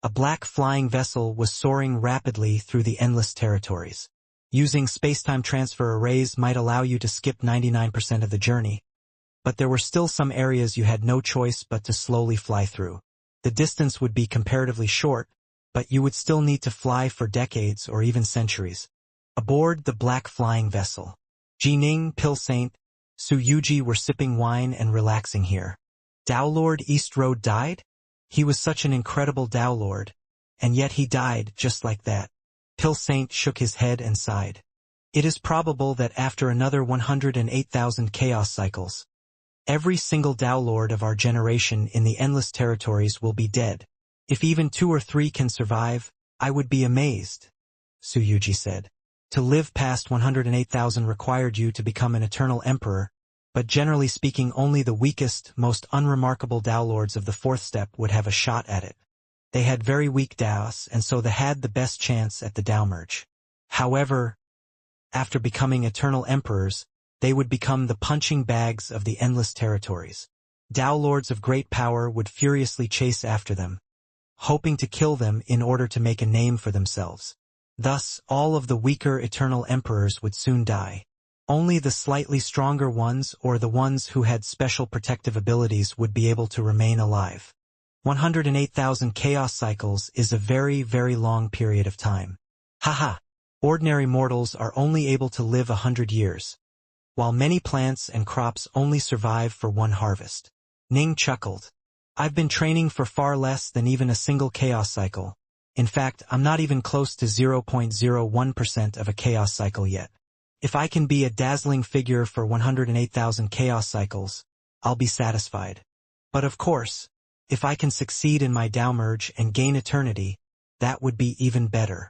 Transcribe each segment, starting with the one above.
A black flying vessel was soaring rapidly through the endless territories. Using space-time transfer arrays might allow you to skip 99% of the journey, but there were still some areas you had no choice but to slowly fly through. The distance would be comparatively short, but you would still need to fly for decades or even centuries. Aboard the black flying vessel, Jining, Pilsaint, Su Yuji were sipping wine and relaxing here. Tao Lord East Road died? He was such an incredible Tao Lord, and yet he died just like that. Pilsaint shook his head and sighed. It is probable that after another 108,000 chaos cycles, every single Tao Lord of our generation in the endless territories will be dead. If even 2 or 3 can survive, I would be amazed, Su Yuji said. To live past 108,000 required you to become an eternal emperor, but generally speaking only the weakest, most unremarkable Tao Lords of the 4th step would have a shot at it. They had very weak Taos, and so they had the best chance at the Tao merge. However, after becoming eternal emperors, they would become the punching bags of the endless territories. Tao Lords of great power would furiously chase after them, hoping to kill them in order to make a name for themselves. Thus, all of the weaker eternal emperors would soon die. Only the slightly stronger ones or the ones who had special protective abilities would be able to remain alive. 108,000 chaos cycles is a very, very long period of time. Haha! Ordinary mortals are only able to live 100 years, while many plants and crops only survive for 1 harvest. Ning chuckled. I've been training for far less than even a single chaos cycle. In fact, I'm not even close to 0.01% of a chaos cycle yet. If I can be a dazzling figure for 108,000 chaos cycles, I'll be satisfied. But of course, if I can succeed in my Tao merge and gain eternity, that would be even better.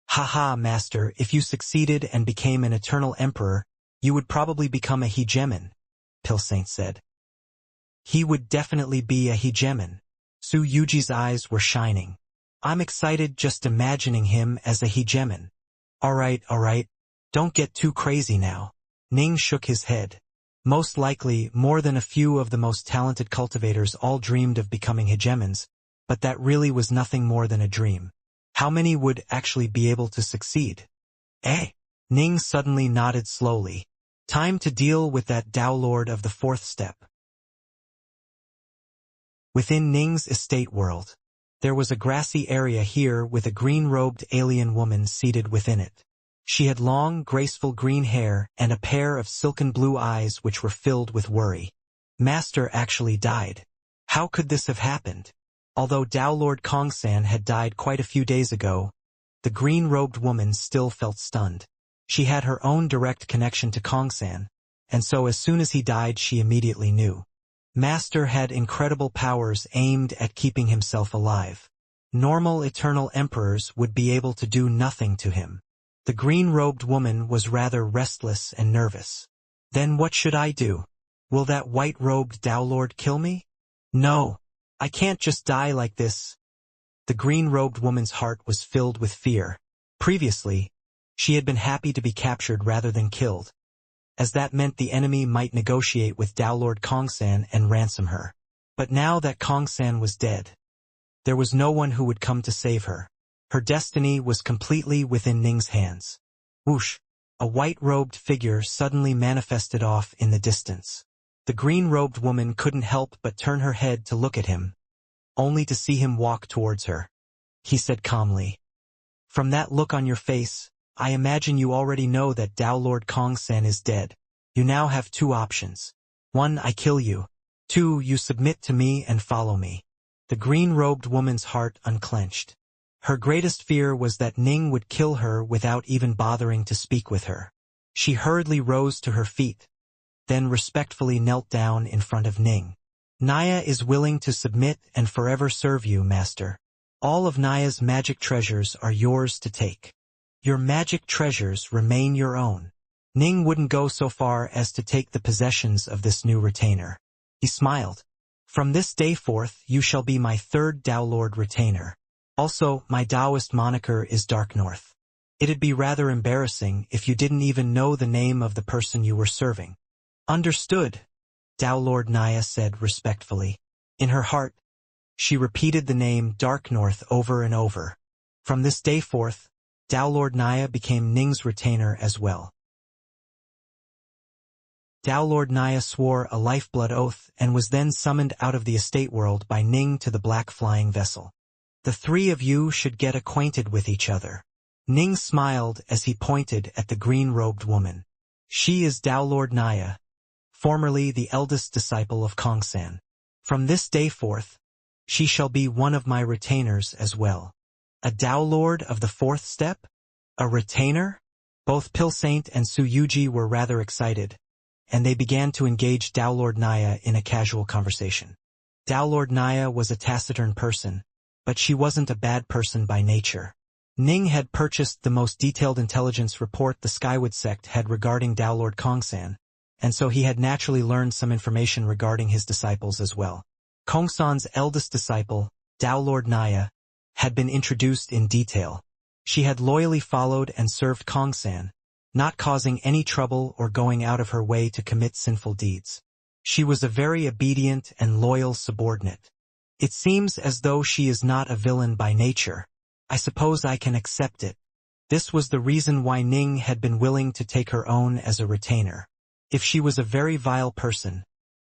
Haha, Master, if you succeeded and became an eternal emperor, you would probably become a hegemon, Pilsaint said. He would definitely be a hegemon. Su Yuji's eyes were shining. I'm excited just imagining him as a hegemon. Alright, don't get too crazy now. Ning shook his head. Most likely, more than a few of the most talented cultivators all dreamed of becoming hegemons, but that really was nothing more than a dream. How many would actually be able to succeed? Ning suddenly nodded slowly. Time to deal with that Tao Lord of the 4th step. Within Ning's estate world, there was a grassy area here with a green-robed alien woman seated within it. She had long, graceful green hair and a pair of silken blue eyes which were filled with worry. Master actually died. How could this have happened? Although Tao Lord Kongsan had died quite a few days ago, the green-robed woman still felt stunned. She had her own direct connection to Kongsan, and so as soon as he died she immediately knew. Master had incredible powers aimed at keeping himself alive. Normal eternal emperors would be able to do nothing to him. The green-robed woman was rather restless and nervous. Then what should I do? Will that white-robed Tao Lord kill me? No, I can't just die like this. The green-robed woman's heart was filled with fear. Previously, she had been happy to be captured rather than killed, as that meant the enemy might negotiate with Tao Lord Kongsan and ransom her. But now that Kongsan was dead, there was no one who would come to save her. Her destiny was completely within Ning's hands. Whoosh! A white-robed figure suddenly manifested off in the distance. The green-robed woman couldn't help but turn her head to look at him, only to see him walk towards her. He said calmly, "From that look on your face, I imagine you already know that Tao Lord Kongsan is dead. You now have 2 options. 1, I kill you. 2, you submit to me and follow me." The green-robed woman's heart unclenched. Her greatest fear was that Ning would kill her without even bothering to speak with her. She hurriedly rose to her feet, then respectfully knelt down in front of Ning. "Naya is willing to submit and forever serve you, Master. All of Naya's magic treasures are yours to take. Your magic treasures remain your own." Ning wouldn't go so far as to take the possessions of this new retainer. He smiled. "From this day forth, you shall be my 3rd Tao Lord retainer. Also, my Taoist moniker is Dark North. It'd be rather embarrassing if you didn't even know the name of the person you were serving." "Understood," Tao Lord Naya said respectfully. In her heart, She repeated the name Dark North over and over. From this day forth, Tao Lord Naya became Ning's retainer as well. Tao Lord Naya swore a lifeblood oath and was then summoned out of the estate world by Ning to the black flying vessel. The three of you should get acquainted with each other. Ning smiled as he pointed at the green-robed woman. She is Tao Lord Naya, formerly the eldest disciple of Kongsan. From this day forth, she shall be one of my retainers as well. A Tao Lord of the fourth step? A retainer? Both Pilsaint and Su Yuji were rather excited, and they began to engage Tao Lord Naya in a casual conversation. Tao Lord Naya was a taciturn person, but she wasn't a bad person by nature. Ning had purchased the most detailed intelligence report the Skywood sect had regarding Tao Lord Kongsan, and so he had naturally learned some information regarding his disciples as well. Kongsan's eldest disciple, Tao Lord Naya, had been introduced in detail. She had loyally followed and served Kongsan, not causing any trouble or going out of her way to commit sinful deeds. She was a very obedient and loyal subordinate. It seems as though she is not a villain by nature. I suppose I can accept it. This was the reason why Ning had been willing to take her own as a retainer. If she was a very vile person,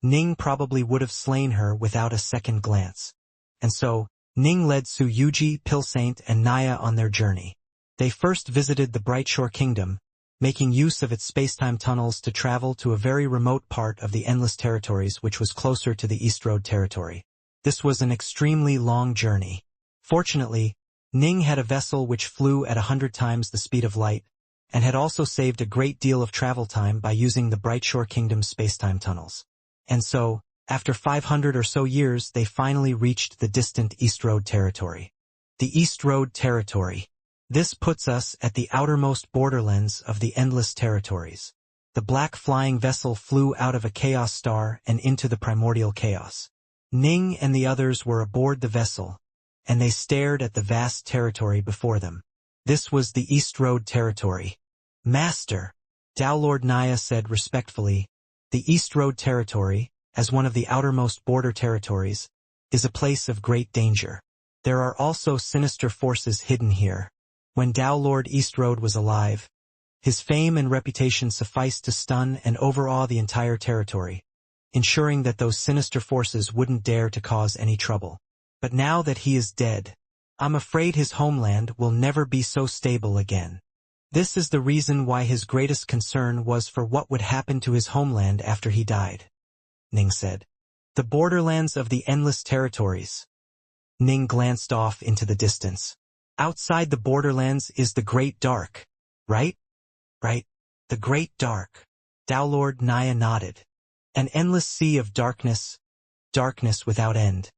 Ning probably would have slain her without a second glance. And so, Ning led Su Yuji, Pilsaint, and Naya on their journey. They first visited the Brightshore Kingdom, making use of its space-time tunnels to travel to a very remote part of the Endless Territories which was closer to the East Road territory. This was an extremely long journey. Fortunately, Ning had a vessel which flew at 100 times the speed of light, and had also saved a great deal of travel time by using the Brightshore Kingdom's space-time tunnels. And so, after 500 or so years, they finally reached the distant East Road territory. The East Road territory. This puts us at the outermost borderlands of the Endless Territories. The black flying vessel flew out of a chaos star and into the primordial chaos. Ning and the others were aboard the vessel, and they stared at the vast territory before them. This was the East Road territory. Master, Tao Lord Naya said respectfully, the East Road territory, as one of the outermost border territories, is a place of great danger. There are also sinister forces hidden here. When Tao Lord East Road was alive, his fame and reputation sufficed to stun and overawe the entire territory, ensuring that those sinister forces wouldn't dare to cause any trouble. But now that he is dead, I'm afraid his homeland will never be so stable again. This is the reason why his greatest concern was for what would happen to his homeland after he died. Ning said. The borderlands of the Endless Territories. Ning glanced off into the distance. Outside the borderlands is the Great Dark, right? Right. The Great Dark. Tao Lord Naya nodded. An endless sea of darkness, darkness without end.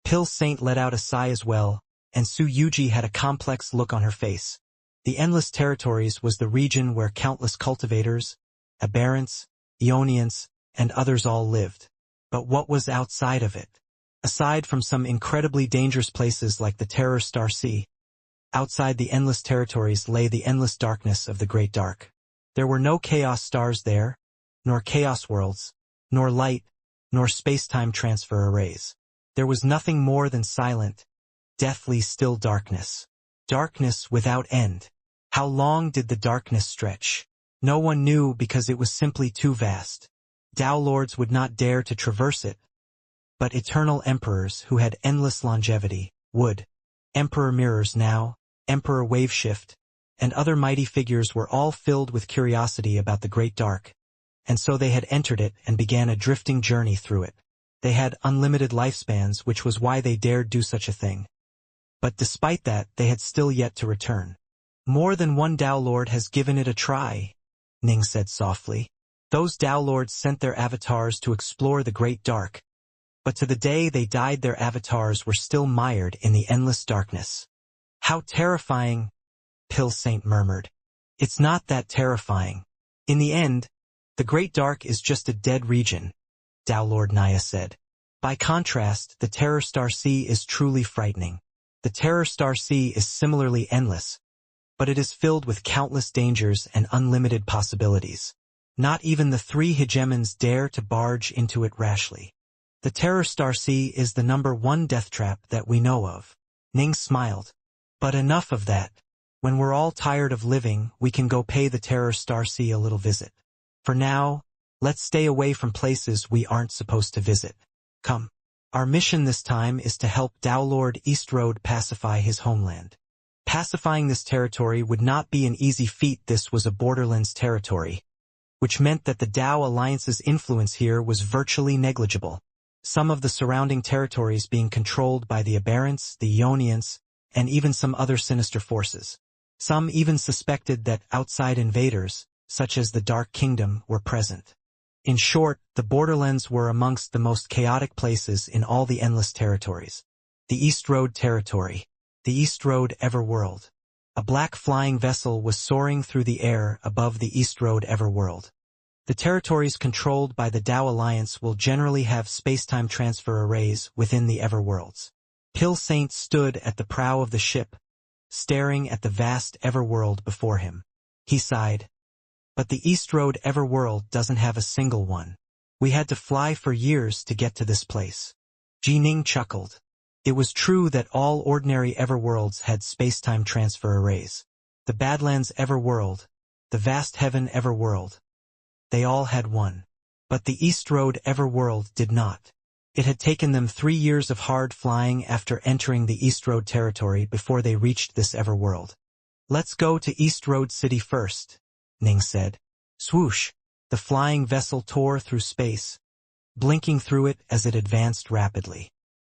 Pilsaint let out a sigh as well, and Su Yuji had a complex look on her face. The Endless Territories was the region where countless cultivators, aberrants, Ionians, and others all lived. But what was outside of it? Aside from some incredibly dangerous places like the Terror Star Sea, outside the Endless Territories lay the endless darkness of the Great Dark. There were no chaos stars there, nor chaos worlds, nor light, nor space-time transfer arrays. There was nothing more than silent, deathly still darkness. Darkness without end. How long did the darkness stretch? No one knew because it was simply too vast. Tao Lords would not dare to traverse it, but eternal emperors who had endless longevity would. Emperor Mirrors now, Emperor Waveshift, and other mighty figures were all filled with curiosity about the Great Dark, and so they had entered it and began a drifting journey through it. They had unlimited lifespans, which was why they dared do such a thing. But despite that, they had still yet to return. More than one Tao Lord has given it a try, Ning said softly. Those Tao Lords sent their avatars to explore the Great Dark, but to the day they died their avatars were still mired in the endless darkness. How terrifying, Pilsaint murmured. It's not that terrifying. In the end, the Great Dark is just a dead region, Tao Lord Naya said. By contrast, the Terror Star Sea is truly frightening. The Terror Star Sea is similarly endless, but it is filled with countless dangers and unlimited possibilities. Not even the three hegemons dare to barge into it rashly. The Terror Star Sea is the #1 death trap that we know of. Ning smiled. But enough of that. When we're all tired of living, we can go pay the Terror Star Sea a little visit. For now, let's stay away from places we aren't supposed to visit. Come. Our mission this time is to help Dao Lord Eastroad pacify his homeland. Pacifying this territory would not be an easy feat. This was a borderlands territory, which meant that the Dao Alliance's influence here was virtually negligible. Some of the surrounding territories being controlled by the Aberrants, the Ionians, and even some other sinister forces. Some even suspected that outside invaders, such as the Dark Kingdom, were present. In short, the borderlands were amongst the most chaotic places in all the endless territories. The East Road Territory. The East Road Everworld. A black flying vessel was soaring through the air above the East Road Everworld. The territories controlled by the Dao Alliance will generally have space-time transfer arrays within the Everworlds. Pill Saint stood at the prow of the ship, staring at the vast Everworld before him. He sighed. But the East Road Everworld doesn't have a single one. We had to fly for years to get to this place. Jining chuckled. It was true that all ordinary Everworlds had space-time transfer arrays. The Badlands Everworld, the Vast Heaven Everworld. They all had one. But the East Road Everworld did not. It had taken them 3 years of hard flying after entering the East Road territory before they reached this Everworld. Let's go to East Road City first, Ning said. Swoosh! The flying vessel tore through space, blinking through it as it advanced rapidly.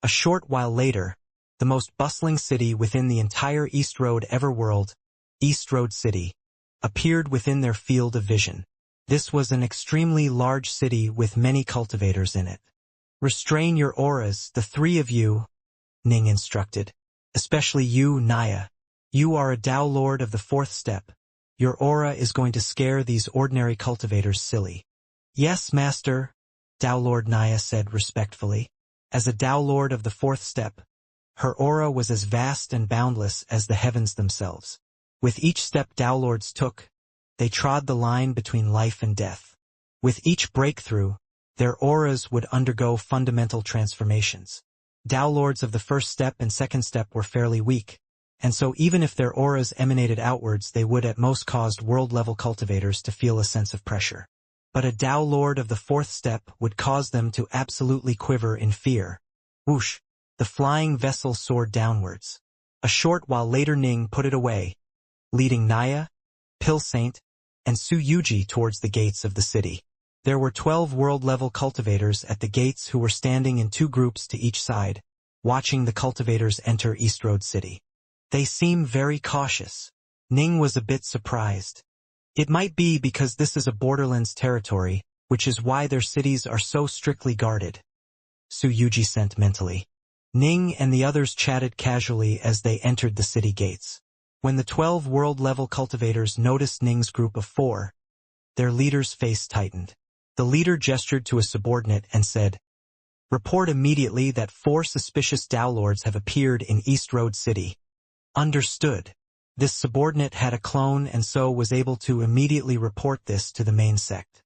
A short while later, the most bustling city within the entire East Road Everworld, East Road City, appeared within their field of vision. This was an extremely large city with many cultivators in it. Restrain your auras, the three of you, Ning instructed. Especially you, Naya. You are a Dao Lord of the 4th step. Your aura is going to scare these ordinary cultivators silly. Yes, Master, Dao Lord Naya said respectfully. As a Dao Lord of the 4th step, her aura was as vast and boundless as the heavens themselves. With each step Dao Lords took, they trod the line between life and death. With each breakthrough, their auras would undergo fundamental transformations. Dao Lords of the 1st step and 2nd step were fairly weak, and so even if their auras emanated outwards they would at most cause world-level cultivators to feel a sense of pressure. But a Dao Lord of the 4th step would cause them to absolutely quiver in fear. Whoosh! The flying vessel soared downwards. A short while later Ning put it away, leading Naya, Pill Saint, and Su Yuji towards the gates of the city. There were 12 world-level cultivators at the gates who were standing in 2 groups to each side, watching the cultivators enter East Road City. They seem very cautious. Ning was a bit surprised. It might be because this is a borderlands territory, which is why their cities are so strictly guarded. Su Yuji sent mentally. Ning and the others chatted casually as they entered the city gates. When the 12 world-level cultivators noticed Ning's group of 4, their leader's face tightened. The leader gestured to a subordinate and said, "Report immediately that 4 suspicious Dao Lords have appeared in East Road City." Understood. This subordinate had a clone and so was able to immediately report this to the main sect.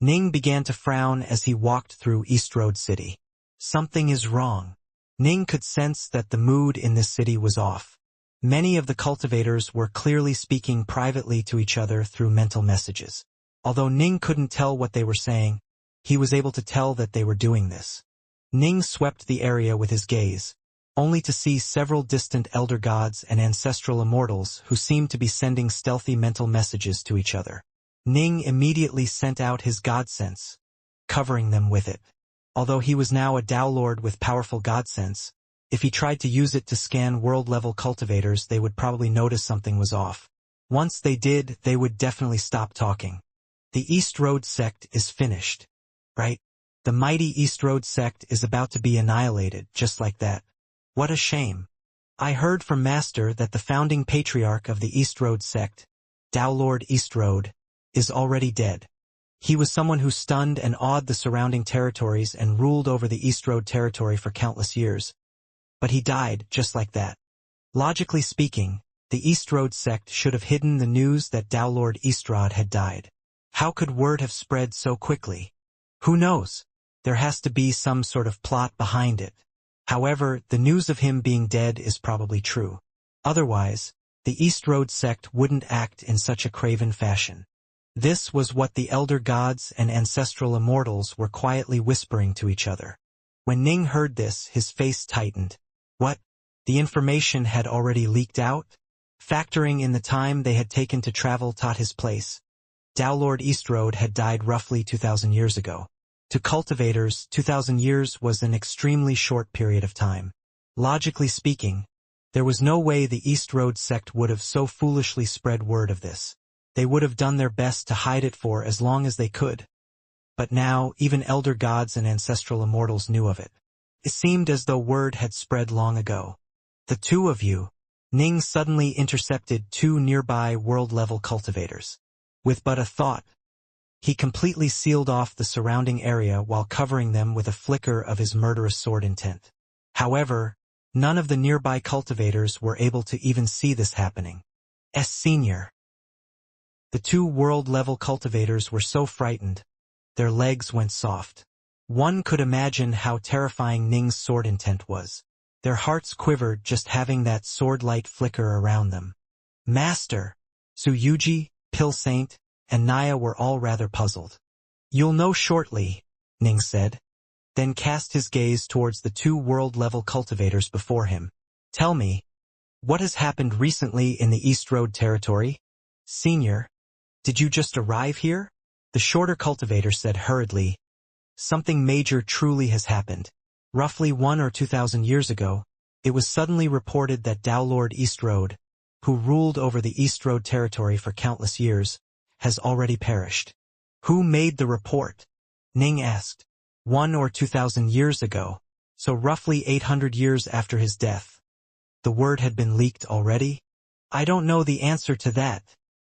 Ning began to frown as he walked through East Road City. Something is wrong. Ning could sense that the mood in this city was off. Many of the cultivators were clearly speaking privately to each other through mental messages. Although Ning couldn't tell what they were saying, he was able to tell that they were doing this. Ning swept the area with his gaze, only to see several distant elder gods and ancestral immortals who seemed to be sending stealthy mental messages to each other. Ning immediately sent out his god sense, covering them with it. Although he was now a Dao Lord with powerful god sense, if he tried to use it to scan world-level cultivators they would probably notice something was off. Once they did, they would definitely stop talking. The East Road sect is finished, right? The mighty East Road sect is about to be annihilated, just like that. What a shame. I heard from Master that the founding patriarch of the East Road sect, Dao Lord East Road, is already dead. He was someone who stunned and awed the surrounding territories and ruled over the East Road territory for countless years. But he died just like that. Logically speaking, the East Road sect should have hidden the news that Dao Lord Eastrod had died. How could word have spread so quickly? Who knows? There has to be some sort of plot behind it. However, the news of him being dead is probably true. Otherwise, the East Road sect wouldn't act in such a craven fashion. This was what the elder gods and ancestral immortals were quietly whispering to each other. When Ning heard this, his face tightened. What? The information had already leaked out? Factoring in the time they had taken to travel taught his place. Downlord Eastroad had died roughly 2,000 years ago. To cultivators, 2,000 years was an extremely short period of time. Logically speaking, there was no way the East Road sect would have so foolishly spread word of this. They would have done their best to hide it for as long as they could. But now, even elder gods and ancestral immortals knew of it. It seemed as though word had spread long ago. The two of you, Ning suddenly intercepted two nearby world-level cultivators. With but a thought, he completely sealed off the surrounding area while covering them with a flicker of his murderous sword intent. However, none of the nearby cultivators were able to even see this happening. Senior. The two world-level cultivators were so frightened, their legs went soft. One could imagine how terrifying Ning's sword intent was. Their hearts quivered just having that sword-light flicker around them. Master, Suyuji, Pill Saint, and Naya were all rather puzzled. You'll know shortly, Ning said, then cast his gaze towards the two world-level cultivators before him. Tell me, what has happened recently in the East Road territory? Senior, did you just arrive here? The shorter cultivator said hurriedly. Something major truly has happened. Roughly 1,000 or 2,000 years ago, it was suddenly reported that Downlord East Road, who ruled over the East Road territory for countless years, has already perished. Who made the report? Ning asked. 1,000 or 2,000 years ago, so roughly 800 years after his death. The word had been leaked already? I don't know the answer to that,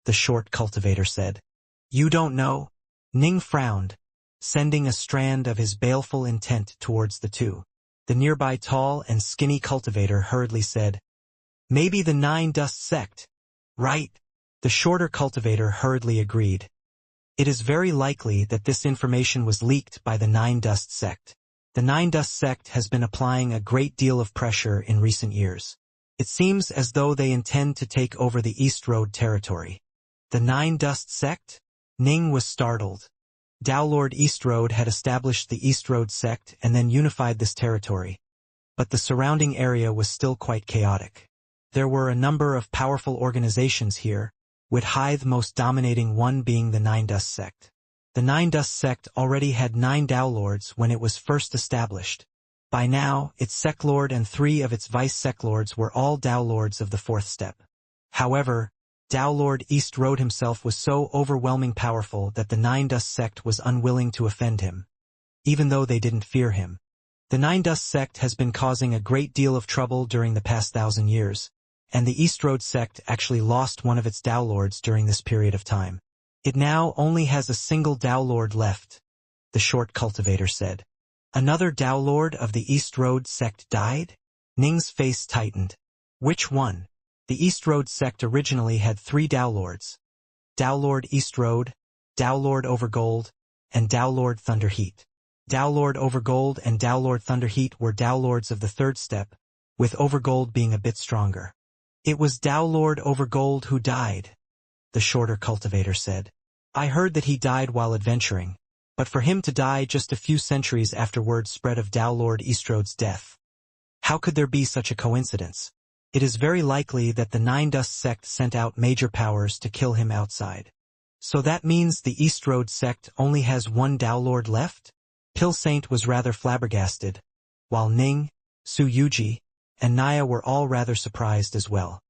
the short cultivator said. You don't know? Ning frowned, sending a strand of his baleful intent towards the two. The nearby tall and skinny cultivator hurriedly said, Maybe the Nine Dust sect. Right. The shorter cultivator hurriedly agreed. It is very likely that this information was leaked by the Nine Dust sect. The Nine Dust sect has been applying a great deal of pressure in recent years. It seems as though they intend to take over the East Road territory. The Nine Dust sect? Ning was startled. Downlord East Road had established the East Road sect and then unified this territory. But the surrounding area was still quite chaotic. There were a number of powerful organizations here, with Hythe most dominating one being the Nine Dust sect. The Nine Dust sect already had 9 Downlords when it was first established. By now, its sectlord and 3 of its vice-sectlords were all Downlords of the 4th step. However, Downlord East Road himself was so overwhelming powerful that the Nine Dust sect was unwilling to offend him, even though they didn't fear him. The Nine Dust sect has been causing a great deal of trouble during the past 1,000 years, and the East Road sect actually lost one of its Downlords during this period of time. It now only has a single Downlord left, the short cultivator said. Another Downlord of the East Road sect died? Ning's face tightened. Which one? The East Road sect originally had 3 Downlords. Downlord East Road, Downlord Overgold, and Downlord Thunderheat. Downlord Overgold and Downlord Thunderheat were Downlords of the 3rd step, with Overgold being a bit stronger. It was Downlord Overgold who died, the shorter cultivator said. I heard that he died while adventuring, but for him to die just a few centuries after word spread of Downlord Eastroad's death. How could there be such a coincidence? It is very likely that the Nine Dust sect sent out major powers to kill him outside. So that means the East Road sect only has 1 Downlord left? Pill Saint was rather flabbergasted, while Ning, Suyuji, and Naya were all rather surprised as well.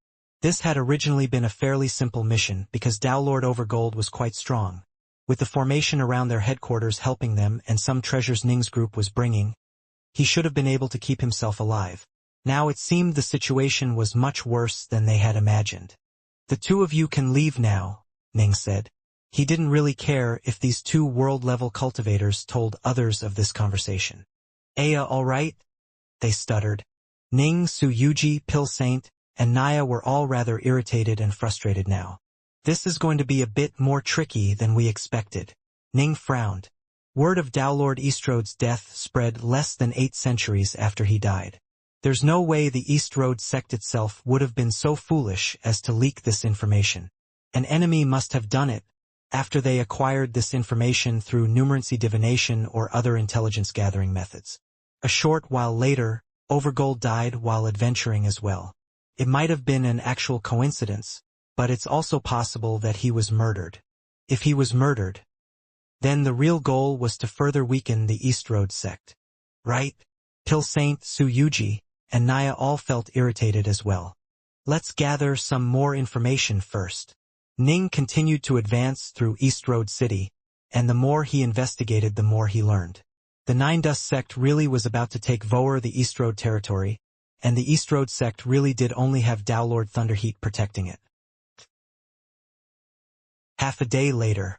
This had originally been a fairly simple mission because Downlord Overgold was quite strong. With the formation around their headquarters helping them and some treasures Ning's group was bringing, he should have been able to keep himself alive. Now it seemed the situation was much worse than they had imagined. The two of you can leave now, Ning said. He didn't really care if these 2 world-level cultivators told others of this conversation. Aya all right? They stuttered. Ning, Suyuji, Pill Saint, and Naya were all rather irritated and frustrated now. This is going to be a bit more tricky than we expected. Ning frowned. Word of Dowlord Eastrode's death spread less than 8 centuries after he died. There's no way the Eastrode sect itself would have been so foolish as to leak this information. An enemy must have done it, after they acquired this information through numerancy divination or other intelligence-gathering methods. A short while later, Overgold died while adventuring as well. It might have been an actual coincidence, but it's also possible that he was murdered. If he was murdered, then the real goal was to further weaken the Eastrode sect. Right? Till Saint Su Yuji and Naya all felt irritated as well. Let's gather some more information first. Ning continued to advance through Eastrode City, and the more he investigated the more he learned. The Nine Dust sect really was about to take over the Eastrode territory, and the Eastrode sect really did only have Dowlord Thunderheat protecting it. Half a day later.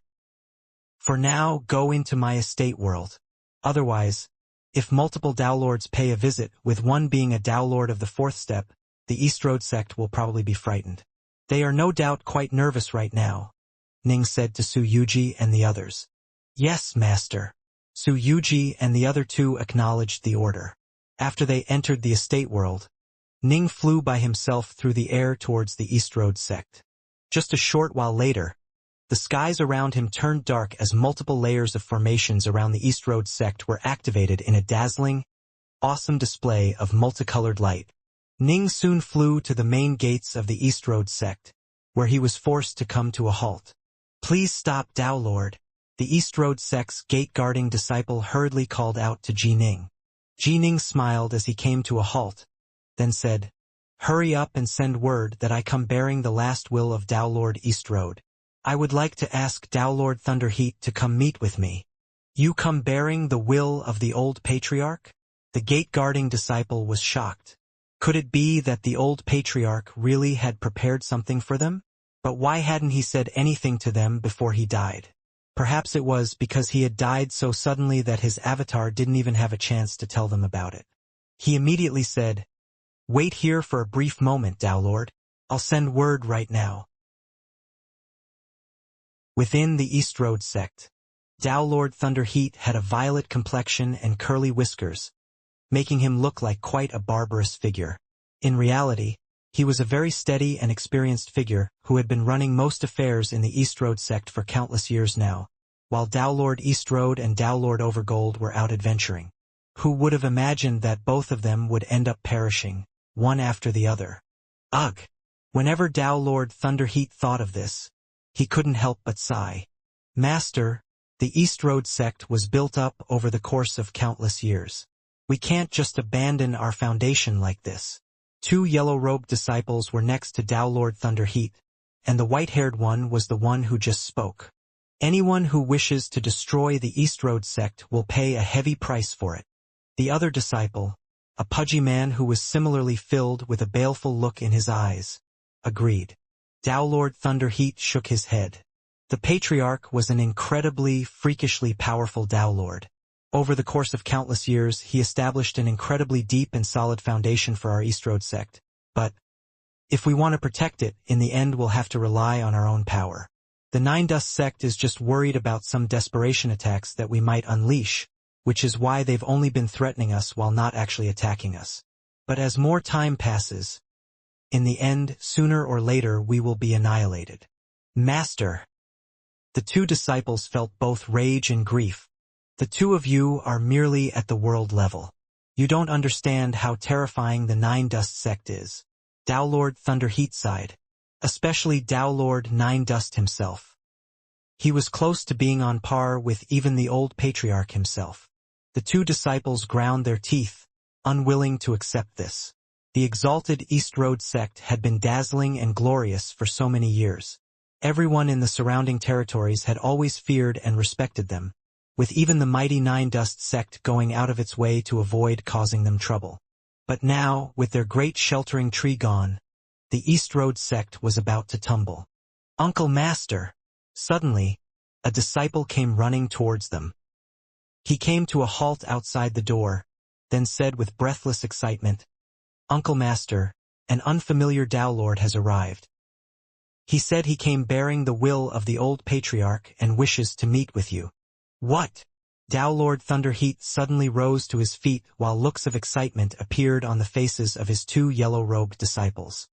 For now, go into my estate world. Otherwise, if multiple Dowlords pay a visit, with one being a Dowlord of the 4th step, the Eastrode sect will probably be frightened. They are no doubt quite nervous right now, Ning said to Su Yuji and the others. Yes, master. Su Yuji and the other two acknowledged the order. After they entered the estate world, Ning flew by himself through the air towards the Eastrode sect. Just a short while later, the skies around him turned dark as multiple layers of formations around the Eastrode sect were activated in a dazzling, awesome display of multicolored light. Ning soon flew to the main gates of the Eastrode sect, where he was forced to come to a halt. Please stop, Dowlord. The Eastrode sect's gate-guarding disciple hurriedly called out to Ji Ning. Ji Ning smiled as he came to a halt, then said, Hurry up and send word that I come bearing the last will of Dowlord Eastrode. I would like to ask Dowlord Thunderheat to come meet with me. You come bearing the will of the old patriarch? The gate-guarding disciple was shocked. Could it be that the old patriarch really had prepared something for them? But why hadn't he said anything to them before he died? Perhaps it was because he had died so suddenly that his avatar didn't even have a chance to tell them about it. He immediately said, Wait here for a brief moment, Dowlord. I'll send word right now. Within the Eastrode sect, Dowlord Thunderheat had a violet complexion and curly whiskers, making him look like quite a barbarous figure. In reality, he was a very steady and experienced figure who had been running most affairs in the Eastrode sect for countless years now, while Dowlord Eastrode and Dowlord Overgold were out adventuring. Who would have imagined that both of them would end up perishing, one after the other? Ugh! Whenever Dowlord Thunderheat thought of this, he couldn't help but sigh. Master, the Eastrode sect was built up over the course of countless years. We can't just abandon our foundation like this. 2 yellow-robed disciples were next to Dowlord Thunderheat, and the white-haired one was the one who just spoke. Anyone who wishes to destroy the Eastrode sect will pay a heavy price for it. The other disciple, a pudgy man who was similarly filled with a baleful look in his eyes, agreed. Dowlord Thunderheat shook his head. The patriarch was an incredibly, freakishly powerful Dowlord. Over the course of countless years, he established an incredibly deep and solid foundation for our Eastrode sect. But if we want to protect it, in the end we'll have to rely on our own power. The Nine Dust sect is just worried about some desperation attacks that we might unleash, which is why they've only been threatening us while not actually attacking us. But as more time passes, in the end, sooner or later we will be annihilated. Master! The 2 disciples felt both rage and grief. The 2 of you are merely at the world level. You don't understand how terrifying the Nine Dust sect is. Dowlord Thunderheat sighed, especially Dowlord Nine Dust himself. He was close to being on par with even the old patriarch himself. The 2 disciples ground their teeth, unwilling to accept this. The exalted Eastrode sect had been dazzling and glorious for so many years. Everyone in the surrounding territories had always feared and respected them, with even the mighty Nine Dust sect going out of its way to avoid causing them trouble. But now, with their great sheltering tree gone, the Eastrode sect was about to tumble. Uncle Master! Suddenly, a disciple came running towards them. He came to a halt outside the door, then said with breathless excitement, Uncle Master, an unfamiliar Dowlord has arrived. He said he came bearing the will of the old patriarch and wishes to meet with you. What? Tao Lord Thunderheat suddenly rose to his feet while looks of excitement appeared on the faces of his two yellow-robed disciples.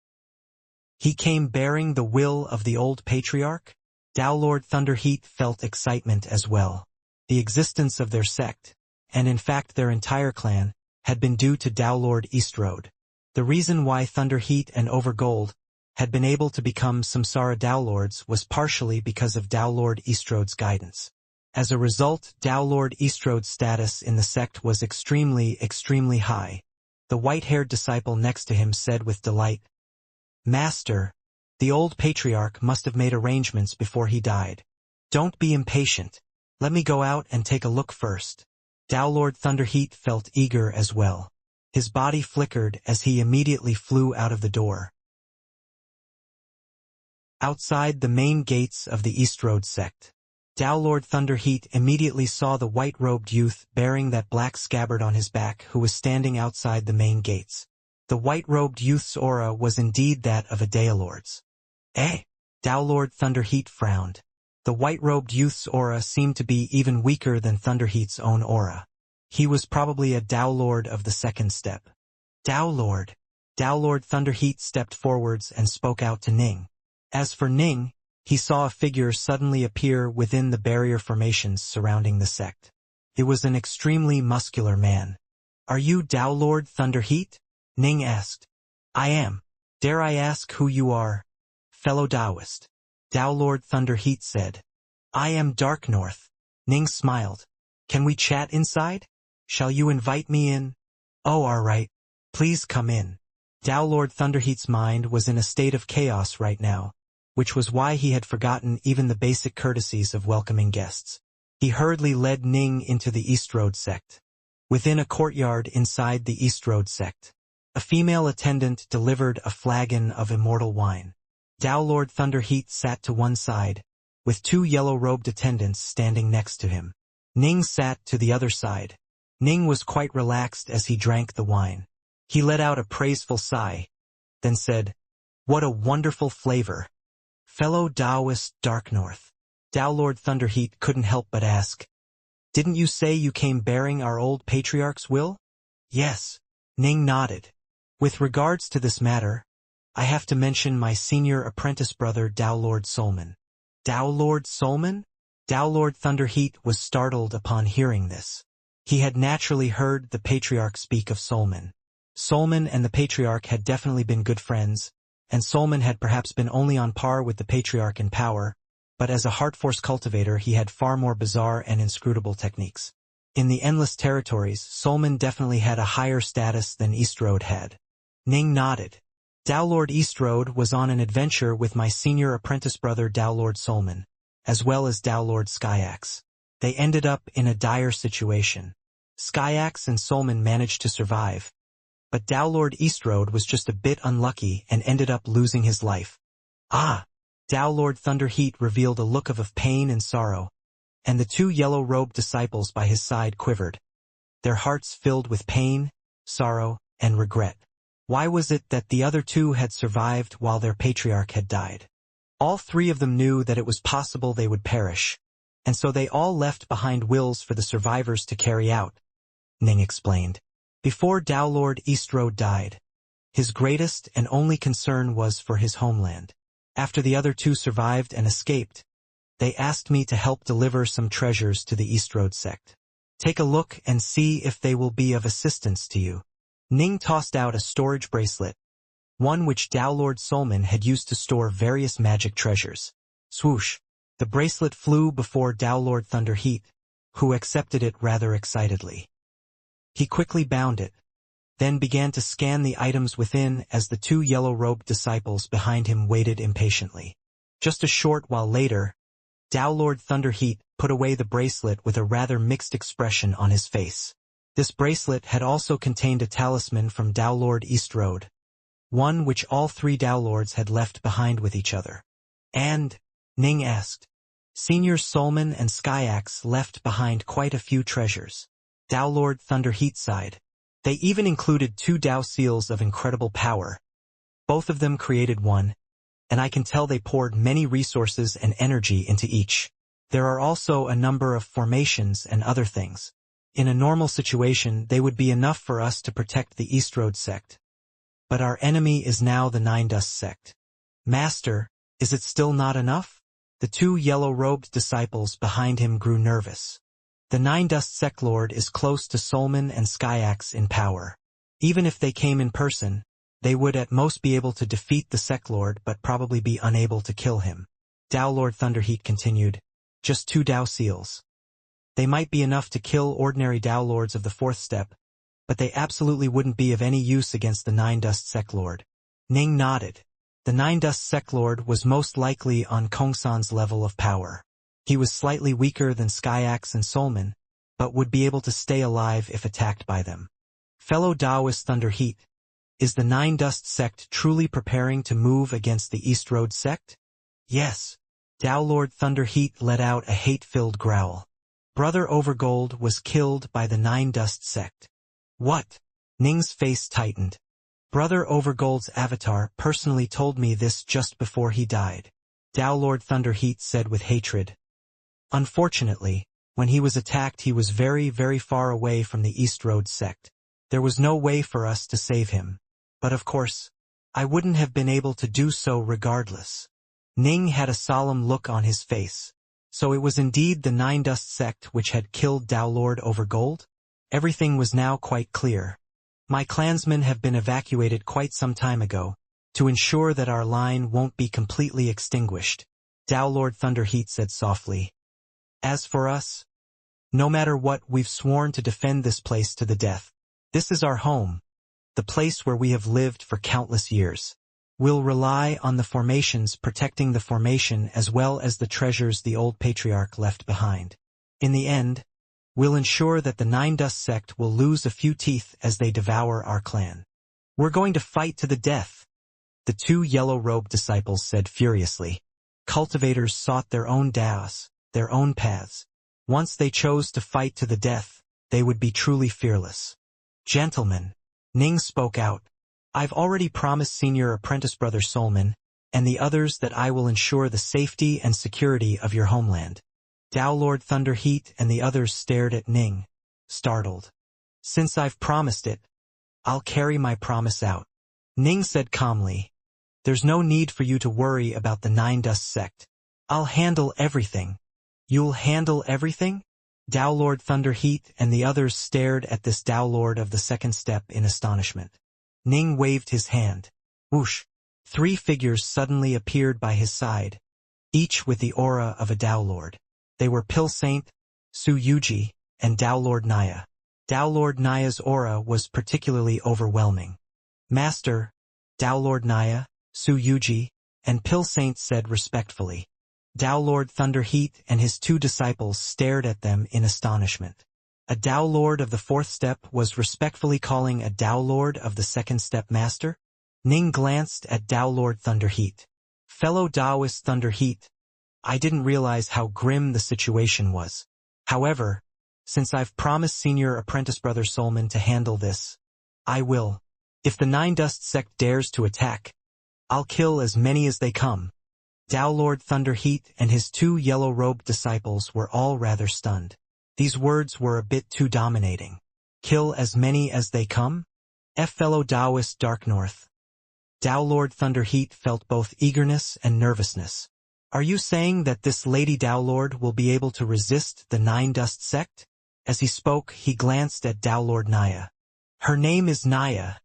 He came bearing the will of the old patriarch? Tao Lord Thunderheat felt excitement as well. The existence of their sect, and in fact their entire clan, had been due to Tao Lord Eastrode. The reason why Thunderheat and Overgold had been able to become Samsara Tao Lords was partially because of Tao Lord Eastrode's guidance. As a result, Tao Lord Eastrode's status in the sect was extremely high. The white-haired disciple next to him said with delight, "Master, the old patriarch must have made arrangements before he died. Don't be impatient. Let me go out and take a look first." Tao Lord Thunderheat felt eager as well. His body flickered as he immediately flew out of the door. Outside the main gates of the Eastrode sect, Tao Lord Thunderheat immediately saw the white-robed youth bearing that black scabbard on his back who was standing outside the main gates. The white-robed youth's aura was indeed that of a Daelord's. Eh? Tao Lord Thunderheat frowned. The white-robed youth's aura seemed to be even weaker than Thunderheat's own aura. He was probably a Tao Lord of the second step. Tao Lord. Tao Lord Thunderheat stepped forwards and spoke out to Ning. As for Ning, he saw a figure suddenly appear within the barrier formations surrounding the sect. It was an extremely muscular man. "Are you Tao Lord Thunderheat?" Ning asked. "I am. Dare I ask who you are?" "Fellow Taoist." Tao Lord Thunderheat said. "I am Dark North." Ning smiled. "Can we chat inside? Shall you invite me in?" "Oh, all right. Please come in." Tao Lord Thunderheat's mind was in a state of chaos right now, which was why he had forgotten even the basic courtesies of welcoming guests. He hurriedly led Ning into the Eastrode sect. Within a courtyard inside the Eastrode sect, a female attendant delivered a flagon of immortal wine. Tao Lord Thunderheat sat to one side, with two yellow-robed attendants standing next to him. Ning sat to the other side. Ning was quite relaxed as he drank the wine. He let out a praiseful sigh, then said, "What a wonderful flavor." "Fellow Taoist Dark North." Tao Lord Thunderheat couldn't help but ask, "Didn't you say you came bearing our old patriarch's will?" "Yes." Ning nodded. "With regards to this matter, I have to mention my senior apprentice brother Tao Lord Solman." "Tao Lord Solman?" Tao Lord Thunderheat was startled upon hearing this. He had naturally heard the patriarch speak of Solman. Solman and the patriarch had definitely been good friends, and Solman had perhaps been only on par with the patriarch in power, but as a heart force cultivator he had far more bizarre and inscrutable techniques. In the Endless Territories, Solman definitely had a higher status than Eastrode had. Ning nodded. "Tao Lord Eastrode was on an adventure with my senior apprentice brother Tao Lord Solman, as well as Tao Lord Xianxia. They ended up in a dire situation. Xianxia and Solman managed to survive, but Tao Lord Eastrode was just a bit unlucky and ended up losing his life." "Ah!" Tao Lord Thunderheat revealed a look of pain and sorrow, and the two yellow-robed disciples by his side quivered, their hearts filled with pain, sorrow, and regret. Why was it that the other two had survived while their patriarch had died? All three of them knew that it was possible they would perish, and so they all left behind wills for the survivors to carry out, Ning explained. Before Tao Lord Eastrode died, his greatest and only concern was for his homeland. After the other two survived and escaped, they asked me to help deliver some treasures to the Eastrode sect. Take a look and see if they will be of assistance to you. Ning tossed out a storage bracelet, one which Tao Lord Solman had used to store various magic treasures. Swoosh! The bracelet flew before Tao Lord Thunderheat, who accepted it rather excitedly. He quickly bound it, then began to scan the items within as the two yellow-robed disciples behind him waited impatiently. Just a short while later, Tao Lord Thunderheat put away the bracelet with a rather mixed expression on his face. This bracelet had also contained a talisman from Tao Lord Eastrode, one which all three Tao Lords had left behind with each other. "And?" Ning asked. "Senior Solman and Xianxia left behind quite a few treasures." Tao Lord Thunderheat sighed. "They even included two Tao seals of incredible power. Both of them created one, and I can tell they poured many resources and energy into each." There are also a number of formations and other things. In a normal situation, they would be enough for us to protect the East Road sect. But our enemy is now the Nine Dust sect. Master, is it still not enough? The two yellow-robed disciples behind him grew nervous. The Nine Dust sect lord is close to Solman and Xianxia in power. Even if they came in person, they would at most be able to defeat the sect lord but probably be unable to kill him. Tao Lord Thunderheat continued. Just 2 Tao seals. They might be enough to kill ordinary Tao lords of the 4th step, but they absolutely wouldn't be of any use against the Nine Dust sect lord. Ning nodded. The Nine Dust sect lord was most likely on Kongsan's level of power. He was slightly weaker than Xianxia and Solman, but would be able to stay alive if attacked by them. Fellow Taoist Thunderheat, is the Nine Dust sect truly preparing to move against the East Road sect? Yes. Tao Lord Thunderheat let out a hate-filled growl. Brother Overgold was killed by the Nine Dust sect. What? Ning's face tightened. Brother Overgold's avatar personally told me this just before he died. Tao Lord Thunderheat said with hatred. Unfortunately, when he was attacked he was very, very far away from the East Road sect. There was no way for us to save him. But of course, I wouldn't have been able to do so regardless. Ning had a solemn look on his face. So it was indeed the Nine Dust sect which had killed Tao Lord Overgold? Everything was now quite clear. My clansmen have been evacuated quite some time ago, to ensure that our line won't be completely extinguished, Tao Lord Thunderheat said softly. As for us, no matter what, we've sworn to defend this place to the death. This is our home, the place where we have lived for countless years. We'll rely on the formations protecting the formation as well as the treasures the old patriarch left behind. In the end, we'll ensure that the Nine Dust sect will lose a few teeth as they devour our clan. We're going to fight to the death, the 2 yellow-robed disciples said furiously. Cultivators sought their own Daos, their own paths. Once they chose to fight to the death, they would be truly fearless. Gentlemen, Ning spoke out. I've already promised Senior Apprentice Brother Solman and the others that I will ensure the safety and security of your homeland. Tao Lord Thunderheat and the others stared at Ning, startled. Since I've promised it, I'll carry my promise out. Ning said calmly. There's no need for you to worry about the Nine Dust sect. I'll handle everything. You'll handle everything? Tao Lord Thunderheat and the others stared at this Tao Lord of the 2nd step in astonishment. Ning waved his hand. Whoosh! 3 figures suddenly appeared by his side, each with the aura of a Tao Lord. They were Pill Saint, Su Yuji, and Tao Lord Naya. Tao Lord Naya's aura was particularly overwhelming. Master, Tao Lord Naya, Su Yuji, and Pill Saint said respectfully. Tao Lord Thunderheat and his 2 disciples stared at them in astonishment. A Tao Lord of the 4th step was respectfully calling a Tao Lord of the 2nd step master? Ning glanced at Tao Lord Thunderheat. Fellow Taoist Thunderheat, I didn't realize how grim the situation was. However, since I've promised Senior Apprentice Brother Solman to handle this, I will. If the Nine Dust sect dares to attack, I'll kill as many as they come. Tao Lord Thunderheat and his 2 yellow-robed disciples were all rather stunned. These words were a bit too dominating. Kill as many as they come? Fellow Taoist Dark North. Tao Lord Thunderheat felt both eagerness and nervousness. Are you saying that this Lady Tao Lord will be able to resist the Nine Dust sect? As he spoke, he glanced at Tao Lord Naya. Her name is Naya,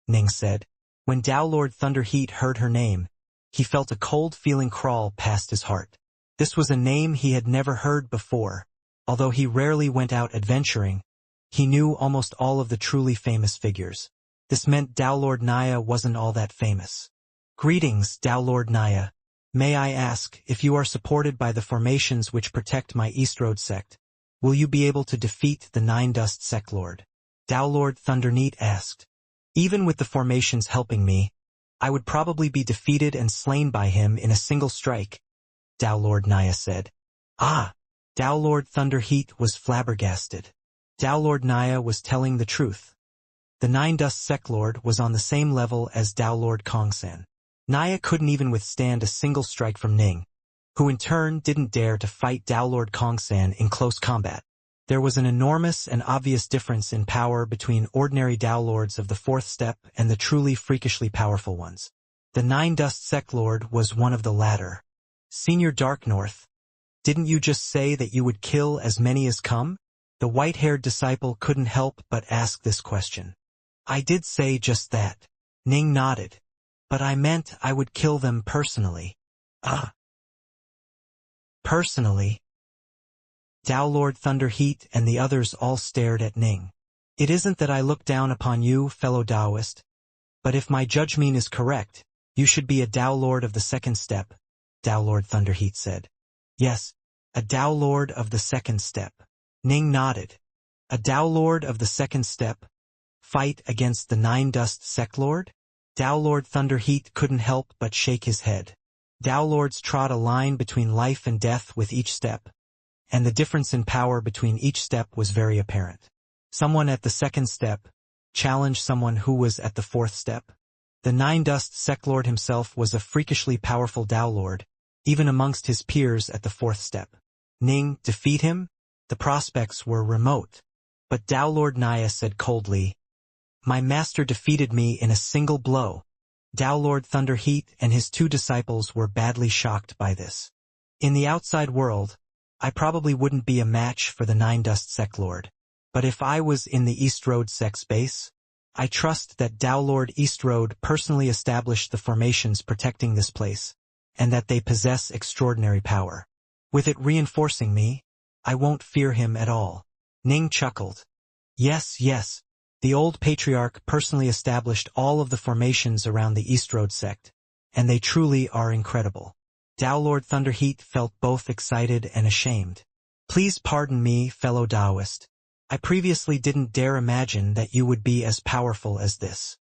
Ning said. When Tao Lord Thunderheat heard her name, he felt a cold feeling crawl past his heart. This was a name he had never heard before. Although he rarely went out adventuring, he knew almost all of the truly famous figures. This meant Tao Lord Naya wasn't all that famous. Greetings, Tao Lord Naya. May I ask, if you are supported by the formations which protect my East Road sect, will you be able to defeat the Nine Dust sect lord? Tao Lord Thunderheat asked. Even with the formations helping me, I would probably be defeated and slain by him in a single strike, Tao Lord Naya said. Ah! Tao Lord Thunderheat was flabbergasted. Tao Lord Naya was telling the truth. The Nine Dust sect lord was on the same level as Tao Lord Kongsan. Naya couldn't even withstand a single strike from Ning. who in turn didn't dare to fight Tao Lord Kongsan in close combat. There was an enormous and obvious difference in power between ordinary Tao Lords of the fourth step and the truly freakishly powerful ones. The Nine Dust Sect Lord was one of the latter. Senior Dark North, didn't you just say that you would kill as many as come? The white-haired disciple couldn't help but ask this question. I did say just that. Ning nodded. But I meant I would kill them personally. Personally? Tao Lord Thunderheat and the others all stared at Ning. It isn't that I look down upon you, fellow Taoist. But if my judgment is correct, you should be a Tao Lord of the second step, Tao Lord Thunderheat said. Yes, a Tao Lord of the second step. Ning nodded. A Tao Lord of the second step? Fight against the Nine Dust Sect Lord? Tao Lord Thunderheat couldn't help but shake his head. Tao Lords trod a line between life and death with each step, and the difference in power between each step was very apparent. Someone at the second step challenged someone who was at the fourth step. The Nine Dust Sect Lord himself was a freakishly powerful Tao Lord, even amongst his peers at the fourth step. Ning defeat him? The prospects were remote. But Tao Lord Naya said coldly, my master defeated me in a single blow. Tao Lord Thunderheat and his two disciples were badly shocked by this. In the outside world, I probably wouldn't be a match for the Nine Dust Sect Lord. But if I was in the East Road Sect space, I trust that Tao Lord East Road personally established the formations protecting this place, and that they possess extraordinary power. With it reinforcing me, I won't fear him at all. Ning chuckled. Yes, yes. The old patriarch personally established all of the formations around the East Road sect, and they truly are incredible. Tao Lord Thunderheat felt both excited and ashamed. Please pardon me, fellow Taoist. I previously didn't dare imagine that you would be as powerful as this.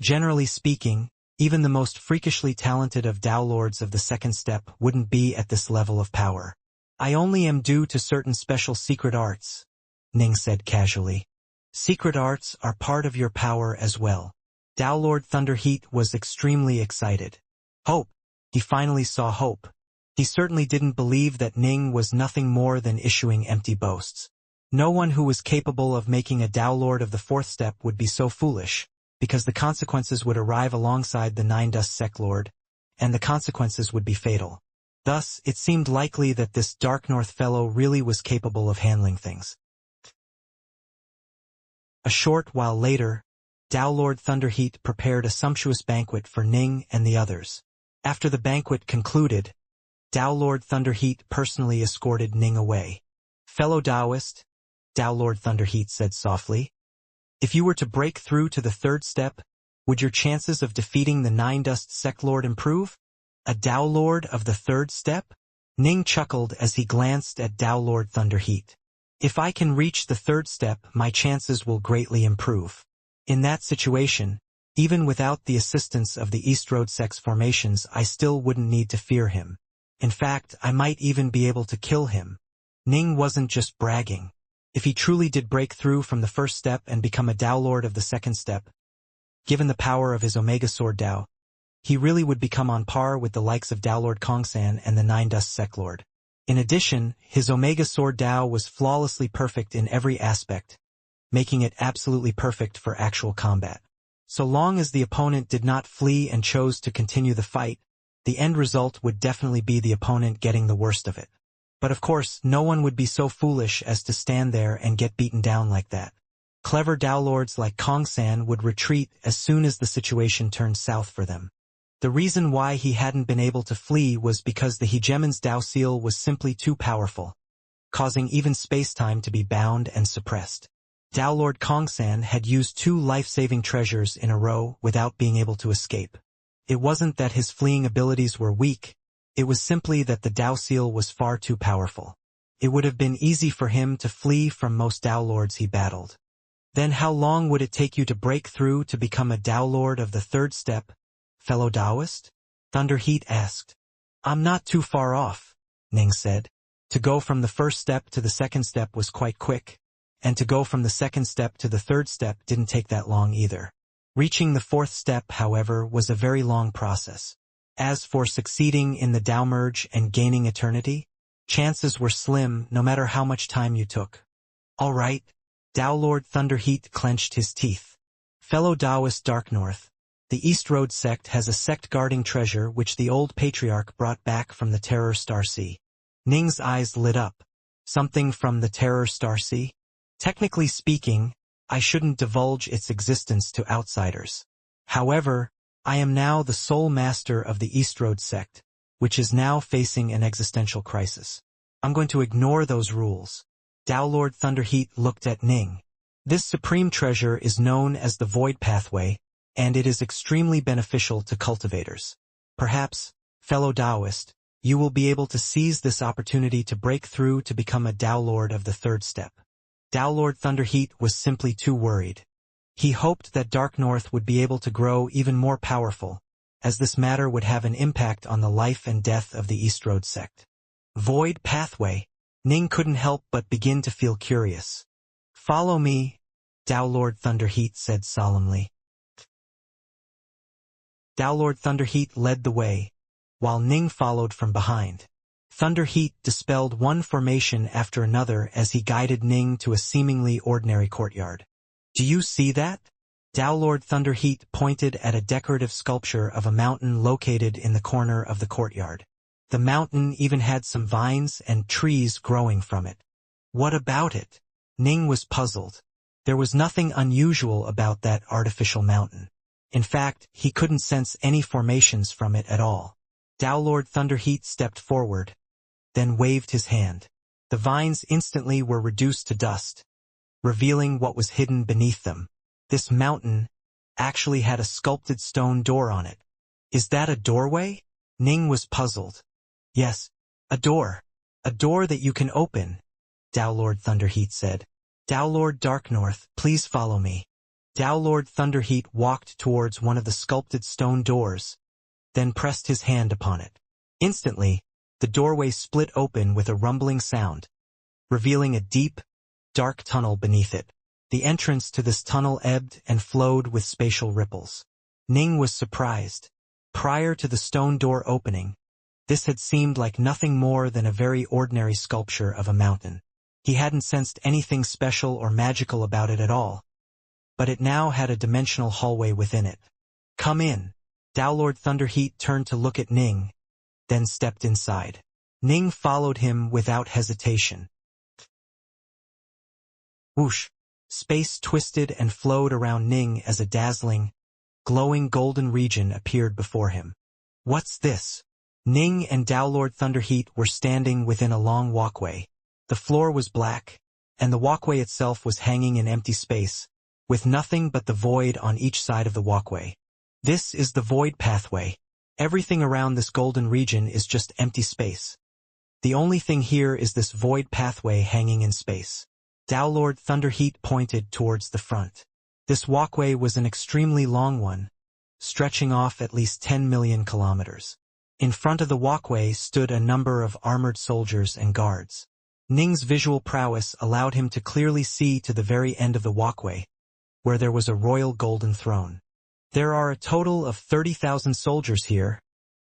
Generally speaking, even the most freakishly talented of Tao Lords of the second step wouldn't be at this level of power. I only am due to certain special secret arts, Ning said casually. Secret arts are part of your power as well. Tao Lord Thunderheat was extremely excited. Hope. He finally saw hope. He certainly didn't believe that Ning was nothing more than issuing empty boasts. No one who was capable of making a Tao Lord of the fourth step would be so foolish, because the consequences would arrive alongside the Nine Dust Sect Lord, and the consequences would be fatal. Thus, it seemed likely that this Dark North fellow really was capable of handling things. A short while later, Tao Lord Thunderheat prepared a sumptuous banquet for Ning and the others. After the banquet concluded, Tao Lord Thunderheat personally escorted Ning away. Fellow Taoist, Tao Lord Thunderheat said softly, if you were to break through to the third step, would your chances of defeating the Nine Dust Sect Lord improve? A Tao Lord of the third step? Ning chuckled as he glanced at Tao Lord Thunderheat. If I can reach the third step, my chances will greatly improve. In that situation, even without the assistance of the East Road Sect's formations, I still wouldn't need to fear him. In fact, I might even be able to kill him. Ning wasn't just bragging. If he truly did break through from the first step and become a Tao Lord of the second step, given the power of his Omega Sword Tao, he really would become on par with the likes of Tao Lord Kongsan and the Nine Dust Sect Lord. In addition, his Omega Sword Tao was flawlessly perfect in every aspect, making it absolutely perfect for actual combat. So long as the opponent did not flee and chose to continue the fight, the end result would definitely be the opponent getting the worst of it. But of course, no one would be so foolish as to stand there and get beaten down like that. Clever Tao Lords like Kongsan would retreat as soon as the situation turned south for them. The reason why he hadn't been able to flee was because the hegemon's Tao Seal was simply too powerful, causing even space-time to be bound and suppressed. Tao Lord Kongsan had used 2 life-saving treasures in a row without being able to escape. It wasn't that his fleeing abilities were weak, it was simply that the Tao Seal was far too powerful. It would have been easy for him to flee from most Tao Lords he battled. Then how long would it take you to break through to become a Tao Lord of the third step, fellow Taoist? Thunderheat asked. I'm not too far off, Ning said. To go from the first step to the second step was quite quick, and to go from the second step to the third step didn't take that long either. Reaching the fourth step, however, was a very long process. As for succeeding in the Tao merge and gaining eternity, chances were slim no matter how much time you took. All right, Tao Lord Thunderheat clenched his teeth. Fellow Taoist Dark North, the East Road sect has a sect-guarding treasure which the old patriarch brought back from the Terror Star Sea. Ning's eyes lit up. Something from the Terror Star Sea? Technically speaking, I shouldn't divulge its existence to outsiders. However, I am now the sole master of the East Road sect, which is now facing an existential crisis. I'm going to ignore those rules. Tao Lord Thunderheat looked at Ning. This supreme treasure is known as the Void Pathway, and it is extremely beneficial to cultivators. Perhaps, fellow Taoist, you will be able to seize this opportunity to break through to become a Tao Lord of the third step. Tao Lord Thunderheat was simply too worried. He hoped that Dark North would be able to grow even more powerful, as this matter would have an impact on the life and death of the East Road sect. Void Pathway. Ning couldn't help but begin to feel curious. Follow me, Tao Lord Thunderheat said solemnly. Tao Lord Thunderheat led the way, while Ning followed from behind. Thunderheat dispelled one formation after another as he guided Ning to a seemingly ordinary courtyard. Do you see that? Tao Lord Thunderheat pointed at a decorative sculpture of a mountain located in the corner of the courtyard. The mountain even had some vines and trees growing from it. What about it? Ning was puzzled. There was nothing unusual about that artificial mountain. In fact, he couldn't sense any formations from it at all. Tao Lord Thunderheat stepped forward, then waved his hand. The vines instantly were reduced to dust, revealing what was hidden beneath them. This mountain actually had a sculpted stone door on it. Is that a doorway? Ning was puzzled. Yes, a door. A door that you can open, Tao Lord Thunderheat said. Tao Lord Dark North, please follow me. Tao Lord Thunderheat walked towards one of the sculpted stone doors, then pressed his hand upon it. Instantly, the doorway split open with a rumbling sound, revealing a deep, dark tunnel beneath it. The entrance to this tunnel ebbed and flowed with spatial ripples. Ning was surprised. Prior to the stone door opening, this had seemed like nothing more than a very ordinary sculpture of a mountain. He hadn't sensed anything special or magical about it at all. But it now had a dimensional hallway within it. Come in. Tao Lord Thunderheat turned to look at Ning, then stepped inside. Ning followed him without hesitation. Whoosh! Space twisted and flowed around Ning as a dazzling, glowing golden region appeared before him. What's this? Ning and Tao Lord Thunderheat were standing within a long walkway. The floor was black, and the walkway itself was hanging in empty space, with nothing but the void on each side of the walkway. This is the Void Pathway. Everything around this golden region is just empty space. The only thing here is this Void Pathway hanging in space. Tao Lord Thunderheat pointed towards the front. This walkway was an extremely long one, stretching off at least 10 million kilometers. In front of the walkway stood a number of armored soldiers and guards. Ning's visual prowess allowed him to clearly see to the very end of the walkway, where there was a royal golden throne. There are a total of 30,000 soldiers here,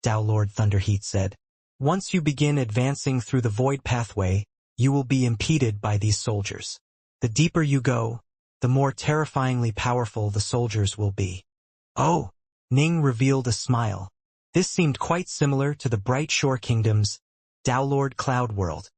Tao Lord Thunderheat said. Once you begin advancing through the Void Pathway, you will be impeded by these soldiers. The deeper you go, the more terrifyingly powerful the soldiers will be. Oh! Ning revealed a smile. This seemed quite similar to the Bright Shore Kingdom's Tao Lord Cloud World.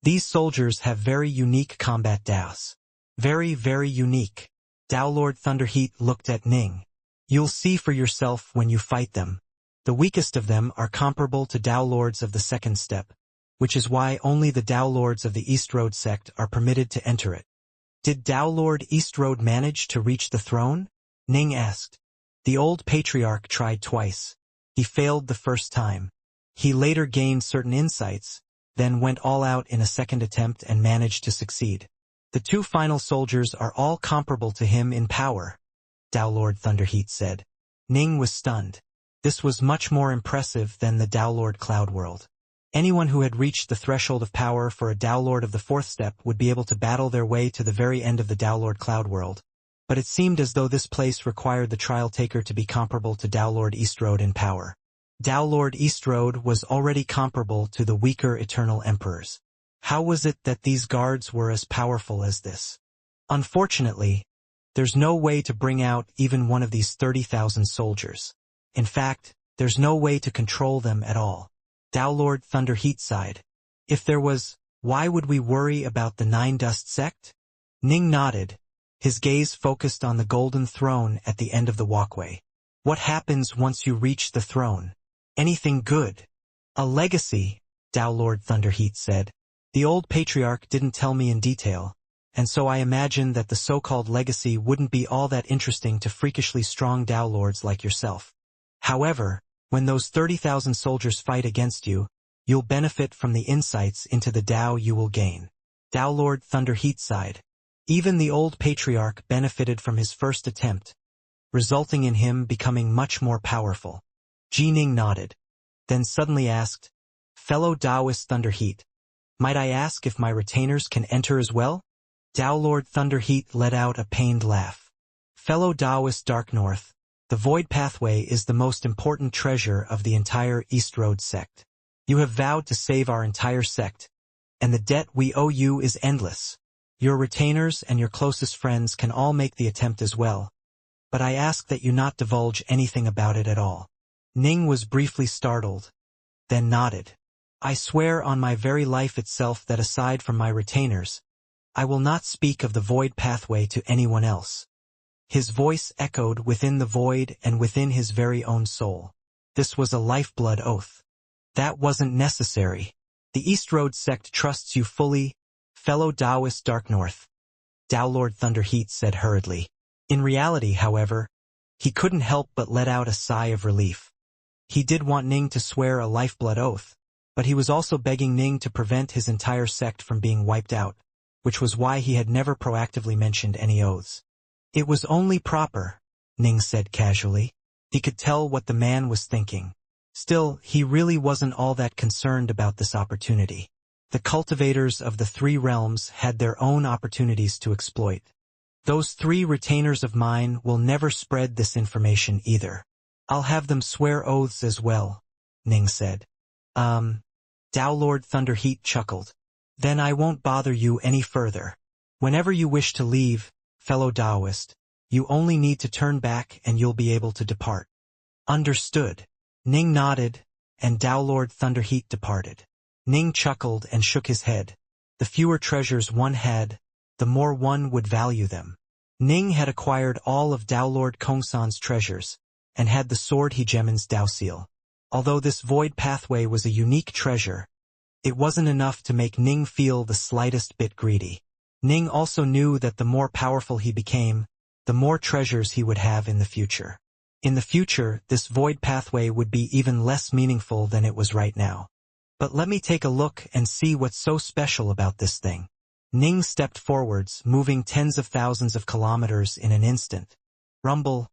These soldiers have very unique combat Taos. Very, very unique. Tao Lord Thunderheat looked at Ning. You'll see for yourself when you fight them. The weakest of them are comparable to Tao Lords of the second step, which is why only the Tao Lords of the East Road sect are permitted to enter it. Did Tao Lord East Road manage to reach the throne? Ning asked. The old patriarch tried twice. He failed the first time. He later gained certain insights, then went all out in a second attempt and managed to succeed. The two final soldiers are all comparable to him in power, Tao Lord Thunderheat said. Ning was stunned. This was much more impressive than the Tao Lord Cloud World. Anyone who had reached the threshold of power for a Tao Lord of the fourth step would be able to battle their way to the very end of the Tao Lord Cloud World. But it seemed as though this place required the trial taker to be comparable to Tao Lord East Road in power. Tao Lord Eastrode was already comparable to the weaker Eternal Emperors. How was it that these guards were as powerful as this? Unfortunately, there's no way to bring out even one of these 30,000 soldiers. In fact, there's no way to control them at all. Tao Lord Thunderheat sighed. If there was, why would we worry about the Nine Dust sect? Ning nodded, his gaze focused on the golden throne at the end of the walkway. What happens once you reach the throne? Anything good? A legacy, Tao Lord Thunderheat said. The old patriarch didn't tell me in detail, and so I imagine that the so-called legacy wouldn't be all that interesting to freakishly strong Tao Lords like yourself. However, when those 30,000 soldiers fight against you, you'll benefit from the insights into the Tao you will gain. Tao Lord Thunderheat sighed. Even the old patriarch benefited from his first attempt, resulting in him becoming much more powerful. Jining nodded, then suddenly asked, Fellow Taoist Thunderheat, might I ask if my retainers can enter as well? Tao Lord Thunderheat let out a pained laugh. Fellow Taoist Dark North, the Void Pathway is the most important treasure of the entire East Road sect. You have vowed to save our entire sect, and the debt we owe you is endless. Your retainers and your closest friends can all make the attempt as well, but I ask that you not divulge anything about it at all. Ning was briefly startled, then nodded. I swear on my very life itself that aside from my retainers, I will not speak of the Void Pathway to anyone else. His voice echoed within the void and within his very own soul. This was a lifeblood oath. That wasn't necessary. The East Road sect trusts you fully, fellow Taoist Dark North, Tao Lord Thunderheat said hurriedly. In reality, however, he couldn't help but let out a sigh of relief. He did want Ning to swear a lifeblood oath, but he was also begging Ning to prevent his entire sect from being wiped out, which was why he had never proactively mentioned any oaths. It was only proper, Ning said casually. He could tell what the man was thinking. Still, he really wasn't all that concerned about this opportunity. The cultivators of the three realms had their own opportunities to exploit. Those three retainers of mine will never spread this information either. I'll have them swear oaths as well, Ning said. Tao Lord Thunderheat chuckled. Then I won't bother you any further. Whenever you wish to leave, fellow Taoist, you only need to turn back and you'll be able to depart. Understood. Ning nodded, and Tao Lord Thunderheat departed. Ning chuckled and shook his head. The fewer treasures one had, the more one would value them. Ning had acquired all of Tao Lord Kongsan's treasures, and had the sword Hegemon's Tao seal. Although this void pathway was a unique treasure, it wasn't enough to make Ning feel the slightest bit greedy. Ning also knew that the more powerful he became, the more treasures he would have in the future. In the future, this void pathway would be even less meaningful than it was right now. But let me take a look and see what's so special about this thing. Ning stepped forwards, moving tens of thousands of kilometers in an instant. Rumble.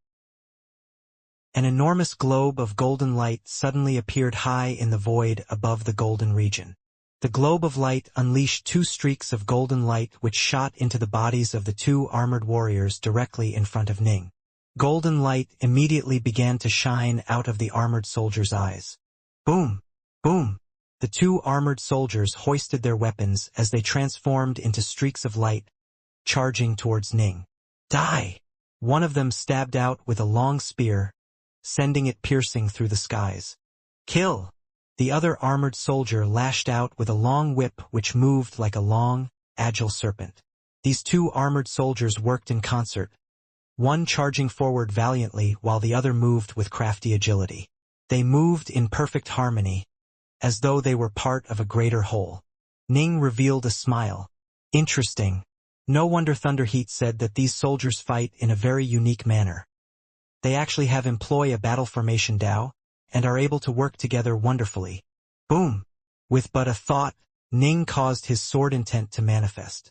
An enormous globe of golden light suddenly appeared high in the void above the golden region. The globe of light unleashed two streaks of golden light which shot into the bodies of the two armored warriors directly in front of Ning. Golden light immediately began to shine out of the armored soldiers' eyes. Boom! Boom! The two armored soldiers hoisted their weapons as they transformed into streaks of light, charging towards Ning. Die! One of them stabbed out with a long spear, sending it piercing through the skies. Kill! The other armored soldier lashed out with a long whip which moved like a long, agile serpent. These two armored soldiers worked in concert, one charging forward valiantly while the other moved with crafty agility. They moved in perfect harmony, as though they were part of a greater whole. Ning revealed a smile. Interesting. No wonder Thunderheat said that these soldiers fight in a very unique manner. They actually employ a battle formation Tao, and are able to work together wonderfully. Boom! With but a thought, Ning caused his sword intent to manifest.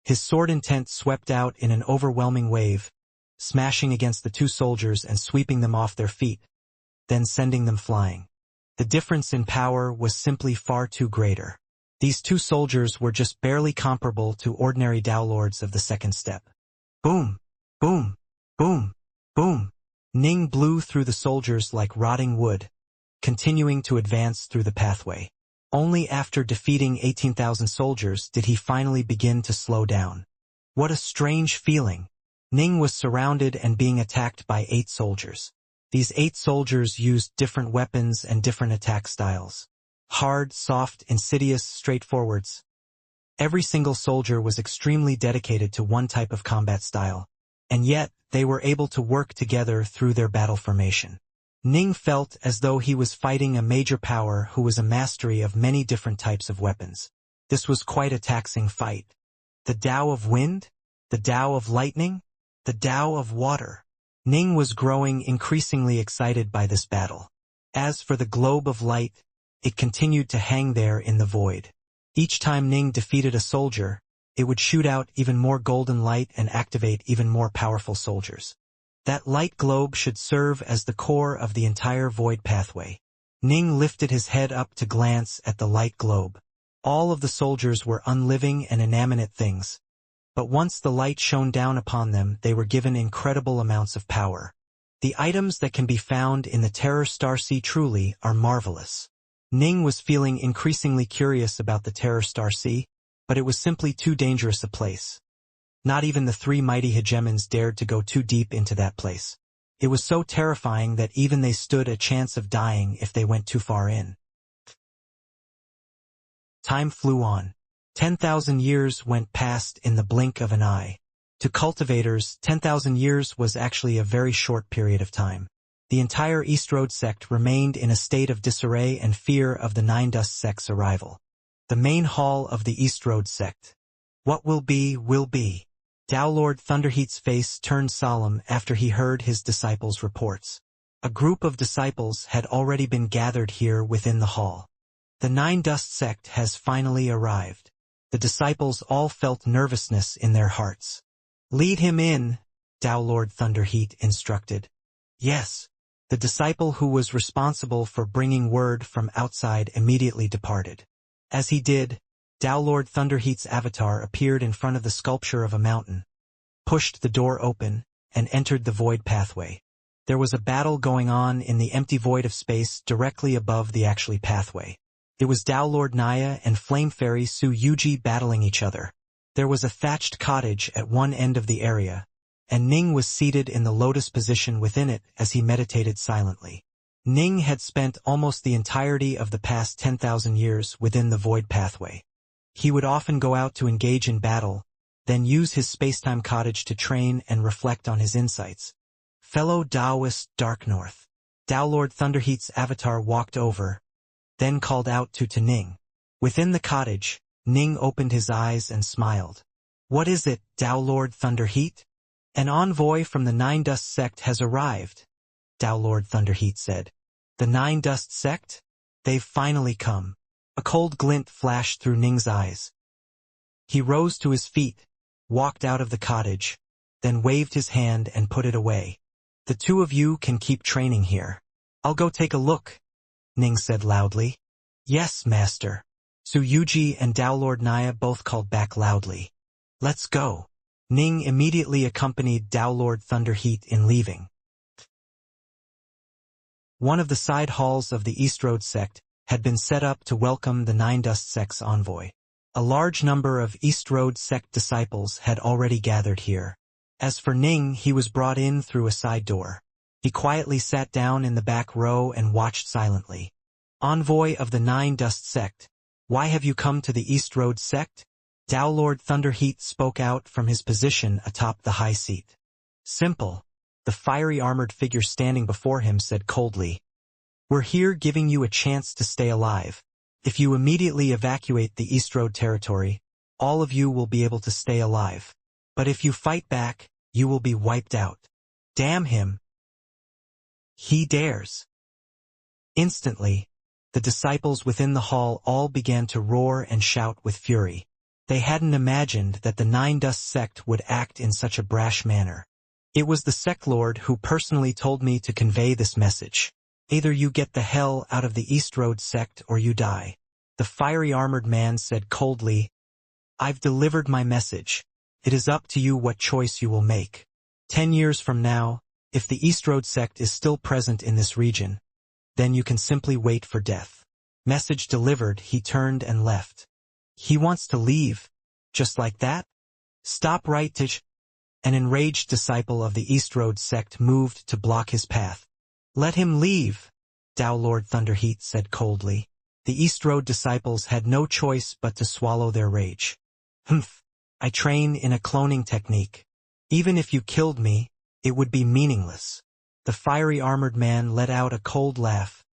His sword intent swept out in an overwhelming wave, smashing against the two soldiers and sweeping them off their feet, then sending them flying. The difference in power was simply far too greater. These two soldiers were just barely comparable to ordinary Tao Lords of the second step. Boom! Boom! Boom! Boom! Ning blew through the soldiers like rotting wood, continuing to advance through the pathway. Only after defeating 18,000 soldiers did he finally begin to slow down. What a strange feeling! Ning was surrounded and being attacked by 8 soldiers. These 8 soldiers used different weapons and different attack styles. Hard, soft, insidious, straightforwards. Every single soldier was extremely dedicated to one type of combat style, and yet they were able to work together through their battle formation. Ning felt as though he was fighting a major power who was a mastery of many different types of weapons. This was quite a taxing fight. The Tao of Wind? The Tao of Lightning? The Tao of Water? Ning was growing increasingly excited by this battle. As for the Globe of Light, it continued to hang there in the void. Each time Ning defeated a soldier, it would shoot out even more golden light and activate even more powerful soldiers. That light globe should serve as the core of the entire void pathway. Ning lifted his head up to glance at the light globe. All of the soldiers were unliving and inanimate things. But once the light shone down upon them, they were given incredible amounts of power. The items that can be found in the Terror Star Sea truly are marvelous. Ning was feeling increasingly curious about the Terror Star Sea, but it was simply too dangerous a place. Not even the 3 mighty hegemons dared to go too deep into that place. It was so terrifying that even they stood a chance of dying if they went too far in. Time flew on. 10,000 years went past in the blink of an eye. To cultivators, 10,000 years was actually a very short period of time. The entire East Road sect remained in a state of disarray and fear of the Nine Dust sect's arrival. The main hall of the East Road sect. What will be, will be. Tao Lord Thunderheat's face turned solemn after he heard his disciples' reports. A group of disciples had already been gathered here within the hall. The Nine Dust sect has finally arrived. The disciples all felt nervousness in their hearts. Lead him in, Tao Lord Thunderheat instructed. Yes. The disciple who was responsible for bringing word from outside immediately departed. As he did, Tao Lord Thunderheat's avatar appeared in front of the sculpture of a mountain, pushed the door open, and entered the void pathway. There was a battle going on in the empty void of space directly above the actual pathway. It was Tao Lord Naya and Flame Fairy Su Yuji battling each other. There was a thatched cottage at one end of the area, and Ning was seated in the lotus position within it as he meditated silently. Ning had spent almost the entirety of the past 10,000 years within the void pathway. He would often go out to engage in battle, then use his spacetime cottage to train and reflect on his insights. Fellow Taoist Dark North. Tao Lord Thunderheat's avatar walked over, then called out to Ning. Within the cottage, Ning opened his eyes and smiled. What is it, Tao Lord Thunderheat? An envoy from the Nine Dust sect has arrived, Tao Lord Thunderheat said. The Nine Dust sect? They've finally come. A cold glint flashed through Ning's eyes. He rose to his feet, walked out of the cottage, then waved his hand and put it away. The 2 of you can keep training here. I'll go take a look, Ning said loudly. Yes, master. Su Yuji and Tao Lord Naya both called back loudly. Let's go. Ning immediately accompanied Tao Lord Thunderheat in leaving. One of the side halls of the East Road sect had been set up to welcome the Nine Dust sect's envoy. A large number of East Road sect disciples had already gathered here. As for Ning, he was brought in through a side door. He quietly sat down in the back row and watched silently. Envoy of the Nine Dust sect, why have you come to the East Road sect? Tao Lord Thunderheat spoke out from his position atop the high seat. Simple. The fiery armored figure standing before him said coldly. We're here giving you a chance to stay alive. If you immediately evacuate the East Road territory, all of you will be able to stay alive. But if you fight back, you will be wiped out. Damn him. He dares. Instantly, the disciples within the hall all began to roar and shout with fury. They hadn't imagined that the Nine Dust sect would act in such a brash manner. It was the sect lord who personally told me to convey this message. Either you get the hell out of the East Road sect or you die. The fiery armored man said coldly, I've delivered my message. It is up to you what choice you will make. 10 years from now, if the East Road sect is still present in this region, then you can simply wait for death. Message delivered, he turned and left. He wants to leave? Just like that? Stop right Tish. An enraged disciple of the East Road sect moved to block his path. Let him leave, Tao Lord Thunderheat said coldly. The East Road disciples had no choice but to swallow their rage. Humph, I train in a cloning technique. Even if you killed me, it would be meaningless. The fiery armored man let out a cold laugh,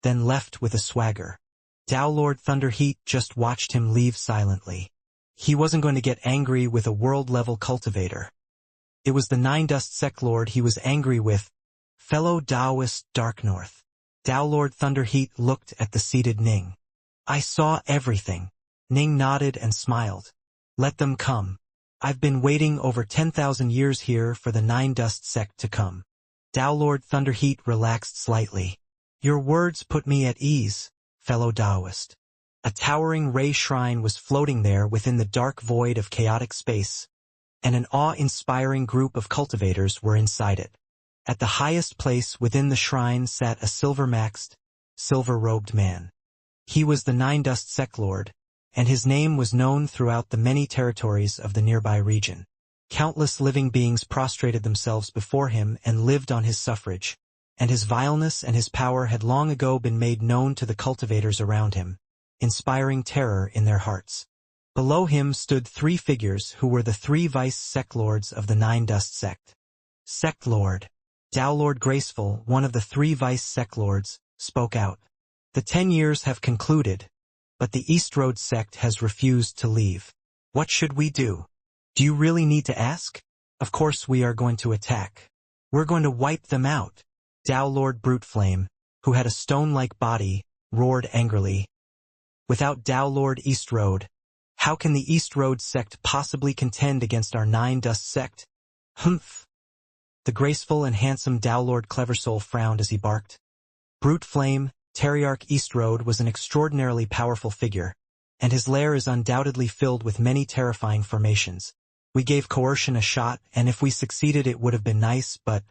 then left with a swagger. Tao Lord Thunderheat just watched him leave silently. He wasn't going to get angry with a world-level cultivator. It was the Nine Dust Sect Lord he was angry with, fellow Taoist Dark North. Tao Lord Thunderheat looked at the seated Ning. I saw everything. Ning nodded and smiled. Let them come. I've been waiting over 10,000 years here for the Nine Dust Sect to come. Tao Lord Thunderheat relaxed slightly. Your words put me at ease, fellow Taoist. A towering ray shrine was floating there within the dark void of chaotic space, and an awe-inspiring group of cultivators were inside it. At the highest place within the shrine sat a silver-maxed, silver-robed man. He was the Nine Dust Sect Lord, and his name was known throughout the many territories of the nearby region. Countless living beings prostrated themselves before him and lived on his suffrage, and his vileness and his power had long ago been made known to the cultivators around him, inspiring terror in their hearts. Below him stood three figures who were the three vice sect lords of the Nine Dust Sect. Sect Lord. Tao Lord Graceful, one of the three vice sect lords, spoke out. The 10 years have concluded, but the East Road sect has refused to leave. What should we do? Do you really need to ask? Of course we are going to attack. We're going to wipe them out. Tao Lord Bruteflame, who had a stone-like body, roared angrily. Without Tao Lord East Road, how can the East Road sect possibly contend against our Nine Dust sect? Humph! The graceful and handsome Tao Lord Cleversoul frowned as he barked. Bruteflame, Terriarch East Road was an extraordinarily powerful figure, and his lair is undoubtedly filled with many terrifying formations. We gave coercion a shot, and if we succeeded it would have been nice, but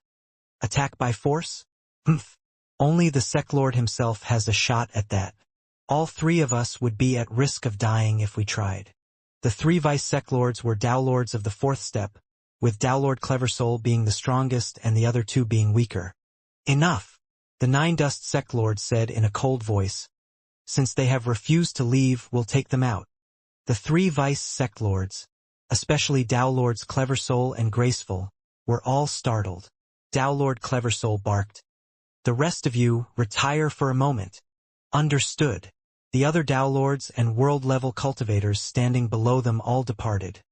attack by force? Humph! Only the Sect Lord himself has a shot at that. All three of us would be at risk of dying if we tried. The three vice Sect Lords were Tao Lords of the fourth step, with Tao Lord Cleversoul being the strongest and the other two being weaker. Enough! The Nine Dust Sect Lord said in a cold voice. Since they have refused to leave, we'll take them out. The three vice Sect Lords, especially Tao Lords Cleversoul and Graceful, were all startled. Tao Lord Cleversoul barked. The rest of you, retire for a moment. Understood. The other Tao Lords and world-level cultivators standing below them all departed,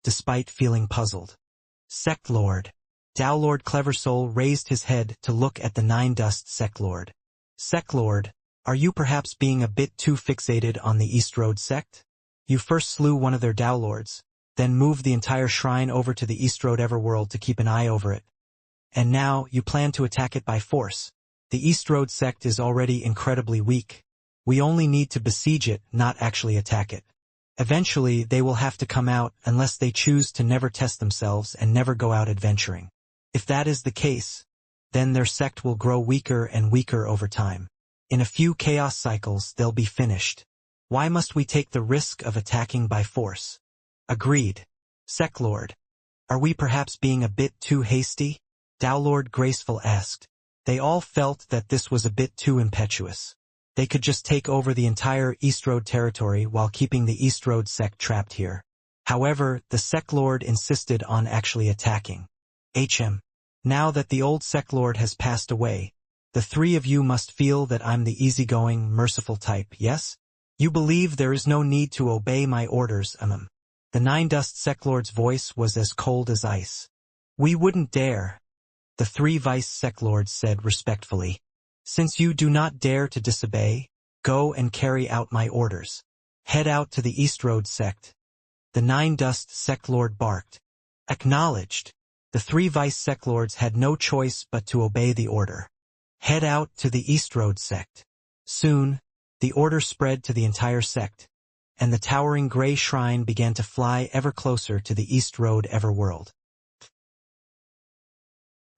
despite feeling puzzled. Sect Lord. Tao Lord Cleversoul raised his head to look at the Nine Dust Sect Lord. Sect Lord, are you perhaps being a bit too fixated on the East Road sect? You first slew one of their Tao Lords, then moved the entire shrine over to the East Road Everworld to keep an eye over it. And now you plan to attack it by force. The East Road sect is already incredibly weak. We only need to besiege it, not actually attack it. Eventually, they will have to come out unless they choose to never test themselves and never go out adventuring. If that is the case, then their sect will grow weaker and weaker over time. In a few chaos cycles, they'll be finished. Why must we take the risk of attacking by force? Agreed. Sect Lord. Are we perhaps being a bit too hasty? Tao Lord Graceful asked. They all felt that this was a bit too impetuous. They could just take over the entire East Road territory while keeping the East Road sect trapped here. However, the Sect Lord insisted on actually attacking. Now that the old Sect Lord has passed away, the three of you must feel that I'm the easygoing, merciful type, yes? You believe there is no need to obey my orders, The Nine Dust Sect Lord's voice was as cold as ice. We wouldn't dare, the three vice Sect Lords said respectfully. Since you do not dare to disobey, go and carry out my orders. Head out to the East Road sect. The Nine Dust Sect Lord barked. Acknowledged. The three vice Sect Lords had no choice but to obey the order. Head out to the East Road sect. Soon, the order spread to the entire sect, and the towering gray shrine began to fly ever closer to the East Road Everworld.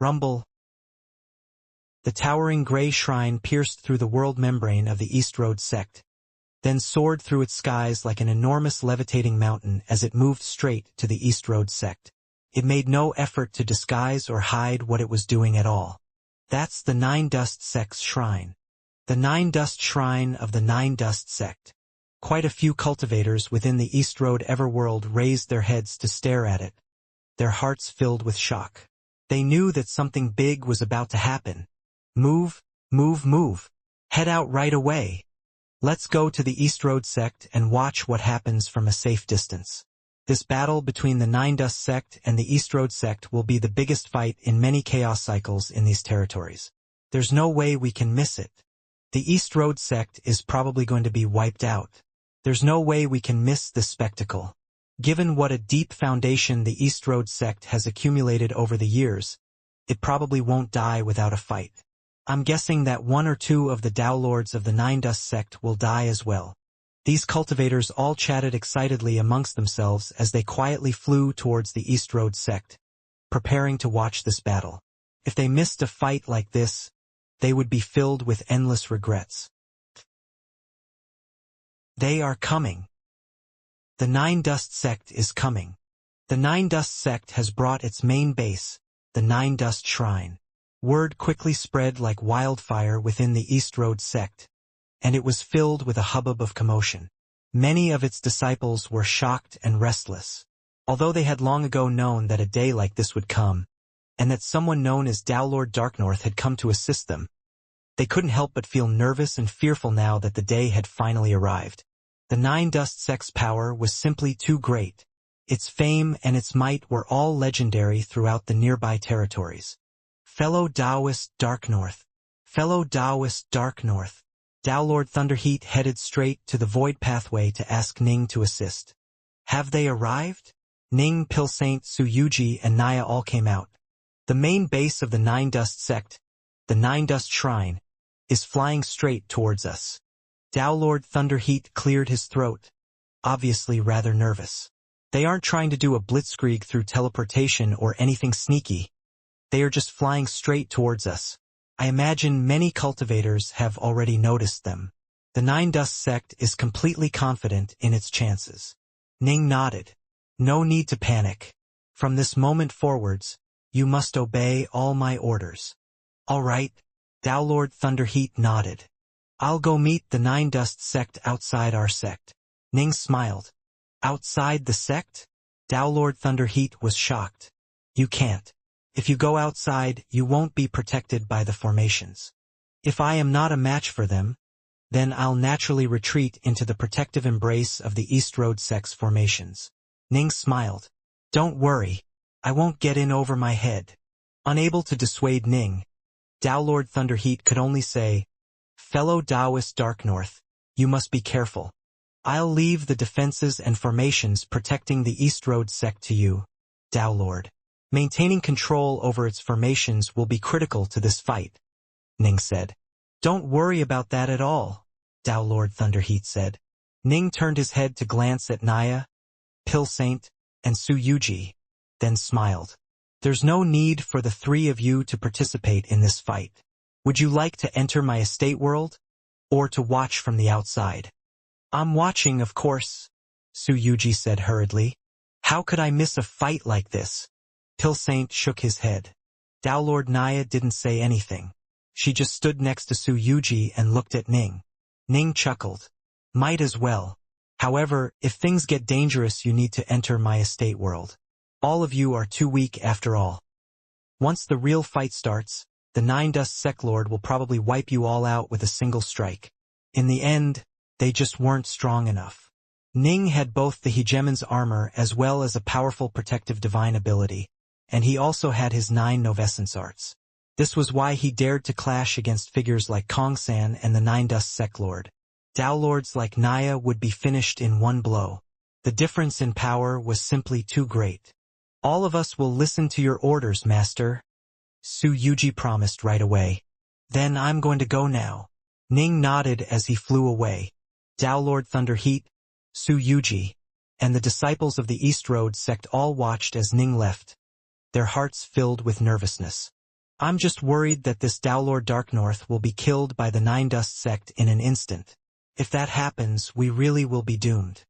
Rumble. The towering gray shrine pierced through the world membrane of the East Road sect, then soared through its skies like an enormous levitating mountain as it moved straight to the East Road sect. It made no effort to disguise or hide what it was doing at all. That's the Nine Dust sect's shrine. The Nine Dust Shrine of the Nine Dust sect. Quite a few cultivators within the East Road Everworld raised their heads to stare at it, their hearts filled with shock. They knew that something big was about to happen. Move, move, move. Head out right away. Let's go to the East Road sect and watch what happens from a safe distance. This battle between the Nine Dust sect and the East Road sect will be the biggest fight in many chaos cycles in these territories. There's no way we can miss it. The East Road sect is probably going to be wiped out. There's no way we can miss this spectacle. Given what a deep foundation the East Road sect has accumulated over the years, it probably won't die without a fight. I'm guessing that one or two of the Tao Lords of the Nine Dust sect will die as well. These cultivators all chatted excitedly amongst themselves as they quietly flew towards the East Road sect, preparing to watch this battle. If they missed a fight like this, they would be filled with endless regrets. They are coming. The Nine Dust sect is coming. The Nine Dust sect has brought its main base, the Nine Dust Shrine. Word quickly spread like wildfire within the East Road sect, and it was filled with a hubbub of commotion. Many of its disciples were shocked and restless. Although they had long ago known that a day like this would come, and that someone known as Tao Lord Darknorth had come to assist them, they couldn't help but feel nervous and fearful now that the day had finally arrived. The Nine Dust sect's power was simply too great. Its fame and its might were all legendary throughout the nearby territories. Fellow Taoist Darknorth. Fellow Taoist Darknorth. Tao Lord Thunderheat headed straight to the void pathway to ask Ning to assist. Have they arrived? Ning, Pilsaint, Suyuji, and Naya all came out. The main base of the Nine Dust sect, the Nine Dust Shrine, is flying straight towards us. Tao Lord Thunderheat cleared his throat, obviously rather nervous. They aren't trying to do a blitzkrieg through teleportation or anything sneaky. They are just flying straight towards us. I imagine many cultivators have already noticed them. The Nine Dust sect is completely confident in its chances. Ning nodded. No need to panic. From this moment forwards, you must obey all my orders. All right. Tao Lord Thunderheat nodded. I'll go meet the Nine Dust sect outside our sect. Ning smiled. Outside the sect? Tao Lord Thunderheat was shocked. You can't. If you go outside, you won't be protected by the formations. If I am not a match for them, then I'll naturally retreat into the protective embrace of the East Road sect's formations. Ning smiled. Don't worry. I won't get in over my head. Unable to dissuade Ning, Tao Lord Thunderheat could only say, Fellow Taoist Darknorth, you must be careful. I'll leave the defenses and formations protecting the East Road sect to you, Tao Lord. Maintaining control over its formations will be critical to this fight, Ning said. Don't worry about that at all, Tao Lord Thunderheat said. Ning turned his head to glance at Naya, Pilsaint, and Suyuji, then smiled. There's no need for the three of you to participate in this fight. Would you like to enter my estate world, or to watch from the outside? I'm watching, of course, Suyuji said hurriedly. How could I miss a fight like this? Pilsaint shook his head. Tao Lord Naya didn't say anything. She just stood next to Suyuji and looked at Ning. Ning chuckled. Might as well. However, if things get dangerous, you need to enter my estate world. All of you are too weak after all. Once the real fight starts, the Nine Dust Sect Lord will probably wipe you all out with a single strike. In the end, they just weren't strong enough. Ning had both the Hegemon's armor as well as a powerful protective divine ability, and he also had his 9 Novescence arts. This was why he dared to clash against figures like Kong-san and the Nine Dust Sect Lord. Tao Lords like Naya would be finished in one blow. The difference in power was simply too great. All of us will listen to your orders, Master, Suyuji promised right away. Then I'm going to go now. Ning nodded as he flew away. Tao Lord Thunderheat, Suyuji, and the disciples of the East Road sect all watched as Ning left, their hearts filled with nervousness. I'm just worried that this Tao Lord Dark North will be killed by the Nine Dust sect in an instant. If that happens, we really will be doomed.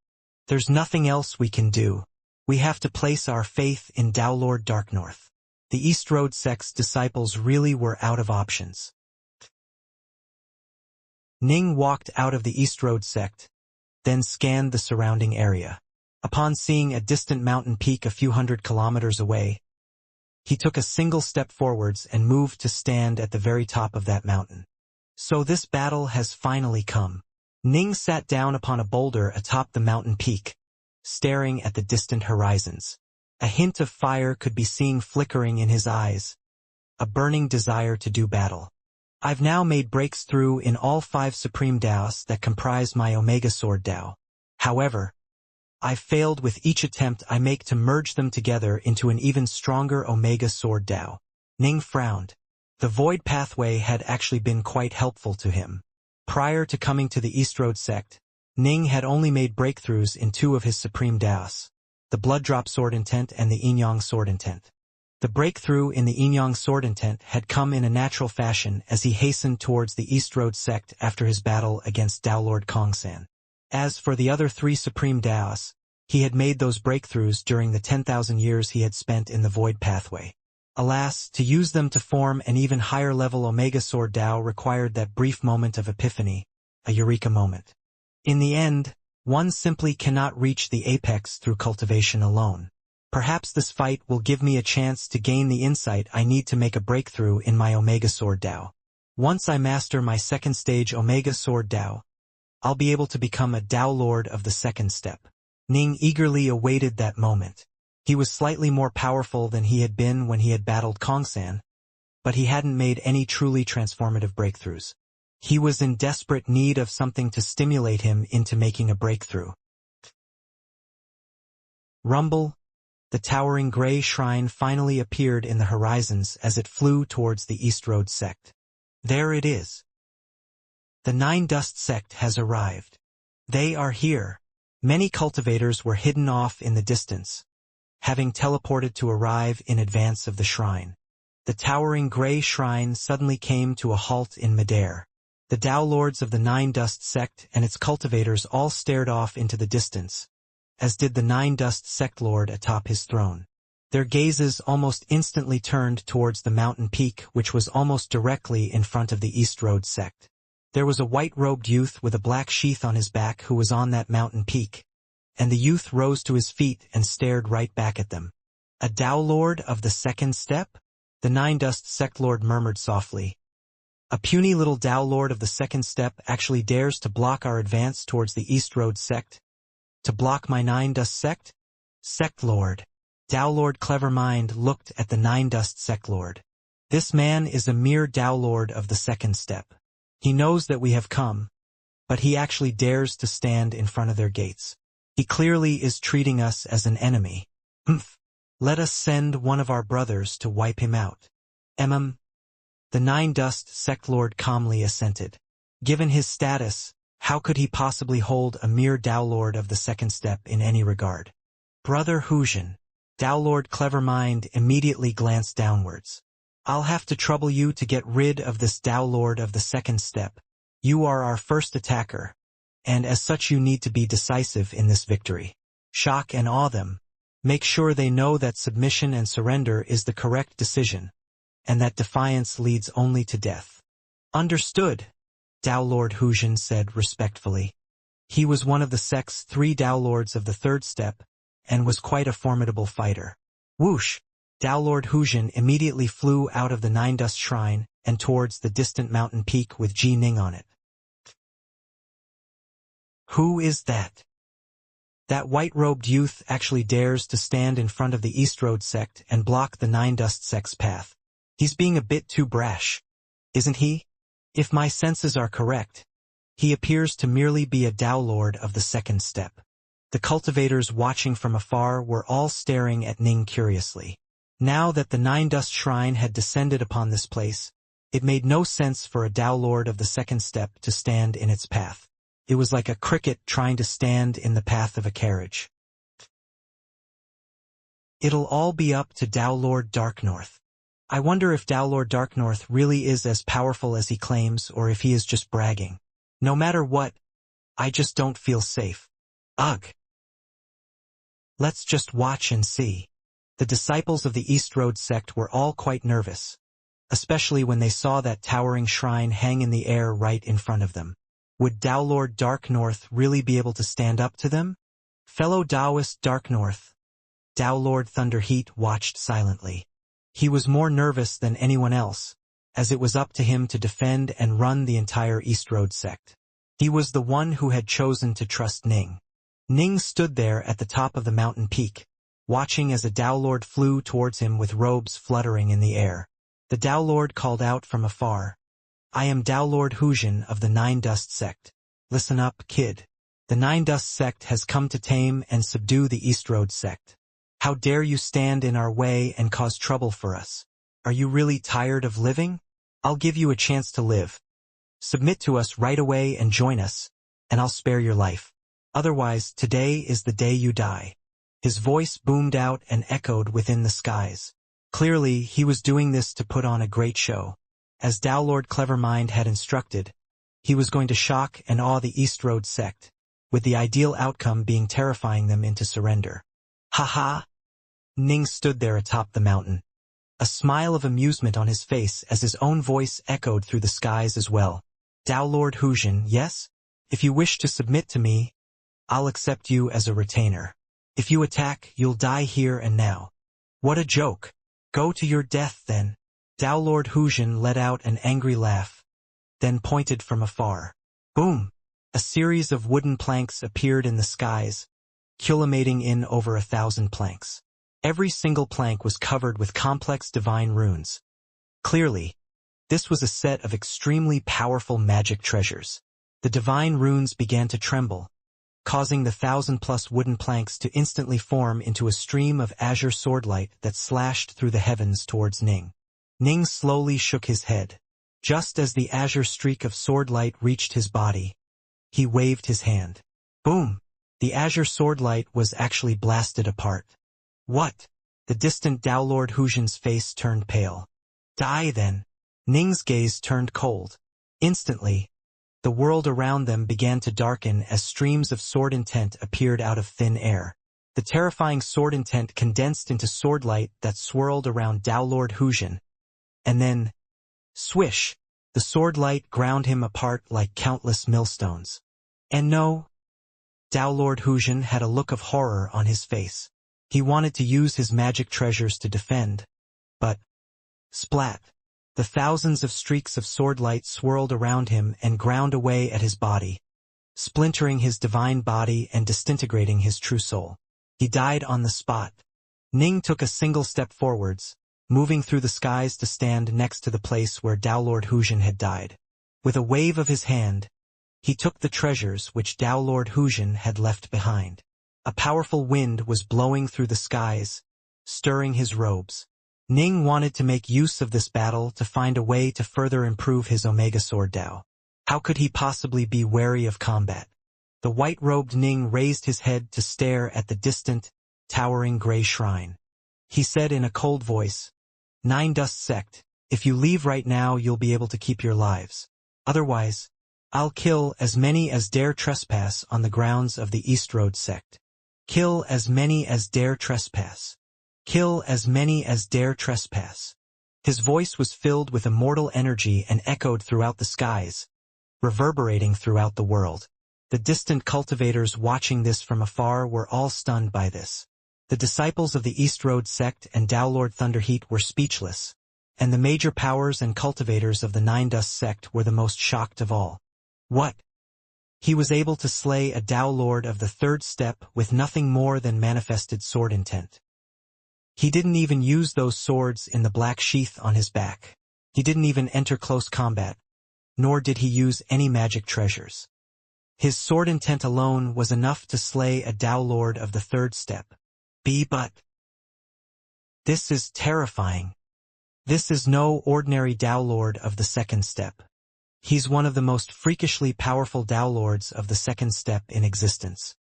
There's nothing else we can do. We have to place our faith in Tao Lord Dark North. The East Road sect's disciples really were out of options. Ning walked out of the East Road sect, then scanned the surrounding area. Upon seeing a distant mountain peak a few hundred kilometers away, he took a single step forwards and moved to stand at the very top of that mountain. So this battle has finally come. Ning sat down upon a boulder atop the mountain peak, staring at the distant horizons. A hint of fire could be seen flickering in his eyes, a burning desire to do battle. I've now made breaks through in all 5 supreme Daos that comprise my Omega Sword Dao. However, I've failed with each attempt I make to merge them together into an even stronger Omega Sword Dao. Ning frowned. The void pathway had actually been quite helpful to him. Prior to coming to the East Road sect, Ning had only made breakthroughs in 2 of his supreme Daos, the Blood Drop Sword Intent and the Yin-Yang Sword Intent. The breakthrough in the Yin-Yang Sword Intent had come in a natural fashion as he hastened towards the East Road sect after his battle against Tao Lord Kongsan. As for the other 3 supreme Daos, he had made those breakthroughs during the 10,000 years he had spent in the void pathway. Alas, to use them to form an even higher level Omega Sword Dao required that brief moment of epiphany, a eureka moment. In the end, one simply cannot reach the apex through cultivation alone. Perhaps this fight will give me a chance to gain the insight I need to make a breakthrough in my Omega Sword Dao. Once I master my 2nd stage Omega Sword Dao, I'll be able to become a Dao Lord of the 2nd step. Ning eagerly awaited that moment. He was slightly more powerful than he had been when he had battled Kongsan, but he hadn't made any truly transformative breakthroughs. He was in desperate need of something to stimulate him into making a breakthrough. Rumble. The towering gray shrine finally appeared in the horizons as it flew towards the East Road sect. There it is. The Nine Dust sect has arrived. They are here. Many cultivators were hidden off in the distance, having teleported to arrive in advance of the shrine. The towering gray shrine suddenly came to a halt in midair. The Tao Lords of the Nine Dust sect and its cultivators all stared off into the distance, as did the Nine Dust sect lord atop his throne. Their gazes almost instantly turned towards the mountain peak which was almost directly in front of the East Road sect. There was a white-robed youth with a black sheath on his back who was on that mountain peak, and the youth rose to his feet and stared right back at them. A Tao Lord of the 2nd step? The Nine Dust sect lord murmured softly. A puny little Tao Lord of the 2nd step actually dares to block our advance towards the East Road sect? To block my Nine Dust sect? Sect Lord. Tao Lord Clever Mind looked at the Nine Dust sect lord. This man is a mere Tao Lord of the 2nd step. He knows that we have come, but he actually dares to stand in front of their gates. He clearly is treating us as an enemy. Let us send one of our brothers to wipe him out. The Nine Dust sect lord calmly assented. Given his status, how could he possibly hold a mere Tao Lord of the 2nd step in any regard? Brother Huxian. Tao Lord Clever Mind immediately glanced downwards. I'll have to trouble you to get rid of this Tao Lord of the 2nd step. You are our first attacker, and as such you need to be decisive in this victory. Shock and awe them. Make sure they know that submission and surrender is the correct decision, and that defiance leads only to death. Understood, Tao Lord Huxian said respectfully. He was one of the sect's 3 Tao Lords of the 3rd step, and was quite a formidable fighter. Whoosh! Tao Lord Huxian immediately flew out of the Nine Dust Shrine and towards the distant mountain peak with Ji Ning on it. Who is that? That white-robed youth actually dares to stand in front of the East Road sect and block the Nine Dust sect's path. He's being a bit too brash, isn't he? If my senses are correct, he appears to merely be a Tao Lord of the 2nd step. The cultivators watching from afar were all staring at Ning curiously. Now that the Nine Dust Shrine had descended upon this place, it made no sense for a Tao Lord of the 2nd step to stand in its path. It was like a cricket trying to stand in the path of a carriage. It'll all be up to Tao Lord Dark North. I wonder if Lord Darknorth really is as powerful as he claims or if he is just bragging. No matter what, I just don't feel safe. Ugh. Let's just watch and see. The disciples of the East Road sect were all quite nervous, especially when they saw that towering shrine hang in the air right in front of them. Would Lord Darknorth really be able to stand up to them? Fellow Taoist Darknorth, Lord Thunderheat watched silently. He was more nervous than anyone else, as it was up to him to defend and run the entire East Road sect. He was the one who had chosen to trust Ning. Ning stood there at the top of the mountain peak, watching as a Tao Lord flew towards him with robes fluttering in the air. The Tao Lord called out from afar, "I am Tao Lord Huxian of the Nine Dust sect. Listen up, kid. The Nine Dust sect has come to tame and subdue the East Road sect. How dare you stand in our way and cause trouble for us? Are you really tired of living? I'll give you a chance to live. Submit to us right away and join us, and I'll spare your life. Otherwise, today is the day you die." His voice boomed out and echoed within the skies. Clearly, he was doing this to put on a great show. As Tao Lord Clevermind had instructed, he was going to shock and awe the East Road sect, with the ideal outcome being terrifying them into surrender. Ha! Ning stood there atop the mountain, a smile of amusement on his face as his own voice echoed through the skies as well. Tao Lord Huxian, yes? If you wish to submit to me, I'll accept you as a retainer. If you attack, you'll die here and now. What a joke. Go to your death then. Tao Lord Huxian let out an angry laugh, then pointed from afar. Boom! A series of wooden planks appeared in the skies, culminating in over 1,000 planks. Every single plank was covered with complex divine runes. Clearly, this was a set of extremely powerful magic treasures. The divine runes began to tremble, causing the 1,000+ wooden planks to instantly form into a stream of azure swordlight that slashed through the heavens towards Ning. Ning slowly shook his head. Just as the azure streak of swordlight reached his body, he waved his hand. Boom! The azure swordlight was actually blasted apart. What? The distant Tao Lord Huxian's face turned pale. Die then. Ning's gaze turned cold. Instantly, the world around them began to darken as streams of sword intent appeared out of thin air. The terrifying sword intent condensed into swordlight that swirled around Tao Lord Huxian. And then, swish, the swordlight ground him apart like countless millstones. And no, Tao Lord Huxian had a look of horror on his face. He wanted to use his magic treasures to defend, but splat! The thousands of streaks of swordlight swirled around him and ground away at his body, splintering his divine body and disintegrating his true soul. He died on the spot. Ning took a single step forwards, moving through the skies to stand next to the place where Tao Lord Huxian had died. With a wave of his hand, he took the treasures which Tao Lord Huxian had left behind. A powerful wind was blowing through the skies, stirring his robes. Ning wanted to make use of this battle to find a way to further improve his Omega Sword Tao. How could he possibly be wary of combat? The white-robed Ning raised his head to stare at the distant, towering gray shrine. He said in a cold voice, "Nine Dust Sect, if you leave right now you'll be able to keep your lives. Otherwise, I'll kill as many as dare trespass on the grounds of the East Road sect. Kill as many as dare trespass. Kill as many as dare trespass." His voice was filled with immortal energy and echoed throughout the skies, reverberating throughout the world. The distant cultivators watching this from afar were all stunned by this. The disciples of the East Road sect and Tao Lord Thunderheat were speechless, and the major powers and cultivators of the Nine Dust sect were the most shocked of all. What? He was able to slay a Tao Lord of the third step with nothing more than manifested sword intent. He didn't even use those swords in the black sheath on his back. He didn't even enter close combat, nor did he use any magic treasures. His sword intent alone was enough to slay a Tao Lord of the third step. But this is terrifying. This is no ordinary Tao Lord of the second step. He's one of the most freakishly powerful Tao Lords of the second step in existence.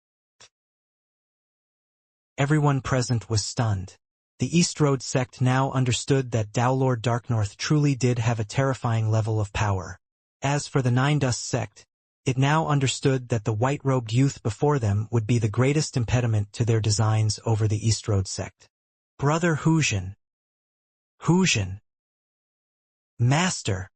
Everyone present was stunned. The East Road sect now understood that Tao Lord Darknorth truly did have a terrifying level of power. As for the Nine Dust sect, it now understood that the white-robed youth before them would be the greatest impediment to their designs over the East Road sect. Brother Huxian. Huxian. Master.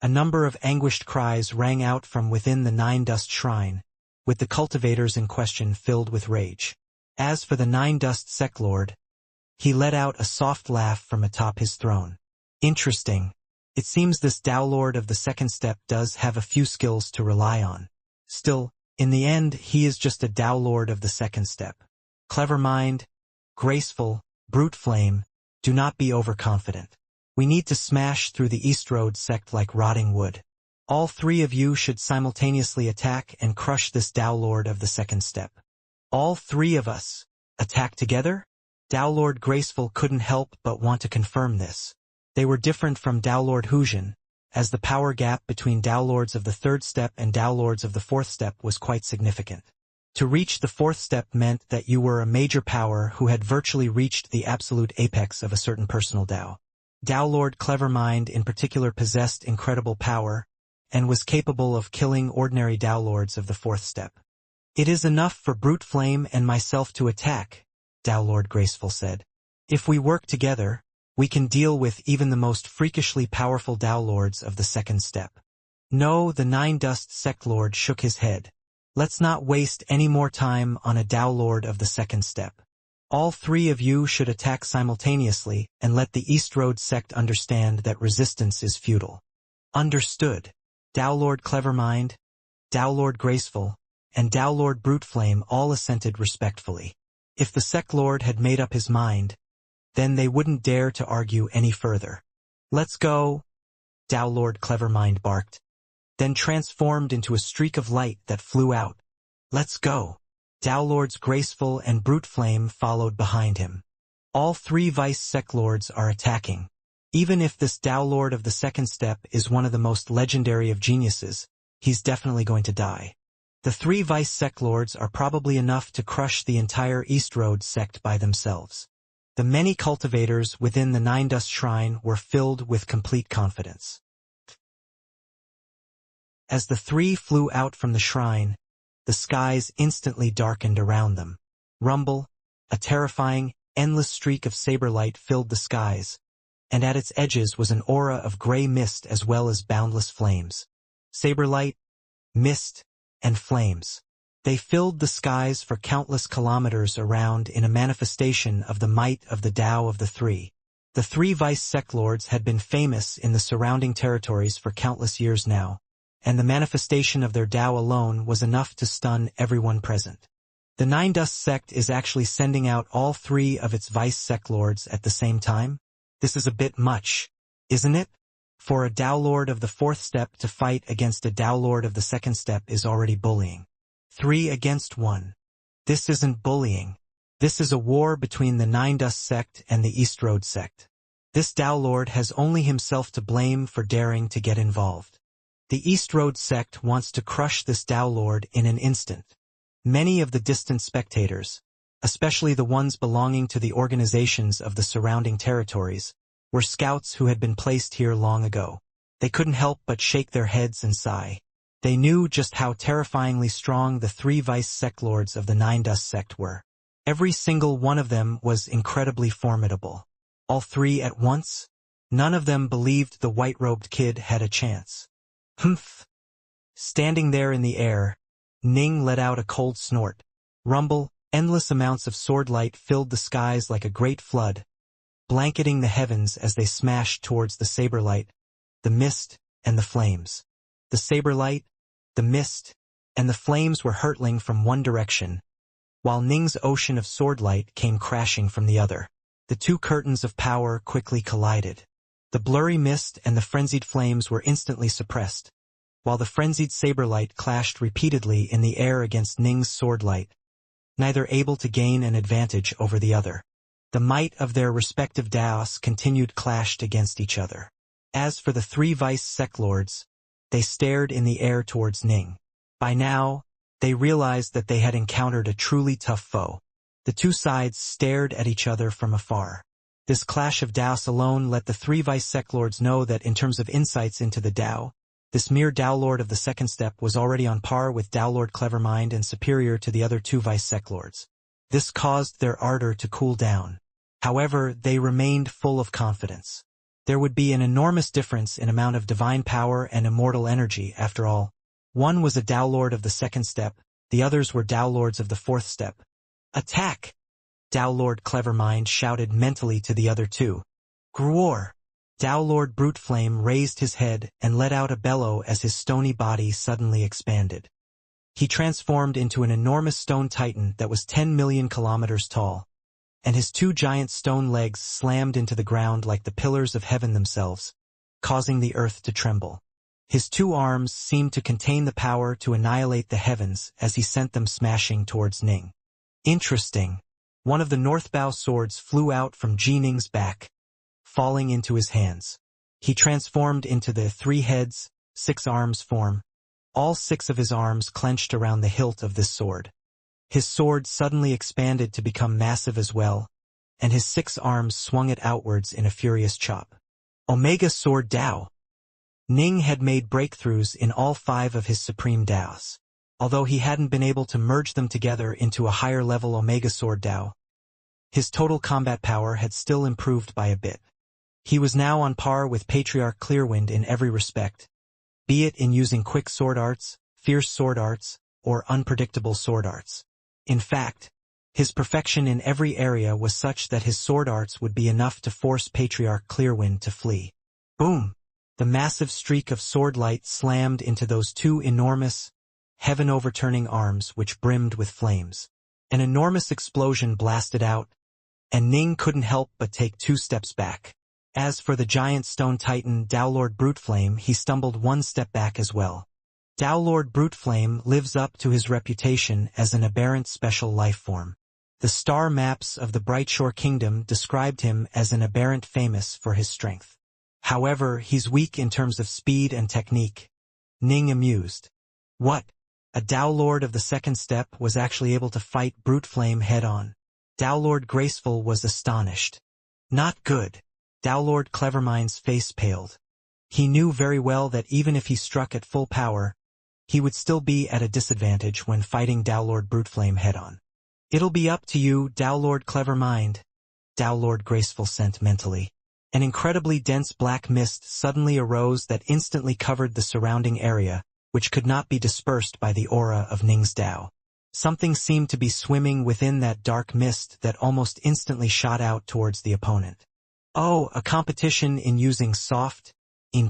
A number of anguished cries rang out from within the Nine Dust Shrine, with the cultivators in question filled with rage. As for the Nine Dust sect lord, he let out a soft laugh from atop his throne. Interesting. It seems this Tao Lord of the second step does have a few skills to rely on. Still, in the end, he is just a Tao Lord of the second step. Clever mind, graceful, brute flame, do not be overconfident. We need to smash through the East Road sect like rotting wood. All three of you should simultaneously attack and crush this Tao Lord of the second step. All three of us. Attack together? Tao Lord Graceful couldn't help but want to confirm this. They were different from Tao Lord Huxian, as the power gap between Tao Lords of the third step and Tao Lords of the fourth step was quite significant. To reach the fourth step meant that you were a major power who had virtually reached the absolute apex of a certain personal Tao. Tao Lord Clevermind in particular possessed incredible power, and was capable of killing ordinary Tao Lords of the fourth step. It is enough for Brute Flame and myself to attack, Tao Lord Graceful said. If we work together, we can deal with even the most freakishly powerful Tao Lords of the second step. No, the Nine Dust sect lord shook his head. Let's not waste any more time on a Tao Lord of the second step. All three of you should attack simultaneously and let the East Road sect understand that resistance is futile. Understood. Tao Lord Clevermind, Tao Lord Graceful, and Tao Lord Bruteflame all assented respectfully. If the sect lord had made up his mind, then they wouldn't dare to argue any further. Let's go, Tao Lord Clevermind barked, then transformed into a streak of light that flew out. Let's go. Tao Lords Graceful and Bruteflame followed behind him. All three vice sect lords are attacking. Even if this Tao Lord of the second step is one of the most legendary of geniuses, he's definitely going to die. The three vice sect lords are probably enough to crush the entire East Road sect by themselves. The many cultivators within the Nine Dust Shrine were filled with complete confidence. As the three flew out from the shrine, the skies instantly darkened around them. Rumble, a terrifying, endless streak of saber light filled the skies, and at its edges was an aura of gray mist as well as boundless flames. Saber light, mist, and flames. They filled the skies for countless kilometers around in a manifestation of the might of the Tao of the Three. The three vice sect lords had been famous in the surrounding territories for countless years now, and the manifestation of their Tao alone was enough to stun everyone present. The Nine Dust sect is actually sending out all three of its vice sect lords at the same time? This is a bit much, isn't it? For a Tao Lord of the fourth step to fight against a Tao Lord of the second step is already bullying. 3 against 1. This isn't bullying. This is a war between the Nine Dust sect and the East Road sect. This Tao Lord has only himself to blame for daring to get involved. The East Road sect wants to crush this Tao Lord in an instant. Many of the distant spectators, especially the ones belonging to the organizations of the surrounding territories, were scouts who had been placed here long ago. They couldn't help but shake their heads and sigh. They knew just how terrifyingly strong the three vice sect lords of the Nine Dust sect were. Every single one of them was incredibly formidable. All three at once? None of them believed the white-robed kid had a chance. Humph! Standing there in the air, Ning let out a cold snort. Rumble, endless amounts of sword light filled the skies like a great flood, blanketing the heavens as they smashed towards the saber light, the mist, and the flames. The saber light, the mist, and the flames were hurtling from one direction, while Ning's ocean of sword light came crashing from the other. The two curtains of power quickly collided. The blurry mist and the frenzied flames were instantly suppressed, while the frenzied saber light clashed repeatedly in the air against Ning's sword light, neither able to gain an advantage over the other. The might of their respective Daos continued clashed against each other. As for the three vice sect lords, they stared in the air towards Ning. By now, they realized that they had encountered a truly tough foe. The two sides stared at each other from afar. This clash of Daos alone let the three vice sect lords know that in terms of insights into the Dao, this mere Dao Lord of the second step was already on par with Dao Lord Clevermind and superior to the other two vice sect lords. This caused their ardor to cool down. However, they remained full of confidence. There would be an enormous difference in amount of divine power and immortal energy, after all. One was a Dao Lord of the second step, the others were Dao Lords of the fourth step. Attack! Dao Lord Clevermind shouted mentally to the other two. Gruor! Dao Lord Bruteflame raised his head and let out a bellow as his stony body suddenly expanded. He transformed into an enormous stone titan that was 10 million kilometers tall, and his two giant stone legs slammed into the ground like the pillars of heaven themselves, causing the earth to tremble. His two arms seemed to contain the power to annihilate the heavens as he sent them smashing towards Ning. Interesting. One of the Northbow swords flew out from Ji Ning's back, falling into his hands. He transformed into the 3 heads, 6 arms form. All 6 of his arms clenched around the hilt of this sword. His sword suddenly expanded to become massive as well, and his 6 arms swung it outwards in a furious chop. Omega Sword Dao! Ning had made breakthroughs in all 5 of his supreme Daos. Although he hadn't been able to merge them together into a higher level Omega Sword Dao, his total combat power had still improved by a bit. He was now on par with Patriarch Clearwind in every respect, be it in using quick sword arts, fierce sword arts, or unpredictable sword arts. In fact, his perfection in every area was such that his sword arts would be enough to force Patriarch Clearwind to flee. Boom! The massive streak of sword light slammed into those 2 enormous, heaven-overturning arms which brimmed with flames. An enormous explosion blasted out, and Ning couldn't help but take 2 steps back. As for the giant stone titan Dao Lord Bruteflame, he stumbled 1 step back as well. Dao Lord Bruteflame lives up to his reputation as an aberrant special life form. The star maps of the Brightshore Kingdom described him as an aberrant famous for his strength. However, he's weak in terms of speed and technique. Ning amused. What? A Dao Lord of the second step was actually able to fight Bruteflame head-on. Dao Lord Graceful was astonished. Not good. Dao Lord Clevermind's face paled. He knew very well that even if he struck at full power, he would still be at a disadvantage when fighting Dao Lord Bruteflame head-on. It'll be up to you, Dao Lord Clevermind, Dao Lord Graceful sent mentally. An incredibly dense black mist suddenly arose that instantly covered the surrounding area, which could not be dispersed by the aura of Ning's Dao. Something seemed to be swimming within that dark mist that almost instantly shot out towards the opponent. Oh, a competition in using soft,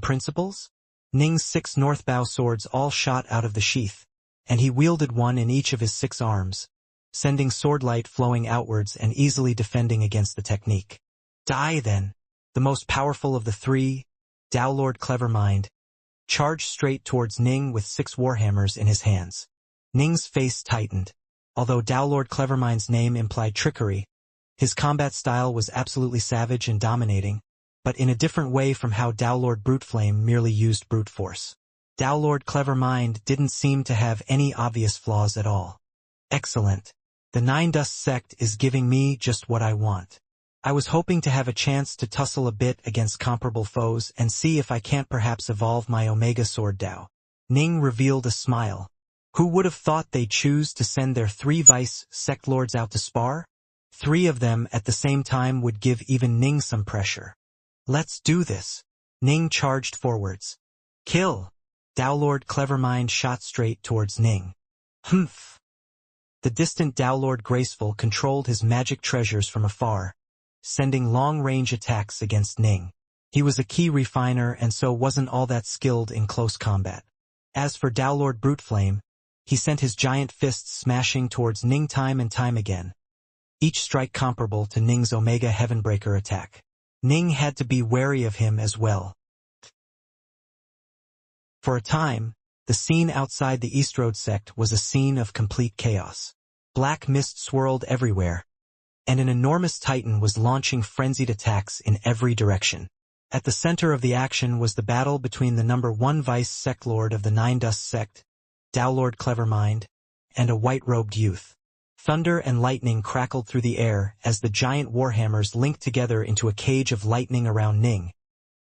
principles? Ning's 6 Northbow swords all shot out of the sheath, and he wielded one in each of his 6 arms, sending swordlight flowing outwards and easily defending against the technique. Die then! The most powerful of the 3, Dao Lord Clevermind, charged straight towards Ning with 6 warhammers in his hands. Ning's face tightened. Although Dao Lord Clevermind's name implied trickery, his combat style was absolutely savage and dominating, but in a different way from how Dao Lord Bruteflame merely used brute force. Dao Lord Clevermind didn't seem to have any obvious flaws at all. Excellent. The Nine Dust sect is giving me just what I want. I was hoping to have a chance to tussle a bit against comparable foes and see if I can't perhaps evolve my Omega Sword Dao. Ning revealed a smile. Who would have thought they'd choose to send their 3 vice sect lords out to spar? 3 of them at the same time would give even Ning some pressure. Let's do this. Ning charged forwards. Kill! Dao Lord Clevermind shot straight towards Ning. Humph! The distant Dao Lord Graceful controlled his magic treasures from afar, sending long-range attacks against Ning. He was a key refiner and so wasn't all that skilled in close combat. As for Dao Lord Bruteflame, he sent his giant fists smashing towards Ning time and time again, each strike comparable to Ning's Omega Heavenbreaker attack. Ning had to be wary of him as well. For a time, the scene outside the East Road sect was a scene of complete chaos. Black mist swirled everywhere, and an enormous titan was launching frenzied attacks in every direction. At the center of the action was the battle between the number 1 vice sect lord of the Nine Dust sect, Dao Lord Clevermind, and a white-robed youth. Thunder and lightning crackled through the air as the giant warhammers linked together into a cage of lightning around Ning,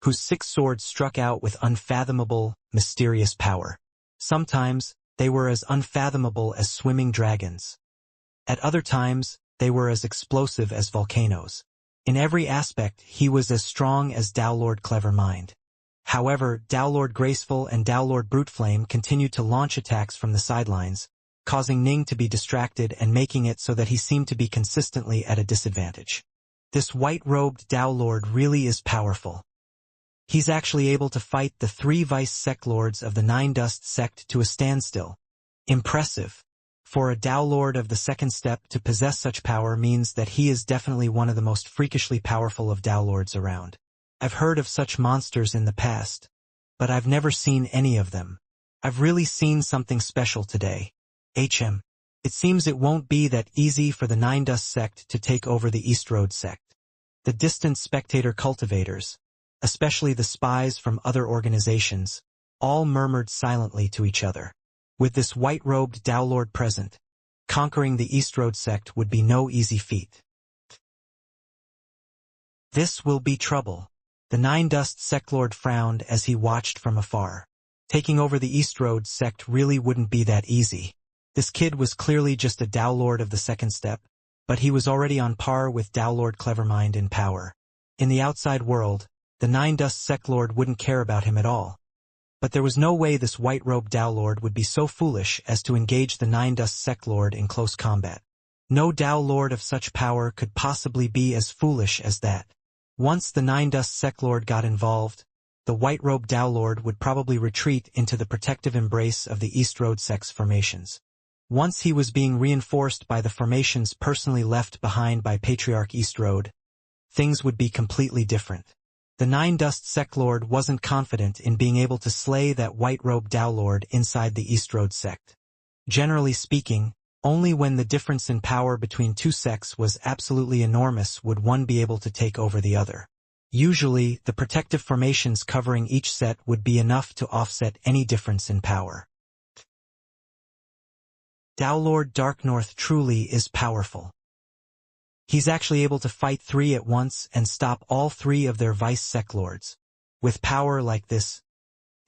whose 6 swords struck out with unfathomable, mysterious power. Sometimes, they were as unfathomable as swimming dragons. At other times, they were as explosive as volcanoes. In every aspect, he was as strong as Downlord Clevermind. However, Downlord Graceful and Downlord Bruteflame continued to launch attacks from the sidelines, causing Ning to be distracted and making it so that he seemed to be consistently at a disadvantage. This white-robed Downlord really is powerful. He's actually able to fight the 3 vice sect lords of the Nine Dust sect to a standstill. Impressive. For a Downlord of the second step to possess such power means that he is definitely one of the most freakishly powerful of Downlords around. I've heard of such monsters in the past, but I've never seen any of them. I've really seen something special today. It seems it won't be that easy for the Nine Dust sect to take over the East Road sect. The distant spectator cultivators, especially the spies from other organizations, all murmured silently to each other. With this white-robed Downlord present, conquering the East Road sect would be no easy feat. This will be trouble. The Nine Dust sect lord frowned as he watched from afar. Taking over the East Road sect really wouldn't be that easy. This kid was clearly just a Downlord of the second step, but he was already on par with Downlord Clevermind in power. In the outside world, the Nine Dust sect lord wouldn't care about him at all. But there was no way this white-robed Downlord would be so foolish as to engage the Nine Dust sect lord in close combat. No Downlord of such power could possibly be as foolish as that. Once the Nine Dust sect lord got involved, the white-robed Downlord would probably retreat into the protective embrace of the East Road sect's formations. Once he was being reinforced by the formations personally left behind by Patriarch East Road, things would be completely different. The Nine Dust sect lord wasn't confident in being able to slay that white-robed Downlord inside the East Road sect. Generally speaking, only when the difference in power between 2 sects was absolutely enormous would one be able to take over the other. Usually, the protective formations covering each set would be enough to offset any difference in power. Downlord Darknorth truly is powerful. He's actually able to fight 3 at once and stop all 3 of their vice sect lords. With power like this,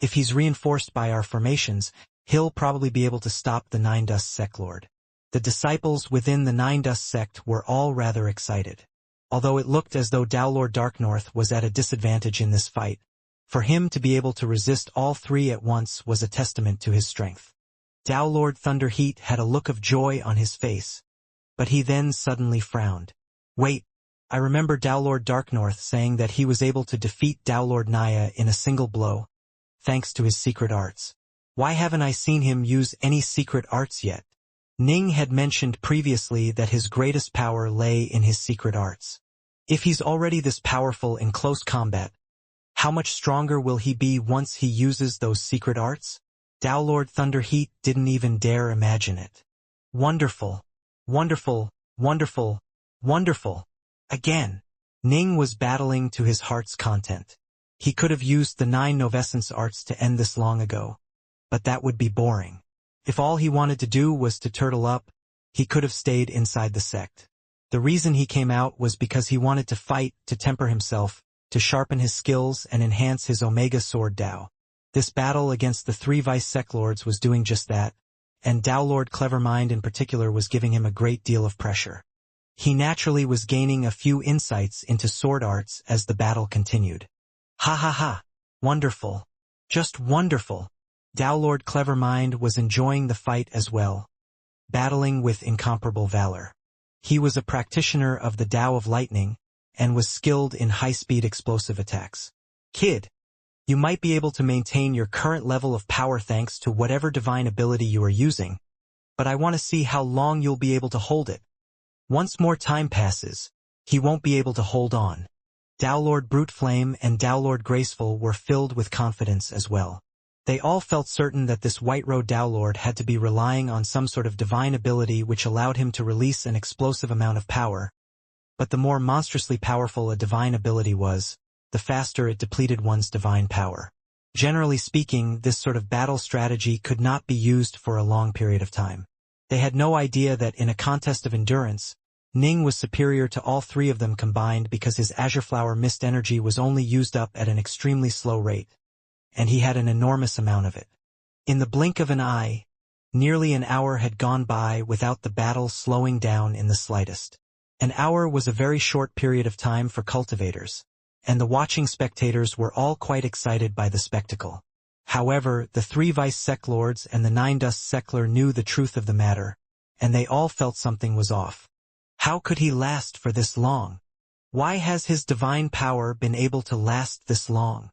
if he's reinforced by our formations, he'll probably be able to stop the Nine Dust sect lord. The disciples within the Nine Dust sect were all rather excited. Although it looked as though Downlord Darknorth was at a disadvantage in this fight, for him to be able to resist all 3 at once was a testament to his strength. Downlord Thunderheat had a look of joy on his face, but he then suddenly frowned. Wait, I remember Downlord Darknorth saying that he was able to defeat Downlord Naya in a single blow, thanks to his secret arts. Why haven't I seen him use any secret arts yet? Ning had mentioned previously that his greatest power lay in his secret arts. If he's already this powerful in close combat, how much stronger will he be once he uses those secret arts? Downlord Thunderheat didn't even dare imagine it. Wonderful, wonderful, wonderful, wonderful. Again, Ning was battling to his heart's content. He could have used the 9 Novescence arts to end this long ago, but that would be boring. If all he wanted to do was to turtle up, he could have stayed inside the sect. The reason he came out was because he wanted to fight, to temper himself, to sharpen his skills and enhance his Omega Sword Dao. This battle against the 3 vice sect lords was doing just that, and Downlord Clevermind in particular was giving him a great deal of pressure. He naturally was gaining a few insights into sword arts as the battle continued. Ha ha ha! Wonderful! Just wonderful! Downlord Clevermind was enjoying the fight as well, battling with incomparable valor. He was a practitioner of the Dao of Lightning, and was skilled in high-speed explosive attacks. Kid, you might be able to maintain your current level of power thanks to whatever divine ability you are using, but I want to see how long you'll be able to hold it. Once more time passes, he won't be able to hold on. Downlord Bruteflame and Downlord Graceful were filled with confidence as well. They all felt certain that this White Road Downlord had to be relying on some sort of divine ability which allowed him to release an explosive amount of power. But the more monstrously powerful a divine ability was, the faster it depleted one's divine power. Generally speaking, this sort of battle strategy could not be used for a long period of time. They had no idea that in a contest of endurance, Ning was superior to all three of them combined because his azure flower mist energy was only used up at an extremely slow rate, and he had an enormous amount of it. In the blink of an eye, nearly an hour had gone by without the battle slowing down in the slightest. An hour was a very short period of time for cultivators, and the watching spectators were all quite excited by the spectacle. However, the 3 vice sec lords and the 9 dust secler knew the truth of the matter, and they all felt something was off. How could he last for this long? Why has his divine power been able to last this long?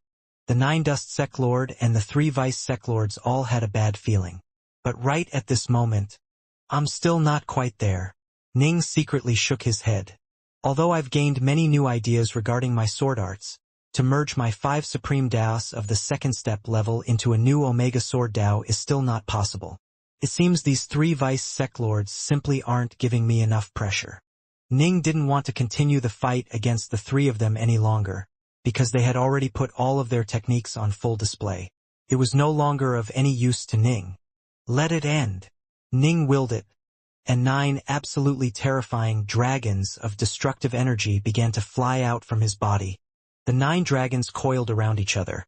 The 9 dust sec lord and the 3 vice sec lords all had a bad feeling. But right at this moment, I'm still not quite there. Ning secretly shook his head. Although I've gained many new ideas regarding my sword arts, to merge my 5 supreme Daos of the second step level into a new Omega Sword Dao is still not possible. It seems these 3 vice sec lords simply aren't giving me enough pressure. Ning didn't want to continue the fight against the 3 of them any longer, because they had already put all of their techniques on full display. It was no longer of any use to Ning. Let it end. Ning willed it, and 9 absolutely terrifying dragons of destructive energy began to fly out from his body. The 9 dragons coiled around each other,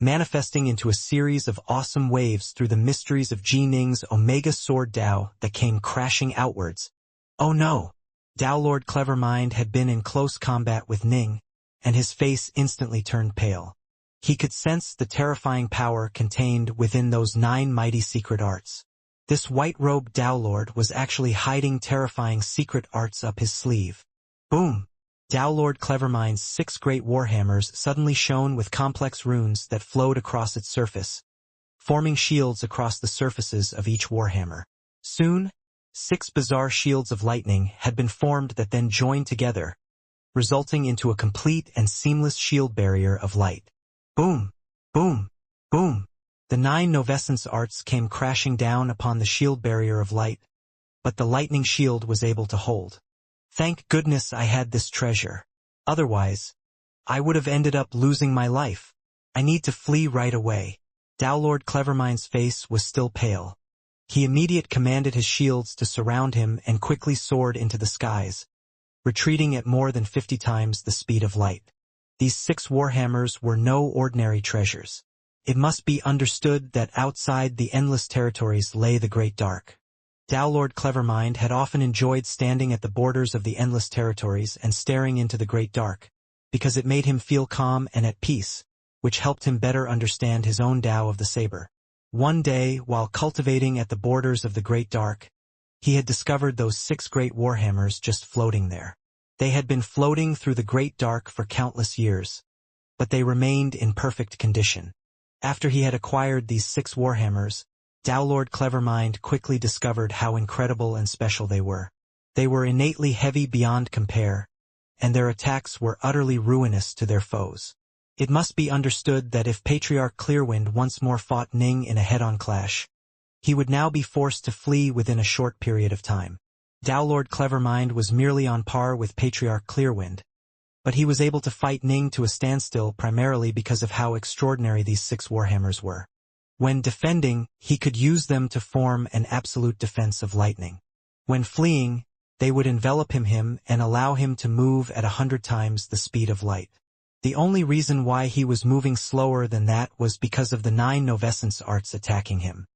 manifesting into a series of awesome waves through the mysteries of Ji Ning's Omega Sword Dao that came crashing outwards. Oh no! Dao Lord Clevermind had been in close combat with Ning, and his face instantly turned pale. He could sense the terrifying power contained within those 9 mighty secret arts. This white-robed Dao Lord was actually hiding terrifying secret arts up his sleeve. Boom! Dao Lord Clevermind's 6 great warhammers suddenly shone with complex runes that flowed across its surface, forming shields across the surfaces of each warhammer. Soon, 6 bizarre shields of lightning had been formed that then joined together, resulting into a complete and seamless shield barrier of light. Boom! Boom! Boom! The 9 novescence arts came crashing down upon the shield barrier of light, but the lightning shield was able to hold. Thank goodness I had this treasure. Otherwise, I would have ended up losing my life. I need to flee right away. Dao Lord Clevermind's face was still pale. He immediately commanded his shields to surround him and quickly soared into the skies, retreating at more than 50 times the speed of light. These 6 warhammers were no ordinary treasures. It must be understood that outside the endless territories lay the Great Dark. Dao Lord Clevermind had often enjoyed standing at the borders of the endless territories and staring into the Great Dark, because it made him feel calm and at peace, which helped him better understand his own Dao of the Saber. One day, while cultivating at the borders of the Great Dark, he had discovered those 6 great warhammers just floating there. They had been floating through the Great Dark for countless years, but they remained in perfect condition. After he had acquired these 6 warhammers, Dao Lord Clevermind quickly discovered how incredible and special they were. They were innately heavy beyond compare, and their attacks were utterly ruinous to their foes. It must be understood that if Patriarch Clearwind once more fought Ning in a head-on clash, he would now be forced to flee within a short period of time. Dao Lord Clevermind was merely on par with Patriarch Clearwind, but he was able to fight Ning to a standstill primarily because of how extraordinary these 6 warhammers were. When defending, he could use them to form an absolute defense of lightning. When fleeing, they would envelop him and allow him to move at 100 times the speed of light. The only reason why he was moving slower than that was because of the 9 novescence arts attacking him.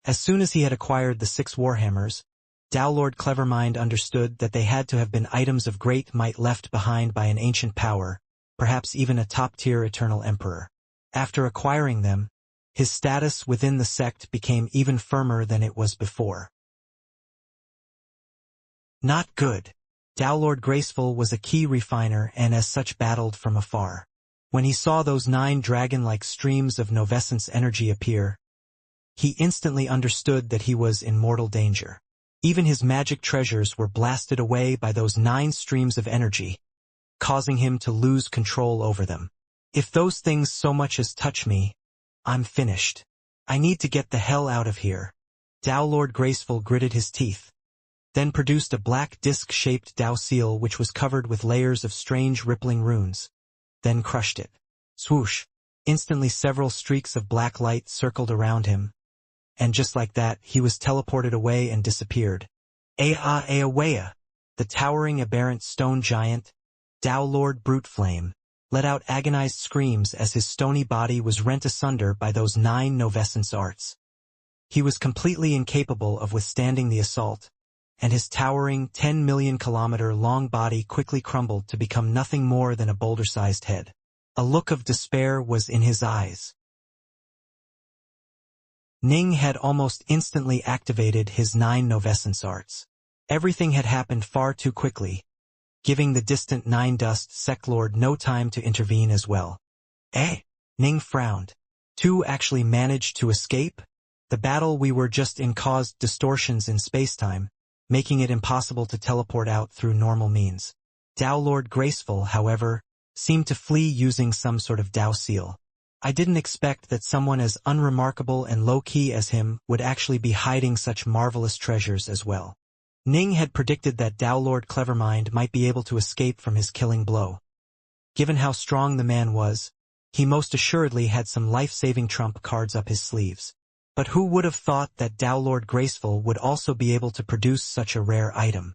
As soon as he had acquired the 6 warhammers, Dao Lord Clevermind understood that they had to have been items of great might left behind by an ancient power, perhaps even a top-tier eternal emperor. After acquiring them, his status within the sect became even firmer than it was before. Not good. Dao Lord Graceful was a key refiner and as such battled from afar. When he saw those 9 dragon-like streams of novescence energy appear, he instantly understood that he was in mortal danger. Even his magic treasures were blasted away by those 9 streams of energy, causing him to lose control over them. If those things so much as touch me, I'm finished. I need to get the hell out of here. Dao Lord Graceful gritted his teeth, then produced a black disc-shaped Dao seal which was covered with layers of strange rippling runes, then crushed it. Swoosh! Instantly several streaks of black light circled around him, and just like that, he was teleported away and disappeared. Ea, the towering aberrant stone giant, Tao Lord Brute Flame, let out agonized screams as his stony body was rent asunder by those 9 novescence arts. He was completely incapable of withstanding the assault, and his towering 10 million kilometer long body quickly crumbled to become nothing more than a boulder-sized head. A look of despair was in his eyes. Ning had almost instantly activated his 9 novescence arts. Everything had happened far too quickly, giving the distant 9 dust sect lord no time to intervene as well. Ning frowned. 2 actually managed to escape? The battle we were just in caused distortions in spacetime, making it impossible to teleport out through normal means. Tao Lord Graceful, however, seemed to flee using some sort of Tao seal. I didn't expect that someone as unremarkable and low-key as him would actually be hiding such marvelous treasures as well. Ning had predicted that Tao Lord Clevermind might be able to escape from his killing blow. Given how strong the man was, he most assuredly had some life-saving trump cards up his sleeves. But who would have thought that Tao Lord Graceful would also be able to produce such a rare item?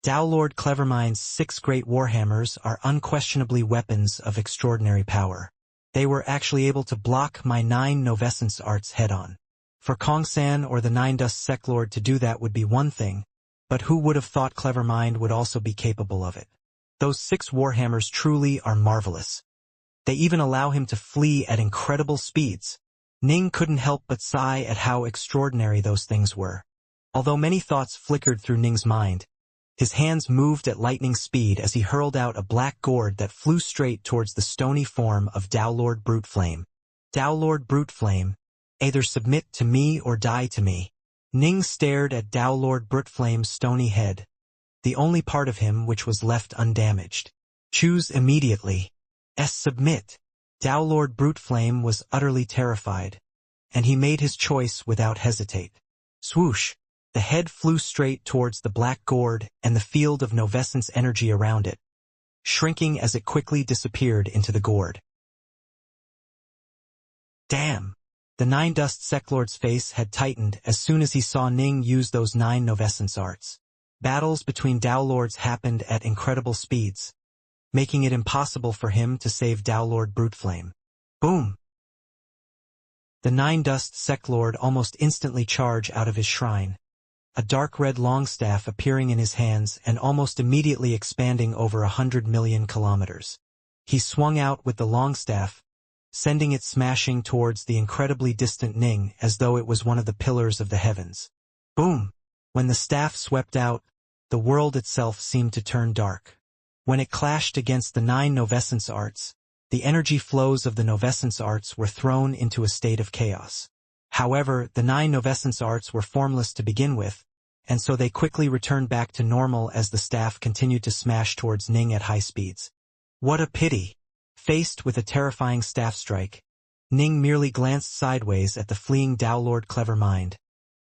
Tao Lord Clevermind's 6 great warhammers are unquestionably weapons of extraordinary power. They were actually able to block my 9 novescence arts head-on. For Kong-san or the 9 Dust Sect Lord to do that would be one thing, but who would have thought Clevermind would also be capable of it? Those 6 warhammers truly are marvelous. They even allow him to flee at incredible speeds. Ning couldn't help but sigh at how extraordinary those things were. Although many thoughts flickered through Ning's mind, his hands moved at lightning speed as he hurled out a black gourd that flew straight towards the stony form of Tao Lord Brute Flame. Tao Lord Brute Flame, either submit to me or die to me. Ning stared at Tao Lord Brute Flame's stony head, the only part of him which was left undamaged. Choose immediately. Submit. Tao Lord Brute Flame was utterly terrified, and he made his choice without hesitate. Swoosh! The head flew straight towards the black gourd and the field of novescence energy around it, shrinking as it quickly disappeared into the gourd. Damn! The 9 Dust Sect Lord's face had tightened as soon as he saw Ning use those 9 novescence arts. Battles between Tao Lords happened at incredible speeds, making it impossible for him to save Tao Lord Brute Flame. Boom! The 9 Dust Sect Lord almost instantly charged out of his shrine, a dark red longstaff appearing in his hands and almost immediately expanding over 100 million kilometers. He swung out with the longstaff, sending it smashing towards the incredibly distant Ning as though it was one of the pillars of the heavens. Boom! When the staff swept out, the world itself seemed to turn dark. When it clashed against the 9 novescence arts, the energy flows of the novescence arts were thrown into a state of chaos. However, the 9 novescence arts were formless to begin with, and so they quickly returned back to normal as the staff continued to smash towards Ning at high speeds. What a pity! Faced with a terrifying staff strike, Ning merely glanced sideways at the fleeing Tao Lord Clevermind,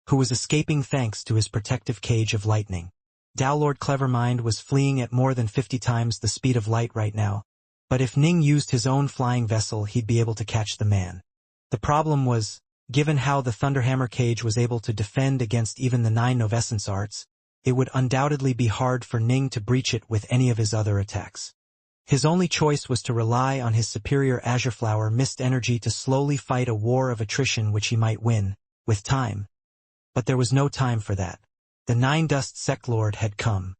who was escaping thanks to his protective cage of lightning. Tao Lord Clevermind was fleeing at more than 50 times the speed of light right now, but if Ning used his own flying vessel he'd be able to catch the man. The problem was, given how the Thunderhammer cage was able to defend against even the 9 novescence arts, it would undoubtedly be hard for Ning to breach it with any of his other attacks. His only choice was to rely on his superior Azure Flower Mist energy to slowly fight a war of attrition which he might win, with time. But there was no time for that. The 9 Dust Sect Lord had come.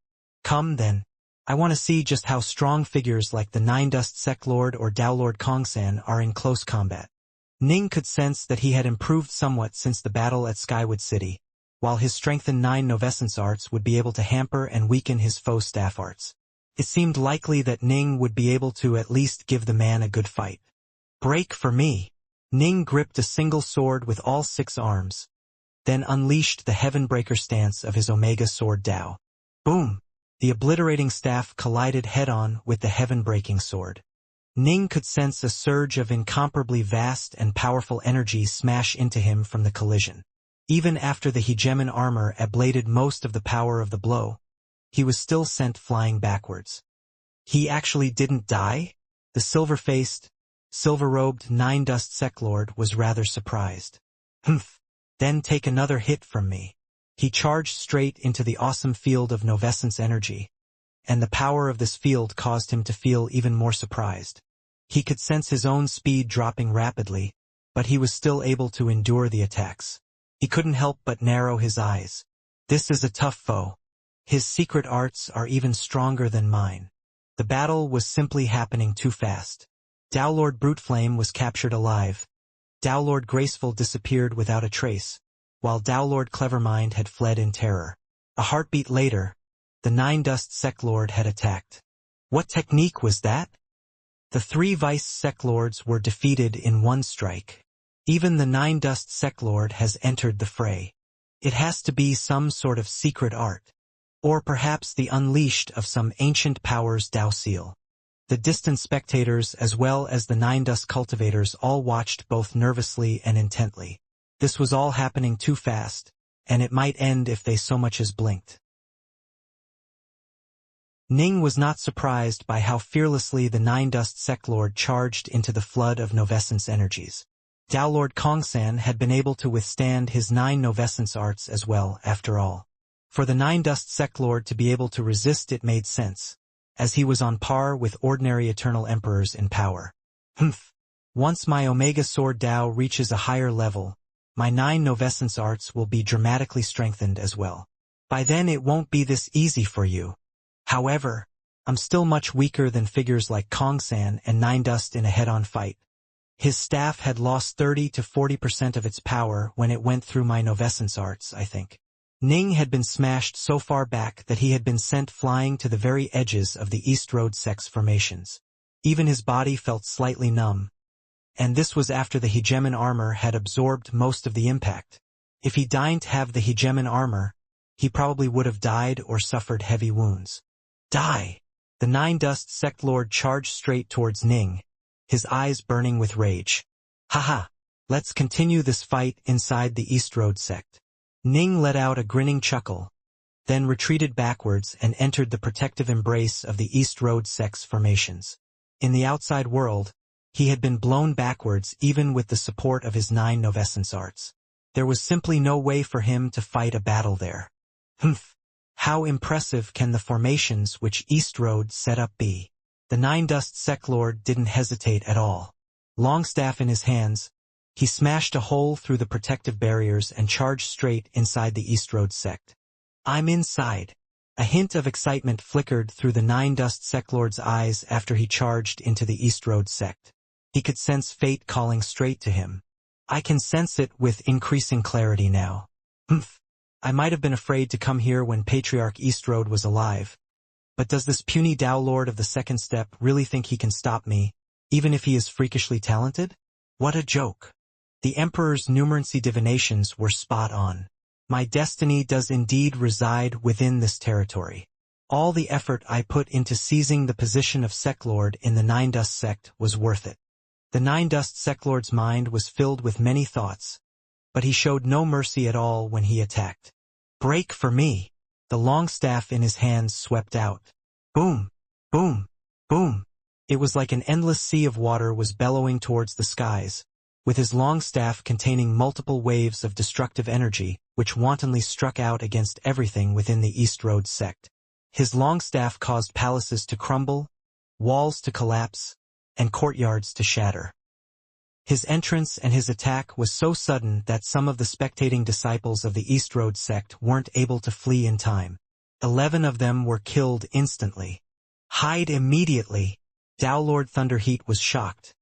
Come then. I want to see just how strong figures like the 9 Dust Sect Lord or Tao Lord Kong-san are in close combat. Ning could sense that he had improved somewhat since the battle at Skywood City, while his strengthened 9 novescence arts would be able to hamper and weaken his foe staff arts. It seemed likely that Ning would be able to at least give the man a good fight. Break for me! Ning gripped a single sword with all 6 arms, then unleashed the Heavenbreaker stance of his Omega Sword Tao. Boom! The obliterating staff collided head-on with the Heaven-breaking sword. Ning could sense a surge of incomparably vast and powerful energy smash into him from the collision. Even after the hegemon armor ablated most of the power of the blow, he was still sent flying backwards. He actually didn't die? The silver-faced, silver-robed 9 Dust Sect Lord was rather surprised. Humph! Then take another hit from me. He charged straight into the awesome field of Novescence energy, and the power of this field caused him to feel even more surprised. He could sense his own speed dropping rapidly, but he was still able to endure the attacks. He couldn't help but narrow his eyes. This is a tough foe. His secret arts are even stronger than mine. The battle was simply happening too fast. Dowlord Bruteflame was captured alive. Dowlord Graceful disappeared without a trace, while Dowlord Clevermind had fled in terror. A heartbeat later, the Nine Dust Sectlord had attacked. What technique was that? The 3 Vice Sectlords were defeated in one strike. Even the Nine Dust Sectlord has entered the fray. It has to be some sort of secret art. Or perhaps the unleashed of some ancient power's Dao seal. The distant spectators as well as the Nine Dust cultivators all watched both nervously and intently. This was all happening too fast, and it might end if they so much as blinked. Ning was not surprised by how fearlessly the Nine Dust Sectlord charged into the flood of Novescence energies. Dowlord Kongsan had been able to withstand his 9 Novescence arts as well, after all. For the Nine Dust Sectlord to be able to resist it made sense, as he was on par with ordinary Eternal Emperors in power. Once my Omega Sword Dao reaches a higher level, my 9 Novescence arts will be dramatically strengthened as well. By then it won't be this easy for you. However, I'm still much weaker than figures like Kongsan and Nine Dust in a head-on fight. His staff had lost 30 to 40% of its power when it went through my Novescence arts, I think. Ning had been smashed so far back that he had been sent flying to the very edges of the East Road Sex formations. Even his body felt slightly numb. And this was after the Hegemon armor had absorbed most of the impact. If he didn't have the Hegemon armor, he probably would have died or suffered heavy wounds. Die! The Nine Dust Sectlord charged straight towards Ning, his eyes burning with rage. Haha! Let's continue this fight inside the East Road sect. Ning let out a grinning chuckle, then retreated backwards and entered the protective embrace of the East Road sect's formations. In the outside world, he had been blown backwards even with the support of his 9 Novescence arts. There was simply no way for him to fight a battle there. How impressive can the formations which East Road set up be? The Nine Dust Sectlord didn't hesitate at all. Longstaff in his hands, he smashed a hole through the protective barriers and charged straight inside the East Road sect. I'm inside. A hint of excitement flickered through the Nine Dust Sectlord's eyes after he charged into the East Road sect. He could sense fate calling straight to him. I can sense it with increasing clarity now. I might have been afraid to come here when Patriarch Eastroad was alive. But does this puny Dao Lord of the Second Step really think he can stop me, even if he is freakishly talented? What a joke. The Emperor's numerancy divinations were spot on. My destiny does indeed reside within this territory. All the effort I put into seizing the position of Sectlord in the Nine Dust sect was worth it. The Nine Dust Sectlord's mind was filled with many thoughts, but he showed no mercy at all when he attacked. Break for me! The long staff in his hands swept out. Boom! Boom! Boom! It was like an endless sea of water was bellowing towards the skies, with his long staff containing multiple waves of destructive energy, which wantonly struck out against everything within the East Road sect. His long staff caused palaces to crumble, walls to collapse, and courtyards to shatter. His entrance and his attack was so sudden that some of the spectating disciples of the East Road sect weren't able to flee in time. 11 of them were killed instantly. Hide immediately! Dowlord Thunderheat was shocked.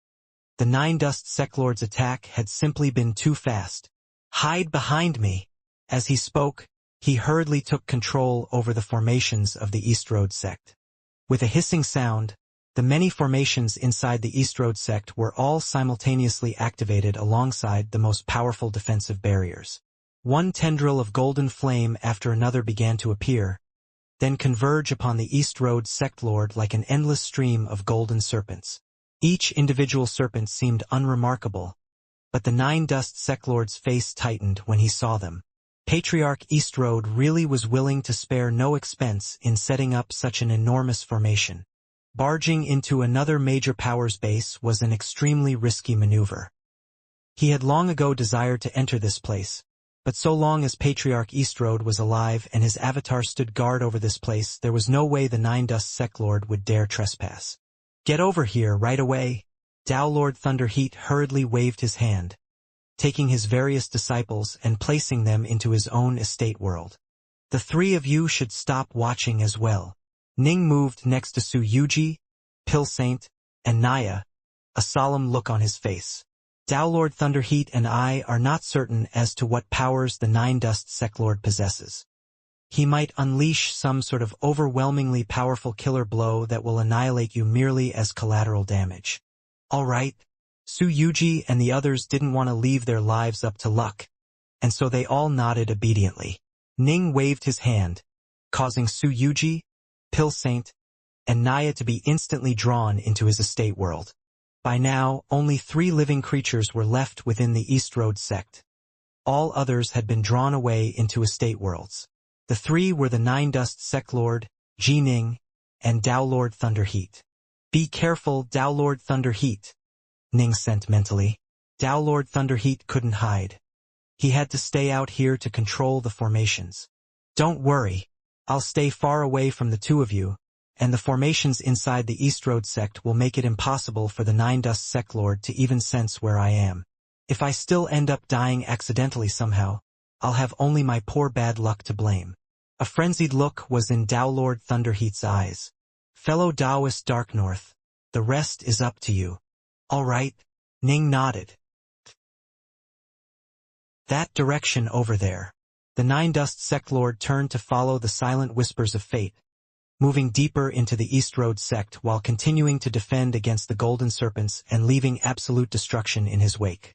The Nine Dust Sectlord's attack had simply been too fast. Hide behind me! As he spoke, he hurriedly took control over the formations of the East Road sect. With a hissing sound, the many formations inside the East Road sect were all simultaneously activated alongside the most powerful defensive barriers. One tendril of golden flame after another began to appear, then converge upon the East Road sect lord like an endless stream of golden serpents. Each individual serpent seemed unremarkable, but the Nine Dust sect lord's face tightened when he saw them. Patriarch Eastroad really was willing to spare no expense in setting up such an enormous formation. Barging into another major power's base was an extremely risky maneuver. He had long ago desired to enter this place, But so long as Patriarch Eastrode was alive and his avatar stood guard over this place, there was no way the Nine Dust Sect Lord would dare trespass. "Get over here right away!" Tao Lord Thunderheat hurriedly waved his hand, taking his various disciples and placing them into his own estate world. "The three of you should stop watching as well." Ning moved next to Su Yuji, Pill Saint, and Naya, a solemn look on his face. "Tao Lord Thunderheat and I are not certain as to what powers the Nine Dust Sect Lord possesses. He might unleash some sort of overwhelmingly powerful killer blow that will annihilate you merely as collateral damage." "All right." Su Yuji and the others didn't want to leave their lives up to luck, and so they all nodded obediently. Ning waved his hand, causing Su Yuji, Pill Saint, and Naya to be instantly drawn into his estate world. By now, only 3 living creatures were left within the East Road sect. All others had been drawn away into estate worlds. The 3 were the Nine Dust Sect Lord, Ji Ning, and Tao Lord Thunderheat. "Be careful, Tao Lord Thunderheat," Ning sent mentally. Tao Lord Thunderheat couldn't hide. He had to stay out here to control the formations. "Don't worry. I'll stay far away from the 2 of you, and the formations inside the East Road sect will make it impossible for the Nine Dust Sect Lord to even sense where I am. If I still end up dying accidentally somehow, I'll have only my poor bad luck to blame." A frenzied look was in Tao Lord Thunderheat's eyes. "Fellow Taoist Dark North, the rest is up to you." "All right," Ning nodded. "That direction over there." The Nine Dust Sect Lord turned to follow the silent whispers of fate, moving deeper into the East Road sect while continuing to defend against the Golden Serpents and leaving absolute destruction in his wake.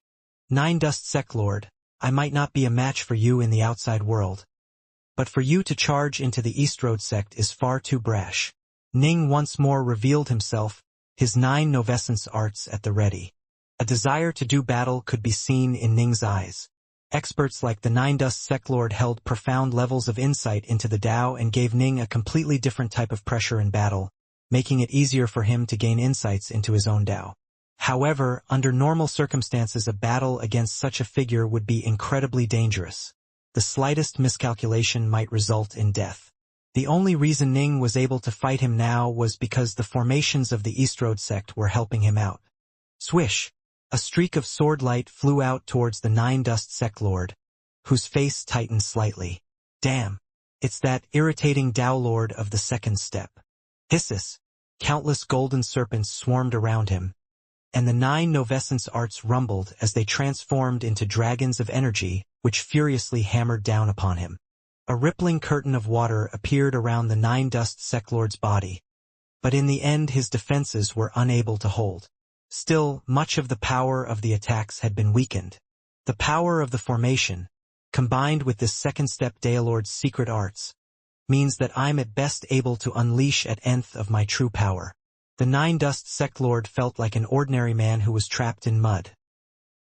"Nine Dust Sect Lord, I might not be a match for you in the outside world, but for you to charge into the East Road sect is far too brash." Ning once more revealed himself, his 9 novescence arts at the ready. A desire to do battle could be seen in Ning's eyes. Experts like the Nine Dust Sect Lord held profound levels of insight into the Tao and gave Ning a completely different type of pressure in battle, making it easier for him to gain insights into his own Tao. However, under normal circumstances a battle against such a figure would be incredibly dangerous. The slightest miscalculation might result in death. The only reason Ning was able to fight him now was because the formations of the East Road sect were helping him out. Swish! A streak of sword light flew out towards the Nine Dust Sect Lord, whose face tightened slightly. "Damn! It's that irritating Tao Lord of the second step." Hisses! Countless golden serpents swarmed around him, and the 9 novescence arts rumbled as they transformed into dragons of energy, which furiously hammered down upon him. A rippling curtain of water appeared around the Nine Dust Sect Lord's body, but in the end his defenses were unable to hold. Still, much of the power of the attacks had been weakened. The power of the formation, combined with this second-step Daelord's secret arts, means that I'm at best able to unleash at nth of my true power. The Nine Dust Sect Lord felt like an ordinary man who was trapped in mud.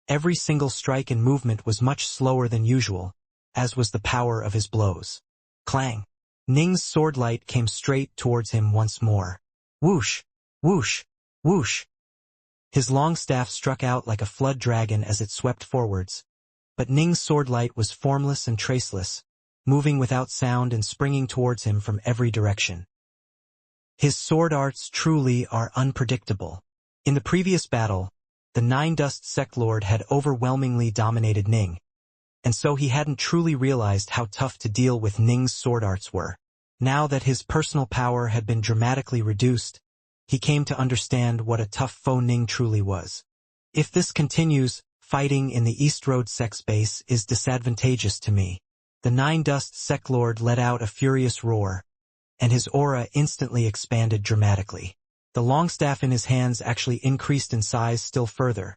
Every single strike and movement was much slower than usual, as was the power of his blows. Clang! Ning's sword light came straight towards him once more. Whoosh! Whoosh! Whoosh! His long staff struck out like a flood dragon as it swept forwards, but Ning's sword light was formless and traceless, moving without sound and springing towards him from every direction. His sword arts truly are unpredictable. In the previous battle, the Nine Dust Sect Lord had overwhelmingly dominated Ning, and so he hadn't truly realized how tough to deal with Ning's sword arts were. Now that his personal power had been dramatically reduced, he came to understand what a tough foe Ning truly was. If this continues, fighting in the East Road sect base is disadvantageous to me. The Nine Dust Sect Lord let out a furious roar, and his aura instantly expanded dramatically. The long staff in his hands actually increased in size still further,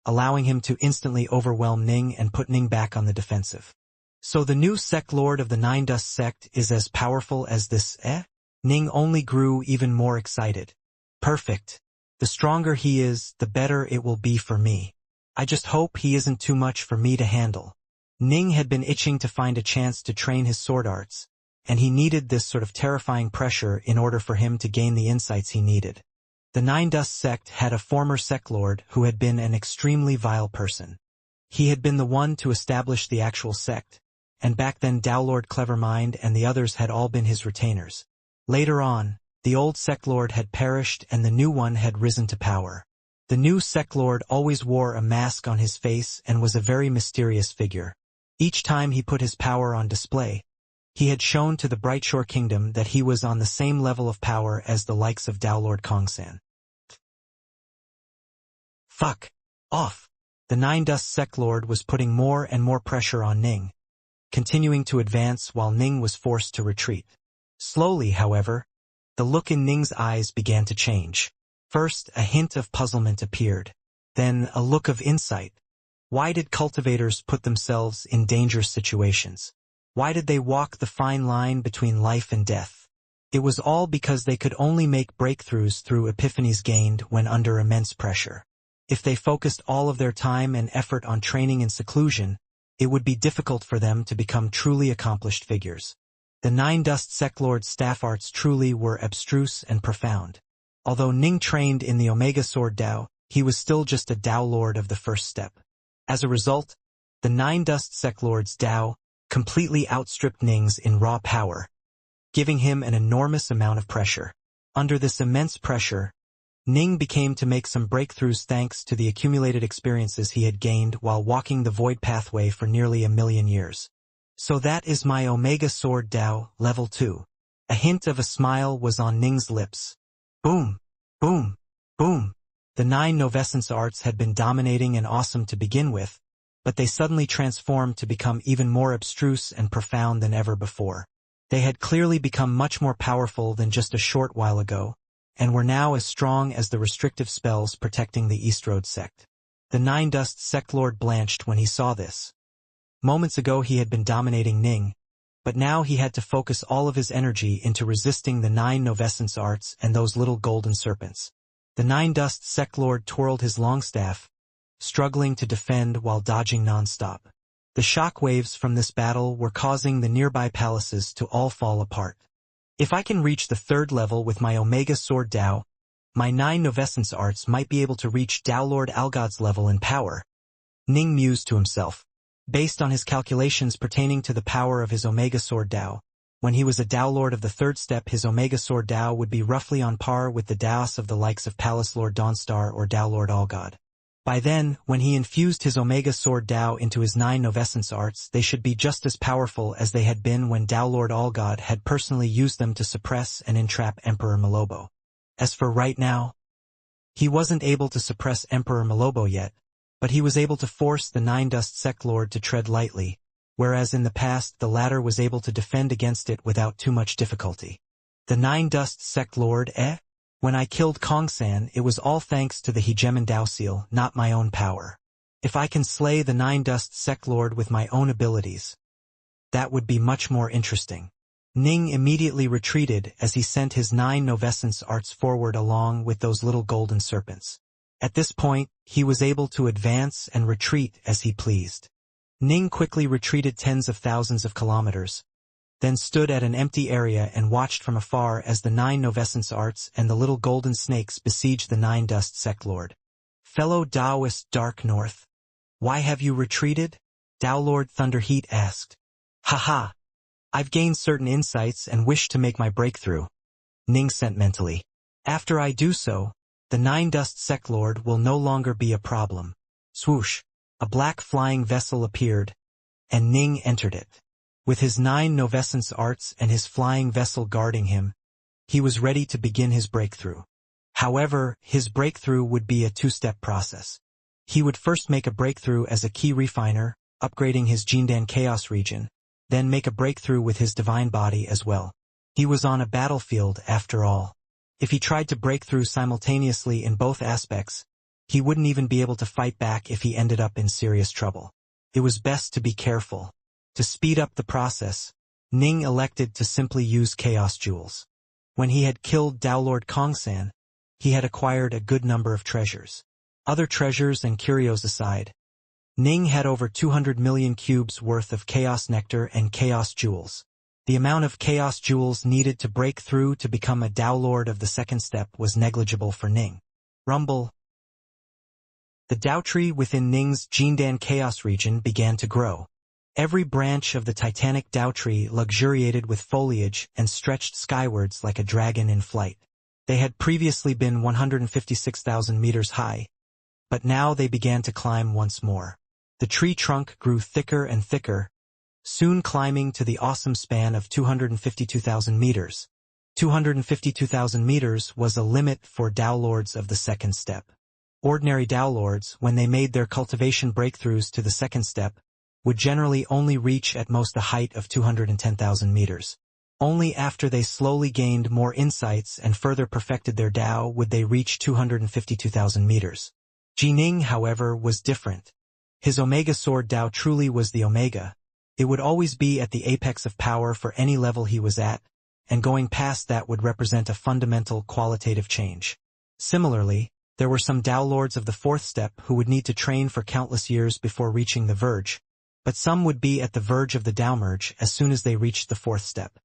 allowing him to instantly overwhelm Ning and put Ning back on the defensive. So the new Sect Lord of the Nine Dust Sect is as powerful as this, eh? Ning only grew even more excited. Perfect. The stronger he is, the better it will be for me. I just hope he isn't too much for me to handle. Ning had been itching to find a chance to train his sword arts, and he needed this sort of terrifying pressure in order for him to gain the insights he needed. The Nine Dust Sect had a former Sect Lord who had been an extremely vile person. He had been the one to establish the actual sect, and back then Tao Lord Clevermind and the others had all been his retainers. Later on, the old sect lord had perished and the new one had risen to power. The new sect lord always wore a mask on his face and was a very mysterious figure. Each time he put his power on display, he had shown to the Brightshore Kingdom that he was on the same level of power as the likes of Tao Lord Kongsan. Fuck off. The Nine Dust sect lord was putting more and more pressure on Ning, continuing to advance while Ning was forced to retreat. Slowly, however, the look in Ning's eyes began to change. First, a hint of puzzlement appeared. Then, a look of insight. Why did cultivators put themselves in dangerous situations? Why did they walk the fine line between life and death? It was all because they could only make breakthroughs through epiphanies gained when under immense pressure. If they focused all of their time and effort on training in seclusion, it would be difficult for them to become truly accomplished figures. The Nine Dust sect lord's staff arts truly were abstruse and profound. Although Ning trained in the Omega Sword Dao, he was still just a Dao Lord of the first step. As a result, the Nine Dust sect lord's Dao completely outstripped Ning's in raw power, giving him an enormous amount of pressure. Under this immense pressure, Ning became to make some breakthroughs thanks to the accumulated experiences he had gained while walking the void pathway for nearly 1,000,000 years. So that is my Omega Sword Dao, level 2. A hint of a smile was on Ning's lips. Boom, boom, boom. The 9 Novescence arts had been dominating and awesome to begin with, but they suddenly transformed to become even more abstruse and profound than ever before. They had clearly become much more powerful than just a short while ago, and were now as strong as the restrictive spells protecting the East Road sect. The Nine Dust sect lord blanched when he saw this. Moments ago he had been dominating Ning, but now he had to focus all of his energy into resisting the 9 Novescence arts and those little golden serpents. The Nine Dust sect lord twirled his long staff, struggling to defend while dodging non-stop. The shock waves from this battle were causing the nearby palaces to all fall apart. If I can reach the 3rd level with my Omega Sword Dao, my 9 Novescence arts might be able to reach Dao Lord Algod's level in power. Ning mused to himself. Based on his calculations pertaining to the power of his Omega Sword Dao, when he was a Dao Lord of the 3rd step his Omega Sword Dao would be roughly on par with the Daos of the likes of Palace Lord Dawnstar or Dao Lord Algod. By then, when he infused his Omega Sword Dao into his 9 Novescence arts, they should be just as powerful as they had been when Dao Lord Algod had personally used them to suppress and entrap Emperor Malobo. As for right now, he wasn't able to suppress Emperor Malobo yet, but he was able to force the Nine Dust sect lord to tread lightly, whereas in the past the latter was able to defend against it without too much difficulty. The Nine Dust sect lord, When I killed Kongsan, it was all thanks to the Hegemon Dao Seal, not my own power. If I can slay the Nine Dust sect lord with my own abilities, that would be much more interesting. Ning immediately retreated as he sent his 9 Novescence arts forward along with those little golden serpents. At this point, he was able to advance and retreat as he pleased. Ning quickly retreated tens of thousands of kilometers, then stood at an empty area and watched from afar as the 9 Novescence arts and the little golden snakes besieged the Nine Dust sect lord. Fellow Taoist Dark North, why have you retreated? Dao Lord Thunderheat asked. Haha, I've gained certain insights and wish to make my breakthrough, Ning sent mentally. After I do so, the Nine Dust sect lord will no longer be a problem. Swoosh, a black flying vessel appeared, and Ning entered it. With his 9 Novescence arts and his flying vessel guarding him, he was ready to begin his breakthrough. However, his breakthrough would be a 2-step process. He would first make a breakthrough as a key refiner, upgrading his Jindan Chaos region, then make a breakthrough with his divine body as well. He was on a battlefield after all. If he tried to break through simultaneously in both aspects, he wouldn't even be able to fight back if he ended up in serious trouble. It was best to be careful. To speed up the process, Ning elected to simply use Chaos Jewels. When he had killed Dao Lord Kongsan, he had acquired a good number of treasures. Other treasures and curios aside, Ning had over 200 million cubes worth of Chaos Nectar and Chaos Jewels. The amount of Chaos Jewels needed to break through to become a Dao Lord of the 2nd step was negligible for Ning. Rumble. The Dao tree within Ning's Jindan Chaos region began to grow. Every branch of the titanic Dao tree luxuriated with foliage and stretched skywards like a dragon in flight. They had previously been 156,000 meters high, but now they began to climb once more. The tree trunk grew thicker and thicker, soon climbing to the awesome span of 252,000 meters. 252,000 meters was a limit for Dao Lords of the second step. Ordinary Dao Lords, when they made their cultivation breakthroughs to the second step, would generally only reach at most a height of 210,000 meters. Only after they slowly gained more insights and further perfected their Dao would they reach 252,000 meters. Jining, however, was different. His Omega Sword Dao truly was the Omega. It would always be at the apex of power for any level he was at, and going past that would represent a fundamental qualitative change. Similarly, there were some Dao Lords of the fourth step who would need to train for countless years before reaching the verge, but some would be at the verge of the Dao merge as soon as they reached the fourth step.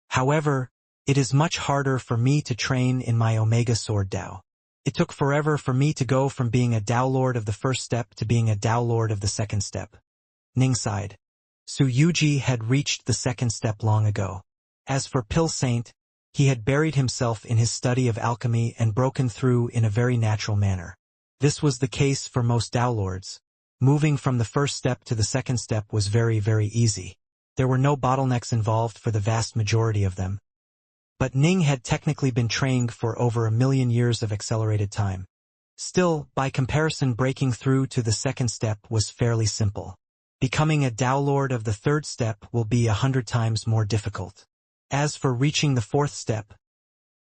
However, it is much harder for me to train in my Omega Sword Dao. It took forever for me to go from being a Dao Lord of the first step to being a Dao Lord of the second step. Ning sighed. Su Yuji had reached the second step long ago. As for Pill Saint, he had buried himself in his study of alchemy and broken through in a very natural manner. This was the case for most Dao Lords. Moving from the first step to the second step was very, very easy. There were no bottlenecks involved for the vast majority of them. But Ning had technically been trained for over 1,000,000 years of accelerated time. Still, by comparison, breaking through to the second step was fairly simple. Becoming a Dao Lord of the third step will be 100 times more difficult. As for reaching the fourth step,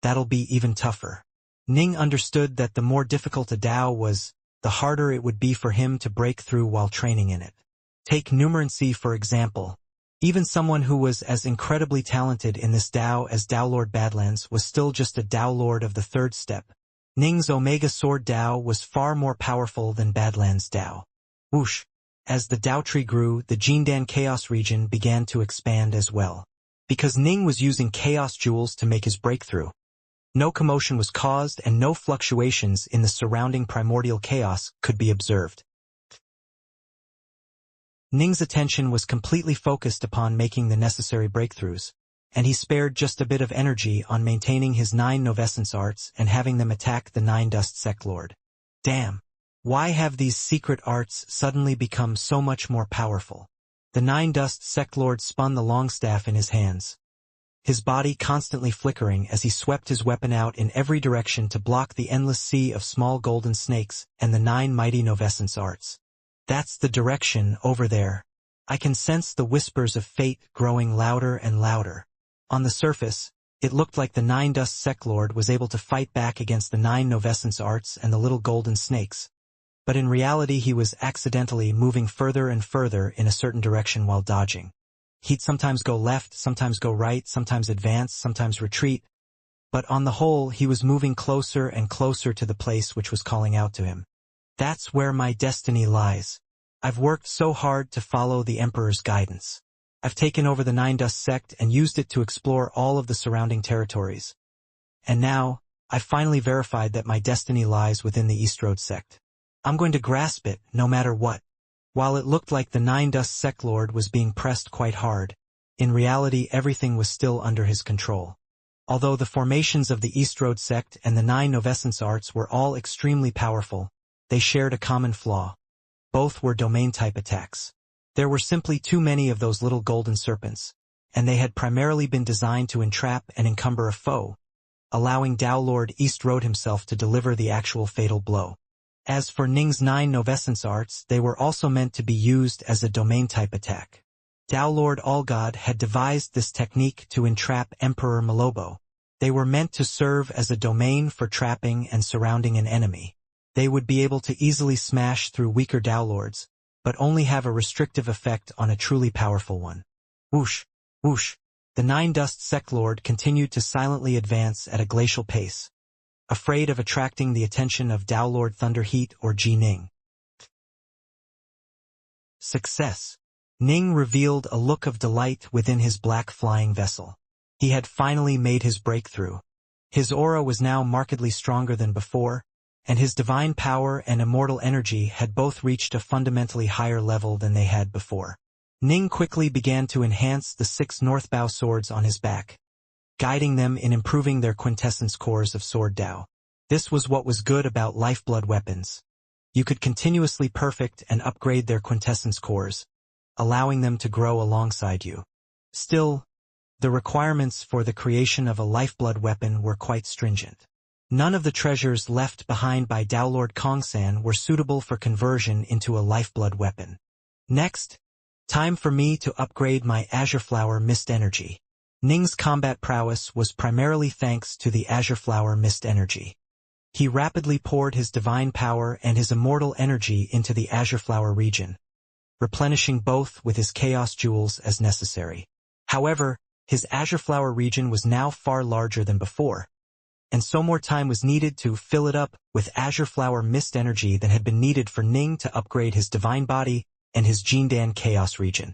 that'll be even tougher. Ning understood that the more difficult a Dao was, the harder it would be for him to break through while training in it. Take numerancy for example. Even someone who was as incredibly talented in this Dao as Dao Lord Badlands was still just a Dao Lord of the third step. Ning's Omega Sword Dao was far more powerful than Badlands' Dao. Whoosh! As the Dao tree grew, the Jindan Chaos region began to expand as well. Because Ning was using Chaos Jewels to make his breakthrough, no commotion was caused and no fluctuations in the surrounding primordial chaos could be observed. Ning's attention was completely focused upon making the necessary breakthroughs, and he spared just a bit of energy on maintaining his 9 Novescence arts and having them attack the 9 Dust Sect Lord. Damn! Why have these secret arts suddenly become so much more powerful? The 9 Dust Sect Lord spun the long staff in his hands, his body constantly flickering as he swept his weapon out in every direction to block the endless sea of small golden snakes and the 9 mighty Novescence arts. That's the direction over there. I can sense the whispers of fate growing louder and louder. On the surface, it looked like the 9 Dust Sect Lord was able to fight back against the 9 Novescence arts and the little golden snakes. But in reality he was accidentally moving further and further in a certain direction while dodging. He'd sometimes go left, sometimes go right, sometimes advance, sometimes retreat. But on the whole, he was moving closer and closer to the place which was calling out to him. That's where my destiny lies. I've worked so hard to follow the Emperor's guidance. I've taken over the 9 Dust Sect and used it to explore all of the surrounding territories. And now, I've finally verified that my destiny lies within the East Road Sect. I'm going to grasp it, no matter what. While it looked like the 9 Dust Sect Lord was being pressed quite hard, in reality everything was still under his control. Although the formations of the East Road Sect and the 9 Novescence arts were all extremely powerful, they shared a common flaw. Both were domain-type attacks. There were simply too many of those little golden serpents, and they had primarily been designed to entrap and encumber a foe, allowing Dao Lord East Road himself to deliver the actual fatal blow. As for Ning's 9 Novescence arts, they were also meant to be used as a domain-type attack. Dao Lord Allgod had devised this technique to entrap Emperor Malobo. They were meant to serve as a domain for trapping and surrounding an enemy. They would be able to easily smash through weaker Dao Lords, but only have a restrictive effect on a truly powerful one. Whoosh, whoosh. The 9 Dust Sect Lord continued to silently advance at a glacial pace, afraid of attracting the attention of Dao Lord Thunderheat or Ji Ning. Success. Ning revealed a look of delight within his black flying vessel. He had finally made his breakthrough. His aura was now markedly stronger than before, and his divine power and immortal energy had both reached a fundamentally higher level than they had before. Ning quickly began to enhance the 6 Northbow swords on his back, guiding them in improving their quintessence cores of sword Dao. This was what was good about lifeblood weapons. You could continuously perfect and upgrade their quintessence cores, allowing them to grow alongside you. Still, the requirements for the creation of a lifeblood weapon were quite stringent. None of the treasures left behind by Dao Lord Kongsan were suitable for conversion into a lifeblood weapon. Next, time for me to upgrade my Azure Flower Mist Energy. Ning's combat prowess was primarily thanks to the Azure Flower Mist Energy. He rapidly poured his divine power and his immortal energy into the Azure Flower region, replenishing both with his Chaos Jewels as necessary. However, his Azure Flower region was now far larger than before, and so more time was needed to fill it up with Azure Flower Mist Energy than had been needed for Ning to upgrade his Divine Body and his Jindan Chaos region.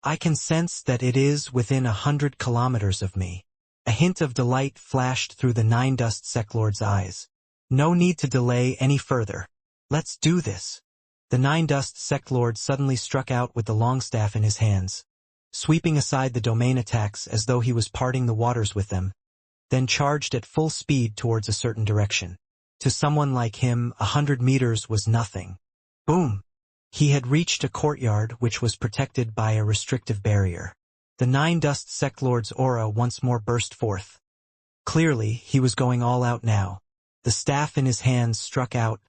I can sense that it is within 100 kilometers of me. A hint of delight flashed through the Nine Dust Sectlord's eyes. No need to delay any further. Let's do this. The Nine Dust Sectlord suddenly struck out with the longstaff in his hands, sweeping aside the domain attacks as though he was parting the waters with them, then charged at full speed towards a certain direction. To someone like him, 100 meters was nothing. Boom! He had reached a courtyard which was protected by a restrictive barrier. The Nine Dust Sectlord's aura once more burst forth. Clearly, he was going all out now. The staff in his hands struck out,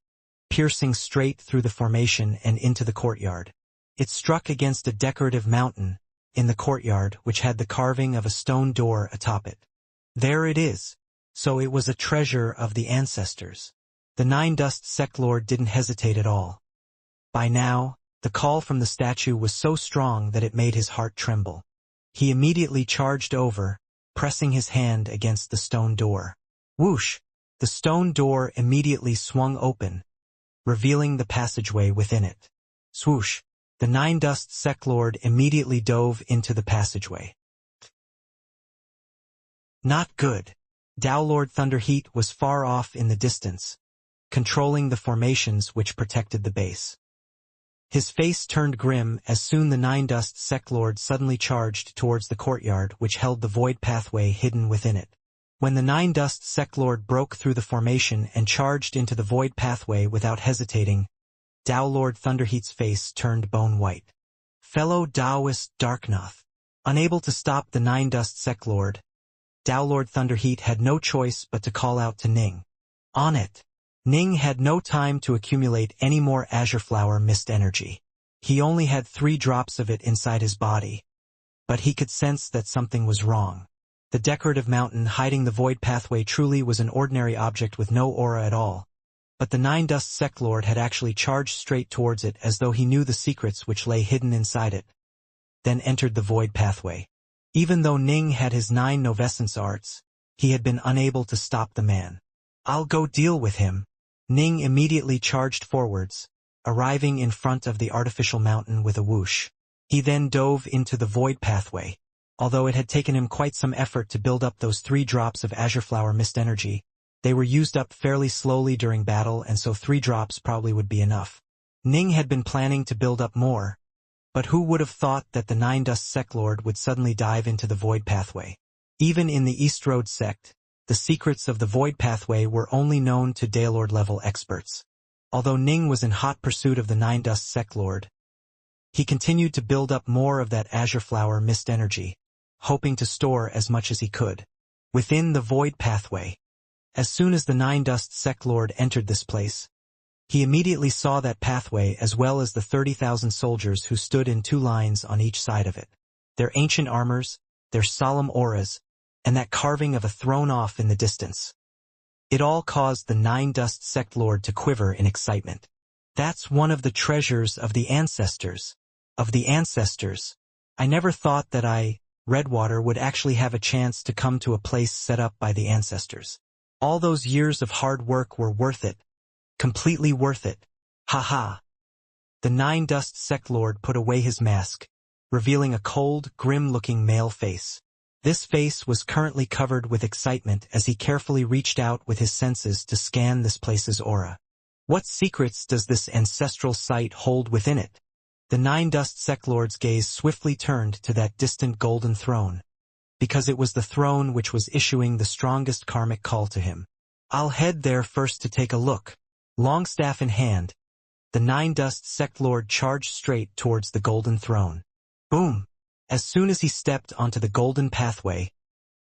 piercing straight through the formation and into the courtyard. It struck against a decorative mountain in the courtyard which had the carving of a stone door atop it. There it is. So it was a treasure of the ancestors. The Nine Dust Sectlord didn't hesitate at all. By now, the call from the statue was so strong that it made his heart tremble. He immediately charged over, pressing his hand against the stone door. Whoosh! The stone door immediately swung open, revealing the passageway within it. Swoosh! The Nine Dust Sectlord immediately dove into the passageway. Not good. Dao Lord Thunderheat was far off in the distance, controlling the formations which protected the base. His face turned grim as soon the Nine Dust Sectlord suddenly charged towards the courtyard which held the void pathway hidden within it. When the Nine Dust Sectlord broke through the formation and charged into the void pathway without hesitating, Dao Lord Thunderheat's face turned bone white. Fellow Daoist Darknoth. Unable to stop the Nine Dust Sectlord, Dao Lord Thunderheat had no choice but to call out to Ning. On it! Ning had no time to accumulate any more Azure Flower Mist Energy. He only had 3 drops of it inside his body, but he could sense that something was wrong. The decorative mountain hiding the void pathway truly was an ordinary object with no aura at all, but the Nine Dust Sectlord had actually charged straight towards it as though he knew the secrets which lay hidden inside it, then entered the void pathway. Even though Ning had his 9 Novescence arts, he had been unable to stop the man. I'll go deal with him. Ning immediately charged forwards, arriving in front of the artificial mountain with a whoosh. He then dove into the void pathway. Although it had taken him quite some effort to build up those 3 drops of Azure Flower Mist Energy, they were used up fairly slowly during battle, and so 3 drops probably would be enough. Ning had been planning to build up more, but who would have thought that the Nine Dust Sectlord would suddenly dive into the void pathway? Even in the East Road sect, the secrets of the void pathway were only known to Daelord level experts. Although Ning was in hot pursuit of the Nine Dust Sectlord, he continued to build up more of that Azure Flower Mist Energy, hoping to store as much as he could within the void pathway. As soon as the Nine Dust Sectlord entered this place, he immediately saw that pathway as well as the 30,000 soldiers who stood in 2 lines on each side of it. Their ancient armors, their solemn auras, and that carving of a throne off in the distance. It all caused the Nine Dust Sectlord to quiver in excitement. That's one of the treasures of the ancestors. Of the ancestors. I never thought that Redwater, would actually have a chance to come to a place set up by the ancestors. All those years of hard work were worth it. Completely worth it. Ha ha. The Nine Dust Sectlord put away his mask, revealing a cold, grim-looking male face. This face was currently covered with excitement as he carefully reached out with his senses to scan this place's aura. What secrets does this ancestral site hold within it? The Nine Dust Sect Lord's gaze swiftly turned to that distant golden throne, because it was the throne which was issuing the strongest karmic call to him. I'll head there first to take a look. Longstaff in hand, the Nine Dust Sect Lord charged straight towards the golden throne. Boom! As soon as he stepped onto the golden pathway,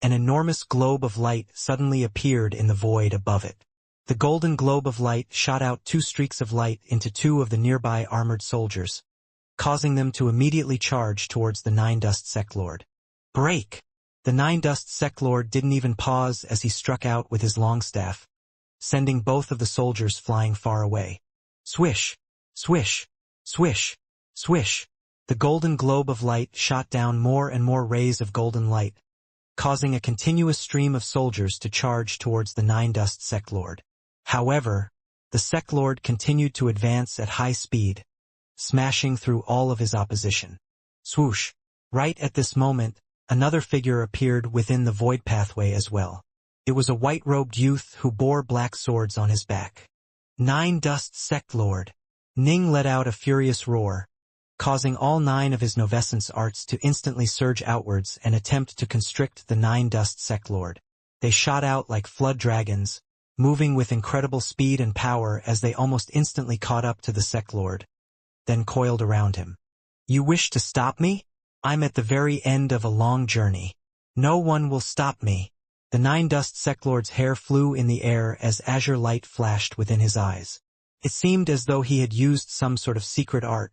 an enormous globe of light suddenly appeared in the void above it. The golden globe of light shot out 2 streaks of light into 2 of the nearby armored soldiers, causing them to immediately charge towards the Nine Dust Sect Lord. Break! The Nine Dust Sect Lord didn't even pause as he struck out with his longstaff, sending both of the soldiers flying far away. Swish! Swish! Swish! Swish! The golden globe of light shot down more and more rays of golden light, causing a continuous stream of soldiers to charge towards the Nine Dust Sect Lord. However, the Sect Lord continued to advance at high speed, smashing through all of his opposition. Swoosh! Right at this moment, another figure appeared within the void pathway as well. It was a white-robed youth who bore black swords on his back. Nine Dust Sect Lord! Ning let out a furious roar, causing all 9 of his novescence arts to instantly surge outwards and attempt to constrict the Nine Dust Sect Lord. They shot out like flood dragons, moving with incredible speed and power as they almost instantly caught up to the Sect Lord, then coiled around him. You wish to stop me? I'm at the very end of a long journey. No one will stop me. The Nine Dust Sect Lord's hair flew in the air as azure light flashed within his eyes. It seemed as though he had used some sort of secret art,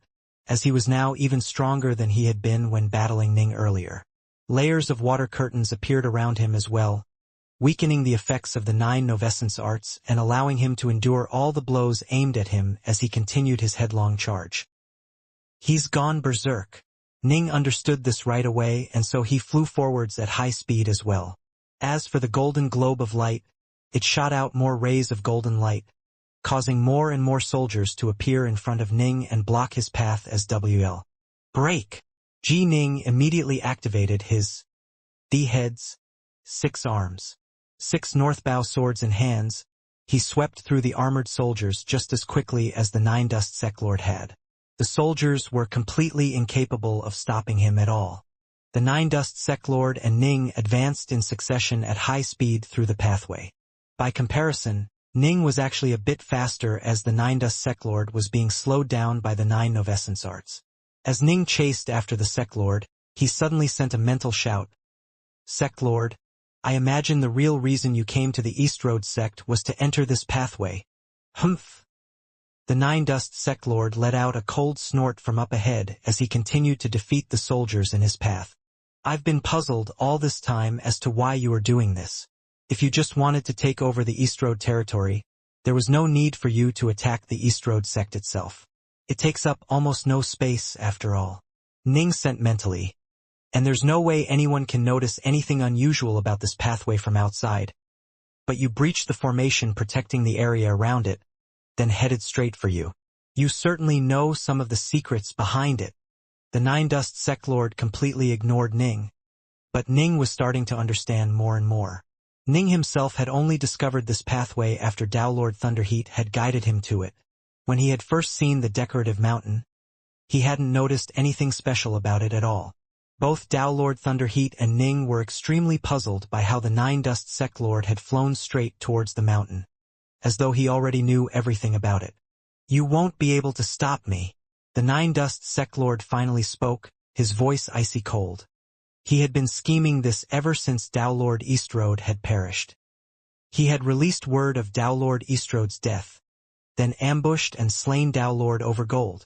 as he was now even stronger than he had been when battling Ning earlier. Layers of water curtains appeared around him as well, weakening the effects of the 9 novescence arts and allowing him to endure all the blows aimed at him as he continued his headlong charge. He's gone berserk. Ning understood this right away, and so he flew forwards at high speed as well. As for the golden globe of light, it shot out more rays of golden light, causing more and more soldiers to appear in front of Ning and block his path as WL. Break! Ji Ning immediately activated his D-heads, 6 arms, 6 northbow swords in hands. He swept through the armored soldiers just as quickly as the Nine Dust Sect Lord had. The soldiers were completely incapable of stopping him at all. The Nine Dust Sect Lord and Ning advanced in succession at high speed through the pathway. By comparison, Ning was actually a bit faster as the Nine Dust Sect Lord was being slowed down by the 9 novescence arts. As Ning chased after the Sect Lord, he suddenly sent a mental shout. Sect Lord, I imagine the real reason you came to the East Road sect was to enter this pathway. Humph! The Nine Dust Sect Lord let out a cold snort from up ahead as he continued to defeat the soldiers in his path. I've been puzzled all this time as to why you are doing this. If you just wanted to take over the East Road territory, there was no need for you to attack the East Road sect itself. It takes up almost no space after all. Ning sent mentally. And there's no way anyone can notice anything unusual about this pathway from outside. But you breached the formation protecting the area around it, then headed straight for you. You certainly know some of the secrets behind it. The Nine Dust Sect Lord completely ignored Ning. But Ning was starting to understand more and more. Ning himself had only discovered this pathway after Tao Lord Thunderheat had guided him to it. When he had first seen the decorative mountain, he hadn't noticed anything special about it at all. Both Tao Lord Thunderheat and Ning were extremely puzzled by how the Nine Dust Sect Lord had flown straight towards the mountain, as though he already knew everything about it. You won't be able to stop me. The Nine Dust Sect Lord finally spoke, his voice icy cold. He had been scheming this ever since Tao Lord Eastrode had perished. He had released word of Tao Lord Eastrode's death, then ambushed and slain Tao Lord Overgold.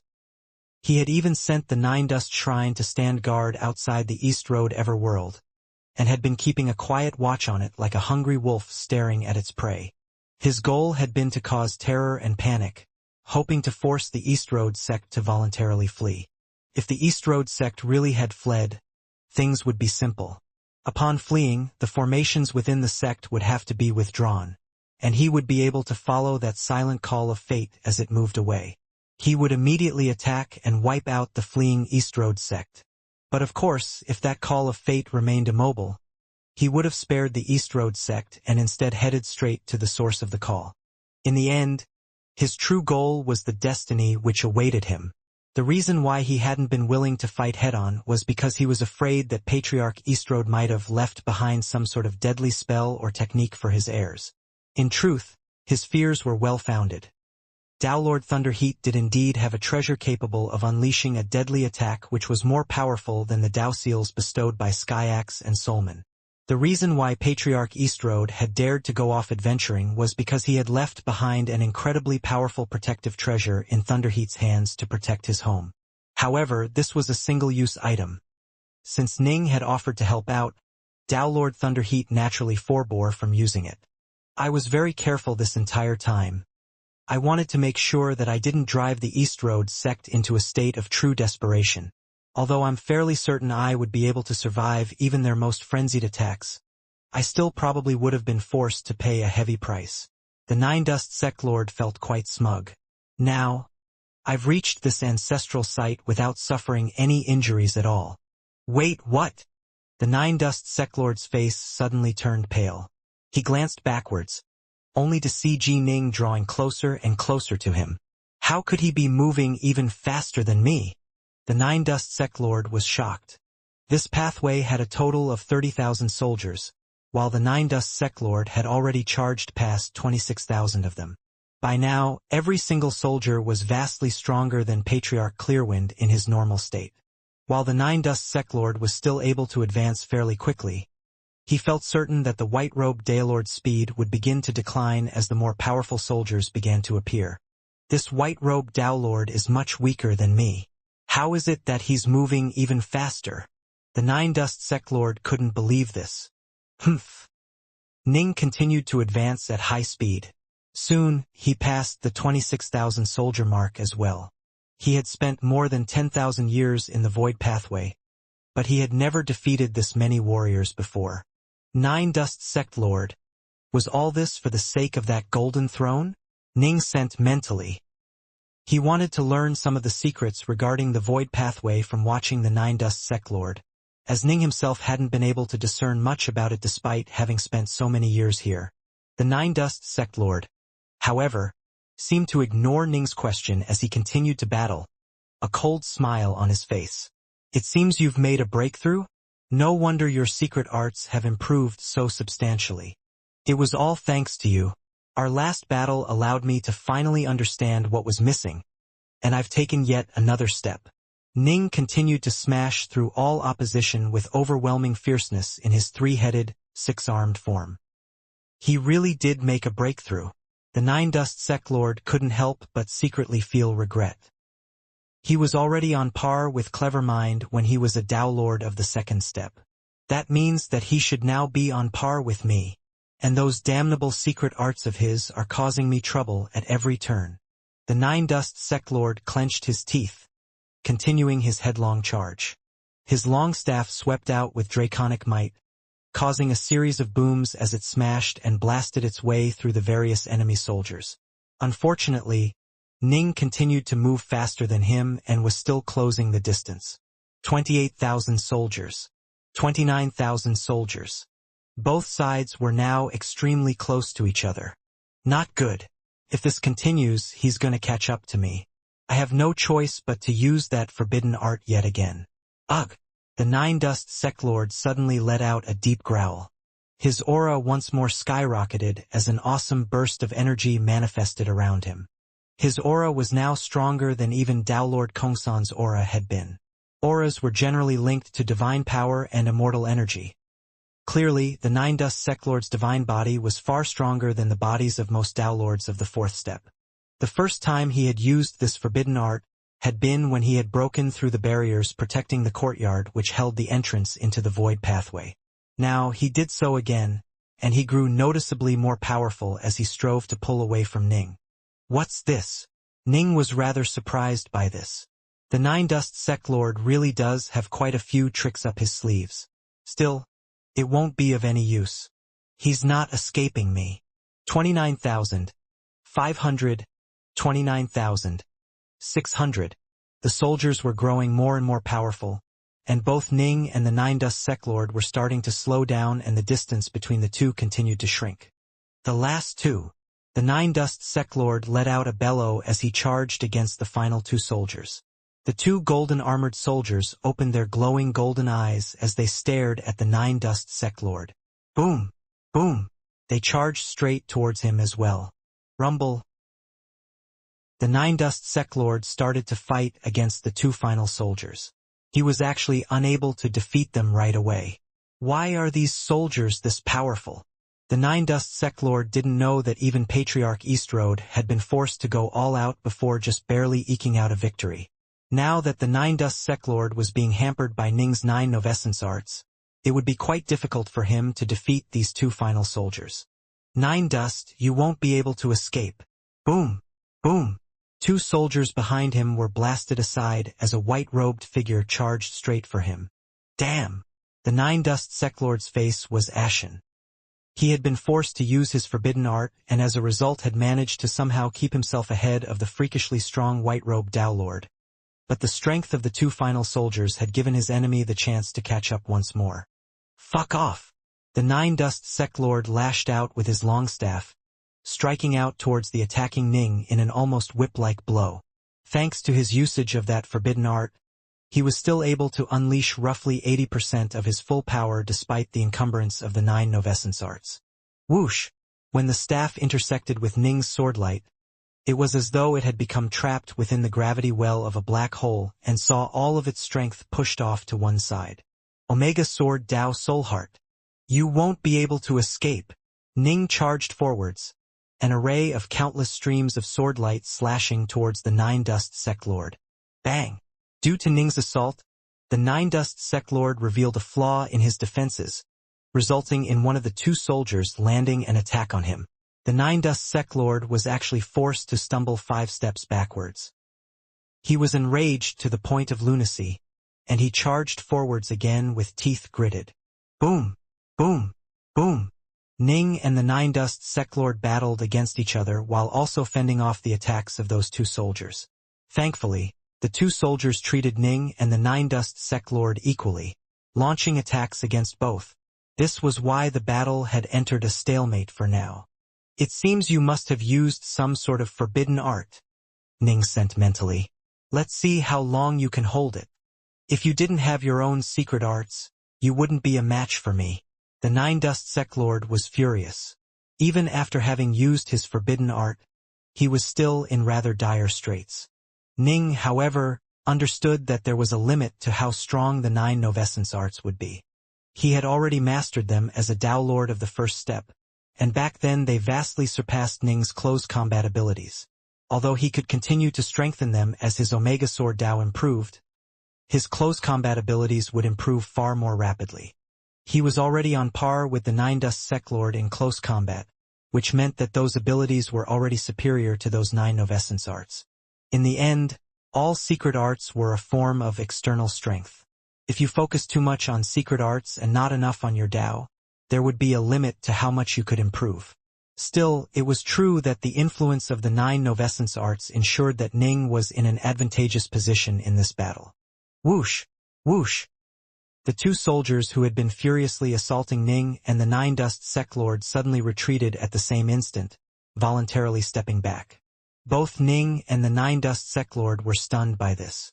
He had even sent the Nine Dust Shrine to stand guard outside the East Road Everworld, and had been keeping a quiet watch on it like a hungry wolf staring at its prey. His goal had been to cause terror and panic, hoping to force the East Road sect to voluntarily flee. If the East Road sect really had fled, things would be simple. Upon fleeing, the formations within the sect would have to be withdrawn, and he would be able to follow that silent call of fate as it moved away. He would immediately attack and wipe out the fleeing East Road sect. But of course, if that call of fate remained immobile, he would have spared the East Road sect and instead headed straight to the source of the call. In the end, his true goal was the destiny which awaited him. The reason why he hadn't been willing to fight head-on was because he was afraid that Patriarch Eastrode might have left behind some sort of deadly spell or technique for his heirs. In truth, his fears were well-founded. Lord Thunderheat did indeed have a treasure capable of unleashing a deadly attack which was more powerful than the Dao Seals bestowed by Skyax and Solman. The reason why Patriarch Eastrode had dared to go off adventuring was because he had left behind an incredibly powerful protective treasure in Thunderheat's hands to protect his home. However, this was a single-use item. Since Ning had offered to help out, Lord Thunderheat naturally forbore from using it. I was very careful this entire time. I wanted to make sure that I didn't drive the East Road sect into a state of true desperation. Although I'm fairly certain I would be able to survive even their most frenzied attacks, I still probably would have been forced to pay a heavy price. The Nine Dust Sect Lord felt quite smug. Now, I've reached this ancestral site without suffering any injuries at all. Wait, what? The Nine Dust Sect Lord's face suddenly turned pale. He glanced backwards, only to see Ji Ning drawing closer and closer to him. How could he be moving even faster than me? The Nine Dust Sect Lord was shocked. This pathway had a total of 30,000 soldiers, while the Nine Dust Sect Lord had already charged past 26,000 of them. By now, every single soldier was vastly stronger than Patriarch Clearwind in his normal state. While the Nine Dust Sect Lord was still able to advance fairly quickly, he felt certain that the White-Robed Daelord's speed would begin to decline as the more powerful soldiers began to appear. This White-Robed Daelord is much weaker than me. How is it that he's moving even faster? The Nine Dust Sect Lord couldn't believe this. Humph. Ning continued to advance at high speed. Soon, he passed the 26,000 soldier mark as well. He had spent more than 10,000 years in the Void Pathway, but he had never defeated this many warriors before. Nine Dust Sect Lord. Was all this for the sake of that golden throne? Ning sent mentally. He wanted to learn some of the secrets regarding the Void Pathway from watching the Nine Dust Sect Lord, as Ning himself hadn't been able to discern much about it despite having spent so many years here. The Nine Dust Sect Lord, however, seemed to ignore Ning's question as he continued to battle, a cold smile on his face. It seems you've made a breakthrough? No wonder your secret arts have improved so substantially. It was all thanks to you. Our last battle allowed me to finally understand what was missing, and I've taken yet another step. Ning continued to smash through all opposition with overwhelming fierceness in his three-headed, six-armed form. He really did make a breakthrough. The Nine Dust Sect Lord couldn't help but secretly feel regret. He was already on par with Clever Mind when he was a Dao Lord of the second step. That means that he should now be on par with me. And those damnable secret arts of his are causing me trouble at every turn. The Nine Dust Sect Lord clenched his teeth, continuing his headlong charge. His long staff swept out with draconic might, causing a series of booms as it smashed and blasted its way through the various enemy soldiers. Unfortunately, Ning continued to move faster than him and was still closing the distance. 28,000 soldiers. 29,000 soldiers. Both sides were now extremely close to each other. Not good. If this continues, he's gonna catch up to me. I have no choice but to use that forbidden art yet again. Ugh! The Nine Dust Sect Lord suddenly let out a deep growl. His aura once more skyrocketed as an awesome burst of energy manifested around him. His aura was now stronger than even Dao Lord Kongsan's aura had been. Auras were generally linked to divine power and immortal energy. Clearly, the Nine Dust Sect Lord's divine body was far stronger than the bodies of most Dao Lords of the fourth step. The first time he had used this forbidden art had been when he had broken through the barriers protecting the courtyard which held the entrance into the Void Pathway. Now he did so again, and he grew noticeably more powerful as he strove to pull away from Ning. What's this? Ning was rather surprised by this. The Nine Dust Sect Lord really does have quite a few tricks up his sleeves. Still, it won't be of any use. He's not escaping me. 29,000. 500. 29,000. 600. The soldiers were growing more and more powerful, and both Ning and the Nine Dust Seclord were starting to slow down, and the distance between the two continued to shrink. The last two. The Nine Dust Seclord let out a bellow as he charged against the final two soldiers. The two golden-armored soldiers opened their glowing golden eyes as they stared at the Nine Dust Seclord. Boom! Boom! They charged straight towards him as well. Rumble! The Nine Dust Seclord started to fight against the two final soldiers. He was actually unable to defeat them right away. Why are these soldiers this powerful? The Nine Dust Seclord didn't know that even Patriarch Eastrode had been forced to go all out before just barely eking out a victory. Now that the Nine Dust Seclord was being hampered by Ning's 9 Novescence arts, it would be quite difficult for him to defeat these two final soldiers. Nine Dust, you won't be able to escape. Boom! Boom! Two soldiers behind him were blasted aside as a white-robed figure charged straight for him. Damn! The Nine Dust Seclord's face was ashen. He had been forced to use his forbidden art, and as a result had managed to somehow keep himself ahead of the freakishly strong white-robed Dowlord. But the strength of the two final soldiers had given his enemy the chance to catch up once more. Fuck off! The Nine Dust Seclord lashed out with his long staff, striking out towards the attacking Ning in an almost whip-like blow. Thanks to his usage of that forbidden art, he was still able to unleash roughly 80% of his full power despite the encumbrance of the 9 Novescence arts. Whoosh! When the staff intersected with Ning's swordlight, it was as though it had become trapped within the gravity well of a black hole and saw all of its strength pushed off to one side. Omega Sword Dao Soulheart. You won't be able to escape. Ning charged forwards, an array of countless streams of swordlight slashing towards the Nine Dust Seclord. Bang! Due to Ning's assault, the Nine Dust Seclord revealed a flaw in his defenses, resulting in one of the two soldiers landing an attack on him. The Nine Dust Seclord was actually forced to stumble 5 steps backwards. He was enraged to the point of lunacy, and he charged forwards again with teeth gritted. Boom! Boom! Boom! Ning and the Nine Dust Seclord battled against each other while also fending off the attacks of those two soldiers. Thankfully, the two soldiers treated Ning and the Nine Dust Seclord equally, launching attacks against both. This was why the battle had entered a stalemate for now. It seems you must have used some sort of forbidden art, Ning sent mentally. Let's see how long you can hold it. If you didn't have your own secret arts, you wouldn't be a match for me. The Nine Dust Seclord was furious. Even after having used his forbidden art, he was still in rather dire straits. Ning, however, understood that there was a limit to how strong the 9 Novescence arts would be. He had already mastered them as a Dowlord of the first step, and back then they vastly surpassed Ning's close combat abilities. Although he could continue to strengthen them as his Omega Sword Dao improved, his close combat abilities would improve far more rapidly. He was already on par with the Nine Dust Seclord in close combat, which meant that those abilities were already superior to those 9 Novescence arts. In the end, all secret arts were a form of external strength. If you focus too much on secret arts and not enough on your Dao, there would be a limit to how much you could improve. Still, it was true that the influence of the 9 Novescence arts ensured that Ning was in an advantageous position in this battle. Whoosh! Whoosh! The two soldiers who had been furiously assaulting Ning and the Nine Dust Seclord suddenly retreated at the same instant, voluntarily stepping back. Both Ning and the Nine Dust Seclord were stunned by this.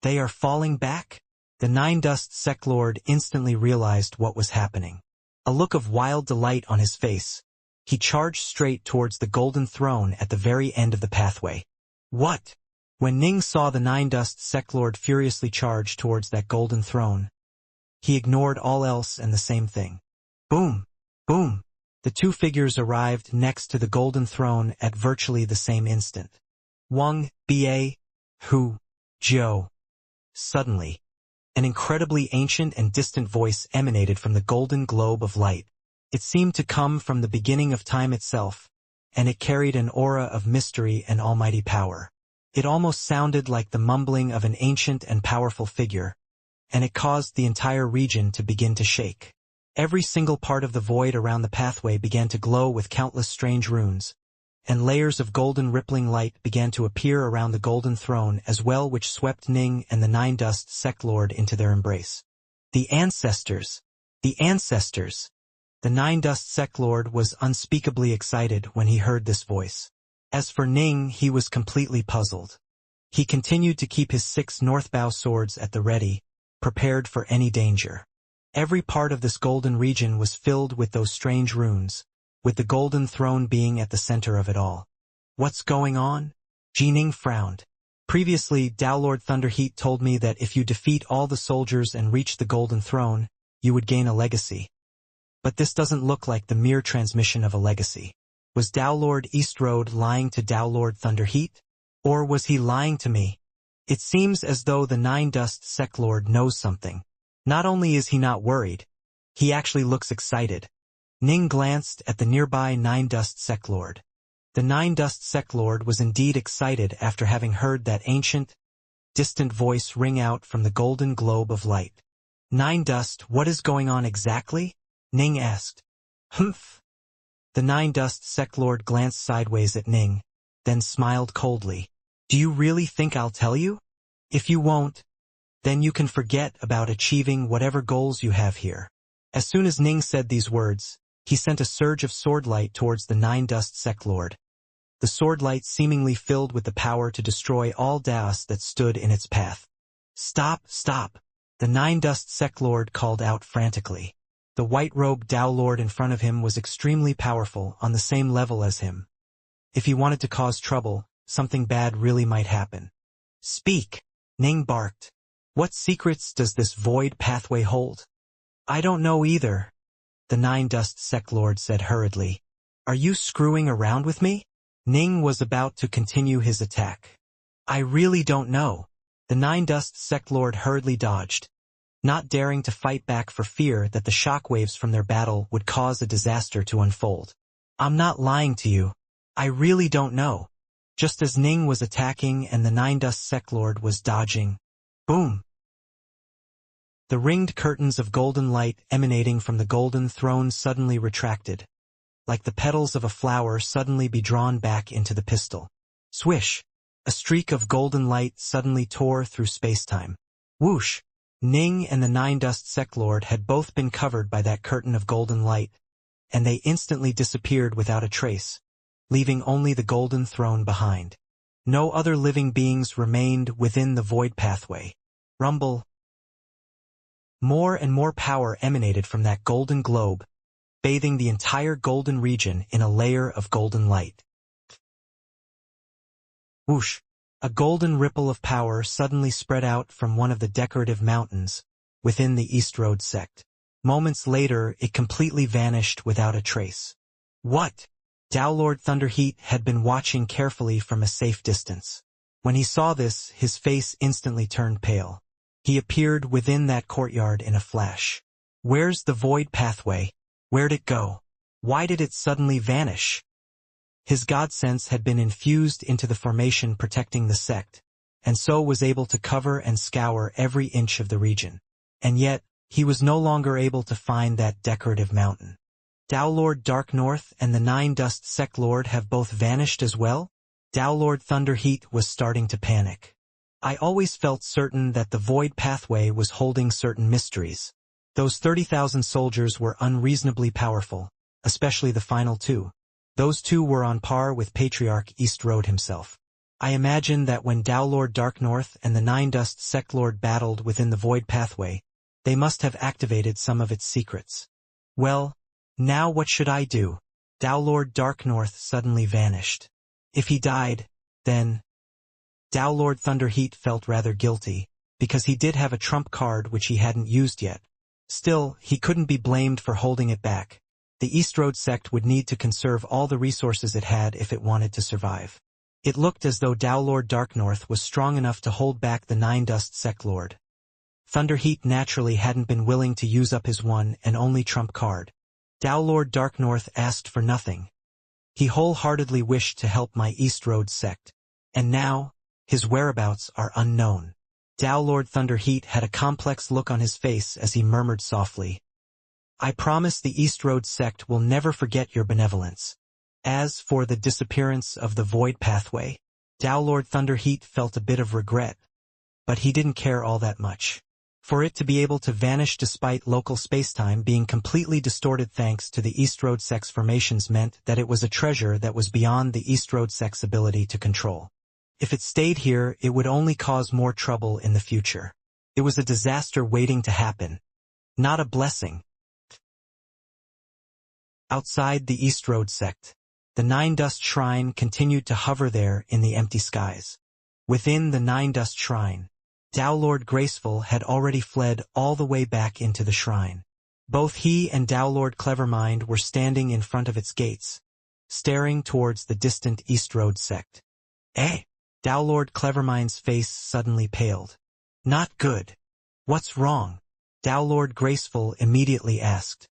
They are falling back? The Nine Dust Seclord instantly realized what was happening. A look of wild delight on his face, he charged straight towards the golden throne at the very end of the pathway. What? When Ning saw the Nine Dust Seclord furiously charge towards that golden throne, he ignored all else and the same thing. Boom! Boom! The two figures arrived next to the golden throne at virtually the same instant. Wang, Ba, Hu, Zhou. Suddenly, an incredibly ancient and distant voice emanated from the golden globe of light. It seemed to come from the beginning of time itself, and it carried an aura of mystery and almighty power. It almost sounded like the mumbling of an ancient and powerful figure, and it caused the entire region to begin to shake. Every single part of the void around the pathway began to glow with countless strange runes, and layers of golden rippling light began to appear around the golden throne as well, which swept Ning and the Nine Dust Sect Lord into their embrace. The ancestors! The ancestors! The Nine Dust Sect Lord was unspeakably excited when he heard this voice. As for Ning, he was completely puzzled. He continued to keep his 6 northbow swords at the ready, prepared for any danger. Every part of this golden region was filled with those strange runes, with the golden throne being at the center of it all. What's going on? Jining frowned. Previously, Dao Lord Thunderheat told me that if you defeat all the soldiers and reach the golden throne, you would gain a legacy. But this doesn't look like the mere transmission of a legacy. Was Dao Lord Eastroad lying to Dao Lord Thunderheat? Or was he lying to me? It seems as though the Nine Dust Sect Lord knows something. Not only is he not worried, he actually looks excited. Ning glanced at the nearby Nine Dust Sect Lord. The Nine Dust Sect Lord was indeed excited after having heard that ancient, distant voice ring out from the golden globe of light. Nine Dust, what is going on exactly? Ning asked. Humph. The Nine Dust Sect Lord glanced sideways at Ning, then smiled coldly. Do you really think I'll tell you? If you won't, then you can forget about achieving whatever goals you have here. As soon as Ning said these words, he sent a surge of sword light towards the Nine Dust Sect Lord. The sword light seemingly filled with the power to destroy all Daos that stood in its path. Stop, stop! The Nine Dust Sect Lord called out frantically. The white-robed Dao Lord in front of him was extremely powerful, on the same level as him. If he wanted to cause trouble, something bad really might happen. Speak! Ning barked. What secrets does this void pathway hold? I don't know either, the Nine Dust Sect Lord said hurriedly. Are you screwing around with me? Ning was about to continue his attack. I really don't know. The Nine Dust Sect Lord hurriedly dodged, not daring to fight back for fear that the shockwaves from their battle would cause a disaster to unfold. I'm not lying to you. I really don't know. Just as Ning was attacking and the Nine Dust Sect Lord was dodging. Boom! The ringed curtains of golden light emanating from the golden throne suddenly retracted, like the petals of a flower suddenly be drawn back into the pistil. Swish! A streak of golden light suddenly tore through space-time. Whoosh! Ning and the Nine Dust Sect Lord had both been covered by that curtain of golden light, and they instantly disappeared without a trace, leaving only the golden throne behind. No other living beings remained within the void pathway. Rumble. More and more power emanated from that golden globe, bathing the entire golden region in a layer of golden light. Whoosh! A golden ripple of power suddenly spread out from one of the decorative mountains within the East Road sect. Moments later, it completely vanished without a trace. What? Dao Lord Thunderheat had been watching carefully from a safe distance. When he saw this, his face instantly turned pale. He appeared within that courtyard in a flash. Where's the void pathway? Where'd it go? Why did it suddenly vanish? His god sense had been infused into the formation protecting the sect, and so was able to cover and scour every inch of the region. And yet, he was no longer able to find that decorative mountain. Dao Lord Dark North and the Nine Dust Sect Lord have both vanished as well? Dao Lord Thunderheat was starting to panic. I always felt certain that the void pathway was holding certain mysteries. Those 30,000 soldiers were unreasonably powerful, especially the final 2. Those 2 were on par with Patriarch East Road himself. I imagine that when Dao Lord Dark North and the Nine Dust Sect Lord battled within the void pathway, they must have activated some of its secrets. Well, now what should I do? Dao Lord Dark North suddenly vanished. If he died, then... Dao Lord Thunderheat felt rather guilty, because he did have a trump card which he hadn't used yet. Still, he couldn't be blamed for holding it back. The East Road sect would need to conserve all the resources it had if it wanted to survive. It looked as though Dao Lord Dark North was strong enough to hold back the Nine Dust Sect Lord. Thunderheat naturally hadn't been willing to use up his one and only trump card. Dao Lord Dark North asked for nothing. He wholeheartedly wished to help my East Road sect. And now, his whereabouts are unknown. Dao Lord Thunderheat had a complex look on his face as he murmured softly, I promise the East Road sect will never forget your benevolence. As for the disappearance of the void pathway, Tao Lord Thunderheat felt a bit of regret, but he didn't care all that much. For it to be able to vanish despite local spacetime being completely distorted thanks to the East Road Sect's formations meant that it was a treasure that was beyond the East Road Sect's ability to control. If it stayed here, it would only cause more trouble in the future. It was a disaster waiting to happen, not a blessing. Outside the East Road Sect, the Nine Dust Shrine continued to hover there in the empty skies. Within the Nine Dust Shrine, Tao Lord Graceful had already fled all the way back into the shrine. Both he and Tao Lord Clevermind were standing in front of its gates, staring towards the distant East Road Sect. Tao Lord Clevermind's face suddenly paled. Not good. What's wrong? Tao Lord Graceful immediately asked.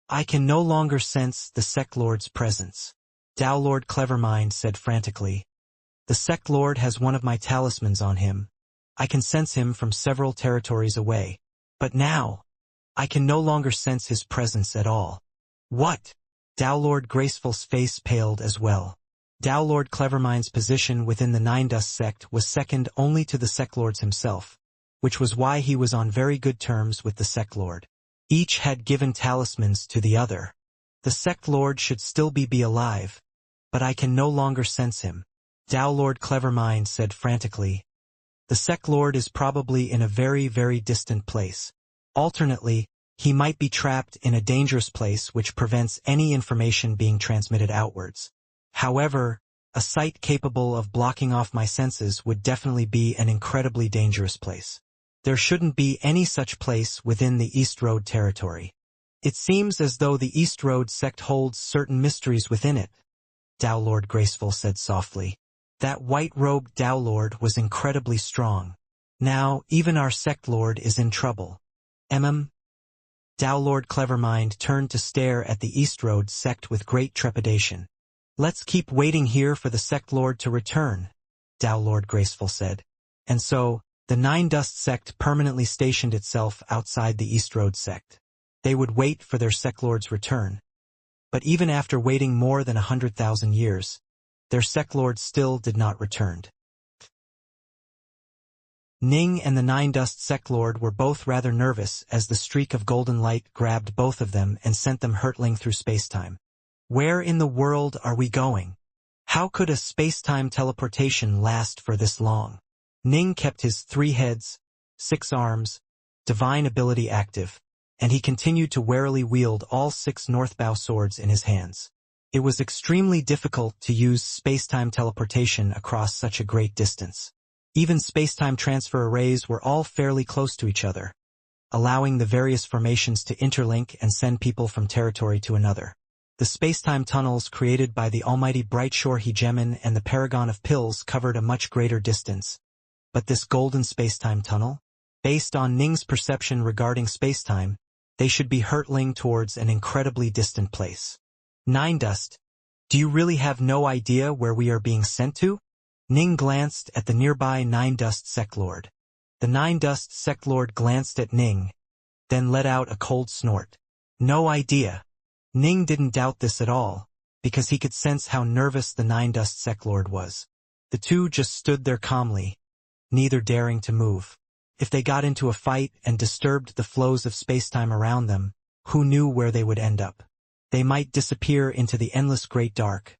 I can no longer sense the Sect Lord's presence. Tao Lord Clevermind said frantically. The Sect Lord has one of my talismans on him. I can sense him from several territories away. But now, I can no longer sense his presence at all. What? Tao Lord Graceful's face paled as well. Tao Lord Clevermind's position within the Nine Dust Sect was second only to the Sect Lord's himself, which was why he was on very good terms with the Sect Lord. Each had given talismans to the other. The Sect Lord should still be alive, but I can no longer sense him. Tao Lord Clevermind said frantically. The Sect Lord is probably in a very, very distant place. Alternately, he might be trapped in a dangerous place which prevents any information being transmitted outwards. However, a site capable of blocking off my senses would definitely be an incredibly dangerous place. There shouldn't be any such place within the East Road territory. It seems as though the East Road Sect holds certain mysteries within it, Tao Lord Graceful said softly. That white-robed Tao Lord was incredibly strong. Now, even our Sect Lord is in trouble. Tao Lord Clevermind turned to stare at the East Road Sect with great trepidation. Let's keep waiting here for the Sect Lord to return, Tao Lord Graceful said. And so, the Nine Dust Sect permanently stationed itself outside the East Road Sect. They would wait for their Sect Lord's return. But even after waiting more than 100,000 years, their Sect Lord still did not return. Ning and the Nine Dust Sect Lord were both rather nervous as the streak of golden light grabbed both of them and sent them hurtling through spacetime. Where in the world are we going? How could a spacetime teleportation last for this long? Ning kept his 3 heads, 6 arms, divine ability active, and he continued to warily wield all 6 Northbow swords in his hands. It was extremely difficult to use spacetime teleportation across such a great distance. Even spacetime transfer arrays were all fairly close to each other, allowing the various formations to interlink and send people from territory to another. The spacetime tunnels created by the almighty Brightshore Hegemon and the Paragon of Pills covered a much greater distance. But this golden spacetime tunnel? Based on Ning's perception regarding spacetime, they should be hurtling towards an incredibly distant place. Nine Dust, do you really have no idea where we are being sent to? Ning glanced at the nearby Nine Dust Sect Lord. The Nine Dust Sect Lord glanced at Ning, then let out a cold snort. No idea. Ning didn't doubt this at all, because he could sense how nervous the Nine Dust Sect Lord was. The two just stood there calmly, neither daring to move. If they got into a fight and disturbed the flows of spacetime around them, who knew where they would end up? They might disappear into the endless great dark,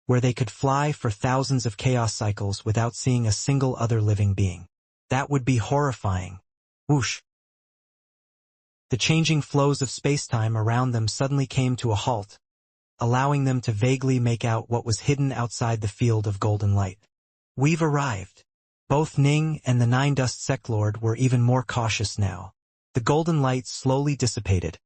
where they could fly for thousands of chaos cycles without seeing a single other living being. That would be horrifying. Whoosh! The changing flows of spacetime around them suddenly came to a halt, allowing them to vaguely make out what was hidden outside the field of golden light. We've arrived. Both Ning and the Nine Dust Sect Lord were even more cautious now. The golden light slowly dissipated,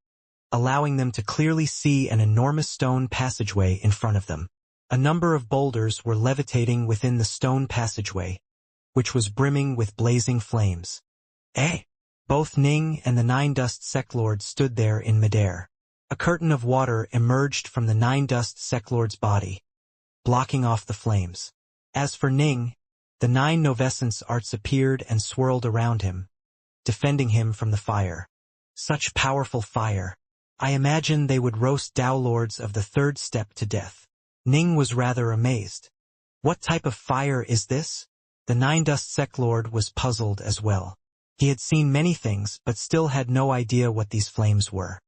allowing them to clearly see an enormous stone passageway in front of them. A number of boulders were levitating within the stone passageway, which was brimming with blazing flames. Both Ning and the Nine Dust Sect Lord stood there in midair. A curtain of water emerged from the Nine Dust Sect Lord's body, blocking off the flames. As for Ning, the 9 Novescence arts appeared and swirled around him, defending him from the fire. Such powerful fire. I imagine they would roast Tao Lords of the 3rd step to death. Ning was rather amazed. What type of fire is this? The Nine Dust Sect Lord was puzzled as well. He had seen many things but still had no idea what these flames were.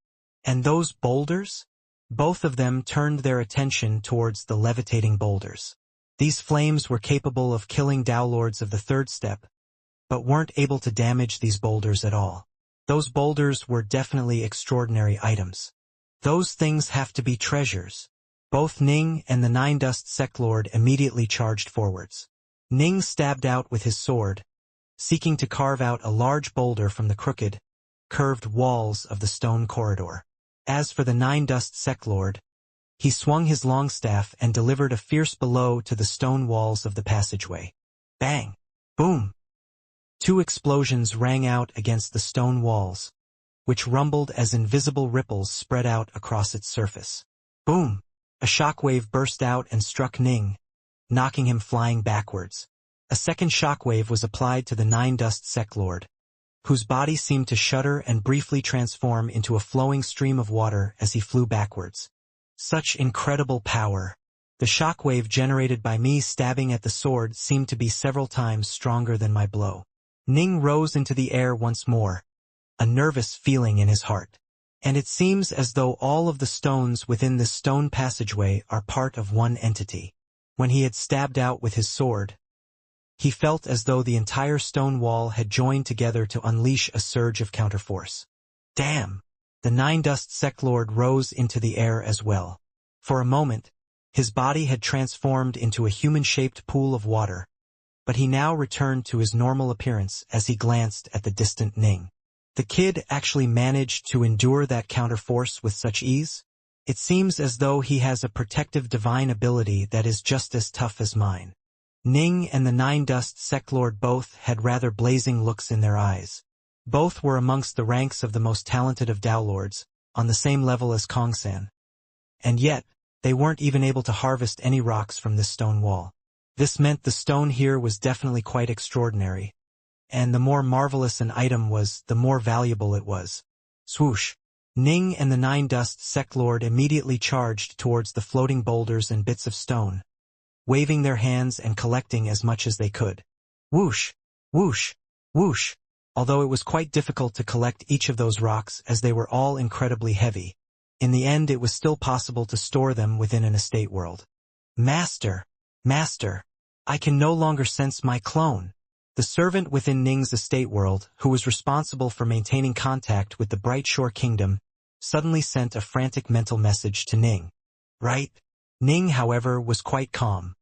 And those boulders? Both of them turned their attention towards the levitating boulders. These flames were capable of killing Dao Lords of the third step, but weren't able to damage these boulders at all. Those boulders were definitely extraordinary items. Those things have to be treasures. Both Ning and the Nine Dust Sect Lord immediately charged forwards. Ning stabbed out with his sword, seeking to carve out a large boulder from the crooked, curved walls of the stone corridor. As for the Nine Dust Sect Lord, he swung his long staff and delivered a fierce blow to the stone walls of the passageway. Bang! Boom! Two explosions rang out against the stone walls, which rumbled as invisible ripples spread out across its surface. Boom! A shockwave burst out and struck Ning, knocking him flying backwards. A second shockwave was applied to the Nine Dust Sect Lord, whose body seemed to shudder and briefly transform into a flowing stream of water as he flew backwards. Such incredible power! The shockwave generated by me stabbing at the sword seemed to be several times stronger than my blow. Ning rose into the air once more, a nervous feeling in his heart. And it seems as though all of the stones within this stone passageway are part of one entity. When he had stabbed out with his sword, he felt as though the entire stone wall had joined together to unleash a surge of counterforce. Damn! The Nine Dust Sect Lord rose into the air as well. For a moment, his body had transformed into a human-shaped pool of water, but he now returned to his normal appearance as he glanced at the distant Ning. The kid actually managed to endure that counterforce with such ease? It seems as though he has a protective divine ability that is just as tough as mine. Ning and the Nine Dust Sect Lord both had rather blazing looks in their eyes. Both were amongst the ranks of the most talented of Dao Lords, on the same level as Kongsan. And yet, they weren't even able to harvest any rocks from this stone wall. This meant the stone here was definitely quite extraordinary, and the more marvelous an item was, the more valuable it was. Swoosh! Ning and the Nine Dust Sect Lord immediately charged towards the floating boulders and bits of stone, waving their hands and collecting as much as they could. Whoosh! Whoosh! Whoosh! Although it was quite difficult to collect each of those rocks as they were all incredibly heavy, in the end it was still possible to store them within an estate world. Master! Master! I can no longer sense my clone. The servant within Ning's estate world, who was responsible for maintaining contact with the Bright Shore Kingdom, suddenly sent a frantic mental message to Ning. Right? Ning, however, was quite calm.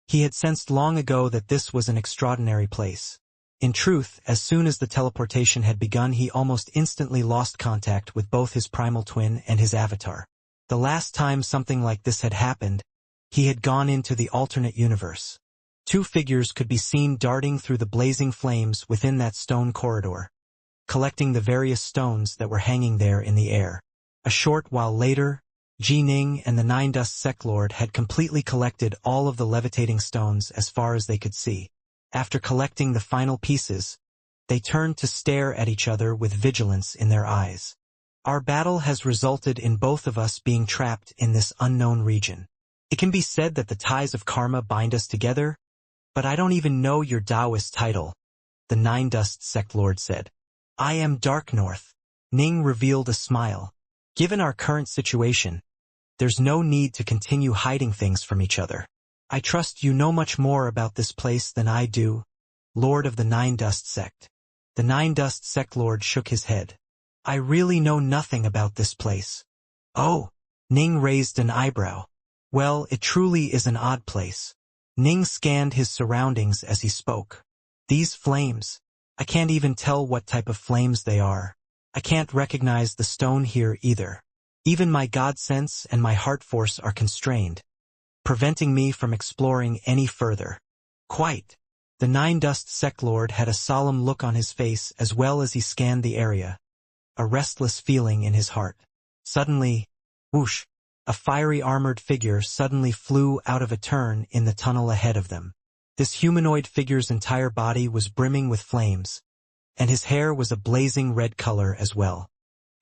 He had sensed long ago that this was an extraordinary place. In truth, as soon as the teleportation had begun, he almost instantly lost contact with both his primal twin and his avatar. The last time something like this had happened, he had gone into the alternate universe. Two figures could be seen darting through the blazing flames within that stone corridor, collecting the various stones that were hanging there in the air. A short while later, Ji Ning and the Nine Dust Sect Lord had completely collected all of the levitating stones as far as they could see. After collecting the final pieces, they turned to stare at each other with vigilance in their eyes. Our battle has resulted in both of us being trapped in this unknown region. It can be said that the ties of karma bind us together, but I don't even know your Taoist title, the Nine Dust Sect Lord said. I am Dark North. Ning revealed a smile. Given our current situation, there's no need to continue hiding things from each other. I trust you know much more about this place than I do, Lord of the Nine Dust Sect. The Nine Dust Sect Lord shook his head. I really know nothing about this place. Oh, Ning raised an eyebrow. Well, it truly is an odd place. Ning scanned his surroundings as he spoke. These flames, I can't even tell what type of flames they are. I can't recognize the stone here either. Even my God sense and my heart force are constrained, preventing me from exploring any further. Quite. The Nine Dust Sect Lord had a solemn look on his face as well as he scanned the area, a restless feeling in his heart. Suddenly, whoosh, a fiery armored figure suddenly flew out of a turn in the tunnel ahead of them. This humanoid figure's entire body was brimming with flames, and his hair was a blazing red color as well.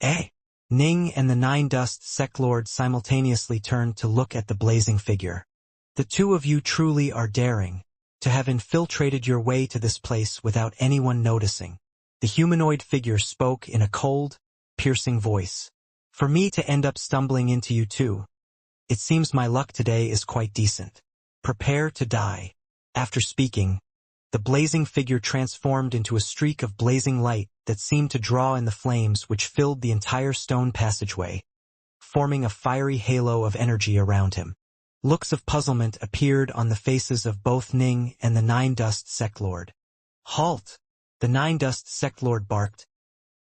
Eh? Ning and the Nine Dust Sect Lord simultaneously turned to look at the blazing figure. The two of you truly are daring, to have infiltrated your way to this place without anyone noticing. The humanoid figure spoke in a cold, piercing voice. For me to end up stumbling into you too. It seems my luck today is quite decent. Prepare to die. After speaking, the blazing figure transformed into a streak of blazing light that seemed to draw in the flames which filled the entire stone passageway, forming a fiery halo of energy around him. Looks of puzzlement appeared on the faces of both Ning and the Nine Dust Sect Lord. Halt! The Nine Dust Sect Lord barked.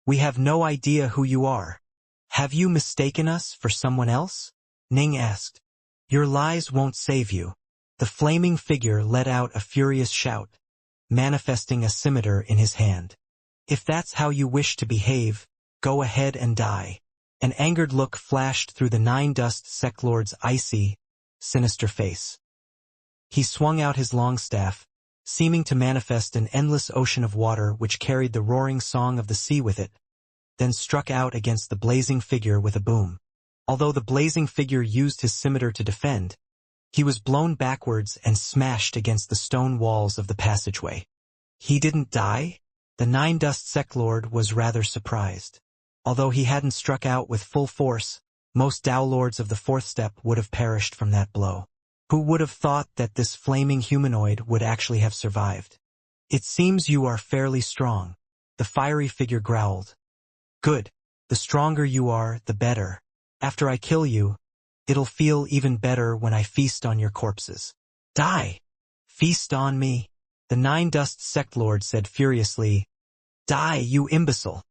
We have no idea who you are. Have you mistaken us for someone else? Ning asked. Your lies won't save you. The flaming figure let out a furious shout, manifesting a scimitar in his hand. If that's how you wish to behave, go ahead and die. An angered look flashed through the Nine Dust Sect Lord's icy, sinister face. He swung out his long staff, seeming to manifest an endless ocean of water which carried the roaring song of the sea with it, then struck out against the blazing figure with a boom. Although the blazing figure used his scimitar to defend, he was blown backwards and smashed against the stone walls of the passageway. He didn't die? The Nine Dust Sect Lord was rather surprised. Although he hadn't struck out with full force, most Dao Lords of the fourth step would have perished from that blow. Who would have thought that this flaming humanoid would actually have survived? It seems you are fairly strong, the fiery figure growled. Good. The stronger you are, the better. After I kill you, it'll feel even better when I feast on your corpses. Die! Feast on me? The Nine Dust Sect Lord said furiously. Die, you imbecile!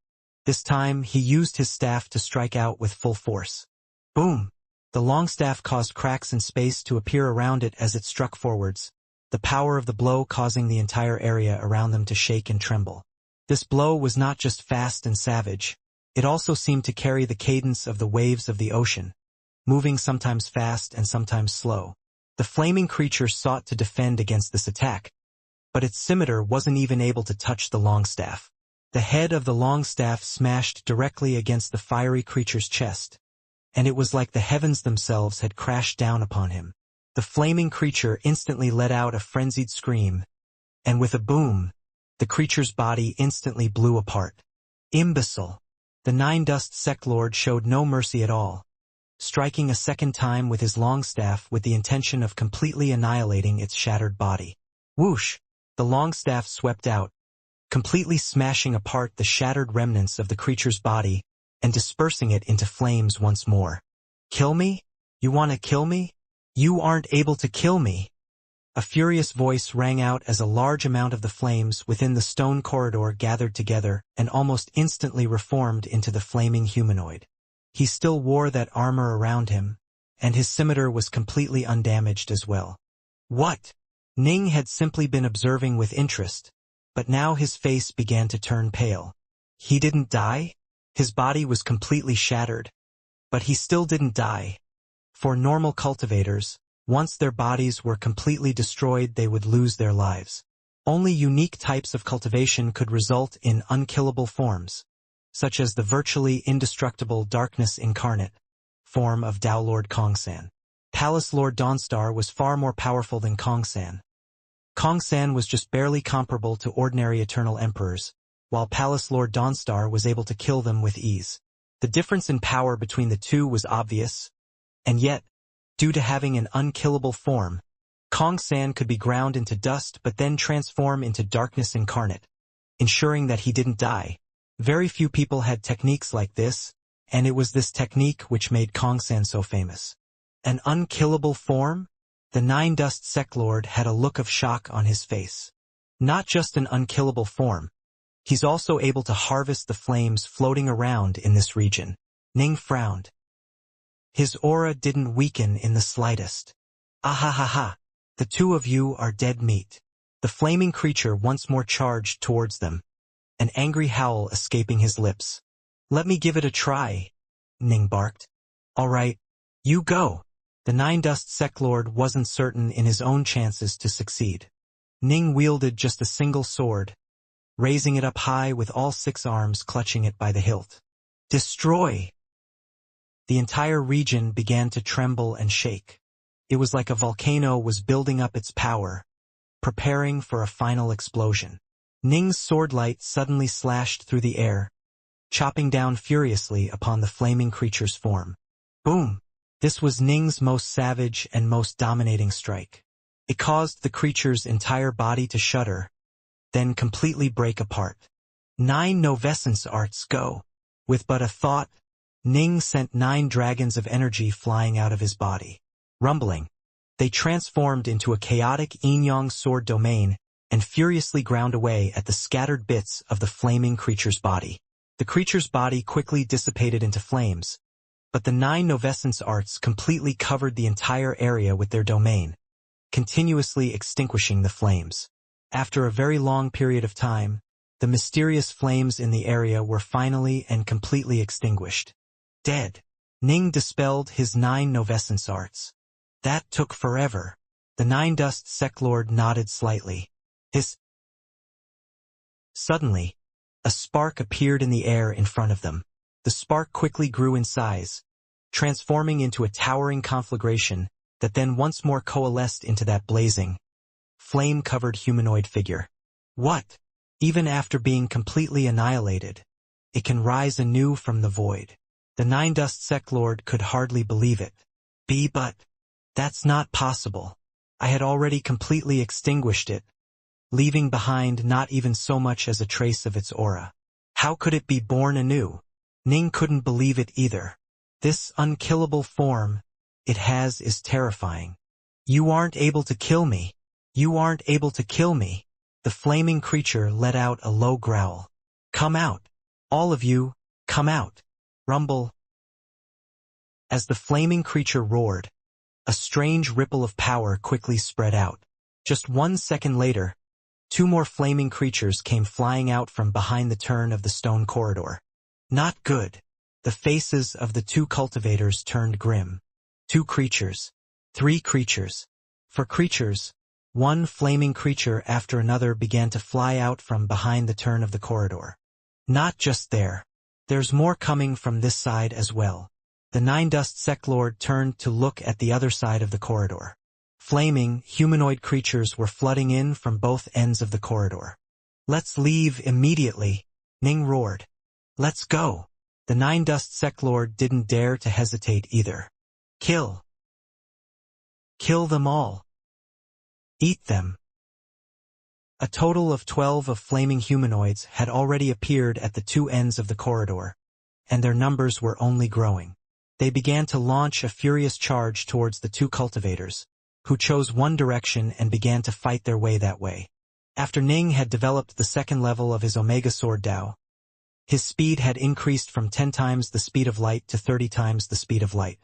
This time he used his staff to strike out with full force. Boom! The long staff caused cracks in space to appear around it as it struck forwards, the power of the blow causing the entire area around them to shake and tremble. This blow was not just fast and savage, it also seemed to carry the cadence of the waves of the ocean, moving sometimes fast and sometimes slow. The flaming creature sought to defend against this attack, but its scimitar wasn't even able to touch the long staff. The head of the long staff smashed directly against the fiery creature's chest, and it was like the heavens themselves had crashed down upon him. The flaming creature instantly let out a frenzied scream, and with a boom, the creature's body instantly blew apart. Imbecile! The Nine Dust Sect Lord showed no mercy at all, striking a second time with his long staff with the intention of completely annihilating its shattered body. Whoosh! The long staff swept out, completely smashing apart the shattered remnants of the creature's body and dispersing it into flames once more. Kill me? You want to kill me? You aren't able to kill me! A furious voice rang out as a large amount of the flames within the stone corridor gathered together and almost instantly reformed into the flaming humanoid. He still wore that armor around him, and his scimitar was completely undamaged as well. What? Ning had simply been observing with interest, but now his face began to turn pale. He didn't die? His body was completely shattered, but he still didn't die. For normal cultivators, once their bodies were completely destroyed, they would lose their lives. Only unique types of cultivation could result in unkillable forms, such as the virtually indestructible Darkness Incarnate form of Dao Lord Kongsan. Palace Lord Dawnstar was far more powerful than Kongsan. Kongsan was just barely comparable to ordinary Eternal Emperors, while Palace Lord Dawnstar was able to kill them with ease. The difference in power between the two was obvious, and yet, due to having an unkillable form, Kongsan could be ground into dust but then transform into Darkness Incarnate, ensuring that he didn't die. Very few people had techniques like this, and it was this technique which made Kongsan so famous. An unkillable form? The Nine Dust Sect Lord had a look of shock on his face. Not just an unkillable form, he's also able to harvest the flames floating around in this region. Ning frowned. His aura didn't weaken in the slightest. Ahahaha, the two of you are dead meat. The flaming creature once more charged towards them, an angry howl escaping his lips. Let me give it a try, Ning barked. All right, you go. The Nine Dust Sect Lord wasn't certain in his own chances to succeed. Ning wielded just a single sword, raising it up high with all 6 arms clutching it by the hilt. Destroy! The entire region began to tremble and shake. It was like a volcano was building up its power, preparing for a final explosion. Ning's swordlight suddenly slashed through the air, chopping down furiously upon the flaming creature's form. Boom! This was Ning's most savage and most dominating strike. It caused the creature's entire body to shudder, then completely break apart. 9 novescence arts go. With but a thought, Ning sent 9 dragons of energy flying out of his body. Rumbling, they transformed into a chaotic yin-yang sword domain and furiously ground away at the scattered bits of the flaming creature's body. The creature's body quickly dissipated into flames, but the 9 novescence arts completely covered the entire area with their domain, continuously extinguishing the flames. After a very long period of time, the mysterious flames in the area were finally and completely extinguished. Dead. Ning dispelled his 9 novescence arts. That took forever. The 9 dust sect lord nodded slightly. Suddenly, a spark appeared in the air in front of them. The spark quickly grew in size, transforming into a towering conflagration that then once more coalesced into that blazing, flame-covered humanoid figure. What? Even after being completely annihilated, it can rise anew from the void. The 9 dust sect lord could hardly believe it. But that's not possible. I had already completely extinguished it, leaving behind not even so much as a trace of its aura. How could it be born anew? Ning couldn't believe it either. This unkillable form it has is terrifying. You aren't able to kill me. You aren't able to kill me. The flaming creature let out a low growl. Come out. All of you, come out. Rumble. As the flaming creature roared, a strange ripple of power quickly spread out. Just 1 second later, 2 more flaming creatures came flying out from behind the turn of the stone corridor. Not good. The faces of the 2 cultivators turned grim. 2 creatures. 3 creatures. For creatures, 1 flaming creature after another began to fly out from behind the turn of the corridor. Not just there. There's more coming from this side as well. The 9 dust sect lord turned to look at the other side of the corridor. Flaming, humanoid creatures were flooding in from both ends of the corridor. Let's leave immediately, Ning roared. Let's go. The 9 dust sect lord didn't dare to hesitate either. Kill. Kill them all. Eat them. A total of 12 of flaming humanoids had already appeared at the 2 ends of the corridor, and their numbers were only growing. They began to launch a furious charge towards the 2 cultivators, who chose one direction and began to fight their way that way. After Ning had developed the 2nd level of his Omega Sword Dao, his speed had increased from 10 times the speed of light to 30 times the speed of light.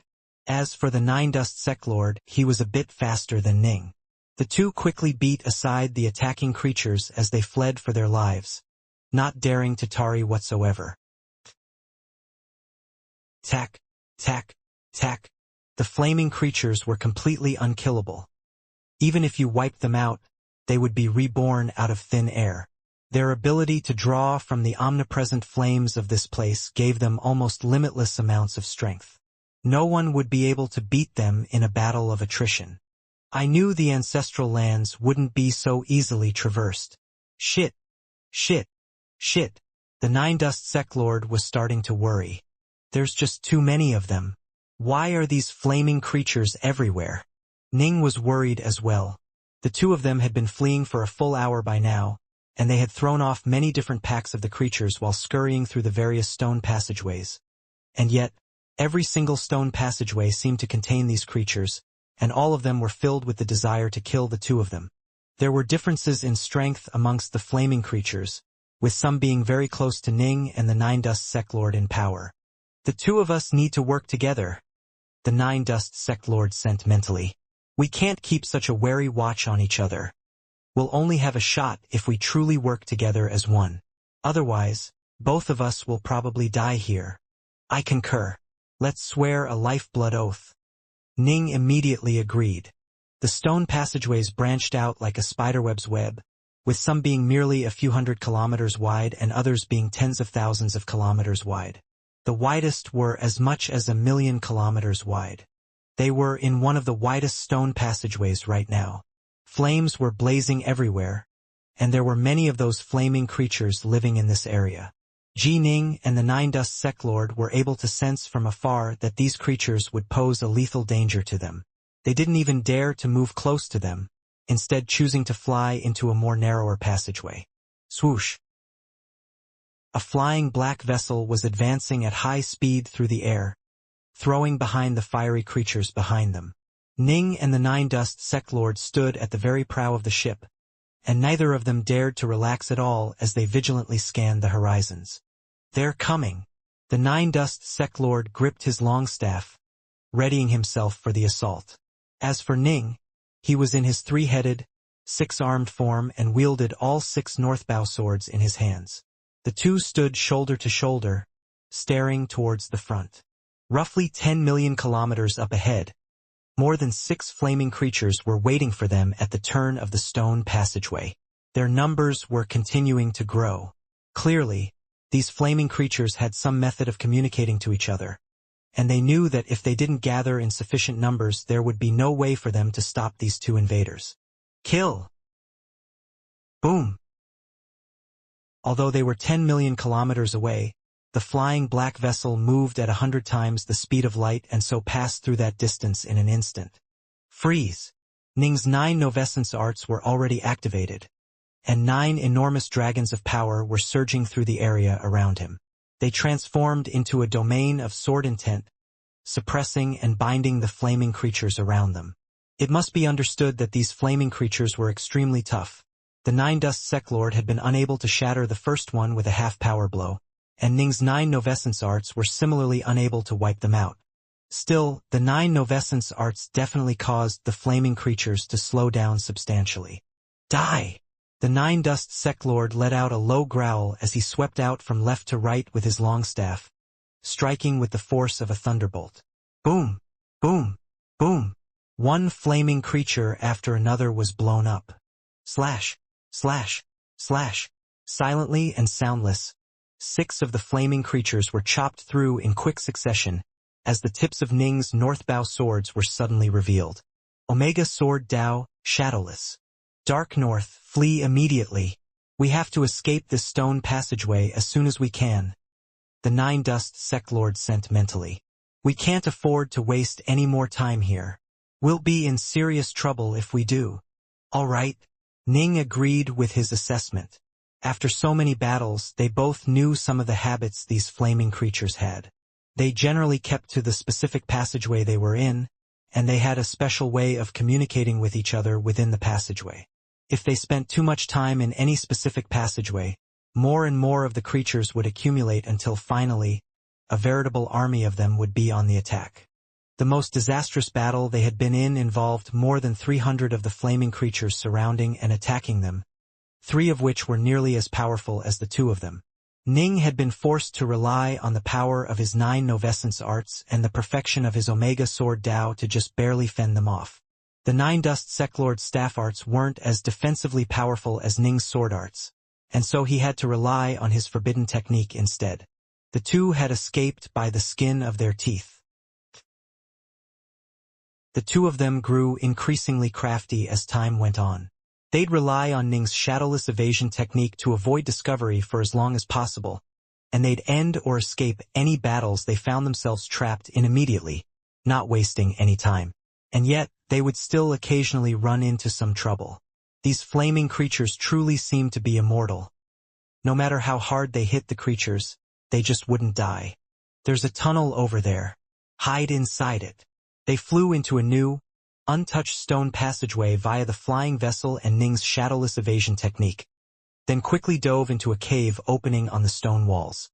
As for the 9 dust sect lord, he was a bit faster than Ning. The 2 quickly beat aside the attacking creatures as they fled for their lives, not daring to tarry whatsoever. Tack, tack, tack. The flaming creatures were completely unkillable. Even if you wiped them out, they would be reborn out of thin air. Their ability to draw from the omnipresent flames of this place gave them almost limitless amounts of strength. No one would be able to beat them in a battle of attrition. I knew the ancestral lands wouldn't be so easily traversed. Shit. Shit. Shit. The 9 dust sect lord was starting to worry. There's just too many of them. Why are these flaming creatures everywhere? Ning was worried as well. The 2 of them had been fleeing for a full hour by now, and they had thrown off many different packs of the creatures while scurrying through the various stone passageways. And yet, every single stone passageway seemed to contain these creatures, and all of them were filled with the desire to kill the 2 of them. There were differences in strength amongst the flaming creatures, with some being very close to Ning and the 9 dust sect lord in power. The 2 of us need to work together, the 9 dust sect lord sent mentally. We can't keep such a wary watch on each other. We'll only have a shot if we truly work together as one. Otherwise, both of us will probably die here. I concur. Let's swear a lifeblood oath. Ning immediately agreed. The stone passageways branched out like a spiderweb's web, with some being merely a few hundred kilometers wide and others being tens of thousands of kilometers wide. The widest were as much as 1,000,000 kilometers wide. They were in one of the widest stone passageways right now. Flames were blazing everywhere, and there were many of those flaming creatures living in this area. Ji Ning and the Nine Dust Sect Lord were able to sense from afar that these creatures would pose a lethal danger to them. They didn't even dare to move close to them, instead choosing to fly into a more narrower passageway. Swoosh! A flying black vessel was advancing at high speed through the air, throwing behind the fiery creatures behind them. Ning and the Nine Dust Sect Lord stood at the very prow of the ship, and neither of them dared to relax at all as they vigilantly scanned the horizons. They're coming! The Nine Dust Sect Lord gripped his long staff, readying himself for the assault. As for Ning, he was in his three-headed, six-armed form and wielded all 6 northbow swords in his hands. The two stood shoulder to shoulder, staring towards the front. Roughly 10,000,000 kilometers up ahead, more than 6 flaming creatures were waiting for them at the turn of the stone passageway. Their numbers were continuing to grow. Clearly, these flaming creatures had some method of communicating to each other, and they knew that if they didn't gather in sufficient numbers there would be no way for them to stop these 2 invaders. Kill! Boom! Although they were 10,000,000 kilometers away, the flying black vessel moved at 100 times the speed of light and so passed through that distance in an instant. Freeze! Ning's 9 Novescence arts were already activated, and 9 enormous dragons of power were surging through the area around him. They transformed into a domain of sword intent, suppressing and binding the flaming creatures around them. It must be understood that these flaming creatures were extremely tough. The Nine Dust Sect Lord had been unable to shatter the first one with a half-power blow, and Ning's 9 Novescence arts were similarly unable to wipe them out. Still, the 9 Novescence arts definitely caused the flaming creatures to slow down substantially. Die! The Nine Dust Sect Lord let out a low growl as he swept out from left to right with his long staff, striking with the force of a thunderbolt. Boom! Boom! Boom! One flaming creature after another was blown up. Slash! Slash! Slash! Silently and soundless, 6 of the flaming creatures were chopped through in quick succession, as the tips of Ning's northbow swords were suddenly revealed. Omega Sword Dao, Shadowless. Dark North, flee immediately. We have to escape this stone passageway as soon as we can. The Nine Dust Sect Lord sent mentally. We can't afford to waste any more time here. We'll be in serious trouble if we do. All right. Ning agreed with his assessment. After so many battles, they both knew some of the habits these flaming creatures had. They generally kept to the specific passageway they were in, and they had a special way of communicating with each other within the passageway. If they spent too much time in any specific passageway, more and more of the creatures would accumulate until finally, a veritable army of them would be on the attack. The most disastrous battle they had been in involved more than 300 of the flaming creatures surrounding and attacking them, 3 of which were nearly as powerful as the 2 of them. Ning had been forced to rely on the power of his 9 Novescence arts and the perfection of his Omega Sword Dao to just barely fend them off. The 9 Dust Sect Lord's staff arts weren't as defensively powerful as Ning's sword arts, and so he had to rely on his forbidden technique instead. The 2 had escaped by the skin of their teeth. The 2 of them grew increasingly crafty as time went on. They'd rely on Ning's shadowless evasion technique to avoid discovery for as long as possible, and they'd end or escape any battles they found themselves trapped in immediately, not wasting any time. And yet, they would still occasionally run into some trouble. These flaming creatures truly seemed to be immortal. No matter how hard they hit the creatures, they just wouldn't die. There's a tunnel over there. Hide inside it. They flew into a new, untouched stone passageway via the flying vessel and Ning's shadowless evasion technique, then quickly dove into a cave opening on the stone walls.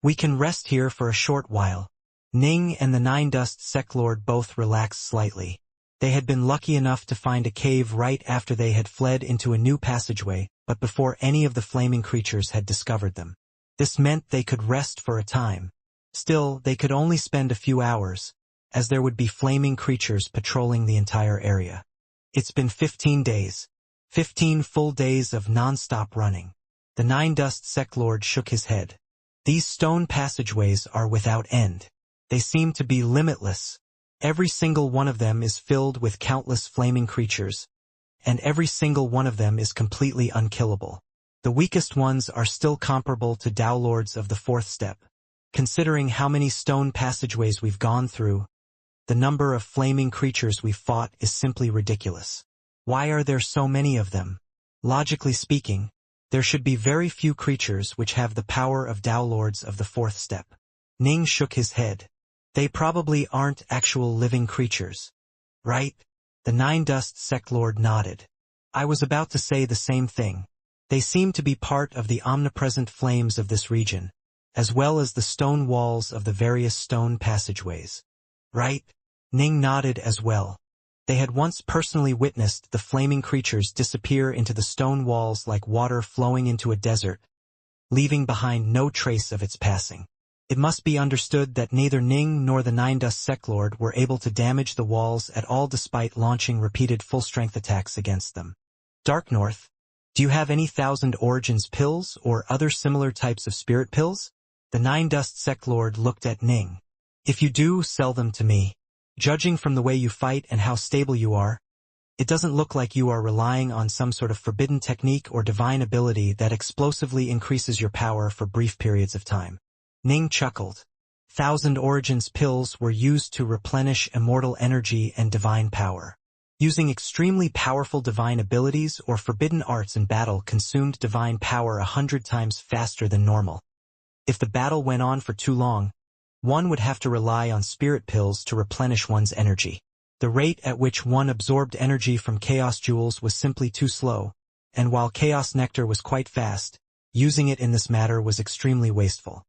We can rest here for a short while. Ning and the 9 Dust Sect Lord both relaxed slightly. They had been lucky enough to find a cave right after they had fled into a new passageway, but before any of the flaming creatures had discovered them. This meant they could rest for a time. Still, they could only spend a few hours, as there would be flaming creatures patrolling the entire area. It's been 15 days. 15 full days of non-stop running. The 9 Dust Sect Lord shook his head. These stone passageways are without end. They seem to be limitless. Every single one of them is filled with countless flaming creatures, and every single one of them is completely unkillable. The weakest ones are still comparable to Tao Lords of the fourth step. Considering how many stone passageways we've gone through, the number of flaming creatures we've fought is simply ridiculous. Why are there so many of them? Logically speaking, there should be very few creatures which have the power of Tao Lords of the fourth step. Ning shook his head. They probably aren't actual living creatures, right? The Nine Dust Sect Lord nodded. I was about to say the same thing. They seem to be part of the omnipresent flames of this region, as well as the stone walls of the various stone passageways. Right? Ning nodded as well. They had once personally witnessed the flaming creatures disappear into the stone walls like water flowing into a desert, leaving behind no trace of its passing. It must be understood that neither Ning nor the Nine Dust Sect Lord were able to damage the walls at all despite launching repeated full-strength attacks against them. Dark North, do you have any Thousand Origins pills or other similar types of spirit pills? The Nine Dust Sect Lord looked at Ning. If you do, sell them to me. Judging from the way you fight and how stable you are, it doesn't look like you are relying on some sort of forbidden technique or divine ability that explosively increases your power for brief periods of time. Ning chuckled. Thousand Origins pills were used to replenish immortal energy and divine power. Using extremely powerful divine abilities or forbidden arts in battle consumed divine power 100 times faster than normal. If the battle went on for too long, one would have to rely on spirit pills to replenish one's energy. The rate at which one absorbed energy from Chaos Jewels was simply too slow, and while Chaos Nectar was quite fast, using it in this matter was extremely wasteful.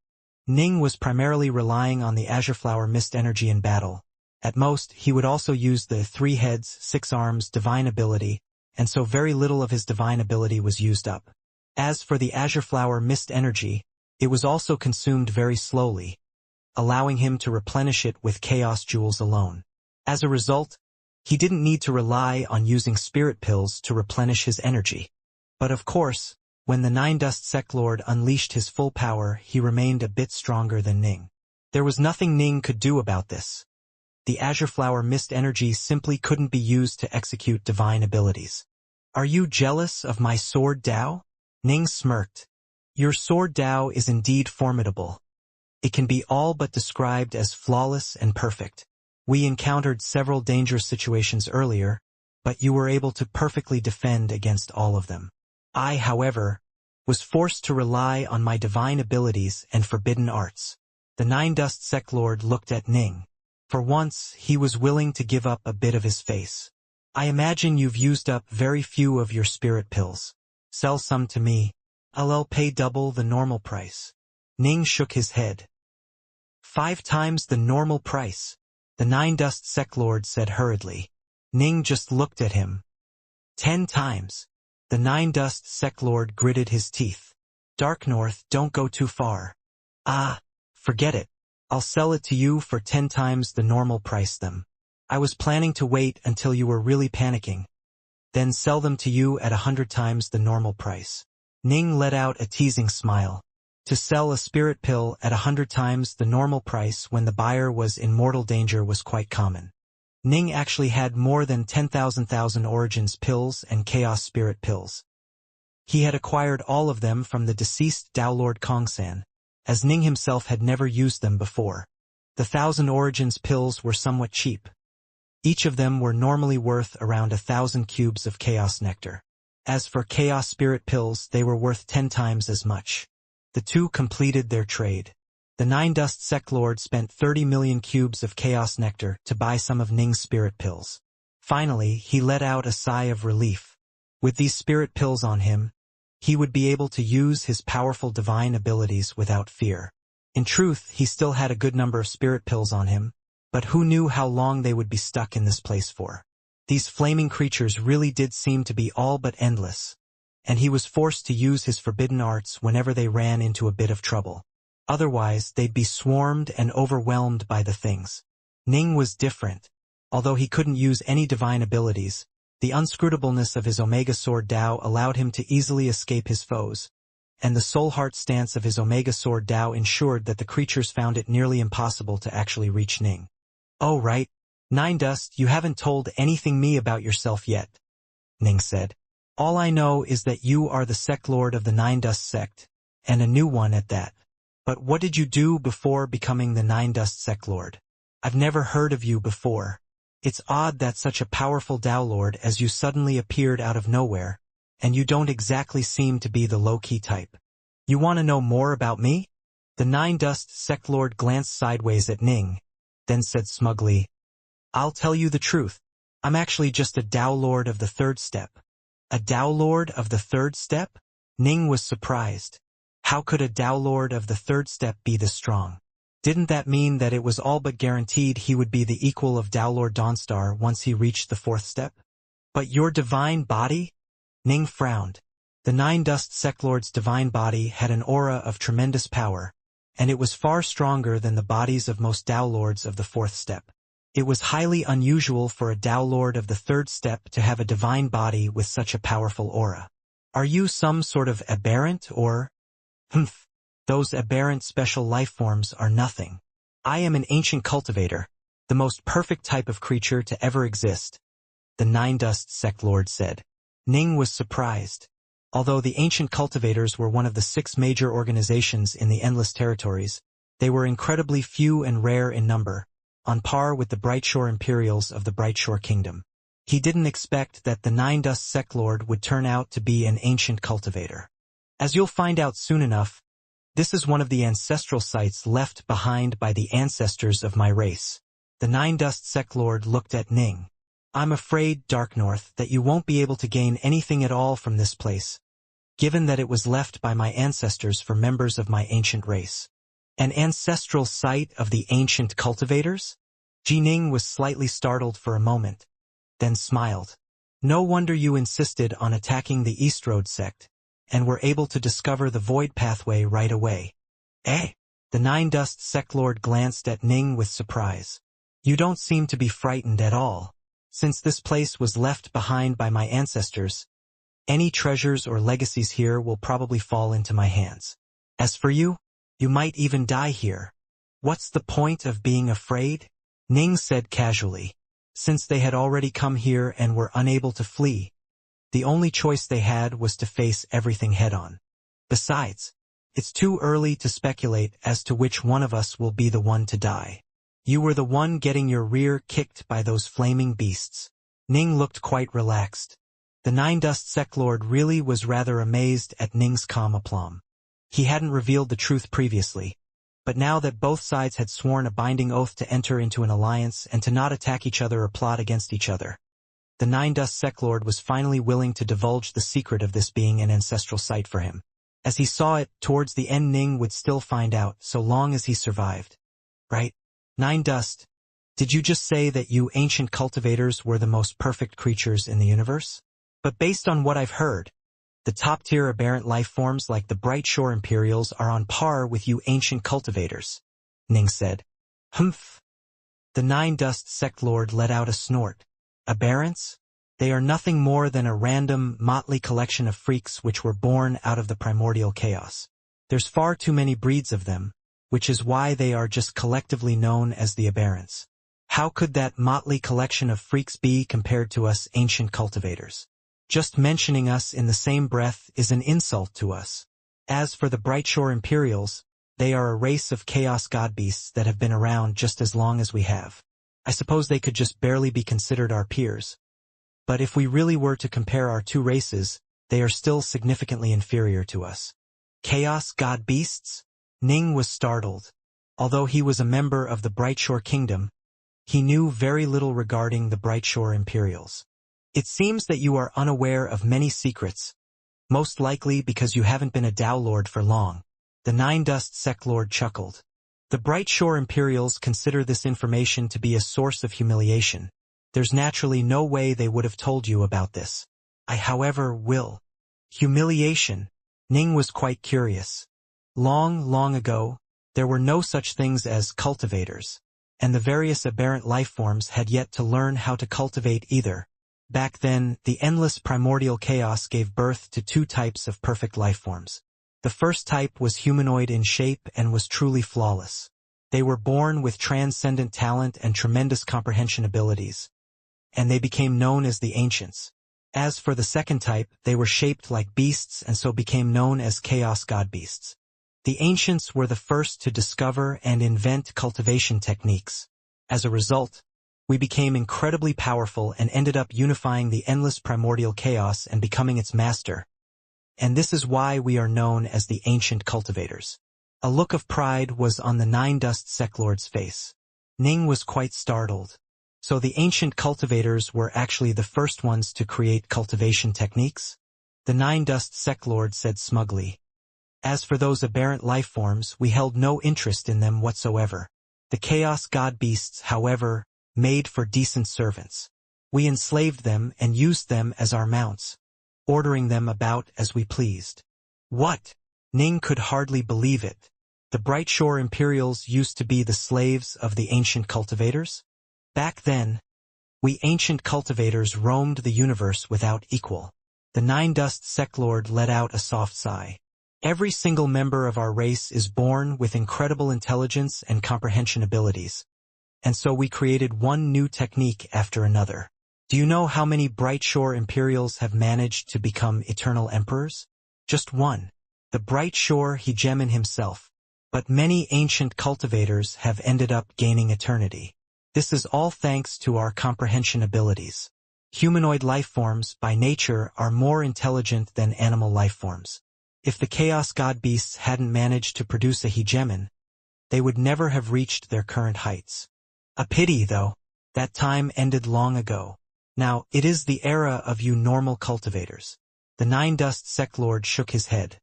Ning was primarily relying on the Azure Flower Mist energy in battle. At most, he would also use the 3 heads, 6 arms divine ability, and so very little of his divine ability was used up. As for the Azure Flower Mist energy, it was also consumed very slowly, allowing him to replenish it with Chaos Jewels alone. As a result, he didn't need to rely on using spirit pills to replenish his energy. But of course, when the Nine Dust Sect Lord unleashed his full power, he remained a bit stronger than Ning. There was nothing Ning could do about this. The Azure Flower Mist energy simply couldn't be used to execute divine abilities. Are you jealous of my sword Dao? Ning smirked. Your sword Dao is indeed formidable. It can be all but described as flawless and perfect. We encountered several dangerous situations earlier, but you were able to perfectly defend against all of them. I, however, was forced to rely on my divine abilities and forbidden arts. The Nine Dust Sect Lord looked at Ning. For once, he was willing to give up a bit of his face. I imagine you've used up very few of your spirit pills. Sell some to me. I'll pay double the normal price. Ning shook his head. 5 times the normal price, the Nine Dust Sect Lord said hurriedly. Ning just looked at him. 10 times. The Nine Dust Sect Lord gritted his teeth. Dark North, don't go too far. Ah, forget it. I'll sell it to you for 10 times the normal price them. I was planning to wait until you were really panicking, then sell them to you at 100 times the normal price. Ning let out a teasing smile. To sell a spirit pill at 100 times the normal price when the buyer was in mortal danger was quite common. Ning actually had more than 10,000 Origins pills and Chaos Spirit pills. He had acquired all of them from the deceased Tao Lord Kongsan, as Ning himself had never used them before. The 1,000 Origins pills were somewhat cheap. Each of them were normally worth around 1,000 cubes of Chaos Nectar. As for Chaos Spirit pills, they were worth 10 times as much. The two completed their trade. The Nine Dust Sect Lord spent 30 million cubes of Chaos Nectar to buy some of Ning's spirit pills. Finally, he let out a sigh of relief. With these spirit pills on him, he would be able to use his powerful divine abilities without fear. In truth, he still had a good number of spirit pills on him, but who knew how long they would be stuck in this place for? These flaming creatures really did seem to be all but endless, and he was forced to use his forbidden arts whenever they ran into a bit of trouble. Otherwise, they'd be swarmed and overwhelmed by the things. Ning was different. Although he couldn't use any divine abilities, the unscrutableness of his Omega Sword Dao allowed him to easily escape his foes, and the soul-heart stance of his Omega Sword Dao ensured that the creatures found it nearly impossible to actually reach Ning. "Oh right, Nine Dust, you haven't told anything me about yourself yet," Ning said. "All I know is that you are the sect lord of the Nine Dust sect, and a new one at that. But what did you do before becoming the Nine Dust sect lord? I've never heard of you before. It's odd that such a powerful Dao lord as you suddenly appeared out of nowhere, and you don't exactly seem to be the low-key type. You want to know more about me?" The Nine Dust sect lord glanced sideways at Ning, then said smugly, "I'll tell you the truth. I'm actually just a Dao lord of the third step." "A Dao lord of the third step?" Ning was surprised. How could a Dao lord of the third step be this strong? Didn't that mean that it was all but guaranteed he would be the equal of Dao Lord Dawnstar once he reached the fourth step? "But your divine body?" Ning frowned. The Nine Dust sect lord's divine body had an aura of tremendous power, and it was far stronger than the bodies of most Dao lords of the fourth step. It was highly unusual for a Dao lord of the third step to have a divine body with such a powerful aura. "Are you some sort of aberrant or—" "Humph. Those aberrant special life forms are nothing. I am an ancient cultivator, the most perfect type of creature to ever exist," the Nine Dust sect lord said. Ning was surprised. Although the ancient cultivators were one of the 6 major organizations in the Endless Territories, they were incredibly few and rare in number, on par with the Brightshore Imperials of the Brightshore Kingdom. He didn't expect that the Nine Dust sect lord would turn out to be an ancient cultivator. As you'll find out soon enough, this is one of the ancestral sites left behind by the ancestors of my race. The Nine Dust sect lord looked at Ning. "I'm afraid, Dark North, that you won't be able to gain anything at all from this place, given that it was left by my ancestors for members of my ancient race." "An ancestral site of the ancient cultivators?" Ning was slightly startled for a moment, then smiled. "No wonder you insisted on attacking the East Road sect, and were able to discover the Void Pathway right away." "Eh?" The Nine Dust sect lord glanced at Ning with surprise. "You don't seem to be frightened at all. Since this place was left behind by my ancestors, any treasures or legacies here will probably fall into my hands. As for you, you might even die here. What's the point of being afraid?" Ning said casually. Since they had already come here and were unable to flee, the only choice they had was to face everything head-on. Besides, it's too early to speculate as to which one of us will be the one to die. You were the one getting your rear kicked by those flaming beasts. Ning looked quite relaxed. The Nine Dust sect lord really was rather amazed at Ning's calm aplomb. He hadn't revealed the truth previously, but now that both sides had sworn a binding oath to enter into an alliance and to not attack each other or plot against each other, the Nine Dust sect lord was finally willing to divulge the secret of this being an ancestral site for him. As he saw it, towards the end Ning would still find out, so long as he survived. "Right? Nine Dust, did you just say that you ancient cultivators were the most perfect creatures in the universe? But based on what I've heard, the top-tier aberrant life forms like the Brightshore Imperials are on par with you ancient cultivators," Ning said. "Humph." The Nine Dust sect lord let out a snort. "Aberrants? They are nothing more than a random, motley collection of freaks which were born out of the primordial chaos. There's far too many breeds of them, which is why they are just collectively known as the aberrants. How could that motley collection of freaks be compared to us ancient cultivators? Just mentioning us in the same breath is an insult to us. As for the Brightshore Imperials, they are a race of chaos godbeasts that have been around just as long as we have. I suppose they could just barely be considered our peers. But if we really were to compare our two races, they are still significantly inferior to us." "Chaos god beasts?" Ning was startled. Although he was a member of the Brightshore Kingdom, he knew very little regarding the Brightshore Imperials. "It seems that you are unaware of many secrets, most likely because you haven't been a Dao Lord for long," the Nine Dust sect lord chuckled. "The Brightshore Imperials consider this information to be a source of humiliation. There's naturally no way they would have told you about this. I, however, will." "Humiliation?" Ning was quite curious. Long, long ago, there were no such things as cultivators, and the various aberrant life forms had yet to learn how to cultivate either. Back then, the endless primordial chaos gave birth to 2 types of perfect life forms. The first type was humanoid in shape and was truly flawless. They were born with transcendent talent and tremendous comprehension abilities, and they became known as the Ancients. As for the second type, they were shaped like beasts and so became known as Chaos God Beasts. The Ancients were the first to discover and invent cultivation techniques. As a result, we became incredibly powerful and ended up unifying the endless primordial chaos and becoming its master. And this is why we are known as the Ancient Cultivators. A look of pride was on the Nine Dust Sectlord's face. Ning was quite startled. So the Ancient Cultivators were actually the first ones to create cultivation techniques? The Nine Dust Sectlord said smugly. As for those aberrant life forms, we held no interest in them whatsoever. The Chaos God Beasts, however, made for decent servants. We enslaved them and used them as our mounts, ordering them about as we pleased. What? Ning could hardly believe it. The Bright Shore Imperials used to be the slaves of the Ancient Cultivators? Back then, we Ancient Cultivators roamed the universe without equal. The Nine Dust Sectlord let out a soft sigh. Every single member of our race is born with incredible intelligence and comprehension abilities. And so we created one new technique after another. Do you know how many Bright Shore Imperials have managed to become eternal emperors? Just one. The Bright Shore Hegemon himself. But many Ancient Cultivators have ended up gaining eternity. This is all thanks to our comprehension abilities. Humanoid life forms, by nature, are more intelligent than animal life forms. If the Chaos God Beasts hadn't managed to produce a hegemon, they would never have reached their current heights. A pity, though. That time ended long ago. Now, it is the era of you normal cultivators. The Nine Dust Sectlord shook his head.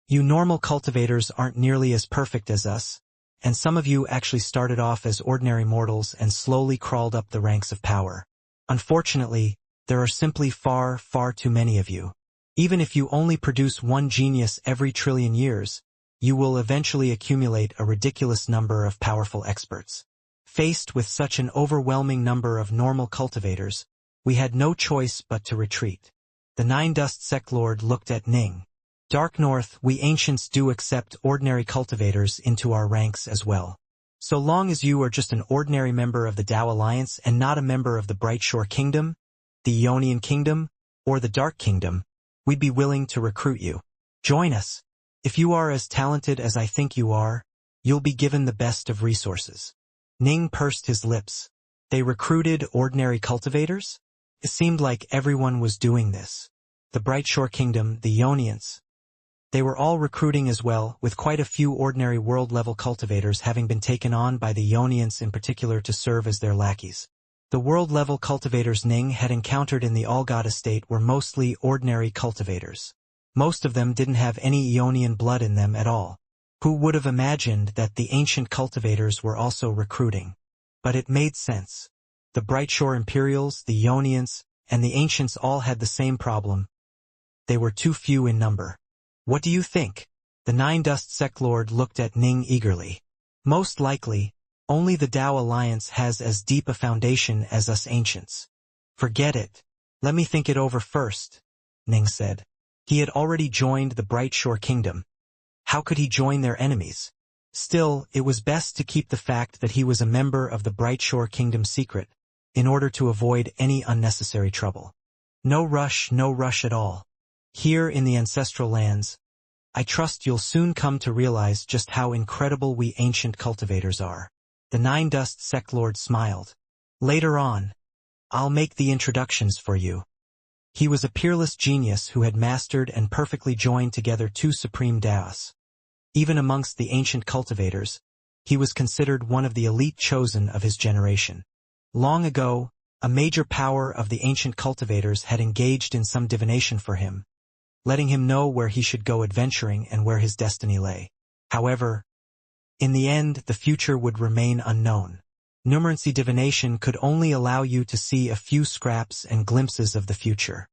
You normal cultivators aren't nearly as perfect as us, and some of you actually started off as ordinary mortals and slowly crawled up the ranks of power. Unfortunately, there are simply far, far too many of you. Even if you only produce one genius every trillion years, you will eventually accumulate a ridiculous number of powerful experts. Faced with such an overwhelming number of normal cultivators, we had no choice but to retreat. The Nine Dust Sectlord looked at Ning. Dark North, we Ancients do accept ordinary cultivators into our ranks as well. So long as you are just an ordinary member of the Tao Alliance and not a member of the Bright Shore Kingdom, the Ionian Kingdom, or the Dark Kingdom, we'd be willing to recruit you. Join us. If you are as talented as I think you are, you'll be given the best of resources. Ning pursed his lips. They recruited ordinary cultivators? It seemed like everyone was doing this. The Bright Shore Kingdom, the Ionians. They were all recruiting as well, with quite a few ordinary world-level cultivators having been taken on by the Ionians in particular to serve as their lackeys. The world-level cultivators Ning had encountered in the All-God estate were mostly ordinary cultivators. Most of them didn't have any Ionian blood in them at all. Who would have imagined that the Ancient Cultivators were also recruiting? But it made sense. The Bright Shore Imperials, the Ionians, and the Ancients all had the same problem. They were too few in number. What do you think? The Nine Dust Sectlord looked at Ning eagerly. Most likely, only the Tao Alliance has as deep a foundation as us Ancients. Forget it. Let me think it over first, Ning said. He had already joined the Bright Shore Kingdom. How could he join their enemies? Still, it was best to keep the fact that he was a member of the Bright Shore Kingdom secret, in order to avoid any unnecessary trouble. No rush at all. Here in the ancestral lands, I trust you'll soon come to realize just how incredible we Ancient Cultivators are. The Nine Dust Sectlord smiled. Later on, I'll make the introductions for you. He was a peerless genius who had mastered and perfectly joined together two supreme Taos. Even amongst the Ancient Cultivators, he was considered one of the elite chosen of his generation. Long ago, a major power of the Ancient Cultivators had engaged in some divination for him, letting him know where he should go adventuring and where his destiny lay. However, in the end, the future would remain unknown. Numerancy divination could only allow you to see a few scraps and glimpses of the future.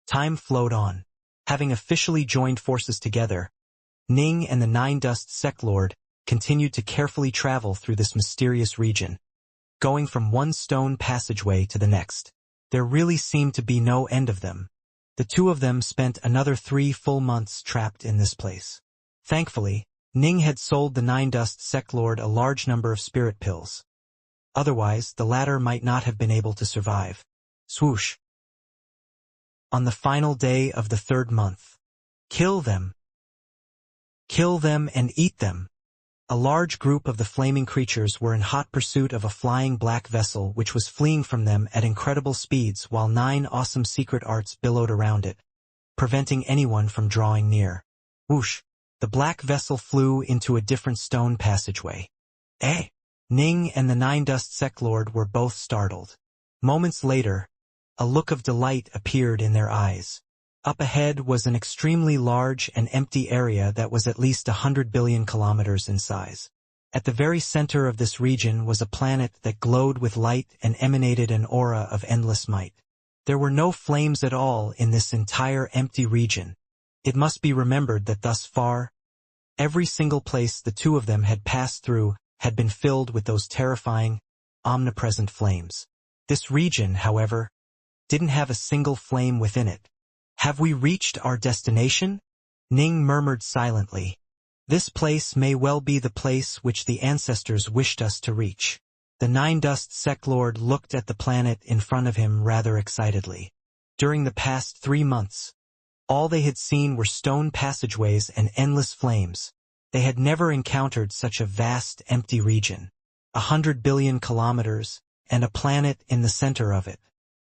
Time flowed on. Having officially joined forces together, Ning and the Nine Dust Sectlord continued to carefully travel through this mysterious region, going from one stone passageway to the next. There really seemed to be no end of them. The two of them spent another 3 full months trapped in this place. Thankfully, Ning had sold the Nine Dust Sect Lord a large number of spirit pills. Otherwise, the latter might not have been able to survive. Swoosh. On the final day of the 3rd month. Kill them. Kill them and eat them. A large group of the flaming creatures were in hot pursuit of a flying black vessel which was fleeing from them at incredible speeds while 9 awesome secret arts billowed around it, preventing anyone from drawing near. Whoosh! The black vessel flew into a different stone passageway. Eh? Ning and the Nine Dust Sect Lord were both startled. Moments later, a look of delight appeared in their eyes. Up ahead was an extremely large and empty area that was at least 100 billion kilometers in size. At the very center of this region was a planet that glowed with light and emanated an aura of endless might. There were no flames at all in this entire empty region. It must be remembered that thus far, every single place the two of them had passed through had been filled with those terrifying, omnipresent flames. This region, however, didn't have a single flame within it. Have we reached our destination? Ning murmured silently. This place may well be the place which the ancestors wished us to reach. The Nine Dust Sect Lord looked at the planet in front of him rather excitedly. During the past 3 months, all they had seen were stone passageways and endless flames. They had never encountered such a vast, empty region. 100 billion kilometers, and a planet in the center of it.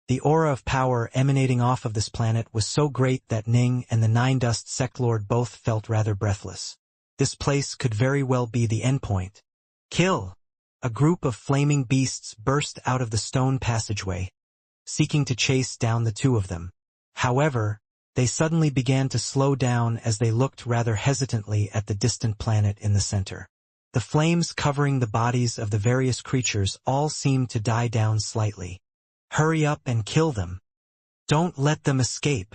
The aura of power emanating off of this planet was so great that Ning and the Nine Dust Sect Lord both felt rather breathless. This place could very well be the endpoint. Kill! A group of flaming beasts burst out of the stone passageway, seeking to chase down the two of them. However, they suddenly began to slow down as they looked rather hesitantly at the distant planet in the center. The flames covering the bodies of the various creatures all seemed to die down slightly. Hurry up and kill them. Don't let them escape.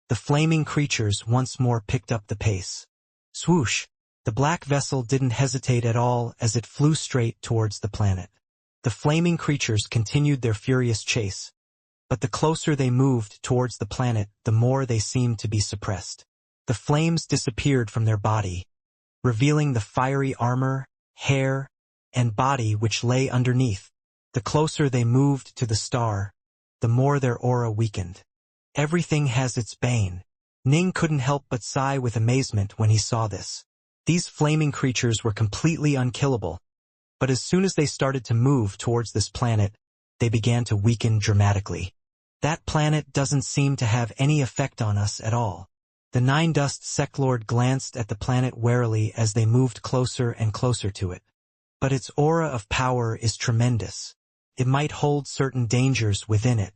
The flaming creatures once more picked up the pace. Swoosh! The black vessel didn't hesitate at all as it flew straight towards the planet. The flaming creatures continued their furious chase, but the closer they moved towards the planet, the more they seemed to be suppressed. The flames disappeared from their body, revealing the fiery armor, hair, and body which lay underneath. The closer they moved to the star, the more their aura weakened. Everything has its bane. Ning couldn't help but sigh with amazement when he saw this. These flaming creatures were completely unkillable, but as soon as they started to move towards this planet, they began to weaken dramatically. That planet doesn't seem to have any effect on us at all. The Nine Dust Sect Lord glanced at the planet warily as they moved closer and closer to it. But its aura of power is tremendous. It might hold certain dangers within it.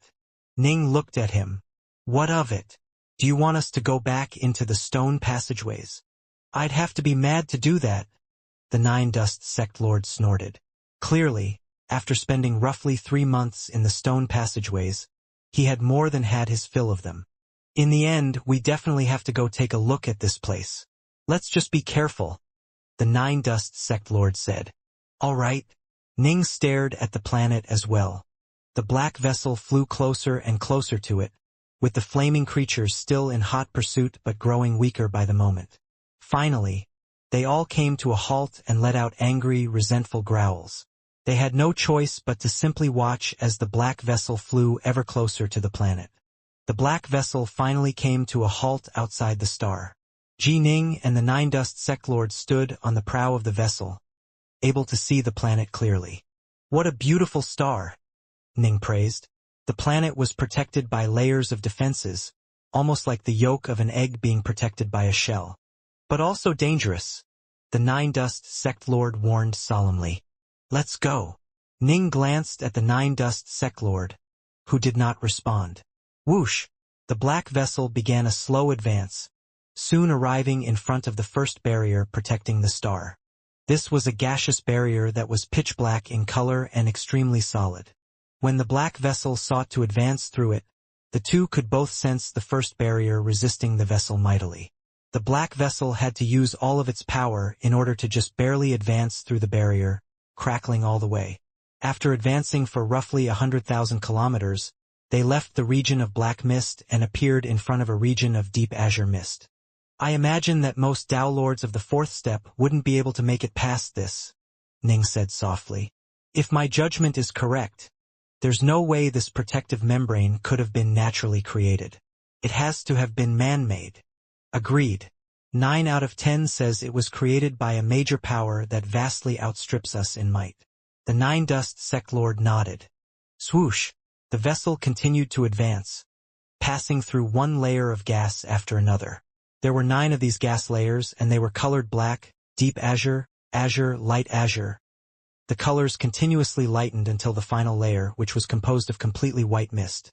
Ning looked at him. What of it? Do you want us to go back into the stone passageways? I'd have to be mad to do that, the Nine Dust Sect Lord snorted. Clearly, after spending roughly 3 months in the stone passageways, he had more than had his fill of them. In the end, we definitely have to go take a look at this place. Let's just be careful, the Nine Dust Sect Lord said. All right. Ning stared at the planet as well. The black vessel flew closer and closer to it, with the flaming creatures still in hot pursuit but growing weaker by the moment. Finally, they all came to a halt and let out angry, resentful growls. They had no choice but to simply watch as the black vessel flew ever closer to the planet. The black vessel finally came to a halt outside the star. Ji Ning and the Nine Dust Sect Lord stood on the prow of the vessel, able to see the planet clearly. What a beautiful star, Ning praised. The planet was protected by layers of defenses, almost like the yolk of an egg being protected by a shell. But also dangerous, the Nine Dust Sect Lord warned solemnly. Let's go. Ning glanced at the Nine Dust Sect Lord, who did not respond. Whoosh! The black vessel began a slow advance, soon arriving in front of the first barrier protecting the star. This was a gaseous barrier that was pitch black in color and extremely solid. When the black vessel sought to advance through it, the two could both sense the first barrier resisting the vessel mightily. The black vessel had to use all of its power in order to just barely advance through the barrier, crackling all the way. After advancing for roughly 100,000 kilometers, They left the region of black mist and appeared in front of a region of deep azure mist. I imagine that most Tao Lords of the fourth step wouldn't be able to make it past this, Ning said softly. If my judgment is correct, there's no way this protective membrane could have been naturally created. It has to have been man-made. Agreed. 9 out of 10 says it was created by a major power that vastly outstrips us in might. The Nine Dust Sect Lord nodded. Swoosh! The vessel continued to advance, passing through one layer of gas after another. There were 9 of these gas layers, and they were colored black, deep azure, azure, light azure. The colors continuously lightened until the final layer, which was composed of completely white mist.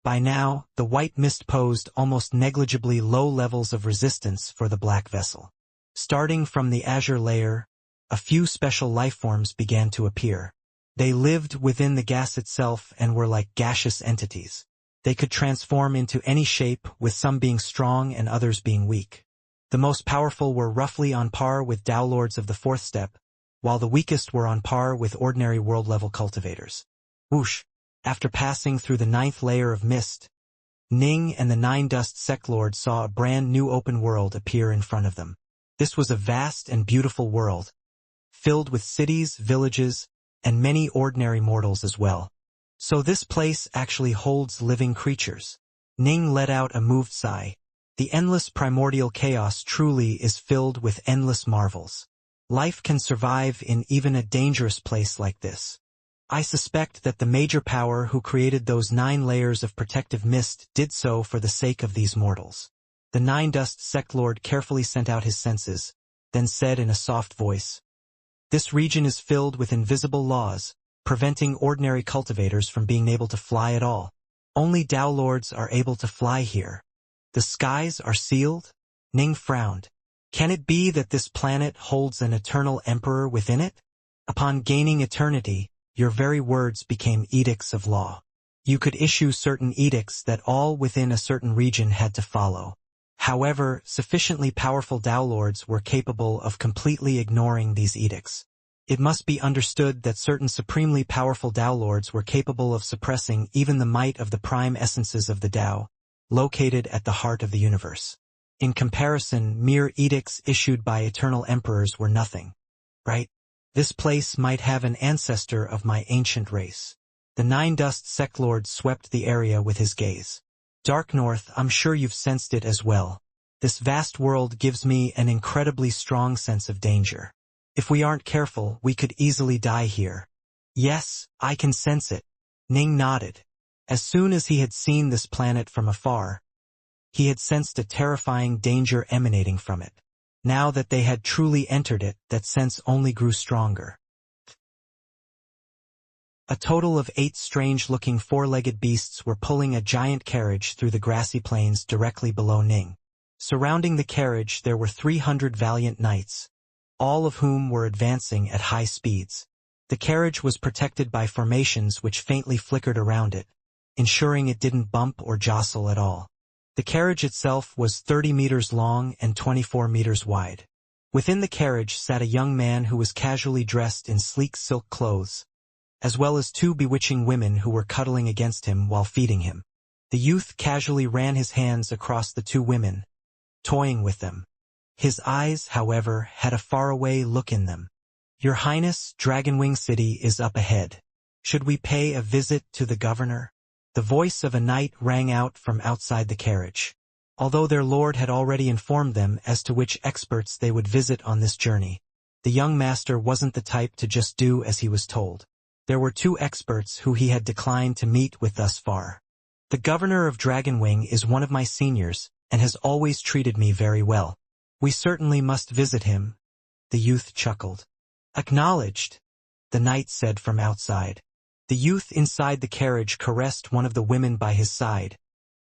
By now, the white mist posed almost negligibly low levels of resistance for the black vessel. Starting from the azure layer, a few special lifeforms began to appear. They lived within the gas itself and were like gaseous entities. They could transform into any shape, with some being strong and others being weak. The most powerful were roughly on par with Tao Lords of the fourth step, while the weakest were on par with ordinary world-level cultivators. Whoosh! After passing through the 9th layer of mist, Ning and the Nine Dust Sect Lord saw a brand new open world appear in front of them. This was a vast and beautiful world, filled with cities, villages, and many ordinary mortals as well. So this place actually holds living creatures. Ning let out a moved sigh. The endless primordial chaos truly is filled with endless marvels. Life can survive in even a dangerous place like this. I suspect that the major power who created those 9 layers of protective mist did so for the sake of these mortals. The Nine Dust Sect Lord carefully sent out his senses, then said in a soft voice, "This region is filled with invisible laws, preventing ordinary cultivators from being able to fly at all. Only Tao Lords are able to fly here. The skies are sealed?" Ning frowned. Can it be that this planet holds an eternal emperor within it? Upon gaining eternity, your very words became edicts of law. You could issue certain edicts that all within a certain region had to follow. However, sufficiently powerful Tao Lords were capable of completely ignoring these edicts. It must be understood that certain supremely powerful Tao Lords were capable of suppressing even the might of the prime essences of the Tao, located at the heart of the universe. In comparison, mere edicts issued by eternal emperors were nothing. Right? This place might have an ancestor of my ancient race. The Nine Dust Sect Lord swept the area with his gaze. Dark North, I'm sure you've sensed it as well. This vast world gives me an incredibly strong sense of danger. If we aren't careful, we could easily die here. Yes, I can sense it. Ning nodded. As soon as he had seen this planet from afar, he had sensed a terrifying danger emanating from it. Now that they had truly entered it, that sense only grew stronger. A total of 8 strange-looking 4-legged beasts were pulling a giant carriage through the grassy plains directly below Ning. Surrounding the carriage there were 300 valiant knights, all of whom were advancing at high speeds. The carriage was protected by formations which faintly flickered around it, ensuring it didn't bump or jostle at all. The carriage itself was 30 meters long and 24 meters wide. Within the carriage sat a young man who was casually dressed in sleek silk clothes, as well as 2 bewitching women who were cuddling against him while feeding him. The youth casually ran his hands across the 2 women, toying with them. His eyes, however, had a faraway look in them. "Your Highness, Dragonwing City is up ahead. Should we pay a visit to the governor?" The voice of a knight rang out from outside the carriage. Although their lord had already informed them as to which experts they would visit on this journey, the young master wasn't the type to just do as he was told. There were 2 experts who he had declined to meet with thus far. "The governor of Dragonwing is one of my seniors, and has always treated me very well. We certainly must visit him." The youth chuckled. "Acknowledged," the knight said from outside. The youth inside the carriage caressed one of the women by his side,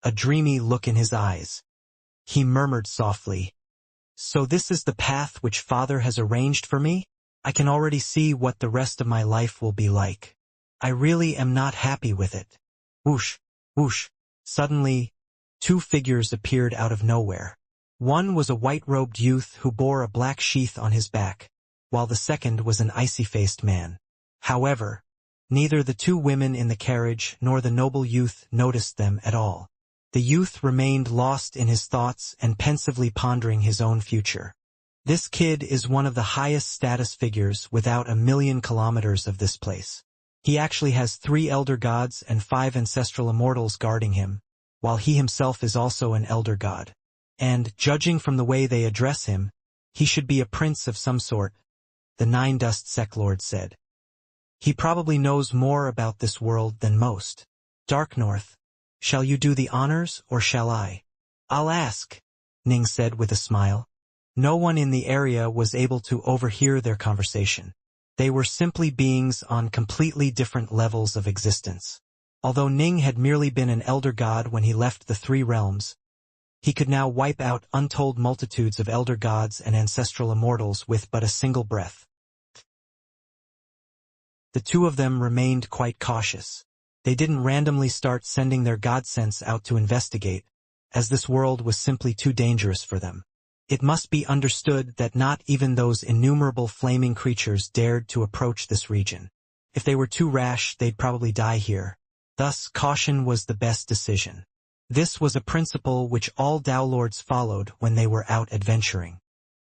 a dreamy look in his eyes. He murmured softly, "So this is the path which Father has arranged for me? I can already see what the rest of my life will be like. I really am not happy with it." Whoosh, whoosh. Suddenly, 2 figures appeared out of nowhere. One was a white-robed youth who bore a black sheath on his back, while the second was an icy-faced man. However, Neither the two women in the carriage nor the noble youth noticed them at all. The youth remained lost in his thoughts and pensively pondering his own future. This kid is one of the highest status figures without 1,000,000 kilometers of this place. He actually has 3 elder gods and 5 ancestral immortals guarding him, while he himself is also an elder god. And, judging from the way they address him, he should be a prince of some sort, the Nine Dust Seclord said. He probably knows more about this world than most. Dark North, shall you do the honors or shall I? I'll ask, Ning said with a smile. No one in the area was able to overhear their conversation. They were simply beings on completely different levels of existence. Although Ning had merely been an elder god when he left the 3 realms, he could now wipe out untold multitudes of elder gods and ancestral immortals with but a single breath. The two of them remained quite cautious. They didn't randomly start sending their godsense out to investigate, as this world was simply too dangerous for them. It must be understood that not even those innumerable flaming creatures dared to approach this region. If they were too rash, they'd probably die here. Thus, caution was the best decision. This was a principle which all Dao Lords followed when they were out adventuring.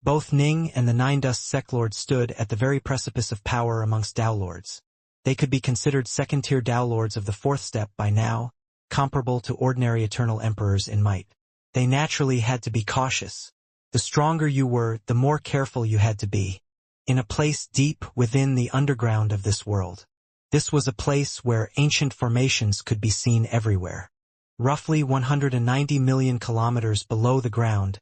Both Ning and the Nine Dust Seclord stood at the very precipice of power amongst Dao Lords. They could be considered second-tier Dao Lords of the 4th step by now, comparable to ordinary eternal emperors in might. They naturally had to be cautious. The stronger you were, the more careful you had to be. In a place deep within the underground of this world. This was a place where ancient formations could be seen everywhere. Roughly 190 million kilometers below the ground,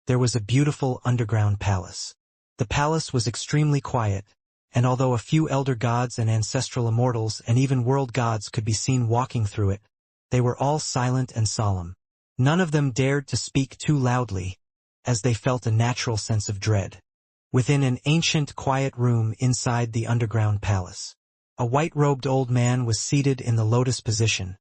there was a beautiful underground palace. The palace was extremely quiet, and although a few elder gods and ancestral immortals and even world gods could be seen walking through it, they were all silent and solemn. None of them dared to speak too loudly, as they felt a natural sense of dread. Within an ancient, quiet room inside the underground palace, a white-robed old man was seated in the lotus position,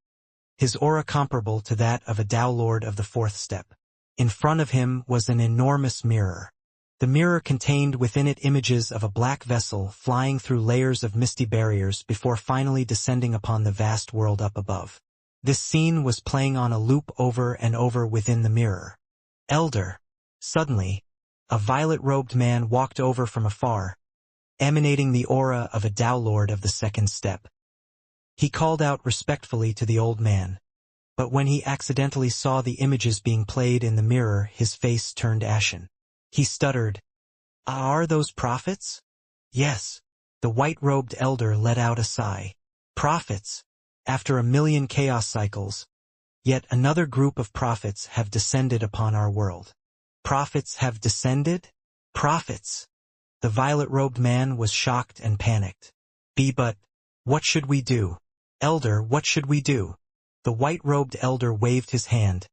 his aura comparable to that of a Dao Lord of the 4th step. In front of him was an enormous mirror. The mirror contained within it images of a black vessel flying through layers of misty barriers before finally descending upon the vast world up above. This scene was playing on a loop over and over within the mirror. Elder. Suddenly, a violet-robed man walked over from afar, emanating the aura of a Dao Lord of the 2nd step. He called out respectfully to the old man, but when he accidentally saw the images being played in the mirror, his face turned ashen. He stuttered, "Are those prophets?" "Yes." The white-robed elder let out a sigh. "Prophets. After 1,000,000 chaos cycles, yet another group of prophets have descended upon our world." "Prophets have descended? Prophets?" The violet-robed man was shocked and panicked. But what should we do? Elder, what should we do?" The white-robed elder waved his hand,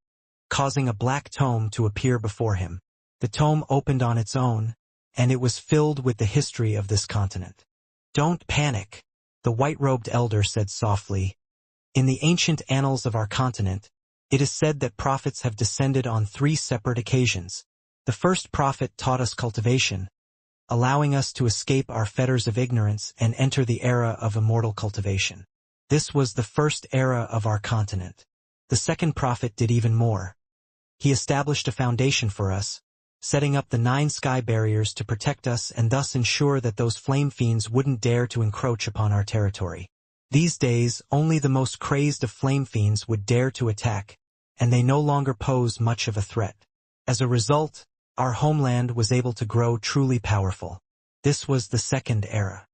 causing a black tome to appear before him. The tome opened on its own, and it was filled with the history of this continent. "Don't panic," the white-robed elder said softly. "In the ancient annals of our continent, it is said that prophets have descended on 3 separate occasions. The first prophet taught us cultivation, allowing us to escape our fetters of ignorance and enter the era of immortal cultivation. This was the first era of our continent. The second prophet did even more. He established a foundation for us, setting up the 9 sky barriers to protect us and thus ensure that those flame fiends wouldn't dare to encroach upon our territory. These days, only the most crazed of flame fiends would dare to attack, and they no longer pose much of a threat. As a result, our homeland was able to grow truly powerful. This was the second era.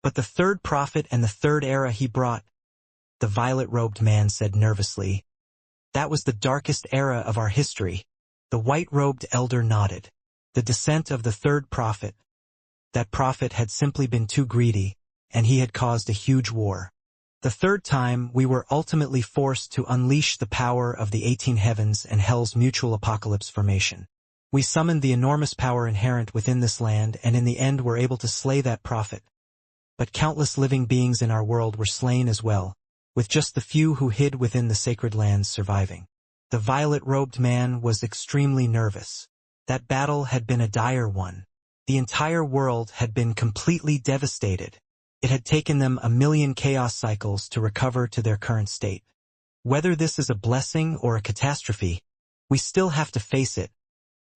But the third prophet and the third era he brought, the violet-robed man said nervously, "That was the darkest era of our history." The white-robed elder nodded. The descent of the third prophet. That prophet had simply been too greedy, and he had caused a huge war. The third time, we were ultimately forced to unleash the power of the 18 heavens and hell's mutual apocalypse formation. We summoned the enormous power inherent within this land and in the end were able to slay that prophet. But countless living beings in our world were slain as well, with just the few who hid within the sacred lands surviving. The violet-robed man was extremely nervous. That battle had been a dire one. The entire world had been completely devastated. It had taken them 1,000,000 chaos cycles to recover to their current state. Whether this is a blessing or a catastrophe, we still have to face it,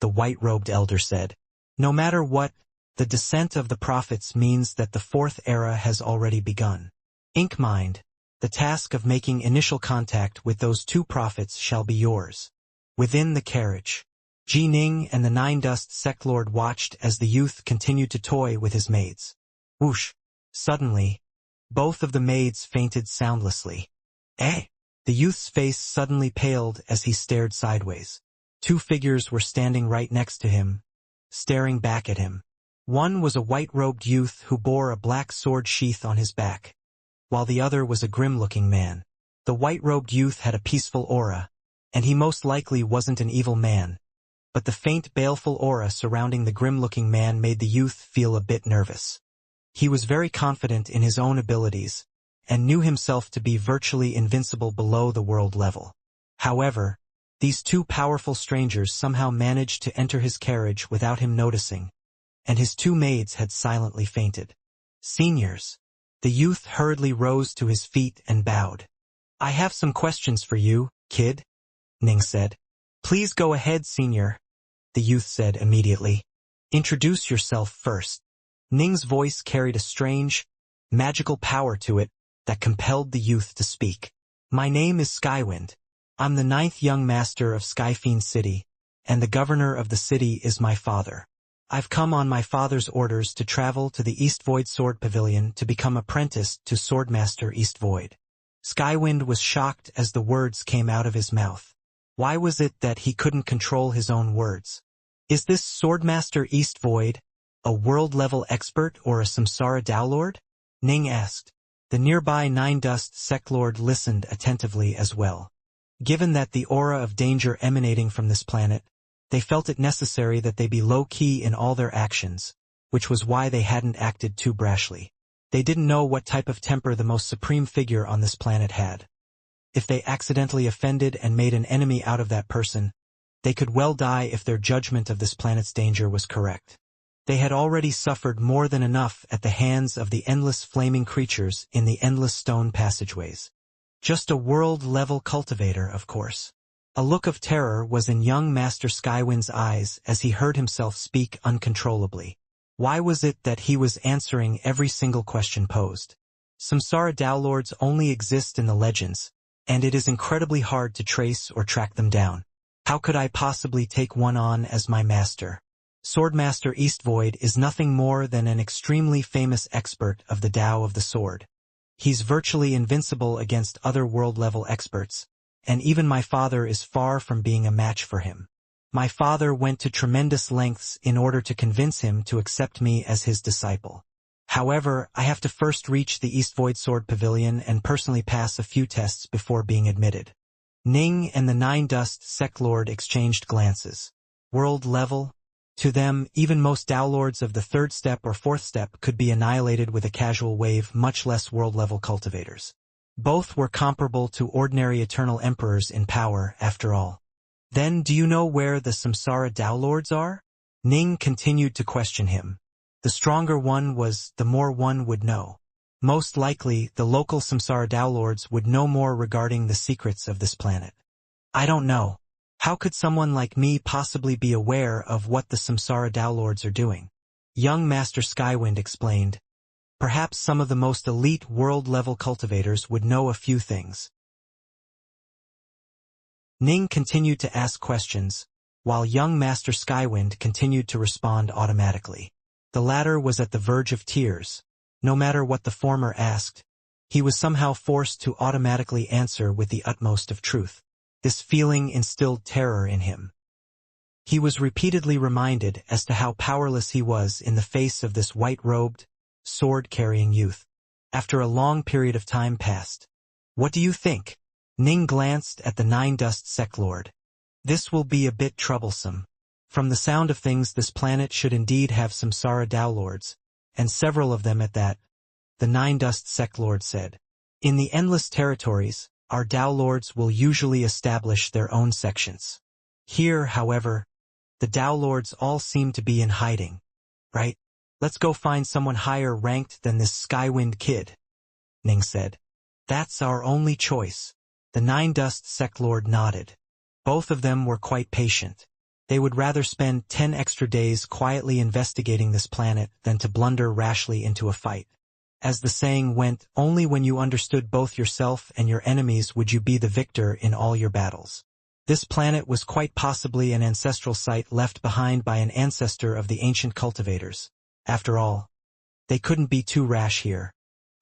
the white-robed elder said. No matter what, the descent of the prophets means that the fourth era has already begun. Inkmind, the task of making initial contact with those two prophets shall be yours. Within the carriage, Ji Ning and the Nine-Dust Sect Lord watched as the youth continued to toy with his maids. Whoosh! Suddenly, both of the maids fainted soundlessly. Eh? The youth's face suddenly paled as he stared sideways. Two figures were standing right next to him, staring back at him. One was a white-robed youth who bore a black sword sheath on his back, while the other was a grim-looking man. The white-robed youth had a peaceful aura, and he most likely wasn't an evil man, but the faint baleful aura surrounding the grim-looking man made the youth feel a bit nervous. He was very confident in his own abilities, and knew himself to be virtually invincible below the world level. However, these two powerful strangers somehow managed to enter his carriage without him noticing, and his two maids had silently fainted. Seniors. The youth hurriedly rose to his feet and bowed. I have some questions for you, kid, Ning said. Please go ahead, senior, the youth said immediately. Introduce yourself first. Ning's voice carried a strange, magical power to it that compelled the youth to speak. My name is Skywind. I'm the 9th young master of Skyfiend City, and the governor of the city is my father. I've come on my father's orders to travel to the East Void Sword Pavilion to become apprenticed to Swordmaster East Void. Skywind was shocked as the words came out of his mouth. Why was it that he couldn't control his own words? Is this Swordmaster East Void a world-level expert or a Samsara Dowlord? Ning asked. The nearby Nine-Dust Sect Lord listened attentively as well. Given that the aura of danger emanating from this planet, they felt it necessary that they be low-key in all their actions, which was why they hadn't acted too brashly. They didn't know what type of temper the most supreme figure on this planet had. If they accidentally offended and made an enemy out of that person, they could well die if their judgment of this planet's danger was correct. They had already suffered more than enough at the hands of the endless flaming creatures in the endless stone passageways. Just a world-level cultivator, of course. A look of terror was in young Master Skywind's eyes as he heard himself speak uncontrollably. Why was it that he was answering every single question posed? Samsara Dowlords only exist in the legends, and it is incredibly hard to trace or track them down. How could I possibly take one on as my master? Swordmaster East Void is nothing more than an extremely famous expert of the Tao of the Sword. He's virtually invincible against other world-level experts, and even my father is far from being a match for him. My father went to tremendous lengths in order to convince him to accept me as his disciple. However, I have to first reach the East Void Sword Pavilion and personally pass a few tests before being admitted. Ning and the Nine-Dust Sect Lord exchanged glances. World level? To them, even most Dowlords of the third step or fourth step could be annihilated with a casual wave, much less world-level cultivators. Both were comparable to ordinary Eternal Emperors in power, after all. Then do you know where the Samsara Dowlords are? Ning continued to question him. The stronger one was, the more one would know. Most likely, the local Samsara Dowlords would know more regarding the secrets of this planet. I don't know. How could someone like me possibly be aware of what the Samsara Dowlords are doing? Young Master Skywind explained. Perhaps some of the most elite world-level cultivators would know a few things. Ning continued to ask questions, while young Master Skywind continued to respond automatically. The latter was at the verge of tears. No matter what the former asked, he was somehow forced to automatically answer with the utmost of truth. This feeling instilled terror in him. He was repeatedly reminded as to how powerless he was in the face of this white-robed, sword-carrying youth. After a long period of time passed. What do you think? Ning glanced at the Nine-Dust Sect Lord. This will be a bit troublesome. From the sound of things, this planet should indeed have Samsara Dowlords, and several of them at that, the Nine-Dust Sect Lord said. In the endless territories, our Dowlords will usually establish their own sections. Here, however, the Dowlords all seem to be in hiding, right? Let's go find someone higher ranked than this Skywind kid, Ning said. That's our only choice. The Nine Dust Sect Lord nodded. Both of them were quite patient. They would rather spend 10 extra days quietly investigating this planet than to blunder rashly into a fight. As the saying went, only when you understood both yourself and your enemies would you be the victor in all your battles. This planet was quite possibly an ancestral site left behind by an ancestor of the ancient cultivators. After all, they couldn't be too rash here.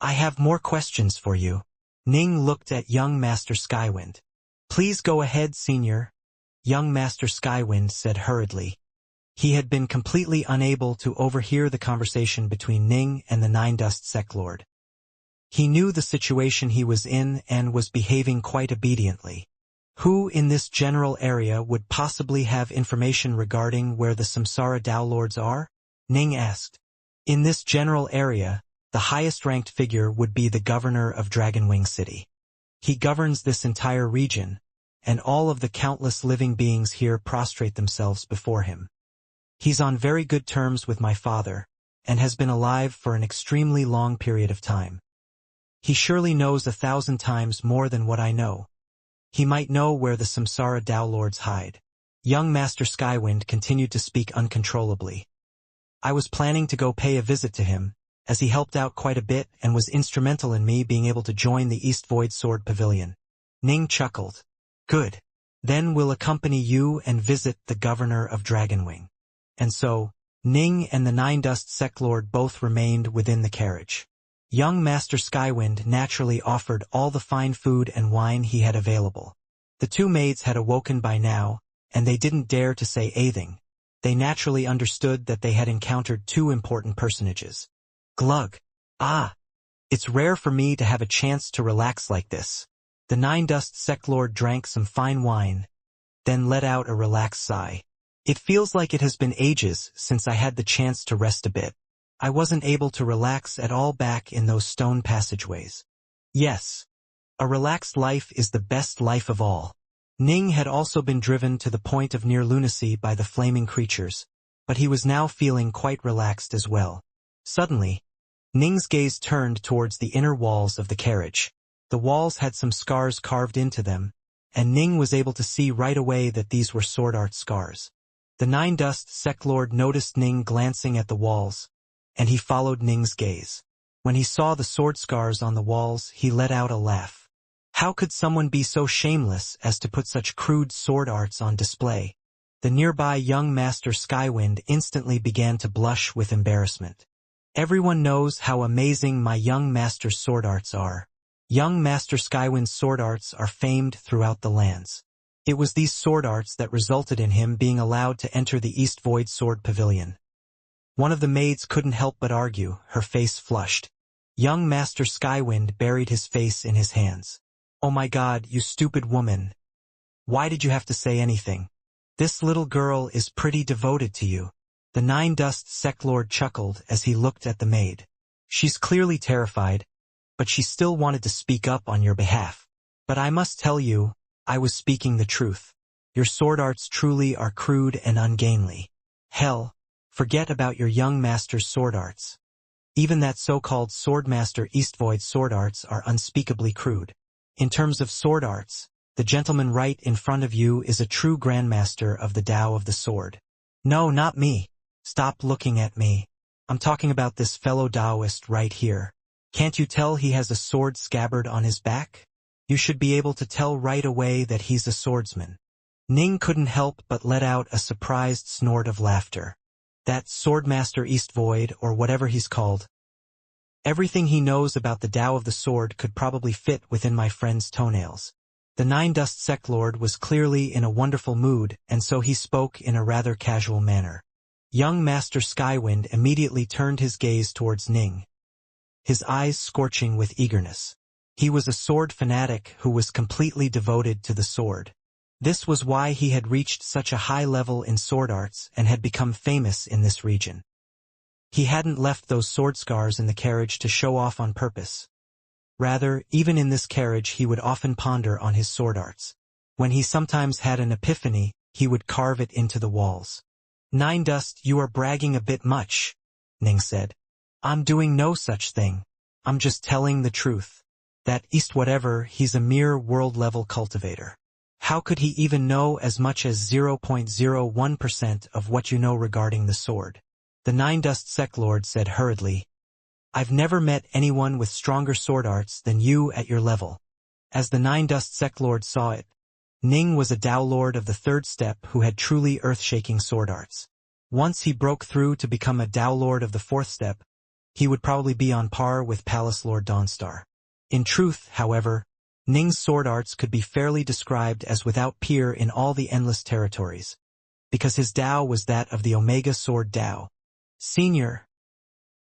I have more questions for you. Ning looked at young Master Skywind. Please go ahead, Senior, young Master Skywind said hurriedly. He had been completely unable to overhear the conversation between Ning and the Nine Dust Sect Lord. He knew the situation he was in and was behaving quite obediently. Who in this general area would possibly have information regarding where the Samsara Dao Lords are? Ning asked. In this general area, the highest-ranked figure would be the governor of Dragonwing City. He governs this entire region, and all of the countless living beings here prostrate themselves before him. He's on very good terms with my father, and has been alive for an extremely long period of time. He surely knows 1,000 times more than what I know. He might know where the Samsara Dao Lords hide. Young Master Skywind continued to speak uncontrollably. I was planning to go pay a visit to him, as he helped out quite a bit and was instrumental in me being able to join the East Void Sword Pavilion. Ning chuckled. Good. Then we'll accompany you and visit the governor of Dragonwing. And so, Ning and the Nine Dust Sect Lord both remained within the carriage. Young Master Skywind naturally offered all the fine food and wine he had available. The two maids had awoken by now, and they didn't dare to say anything. They naturally understood that they had encountered two important personages. Glug. Ah! It's rare for me to have a chance to relax like this. The Nine Dust Sect Lord drank some fine wine, then let out a relaxed sigh. It feels like it has been ages since I had the chance to rest a bit. I wasn't able to relax at all back in those stone passageways. Yes. A relaxed life is the best life of all. Ning had also been driven to the point of near lunacy by the flaming creatures, but he was now feeling quite relaxed as well. Suddenly, Ning's gaze turned towards the inner walls of the carriage. The walls had some scars carved into them, and Ning was able to see right away that these were sword art scars. The Nine Dust Sect Lord noticed Ning glancing at the walls, and he followed Ning's gaze. When he saw the sword scars on the walls, he let out a laugh. How could someone be so shameless as to put such crude sword arts on display? The nearby young Master Skywind instantly began to blush with embarrassment. Everyone knows how amazing my young Master's sword arts are. Young Master Skywind's sword arts are famed throughout the lands. It was these sword arts that resulted in him being allowed to enter the East Void Sword Pavilion. One of the maids couldn't help but argue, her face flushed. Young Master Skywind buried his face in his hands. Oh my God, you stupid woman. Why did you have to say anything? This little girl is pretty devoted to you. The Nine Dust Sect Lord chuckled as he looked at the maid. She's clearly terrified, but she still wanted to speak up on your behalf. But I must tell you, I was speaking the truth. Your sword arts truly are crude and ungainly. Hell, forget about your young master's sword arts. Even that so-called Swordmaster Eastvoid sword arts are unspeakably crude. In terms of sword arts, the gentleman right in front of you is a true grandmaster of the Tao of the Sword. No, not me. Stop looking at me. I'm talking about this fellow Taoist right here. Can't you tell he has a sword scabbard on his back? You should be able to tell right away that he's a swordsman. Ning couldn't help but let out a surprised snort of laughter. That Swordmaster Eastvoid, or whatever he's called. Everything he knows about the Tao of the Sword could probably fit within my friend's toenails. The Nine Dust Sect Lord was clearly in a wonderful mood, and so he spoke in a rather casual manner. Young Master Skywind immediately turned his gaze towards Ning, his eyes scorching with eagerness. He was a sword fanatic who was completely devoted to the sword. This was why he had reached such a high level in sword arts and had become famous in this region. He hadn't left those sword scars in the carriage to show off on purpose. Rather, even in this carriage he would often ponder on his sword arts. When he sometimes had an epiphany, he would carve it into the walls. Nine Dust, you are bragging a bit much. Ning said. I'm doing no such thing. I'm just telling the truth. That East whatever, he's a mere world-level cultivator. How could he even know as much as 0.01% of what you know regarding the sword? The Nine-Dust Sect Lord said hurriedly. I've never met anyone with stronger sword arts than you at your level. As the Nine-Dust Sect Lord saw it, Ning was a Tao Lord of the third step who had truly earth-shaking sword arts. Once he broke through to become a Tao Lord of the fourth step, he would probably be on par with Palace Lord Dawnstar. In truth, however, Ning's sword arts could be fairly described as without peer in all the endless territories, because his Tao was that of the Omega Sword Tao. Senior,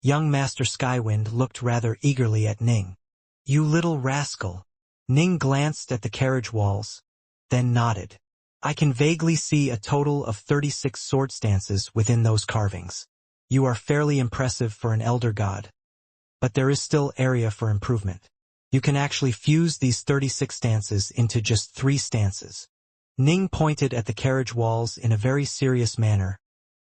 young Master Skywind looked rather eagerly at Ning. You little rascal. Ning glanced at the carriage walls, then nodded. I can vaguely see a total of 36 sword stances within those carvings. You are fairly impressive for an elder god. But there is still area for improvement. You can actually fuse these 36 stances into just 3 stances. Ning pointed at the carriage walls in a very serious manner,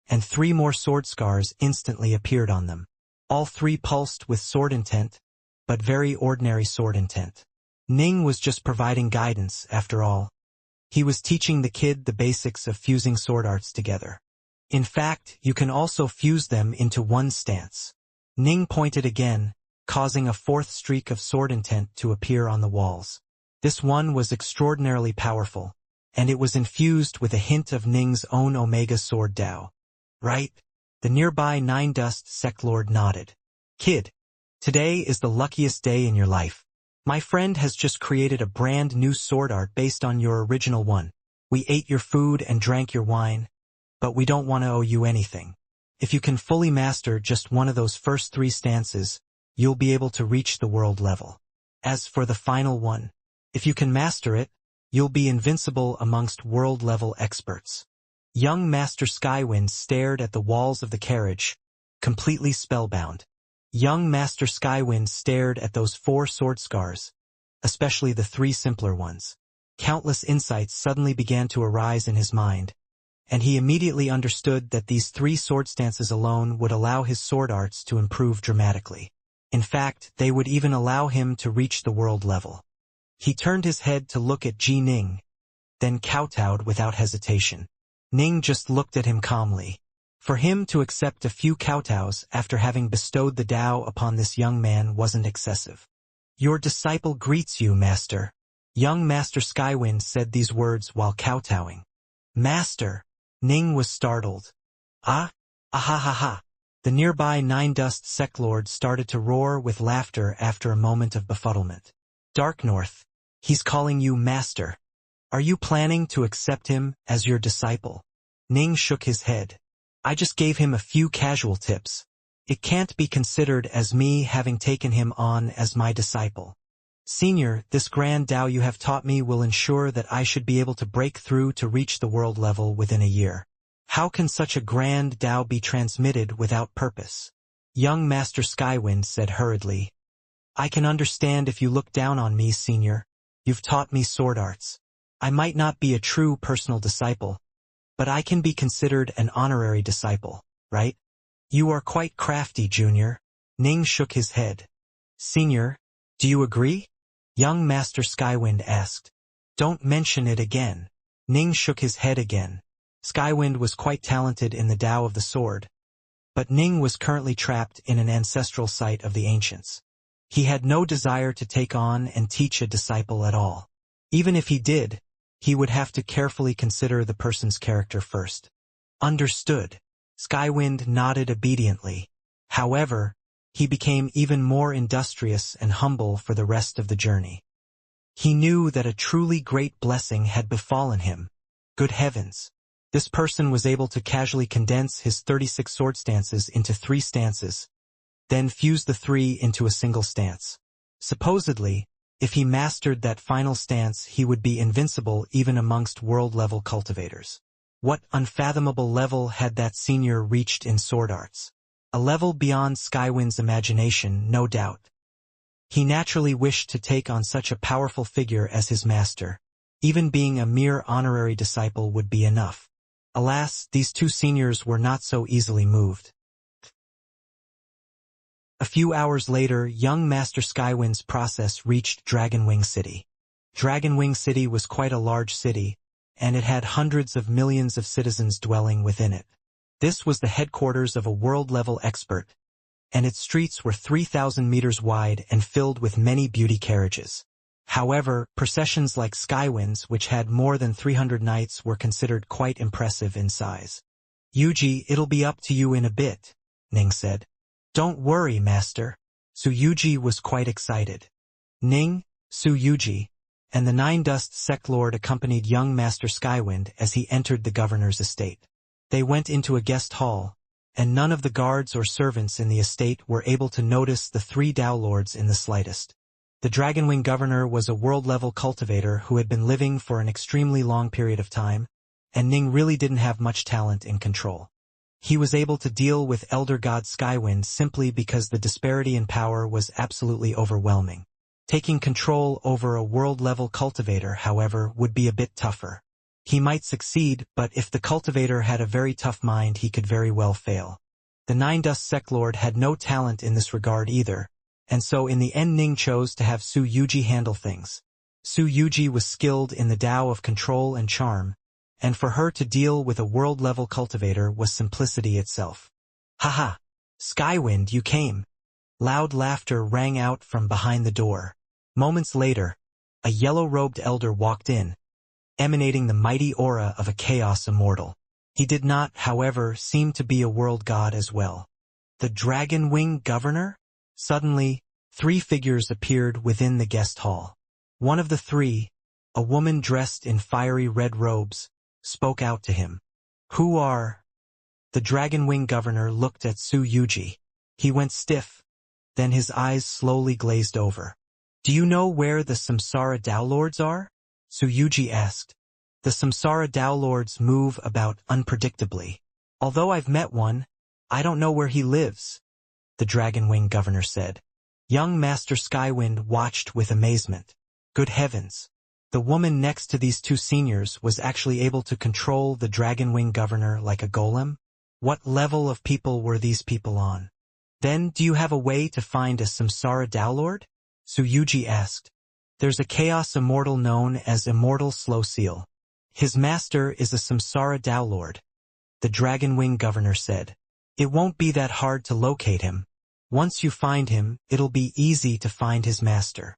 and 3 more sword scars instantly appeared on them. All 3 pulsed with sword intent, but very ordinary sword intent. Ning was just providing guidance, after all. He was teaching the kid the basics of fusing sword arts together. In fact, you can also fuse them into 1 stance. Ning pointed again, causing a 4th streak of sword intent to appear on the walls. This one was extraordinarily powerful, and it was infused with a hint of Ning's own Omega Sword Tao. Right? The nearby Nine-Dust Sect Lord nodded. Kid, today is the luckiest day in your life. My friend has just created a brand new sword art based on your original one. We ate your food and drank your wine, but we don't want to owe you anything. If you can fully master just one of those first 3 stances, you'll be able to reach the world level. As for the final one, if you can master it, you'll be invincible amongst world-level experts. Young Master Skywind stared at the walls of the carriage, completely spellbound. Young Master Skywind stared at those 4 sword scars, especially the 3 simpler ones. Countless insights suddenly began to arise in his mind, and he immediately understood that these 3 sword stances alone would allow his sword arts to improve dramatically. In fact, they would even allow him to reach the world level. He turned his head to look at Ji Ning, then kowtowed without hesitation. Ning just looked at him calmly. For him to accept a few kowtows after having bestowed the Tao upon this young man wasn't excessive. Your disciple greets you, Master. Young Master Skywind said these words while kowtowing. Master! Ning was startled. Ah? Ahahaha! The nearby Nine-Dust Sect Lord started to roar with laughter after a moment of befuddlement. Dark North, he's calling you Master. Are you planning to accept him as your disciple? Ning shook his head. I just gave him a few casual tips. It can't be considered as me having taken him on as my disciple. Senior, this grand Tao you have taught me will ensure that I should be able to break through to reach the world level within a year. How can such a grand Tao be transmitted without purpose? Young Master Skywind said hurriedly. I can understand if you look down on me, Senior. You've taught me sword arts. I might not be a true personal disciple, but I can be considered an honorary disciple, right? You are quite crafty, Junior. Ning shook his head. Senior, do you agree? Young Master Skywind asked. Don't mention it again. Ning shook his head again. Skywind was quite talented in the Tao of the sword, but Ning was currently trapped in an ancestral site of the ancients. He had no desire to take on and teach a disciple at all. Even if he did, he would have to carefully consider the person's character first. Understood. Skywind nodded obediently. However, he became even more industrious and humble for the rest of the journey. He knew that a truly great blessing had befallen him. Good heavens! This person was able to casually condense his 36 sword stances into 3 stances, then fuse the 3 into a single stance. Supposedly, if he mastered that final stance, he would be invincible even amongst world-level cultivators. What unfathomable level had that senior reached in sword arts? A level beyond Skywind's imagination, no doubt. He naturally wished to take on such a powerful figure as his master. Even being a mere honorary disciple would be enough. Alas, these 2 seniors were not so easily moved. A few hours later, young Master Skywind's process reached Dragonwing City. Dragonwing City was quite a large city, and it had hundreds of millions of citizens dwelling within it. This was the headquarters of a world-level expert, and its streets were 3,000 meters wide and filled with many beauty carriages. However, processions like Skywind's, which had more than 300 knights, were considered quite impressive in size. Yuji, it'll be up to you in a bit, Ning said. Don't worry, Master. Yuji was quite excited. Ning, Yuji, and the Nine Dust Sect Lord accompanied young Master Skywind as he entered the governor's estate. They went into a guest hall, and none of the guards or servants in the estate were able to notice the three Dao Lords in the slightest. The Dragonwing governor was a world-level cultivator who had been living for an extremely long period of time, and Ning really didn't have much talent in control. He was able to deal with Elder God Skywind simply because the disparity in power was absolutely overwhelming. Taking control over a world-level cultivator, however, would be a bit tougher. He might succeed, but if the cultivator had a very tough mind, he could very well fail. The Nine Dust Sect Lord had no talent in this regard either, and so in the end Ning chose to have Yuji handle things. Yuji was skilled in the Tao of control and charm, and for her to deal with a world-level cultivator was simplicity itself. Haha! Skywind, you came! Loud laughter rang out from behind the door. Moments later, a yellow-robed elder walked in, emanating the mighty aura of a chaos immortal. He did not, however, seem to be a world god as well. The Dragonwing governor? Suddenly, three figures appeared within the guest hall. One of the three, a woman dressed in fiery red robes, spoke out to him. Who are? The Dragonwing governor looked at Yuji. He went stiff, then his eyes slowly glazed over. Do you know where the Samsara Dao Lords are? Yuji asked. The Samsara Dao Lords move about unpredictably. Although I've met one, I don't know where he lives, the Dragonwing governor said. Young Master Skywind watched with amazement. Good heavens! The woman next to these two seniors was actually able to control the Dragonwing governor like a golem? What level of people were these people on? Then, do you have a way to find a Samsara Dao Lord? Yuji asked. There's a chaos immortal known as Immortal Slow Seal. His master is a Samsara Dao Lord, the Dragonwing governor said. It won't be that hard to locate him. Once you find him, it'll be easy to find his master.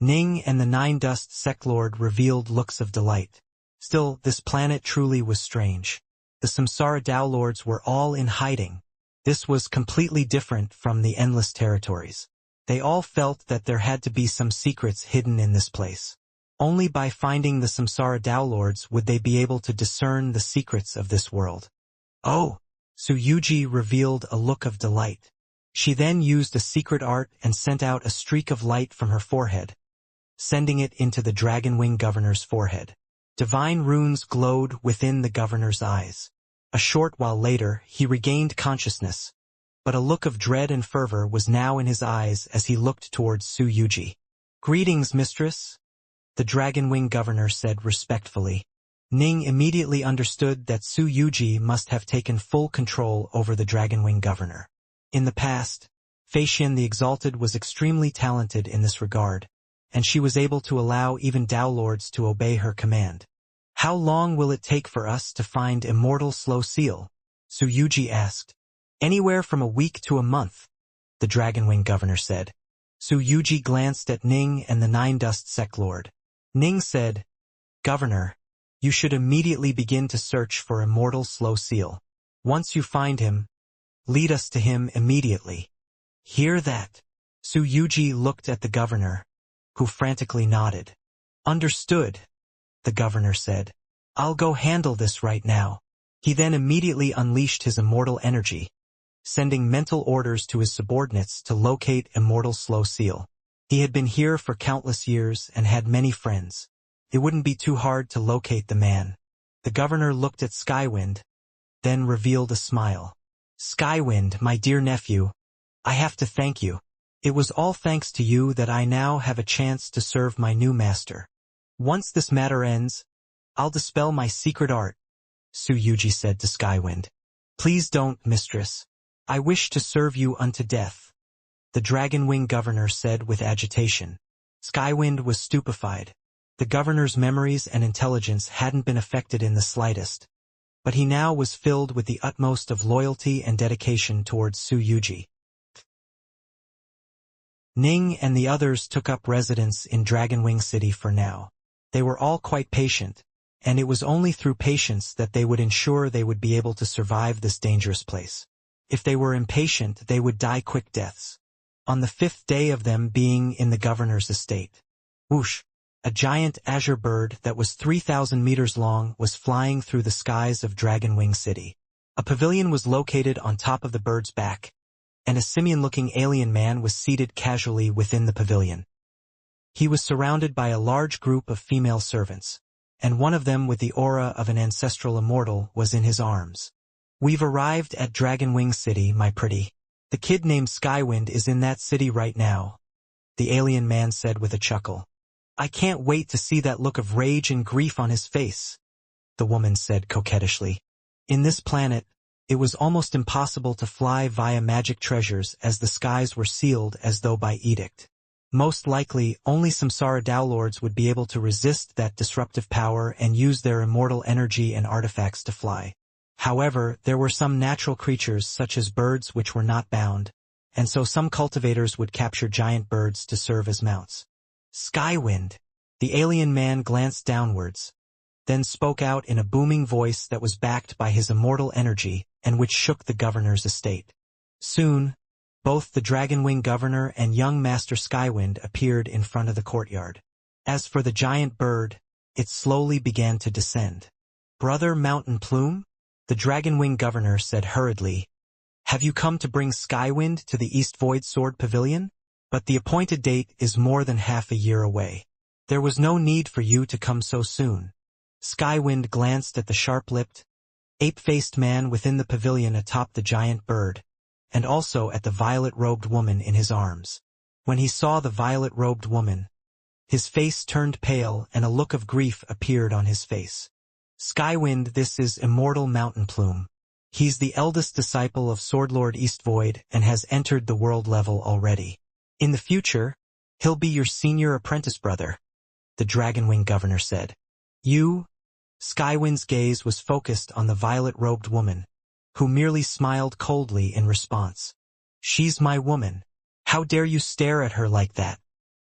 Ning and the Nine Dust Sect Lord revealed looks of delight. Still, this planet truly was strange. The Samsara Dao Lords were all in hiding. This was completely different from the Endless Territories. They all felt that there had to be some secrets hidden in this place. Only by finding the Samsara Dao Lords would they be able to discern the secrets of this world. Oh! Yuji revealed a look of delight. She then used a secret art and sent out a streak of light from her forehead, sending it into the Dragonwing governor's forehead. Divine runes glowed within the governor's eyes. A short while later, he regained consciousness, but a look of dread and fervor was now in his eyes as he looked towards Yuji. Greetings, mistress, the Dragonwing governor said respectfully. Ning immediately understood that Yuji must have taken full control over the Dragonwing governor. In the past, Feishian the Exalted was extremely talented in this regard, and she was able to allow even Dao Lords to obey her command. How long will it take for us to find Immortal Slow Seal? Yuji asked. Anywhere from a week to a month, the Dragonwing governor said. Yuji glanced at Ning and the Nine Dust Sect Lord. Ning said, Governor, you should immediately begin to search for Immortal Slow Seal. Once you find him, lead us to him immediately. Hear that? Yuji looked at the governor, who frantically nodded. Understood, the governor said. I'll go handle this right now. He then immediately unleashed his immortal energy, sending mental orders to his subordinates to locate Immortal Slow Seal. He had been here for countless years and had many friends. It wouldn't be too hard to locate the man. The governor looked at Skywind, then revealed a smile. Skywind, my dear nephew, I have to thank you. It was all thanks to you that I now have a chance to serve my new master. Once this matter ends, I'll dispel my secret art, Yuji said to Skywind. Please don't, mistress. I wish to serve you unto death. the Dragonwing governor said with agitation. Skywind was stupefied. The governor's memories and intelligence hadn't been affected in the slightest, but he now was filled with the utmost of loyalty and dedication towards Su Yuji. Ning and the others took up residence in Dragonwing City for now. They were all quite patient, and it was only through patience that they would ensure they would be able to survive this dangerous place. If they were impatient, they would die quick deaths. On the 5th day of them being in the governor's estate, whoosh! A giant azure bird that was 3,000 meters long was flying through the skies of Dragonwing City. A pavilion was located on top of the bird's back, and a simian-looking alien man was seated casually within the pavilion. He was surrounded by a large group of female servants, and one of them with the aura of an ancestral immortal was in his arms. "We've arrived at Dragonwing City, my pretty. The kid named Skywind is in that city right now," the alien man said with a chuckle. "I can't wait to see that look of rage and grief on his face," the woman said coquettishly. In this planet, it was almost impossible to fly via magic treasures as the skies were sealed as though by edict. Most likely, only some Samsara lords would be able to resist that disruptive power and use their immortal energy and artifacts to fly. However, there were some natural creatures such as birds which were not bound, and so some cultivators would capture giant birds to serve as mounts. "Skywind!" The alien man glanced downwards, then spoke out in a booming voice that was backed by his immortal energy and which shook the governor's estate. Soon, both the Dragonwing governor and young Master Skywind appeared in front of the courtyard. As for the giant bird, it slowly began to descend. "Brother Mountain Plume?" the Dragonwing governor said hurriedly. "Have you come to bring Skywind to the East Void Sword Pavilion? But the appointed date is more than half a year away. There was no need for you to come so soon." Skywind glanced at the sharp-lipped, ape-faced man within the pavilion atop the giant bird, and also at the violet-robed woman in his arms. When he saw the violet-robed woman, his face turned pale and a look of grief appeared on his face. "Skywind, this is Immortal Mountain Plume. He's the eldest disciple of Swordlord Eastvoid and has entered the world level already. In the future, he'll be your senior apprentice brother," the Dragonwing governor said. "You?" Skywind's gaze was focused on the violet-robed woman, who merely smiled coldly in response. "She's my woman. How dare you stare at her like that?"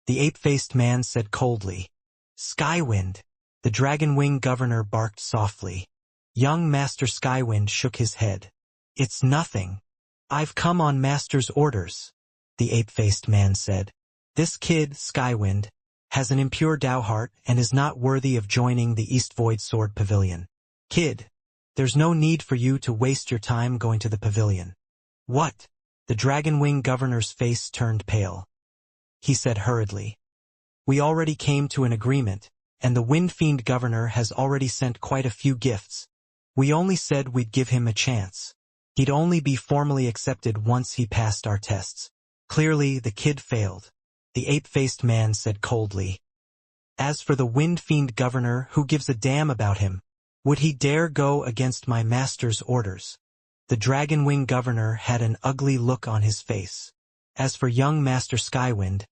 the ape-faced man said coldly. "Skywind!" the Dragonwing governor barked softly. Young Master Skywind shook his head. "It's nothing. I've come on Master's orders," the ape-faced man said. "This kid, Skywind, has an impure Dao heart and is not worthy of joining the East Void Sword Pavilion. Kid, there's no need for you to waste your time going to the pavilion." "What?" the Dragonwing governor's face turned pale. He said hurriedly. "We already came to an agreement, and the Wind Fiend governor has already sent quite a few gifts. We only said we'd give him a chance. He'd only be formally accepted once he passed our tests." Clearly, the kid failed, the ape-faced man said coldly. "As for the Wind Fiend governor, who gives a damn about him? Would he dare go against my master's orders?" The Dragonwing governor had an ugly look on his face. As for young Master Skywind,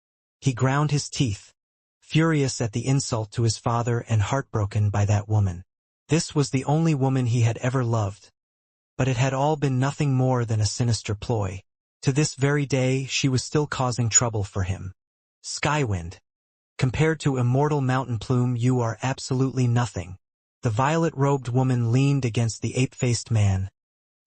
he ground his teeth, furious at the insult to his father and heartbroken by that woman. This was the only woman he had ever loved, but it had all been nothing more than a sinister ploy. To this very day, she was still causing trouble for him. "Skywind, compared to Immortal Mountain Plume, you are absolutely nothing." The violet-robed woman leaned against the ape-faced man,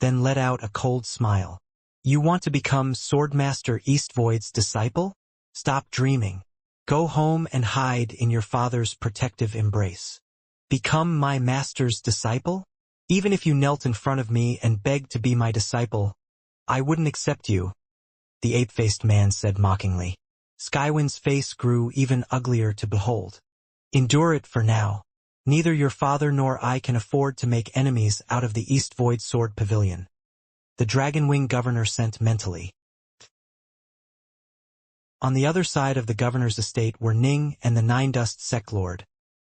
then let out a cold smile. "You want to become Swordmaster Eastvoid's disciple? Stop dreaming. Go home and hide in your father's protective embrace. Become my master's disciple? Even if you knelt in front of me and begged to be my disciple, I wouldn't accept you," the ape-faced man said mockingly. Skywind's face grew even uglier to behold. "Endure it for now. Neither your father nor I can afford to make enemies out of the East Void Sword Pavilion," the Dragonwing governor sent mentally. On the other side of the governor's estate were Ning and the Nine Dust Sect Lord,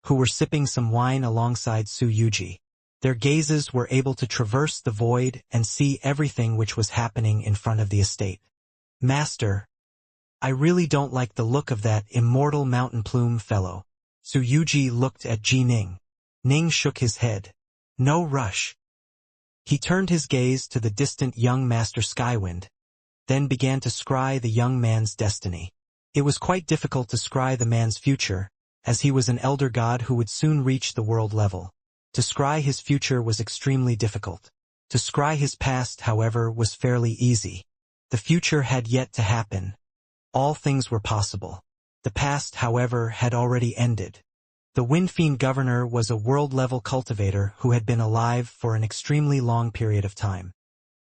who were sipping some wine alongside Su Yuji. Their gazes were able to traverse the void and see everything which was happening in front of the estate. "Master," I really don't like the look of that immortal mountain plume fellow. Su Yuji looked at Ji Ning. Ning shook his head. No rush. He turned his gaze to the distant young Master Skywind, then began to scry the young man's destiny. It was quite difficult to scry the man's future, as he was an elder god who would soon reach the world level. To scry his future was extremely difficult. To scry his past, however, was fairly easy. The future had yet to happen. All things were possible. The past, however, had already ended. The Windfiend Governor was a world-level cultivator who had been alive for an extremely long period of time.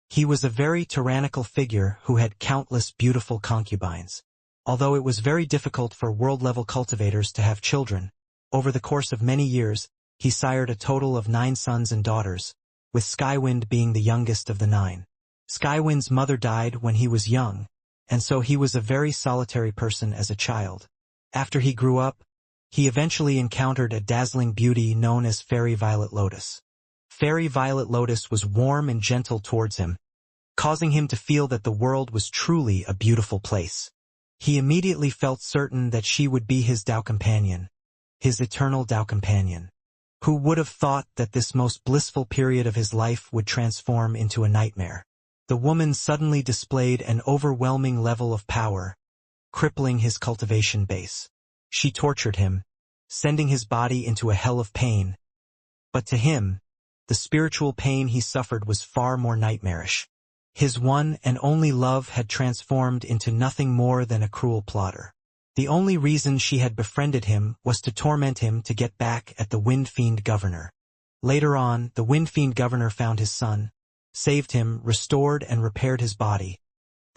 He was a very tyrannical figure who had countless beautiful concubines. Although it was very difficult for world-level cultivators to have children, over the course of many years, he sired a total of 9 sons and daughters, with Skywind being the youngest of the 9. Skywind's mother died when he was young, and so he was a very solitary person as a child. After he grew up, he eventually encountered a dazzling beauty known as Fairy Violet Lotus. Fairy Violet Lotus was warm and gentle towards him, causing him to feel that the world was truly a beautiful place. He immediately felt certain that she would be his Tao companion, his eternal Tao companion. Who would have thought that this most blissful period of his life would transform into a nightmare? The woman suddenly displayed an overwhelming level of power, crippling his cultivation base. She tortured him, sending his body into a hell of pain. But to him, the spiritual pain he suffered was far more nightmarish. His one and only love had transformed into nothing more than a cruel plotter. The only reason she had befriended him was to torment him to get back at the Windfiend Governor. Later on, the Windfiend Governor found his son, saved him, restored and repaired his body,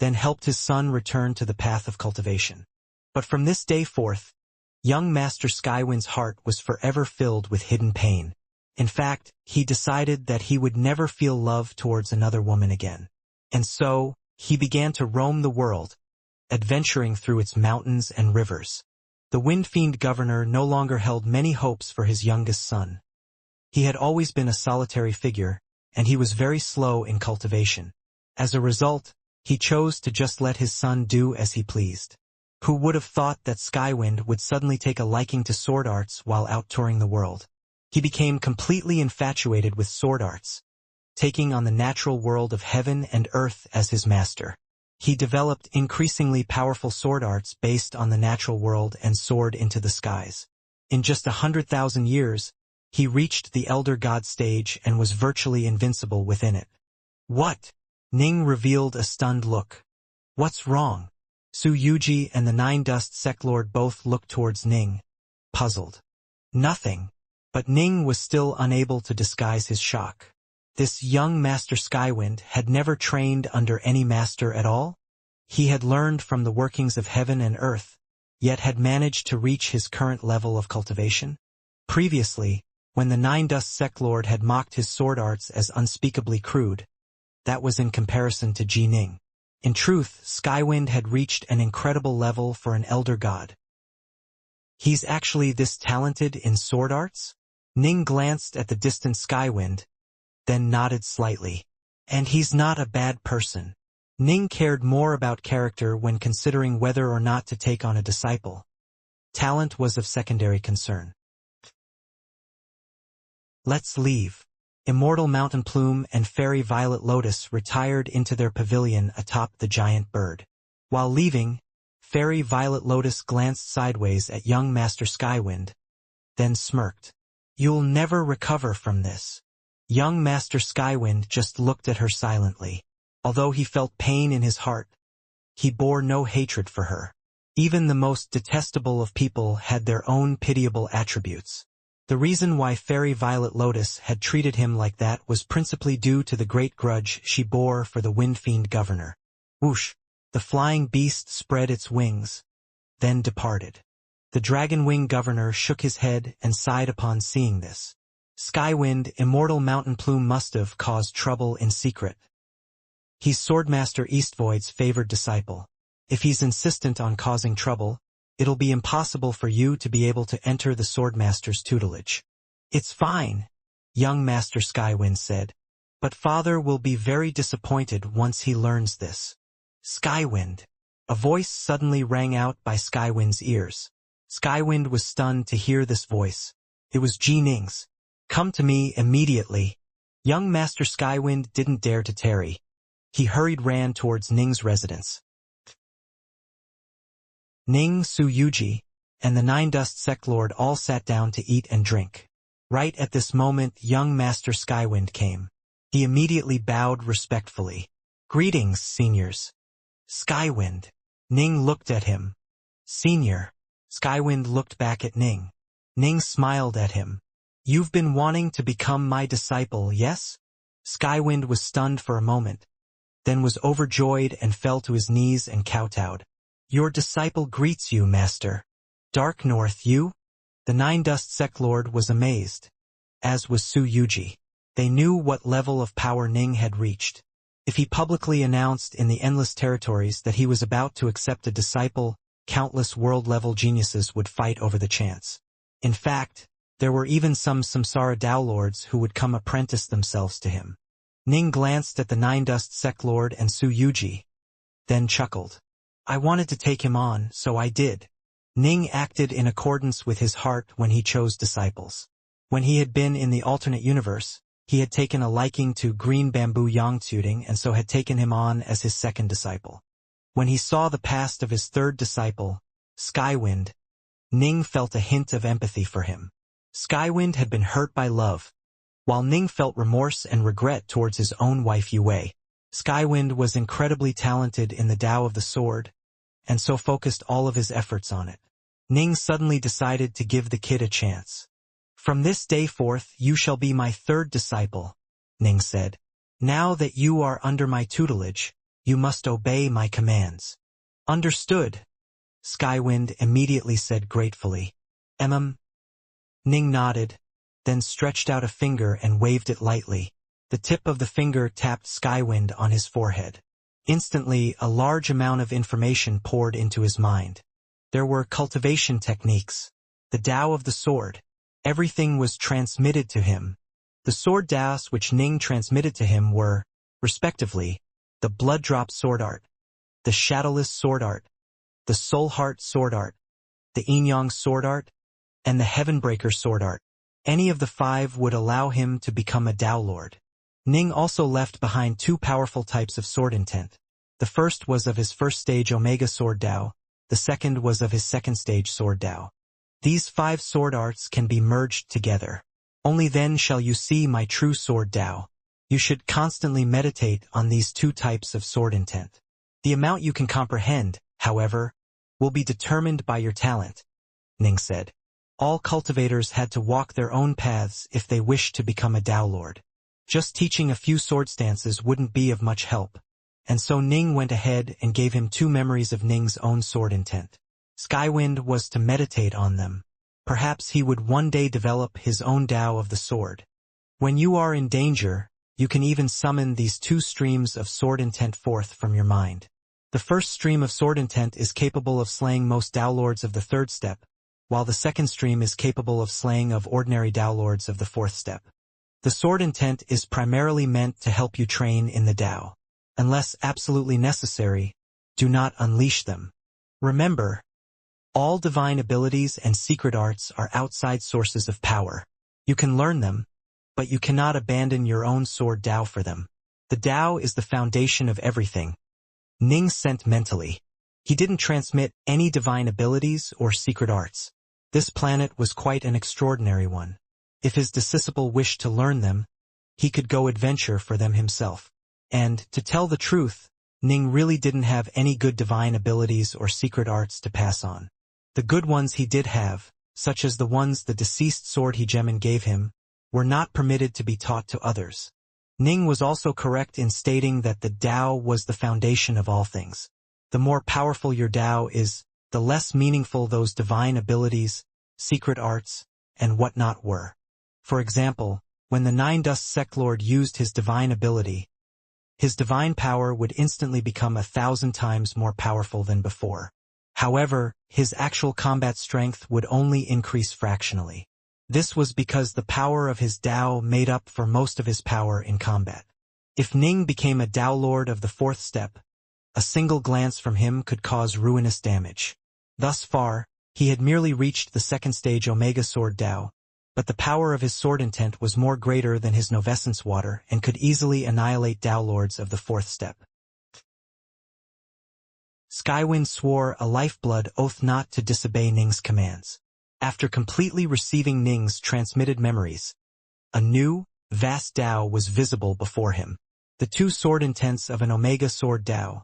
then helped his son return to the path of cultivation. But from this day forth, young Master Skywind's heart was forever filled with hidden pain. In fact, he decided that he would never feel love towards another woman again. And so, he began to roam the world, adventuring through its mountains and rivers. The Windfiend Governor no longer held many hopes for his youngest son. He had always been a solitary figure, and he was very slow in cultivation. As a result, he chose to just let his son do as he pleased. Who would have thought that Skywind would suddenly take a liking to sword arts while out touring the world? He became completely infatuated with sword arts, taking on the natural world of heaven and earth as his master. He developed increasingly powerful sword arts based on the natural world and soared into the skies. In just 100,000 years, he reached the Elder God stage and was virtually invincible within it. What? Ning revealed a stunned look. What's wrong? Su Yuji and the 9 Dust Sectlord both looked towards Ning, puzzled. Nothing. But Ning was still unable to disguise his shock. This young Master Skywind had never trained under any master at all? He had learned from the workings of heaven and earth, yet had managed to reach his current level of cultivation? Previously, when the 9 Dust Sectlord had mocked his sword arts as unspeakably crude, that was in comparison to Ji Ning. In truth, Skywind had reached an incredible level for an elder god. He's actually this talented in sword arts? Ning glanced at the distant Skywind, then nodded slightly. And he's not a bad person. Ning cared more about character when considering whether or not to take on a disciple. Talent was of secondary concern. Let's leave. Immortal Mountain Plume and Fairy Violet Lotus retired into their pavilion atop the giant bird. While leaving, Fairy Violet Lotus glanced sideways at young Master Skywind, then smirked. You'll never recover from this. Young Master Skywind just looked at her silently. Although he felt pain in his heart, he bore no hatred for her. Even the most detestable of people had their own pitiable attributes. The reason why Fairy Violet Lotus had treated him like that was principally due to the great grudge she bore for the Windfiend Governor. Whoosh! The flying beast spread its wings, then departed. The Dragon Wing Governor shook his head and sighed upon seeing this. Skywind, Immortal Mountain Plume must have caused trouble in secret. He's Swordmaster Eastvoid's favored disciple. If he's insistent on causing trouble, it'll be impossible for you to be able to enter the Swordmaster's tutelage. It's fine, young Master Skywind said. But Father will be very disappointed once he learns this. Skywind, A voice suddenly rang out by Skywind's ears. Skywind was stunned to hear this voice. It was Ji Ning's. "Come to me immediately." Young Master Skywind didn't dare to tarry. He ran towards Ning's residence. Ning, Su Yuji, and the Nine Dust Sect Lord all sat down to eat and drink. Right at this moment, young Master Skywind came. He immediately bowed respectfully. "Greetings, seniors." "Skywind." Ning looked at him. "Senior." Skywind looked back at Ning. Ning smiled at him. "You've been wanting to become my disciple, yes?" Skywind was stunned for a moment, then was overjoyed and fell to his knees and kowtowed. "Your disciple greets you, Master." "Dark North, you?" The Nine Dust Sect Lord was amazed, as was Su Yuji. They knew what level of power Ning had reached. If he publicly announced in the Endless Territories that he was about to accept a disciple, countless world-level geniuses would fight over the chance. In fact, there were even some Samsara Dao Lords who would come apprentice themselves to him. Ning glanced at the Nine Dust Sect Lord and Su Yuji, then chuckled. "I wanted to take him on, so I did." Ning acted in accordance with his heart when he chose disciples. When he had been in the alternate universe, he had taken a liking to Green Bamboo Yangtuding and so had taken him on as his second disciple. When he saw the past of his third disciple, Skywind, Ning felt a hint of empathy for him. Skywind had been hurt by love, while Ning felt remorse and regret towards his own wife Yue. Skywind was incredibly talented in the Tao of the Sword, and so focused all of his efforts on it. Ning suddenly decided to give the kid a chance. "From this day forth you shall be my third disciple," Ning said. "Now that you are under my tutelage, you must obey my commands." "Understood," Skywind immediately said gratefully. Ning nodded, then stretched out a finger and waved it lightly. The tip of the finger tapped Skywind on his forehead. Instantly, a large amount of information poured into his mind. There were cultivation techniques, the Tao of the Sword. Everything was transmitted to him. The sword Taos which Ning transmitted to him were, respectively, the Blood Drop Sword Art, the Shadowless Sword Art, the Soul Heart Sword Art, the Yin-Yang Sword Art, and the Heavenbreaker Sword Art. Any of the five would allow him to become a Tao Lord. Ning also left behind two powerful types of sword intent. The first was of his first stage Omega Sword Tao, the second was of his second stage Sword Tao. These five sword arts can be merged together. Only then shall you see my true sword Tao. You should constantly meditate on these two types of sword intent. The amount you can comprehend, however, will be determined by your talent, Ning said. All cultivators had to walk their own paths if they wished to become a Tao Lord. Just teaching a few sword stances wouldn't be of much help, and so Ning went ahead and gave him two memories of Ning's own sword intent. Skywind was to meditate on them. Perhaps he would one day develop his own Tao of the sword. When you are in danger, you can even summon these two streams of sword intent forth from your mind. The first stream of sword intent is capable of slaying most Tao Lords of the third step, while the second stream is capable of slaying of ordinary Tao Lords of the fourth step. The sword intent is primarily meant to help you train in the Tao. Unless absolutely necessary, do not unleash them. Remember, all divine abilities and secret arts are outside sources of power. You can learn them, but you cannot abandon your own sword Tao for them. The Tao is the foundation of everything. Ning sent mentally. He didn't transmit any divine abilities or secret arts. This planet was quite an extraordinary one. If his disciple wished to learn them, he could go adventure for them himself. And, to tell the truth, Ning really didn't have any good divine abilities or secret arts to pass on. The good ones he did have, such as the ones the deceased sword hegemon gave him, were not permitted to be taught to others. Ning was also correct in stating that the Tao was the foundation of all things. The more powerful your Tao is, the less meaningful those divine abilities, secret arts, and whatnot were. For example, when the Nine Dust Sect Lord used his divine ability, his divine power would instantly become 1,000 times more powerful than before. However, his actual combat strength would only increase fractionally. This was because the power of his Tao made up for most of his power in combat. If Ning became a Tao Lord of the fourth step, A single glance from him could cause ruinous damage. Thus far, he had merely reached the second stage Omega Sword Dao, but the power of his sword intent was more greater than his novescence water and could easily annihilate Dao Lords of the fourth step. Skywind swore a lifeblood oath not to disobey Ning's commands. After completely receiving Ning's transmitted memories, a new, vast Dao was visible before him. The two sword intents of an Omega Sword Dao.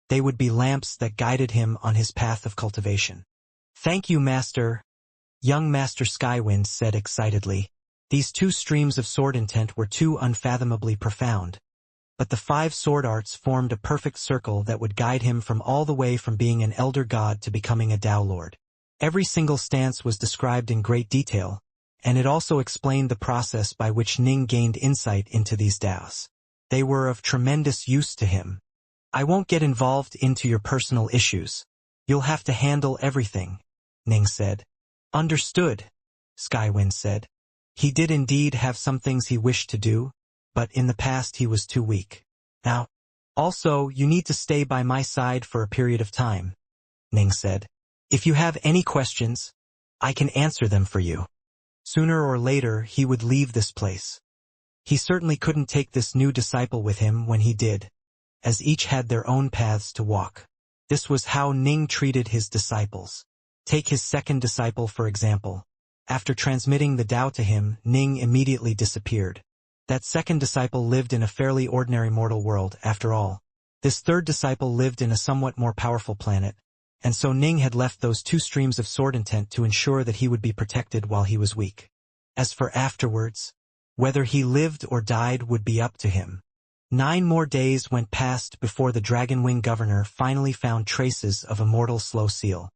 They would be lamps that guided him on his path of cultivation. "Thank you, Master," young Master Skywind said excitedly. These two streams of sword intent were too unfathomably profound. But the 5 sword arts formed a perfect circle that would guide him from all the way from being an elder god to becoming a Dao Lord. Every single stance was described in great detail, and it also explained the process by which Ning gained insight into these Daos. They were of tremendous use to him. "I won't get involved into your personal issues. You'll have to handle everything," Ning said. "Understood," Skywind said. He did indeed have some things he wished to do, but in the past he was too weak. "Now, also, you need to stay by my side for a period of time," Ning said. "If you have any questions, I can answer them for you." Sooner or later he would leave this place. He certainly couldn't take this new disciple with him when he did, as each had their own paths to walk. This was how Ning treated his disciples. Take his second disciple for example. After transmitting the Tao to him, Ning immediately disappeared. That second disciple lived in a fairly ordinary mortal world, after all. This third disciple lived in a somewhat more powerful planet, and so Ning had left those 2 streams of sword intent to ensure that he would be protected while he was weak. As for afterwards, whether he lived or died would be up to him. 9 more days went past before the Dragonwing Governor finally found traces of Immortal Slow Seal.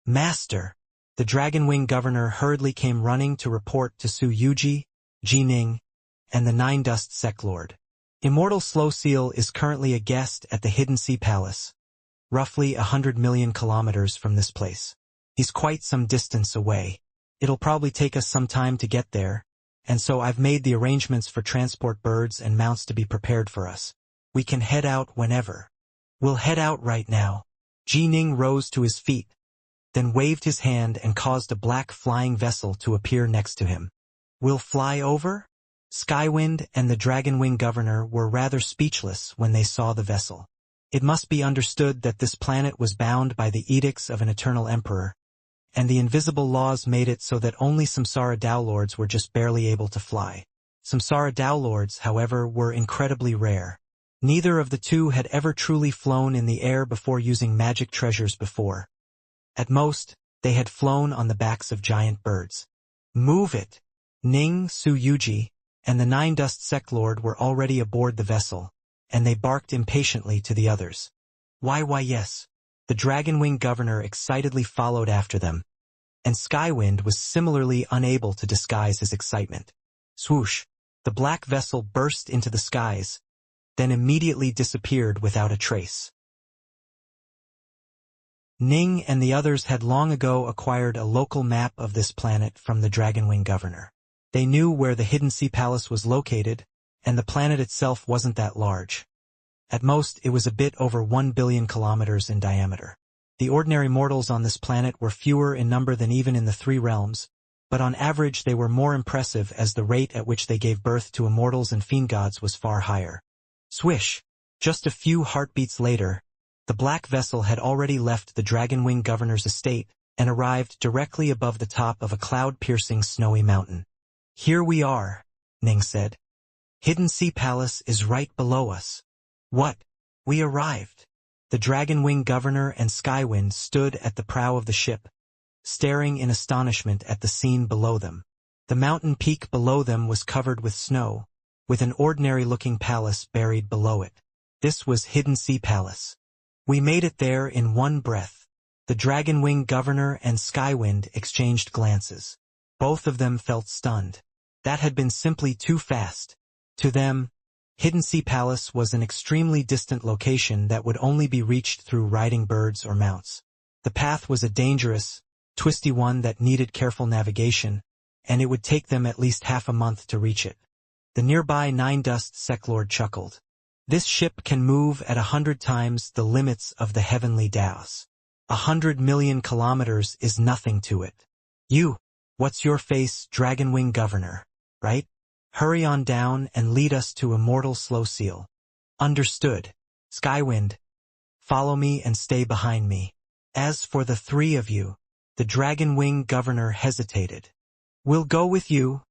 "Master!" The Dragonwing Governor hurriedly came running to report to Su Yuji, Ji Ning, and the 9 Dust Sect Lord. Immortal Slow Seal is currently a guest at the Hidden Sea Palace, roughly 100 million kilometers from this place. He's quite some distance away. It'll probably take us some time to get there, and so I've made the arrangements for transport birds and mounts to be prepared for us. We can head out whenever. We'll head out right now. Ji Ning rose to his feet, then waved his hand and caused a black flying vessel to appear next to him. "We'll fly over?" Skywind and the Dragonwing Governor were rather speechless when they saw the vessel. It must be understood that this planet was bound by the edicts of an eternal emperor, and the invisible laws made it so that only Samsara Dao Lords were just barely able to fly. Samsara Dao Lords, however, were incredibly rare. Neither of the two had ever truly flown in the air before using magic treasures before. At most, they had flown on the backs of giant birds. "Move it!" Ning, Su Yuji, and the 9 Dust Sect Lord were already aboard the vessel, and they barked impatiently to the others. Why yes. The Dragonwing Governor excitedly followed after them, and Skywind was similarly unable to disguise his excitement. Swoosh! The black vessel burst into the skies, then immediately disappeared without a trace. Ning and the others had long ago acquired a local map of this planet from the Dragonwing Governor. They knew where the Hidden Sea Palace was located, and the planet itself wasn't that large. At most, it was a bit over 1 billion kilometers in diameter. The ordinary mortals on this planet were fewer in number than even in the 3 realms, but on average they were more impressive as the rate at which they gave birth to immortals and fiendgods was far higher. Swish! Just a few heartbeats later, the black vessel had already left the Dragonwing Governor's estate and arrived directly above the top of a cloud-piercing snowy mountain. "Here we are," Ning said. "Hidden Sea Palace is right below us." "What? We arrived." The Dragonwing Governor and Skywind stood at the prow of the ship, staring in astonishment at the scene below them. The mountain peak below them was covered with snow, with an ordinary-looking palace buried below it. This was Hidden Sea Palace. "We made it there in one breath." The Dragonwing Governor and Skywind exchanged glances. Both of them felt stunned. That had been simply too fast. To them, Hidden Sea Palace was an extremely distant location that would only be reached through riding birds or mounts. The path was a dangerous, twisty one that needed careful navigation, and it would take them at least half a month to reach it. The nearby 9 Dust Sect Lord chuckled. This ship can move at 100 times the limits of the heavenly Daos. 100 million kilometers is nothing to it. What's your face, Dragonwing Governor, right? Hurry on down and lead us to Immortal Slow Seal. Understood. Skywind, follow me and stay behind me. As for the three of you, the Dragonwing Governor hesitated. We'll go with you,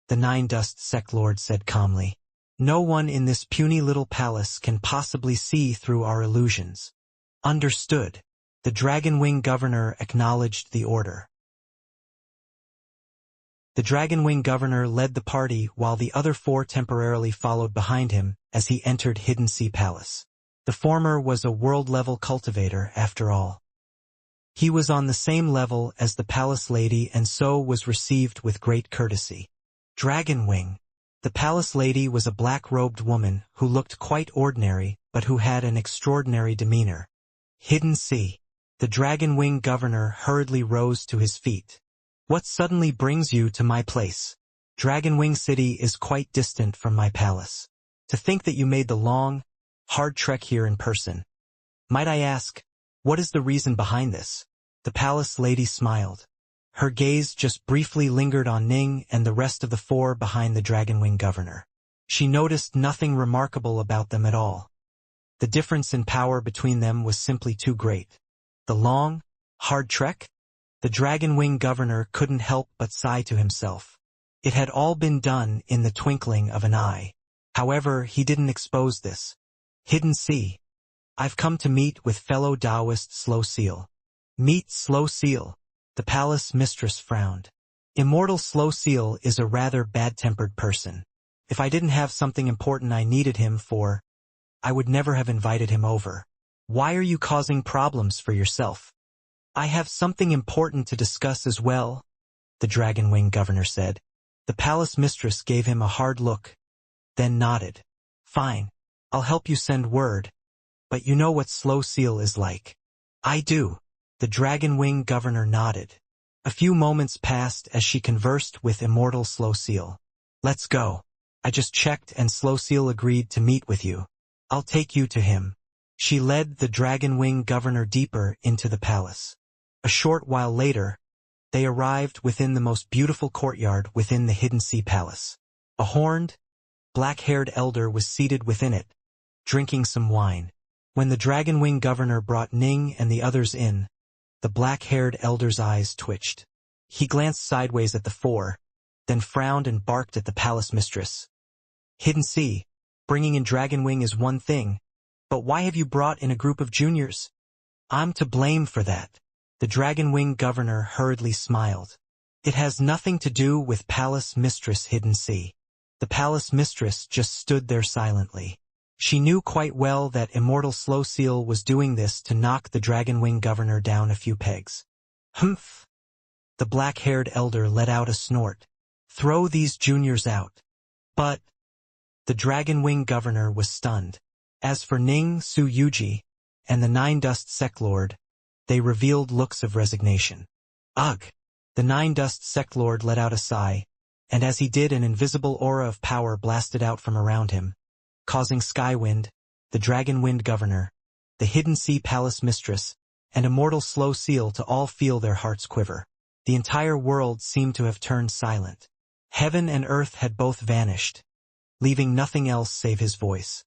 the Nine Dust Sect Lord said calmly. No one in this puny little palace can possibly see through our illusions. Understood. The Dragonwing Governor acknowledged the order. The Dragonwing Governor led the party while the other four temporarily followed behind him as he entered Hidden Sea Palace. The former was a world-level cultivator, after all. He was on the same level as the palace lady and so was received with great courtesy. Dragonwing. The palace lady was a black-robed woman who looked quite ordinary but who had an extraordinary demeanor. Hidden Sea. The Dragonwing Governor hurriedly rose to his feet. What suddenly brings you to my place? Dragonwing City is quite distant from my palace. To think that you made the long, hard trek here in person. Might I ask, what is the reason behind this? The palace lady smiled. Her gaze just briefly lingered on Ning and the rest of the four behind the Dragonwing Governor. She noticed nothing remarkable about them at all. The difference in power between them was simply too great. The long, hard trek? The Dragonwing Governor couldn't help but sigh to himself. It had all been done in the twinkling of an eye. However, he didn't expose this. Hidden Sea. I've come to meet with fellow Taoist Slow Seal. Meet Slow Seal. The palace mistress frowned. Immortal Slow Seal is a rather bad-tempered person. If I didn't have something important I needed him for, I would never have invited him over. Why are you causing problems for yourself? I have something important to discuss as well, the Dragonwing Governor said. The palace mistress gave him a hard look, then nodded. Fine, I'll help you send word. But you know what Slow Seal is like. I do. The Dragonwing Governor nodded. A few moments passed as she conversed with Immortal Slow Seal. Let's go. I just checked and Slow Seal agreed to meet with you. I'll take you to him. She led the Dragonwing Governor deeper into the palace. A short while later, they arrived within the most beautiful courtyard within the Hidden Sea Palace. A horned, black-haired elder was seated within it, drinking some wine. When the Dragonwing Governor brought Ning and the others in, the black-haired elder's eyes twitched. He glanced sideways at the four, then frowned and barked at the palace mistress. Hidden Sea, bringing in Dragonwing is one thing, but why have you brought in a group of juniors? I'm to blame for that. The Dragonwing Governor hurriedly smiled. It has nothing to do with Palace Mistress Hidden Sea. The Palace Mistress just stood there silently. She knew quite well that Immortal Slow Seal was doing this to knock the Dragonwing Governor down a few pegs. Humph! The black-haired elder let out a snort. Throw these juniors out. But the Dragonwing Governor was stunned. As for Ning, Su Yuji, and the Nine Dust Sect Lord, they revealed looks of resignation. Ugh! The Nine Dust Sect Lord let out a sigh, and as he did an invisible aura of power blasted out from around him, causing Skywind, the Dragonwind Governor, the Hidden Sea Palace Mistress, and Immortal Slow Seal to all feel their hearts quiver. The entire world seemed to have turned silent. Heaven and earth had both vanished, leaving nothing else save his voice.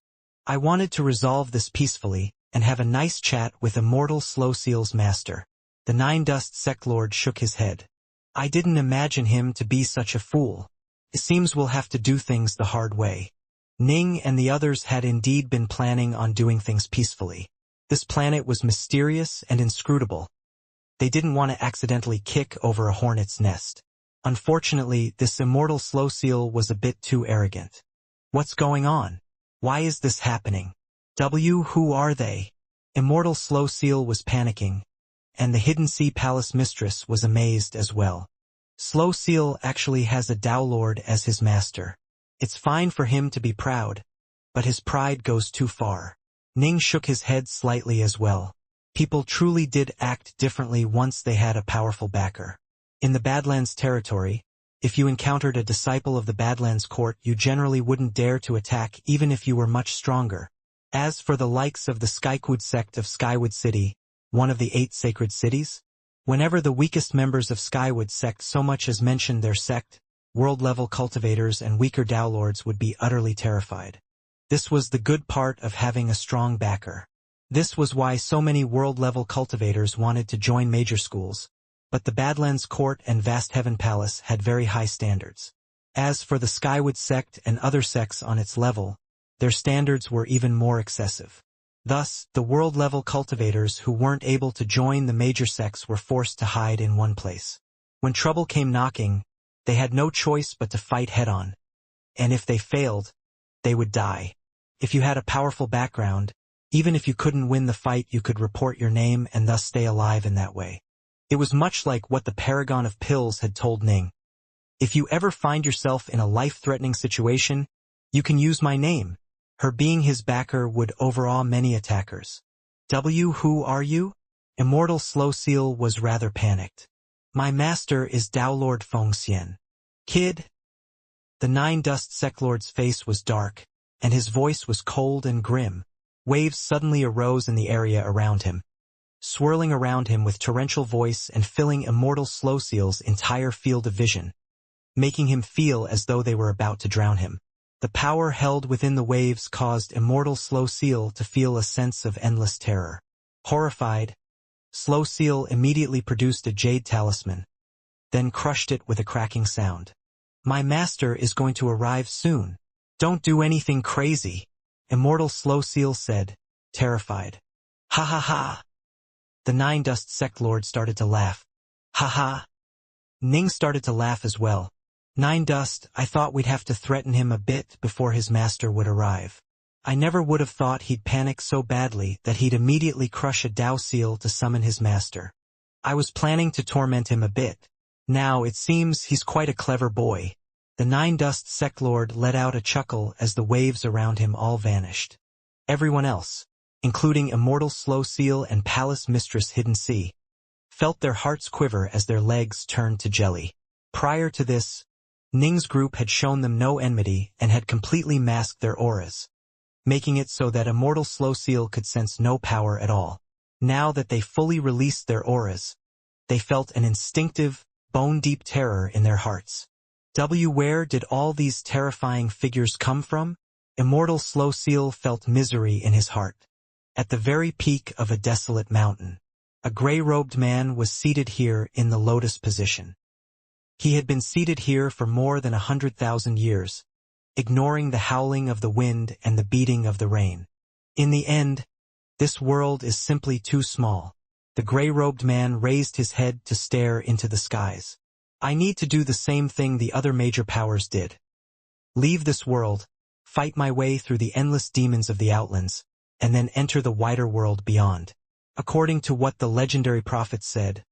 I wanted to resolve this peacefully and have a nice chat with Immortal Slow Seal's master. The Nine Dust Sect Lord shook his head. I didn't imagine him to be such a fool. It seems we'll have to do things the hard way. Ning and the others had indeed been planning on doing things peacefully. This planet was mysterious and inscrutable. They didn't want to accidentally kick over a hornet's nest. Unfortunately, this Immortal Slow Seal was a bit too arrogant. What's going on? Why is this happening? Who are they? Immortal Slow Seal was panicking, and the Hidden Sea Palace Mistress was amazed as well. Slow Seal actually has a Tao Lord as his master. It's fine for him to be proud, but his pride goes too far. Ning shook his head slightly as well. People truly did act differently once they had a powerful backer. In the Badlands territory, if you encountered a disciple of the Badlands court, you generally wouldn't dare to attack even if you were much stronger. As for the likes of the Skywood sect of Skywood City, one of the 8 sacred cities, whenever the weakest members of Skywood sect so much as mentioned their sect, world-level cultivators and weaker downlords would be utterly terrified. This was the good part of having a strong backer. This was why so many world-level cultivators wanted to join major schools, but the Badlands Court and Vast Heaven Palace had very high standards. As for the Skywood sect and other sects on its level, their standards were even more excessive. Thus, the world-level cultivators who weren't able to join the major sects were forced to hide in one place. When trouble came knocking, they had no choice but to fight head-on. And if they failed, they would die. If you had a powerful background, even if you couldn't win the fight, you could report your name and thus stay alive in that way. It was much like what the Paragon of Pills had told Ning. If you ever find yourself in a life-threatening situation, you can use my name. Her being his backer would overawe many attackers. Who are you? Immortal Slow Seal was rather panicked. My master is Downlord Fengxian. Kid? The Nine Dust Sectlord's face was dark, and his voice was cold and grim. Waves suddenly arose in the area around him, swirling around him with torrential voice and filling Immortal Slow Seal's entire field of vision, making him feel as though they were about to drown him. The power held within the waves caused Immortal Slow Seal to feel a sense of endless terror. Horrified, Slow Seal immediately produced a jade talisman, then crushed it with a cracking sound. My master is going to arrive soon. Don't do anything crazy, Immortal Slow Seal said, terrified. Ha ha ha. The Nine Dust Sectlord started to laugh. Ha ha. Ning started to laugh as well. Nine Dust, I thought we'd have to threaten him a bit before his master would arrive. I never would have thought he'd panic so badly that he'd immediately crush a Dao Seal to summon his master. I was planning to torment him a bit. Now it seems he's quite a clever boy. The Nine Dust Sectlord let out a chuckle as the waves around him all vanished. Everyone else, including Immortal Slow Seal and Palace Mistress Hidden Sea, felt their hearts quiver as their legs turned to jelly. Prior to this, Ning's group had shown them no enmity and had completely masked their auras, making it so that Immortal Slow Seal could sense no power at all. Now that they fully released their auras, they felt an instinctive, bone-deep terror in their hearts. Where did all these terrifying figures come from? Immortal Slow Seal felt misery in his heart. At the very peak of a desolate mountain, a gray-robed man was seated here in the lotus position. He had been seated here for more than 100,000 years, ignoring the howling of the wind and the beating of the rain. In the end, this world is simply too small. The gray-robed man raised his head to stare into the skies. I need to do the same thing the other major powers did. Leave this world, fight my way through the endless demons of the Outlands, and then enter the wider world beyond. According to what the legendary prophet said,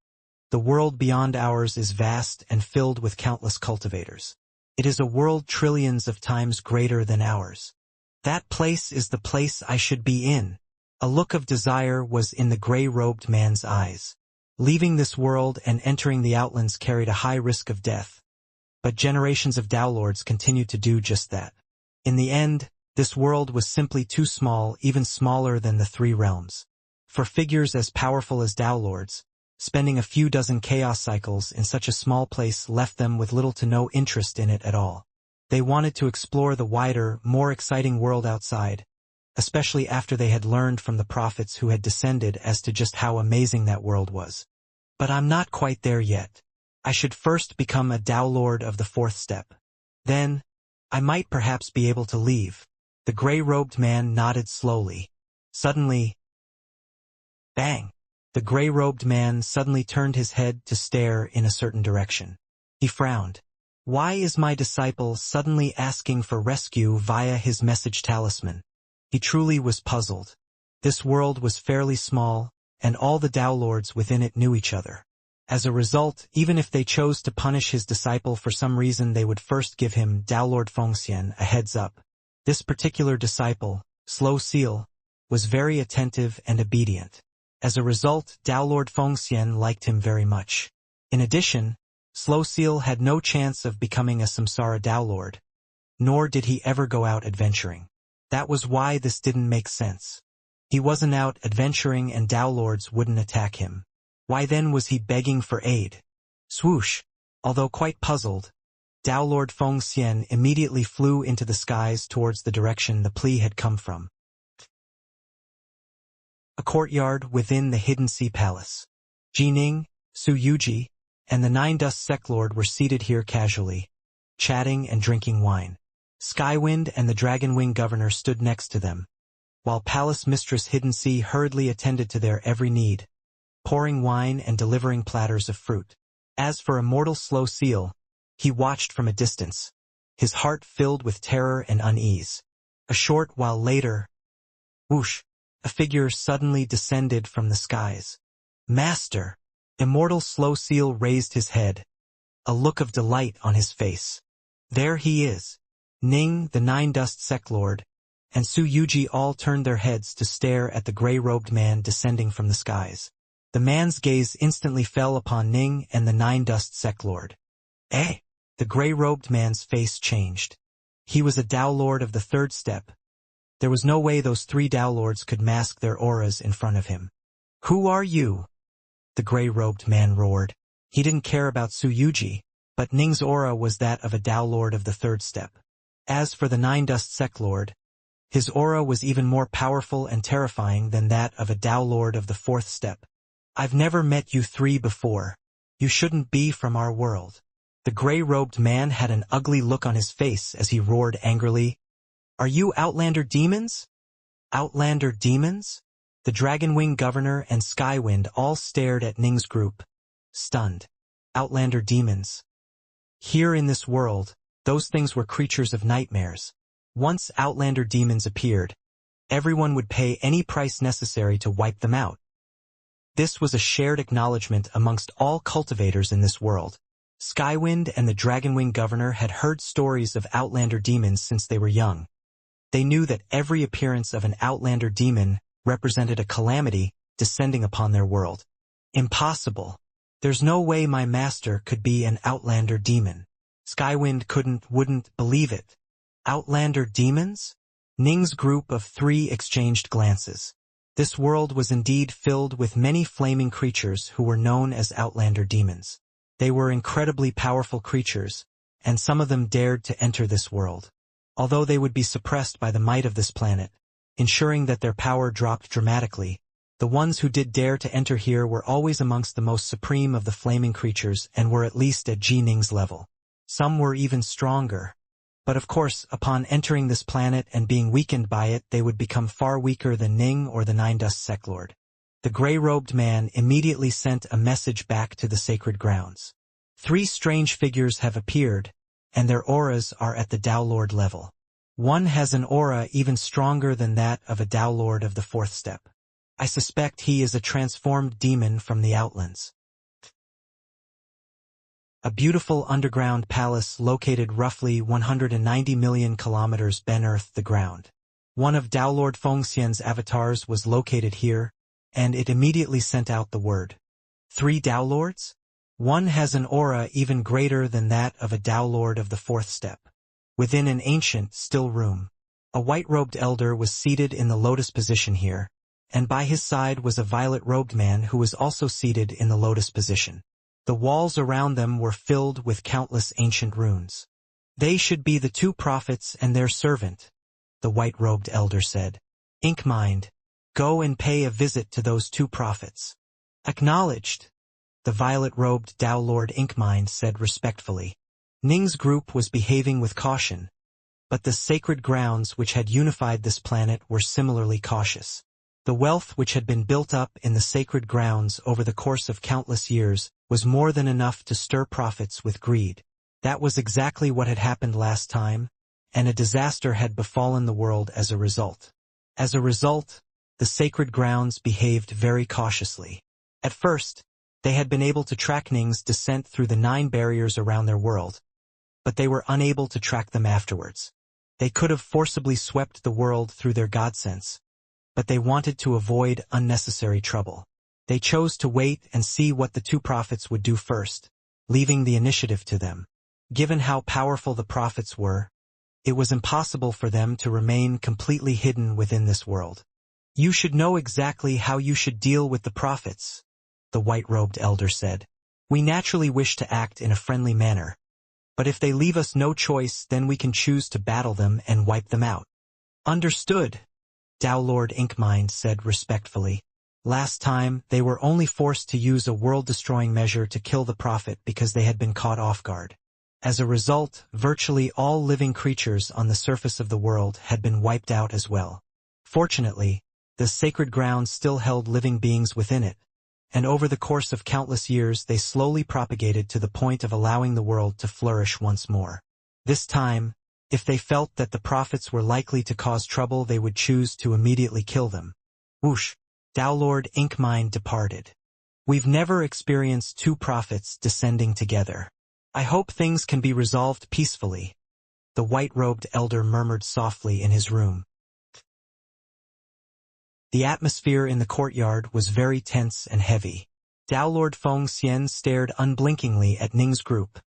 the world beyond ours is vast and filled with countless cultivators. It is a world trillions of times greater than ours. That place is the place I should be in. A look of desire was in the gray-robed man's eyes. Leaving this world and entering the Outlands carried a high risk of death, but generations of Downlords continued to do just that. In the end, this world was simply too small, even smaller than the Three Realms. For figures as powerful as Downlords, spending a few dozen chaos cycles in such a small place left them with little to no interest in it at all. They wanted to explore the wider, more exciting world outside, especially after they had learned from the prophets who had descended as to just how amazing that world was. But I'm not quite there yet. I should first become a Downlord of the fourth step. Then, I might perhaps be able to leave. The gray-robed man nodded slowly. Suddenly, bang! The gray-robed man suddenly turned his head to stare in a certain direction. He frowned. Why is my disciple suddenly asking for rescue via his message talisman? He truly was puzzled. This world was fairly small, and all the Downlords within it knew each other. As a result, even if they chose to punish his disciple for some reason, they would first give him, Downlord Fengxian, a heads up. This particular disciple, Slow Seal, was very attentive and obedient. As a result, Downlord Fengxian liked him very much. In addition, Slow Seal had no chance of becoming a Samsara Downlord, nor did he ever go out adventuring. That was why this didn't make sense. He wasn't out adventuring and Dao Lords wouldn't attack him. Why then was he begging for aid? Swoosh! Although quite puzzled, Dao Lord Feng Xian immediately flew into the skies towards the direction the plea had come from. A courtyard within the Hidden Sea Palace. Jining, Su Yuji, and the Nine Dust Sect Lord were seated here casually, chatting and drinking wine. Skywind and the Dragonwing Governor stood next to them, while Palace Mistress Hidden Sea hurriedly attended to their every need, pouring wine and delivering platters of fruit. As for Immortal Slow Seal, he watched from a distance, his heart filled with terror and unease. A short while later, whoosh, a figure suddenly descended from the skies. Master! Immortal Slow Seal raised his head, a look of delight on his face. There he is. Ning, the Nine Dust Sect Lord, and Su Yuji all turned their heads to stare at the gray-robed man descending from the skies. The man's gaze instantly fell upon Ning and the Nine Dust Sect Lord. Eh? The gray-robed man's face changed. He was a Dao Lord of the third step. There was no way those three Dao Lords could mask their auras in front of him. Who are you? The gray-robed man roared. He didn't care about Su Yuji, but Ning's aura was that of a Dao Lord of the third step. As for the Nine Dust Sect Lord, his aura was even more powerful and terrifying than that of a Dao Lord of the fourth step. I've never met you three before. You shouldn't be from our world. The gray-robed man had an ugly look on his face as he roared angrily. Are you Outlander demons? Outlander demons? The Dragonwing Governor and Skywind all stared at Ning's group, stunned. Outlander demons. Here in this world, those things were creatures of nightmares. Once Outlander demons appeared, everyone would pay any price necessary to wipe them out. This was a shared acknowledgement amongst all cultivators in this world. Skywind and the Dragonwing Governor had heard stories of Outlander demons since they were young. They knew that every appearance of an Outlander demon represented a calamity descending upon their world. Impossible. There's no way my master could be an Outlander demon. Skywind wouldn't believe it. Outlander demons? Ning's group of three exchanged glances. This world was indeed filled with many flaming creatures who were known as Outlander demons. They were incredibly powerful creatures, and some of them dared to enter this world. Although they would be suppressed by the might of this planet, ensuring that their power dropped dramatically, the ones who did dare to enter here were always amongst the most supreme of the flaming creatures and were at least at Ning's level. Some were even stronger. But of course, upon entering this planet and being weakened by it, they would become far weaker than Ning or the Nine Dust Sect Lord. The gray-robed man immediately sent a message back to the sacred grounds. Three strange figures have appeared, and their auras are at the Dao Lord level. One has an aura even stronger than that of a Dao Lord of the fourth step. I suspect he is a transformed demon from the Outlands. A beautiful underground palace located roughly 190 million kilometers beneath the ground. One of Dao Lord Feng Xian's avatars was located here, and it immediately sent out the word. Three Dao Lords? One has an aura even greater than that of a Dao Lord of the fourth step. Within an ancient, still room, a white-robed elder was seated in the lotus position here, and by his side was a violet-robed man who was also seated in the lotus position. The walls around them were filled with countless ancient runes. They should be the two prophets and their servant, the white-robed elder said. Inkmind, go and pay a visit to those two prophets. Acknowledged, the violet-robed Dao Lord Inkmind said respectfully. Ning's group was behaving with caution, but the sacred grounds which had unified this planet were similarly cautious. The wealth which had been built up in the sacred grounds over the course of countless years was more than enough to stir prophets with greed. That was exactly what had happened last time, and a disaster had befallen the world as a result. As a result, the sacred grounds behaved very cautiously. At first, they had been able to track Ning's descent through the 9 barriers around their world, but they were unable to track them afterwards. They could have forcibly swept the world through their godsense, but they wanted to avoid unnecessary trouble. They chose to wait and see what the two prophets would do first, leaving the initiative to them. Given how powerful the prophets were, It was impossible for them to remain completely hidden within this world. You should know exactly how you should deal with the prophets, the white-robed elder said. We naturally wish to act in a friendly manner, but if they leave us no choice, then we can choose to battle them and wipe them out. Understood, Tao Lord Inkmind said respectfully. Last time, they were only forced to use a world-destroying measure to kill the prophet because they had been caught off guard. As a result, virtually all living creatures on the surface of the world had been wiped out as well. Fortunately, the sacred ground still held living beings within it, and over the course of countless years they slowly propagated to the point of allowing the world to flourish once more. This time, if they felt that the prophets were likely to cause trouble, they would choose to immediately kill them. Whoosh! Tao Lord Inkmind departed. We've never experienced two prophets descending together. I hope things can be resolved peacefully, the white-robed elder murmured softly in his room. The atmosphere in the courtyard was very tense and heavy. Tao Lord Feng Xian stared unblinkingly at Ning's group,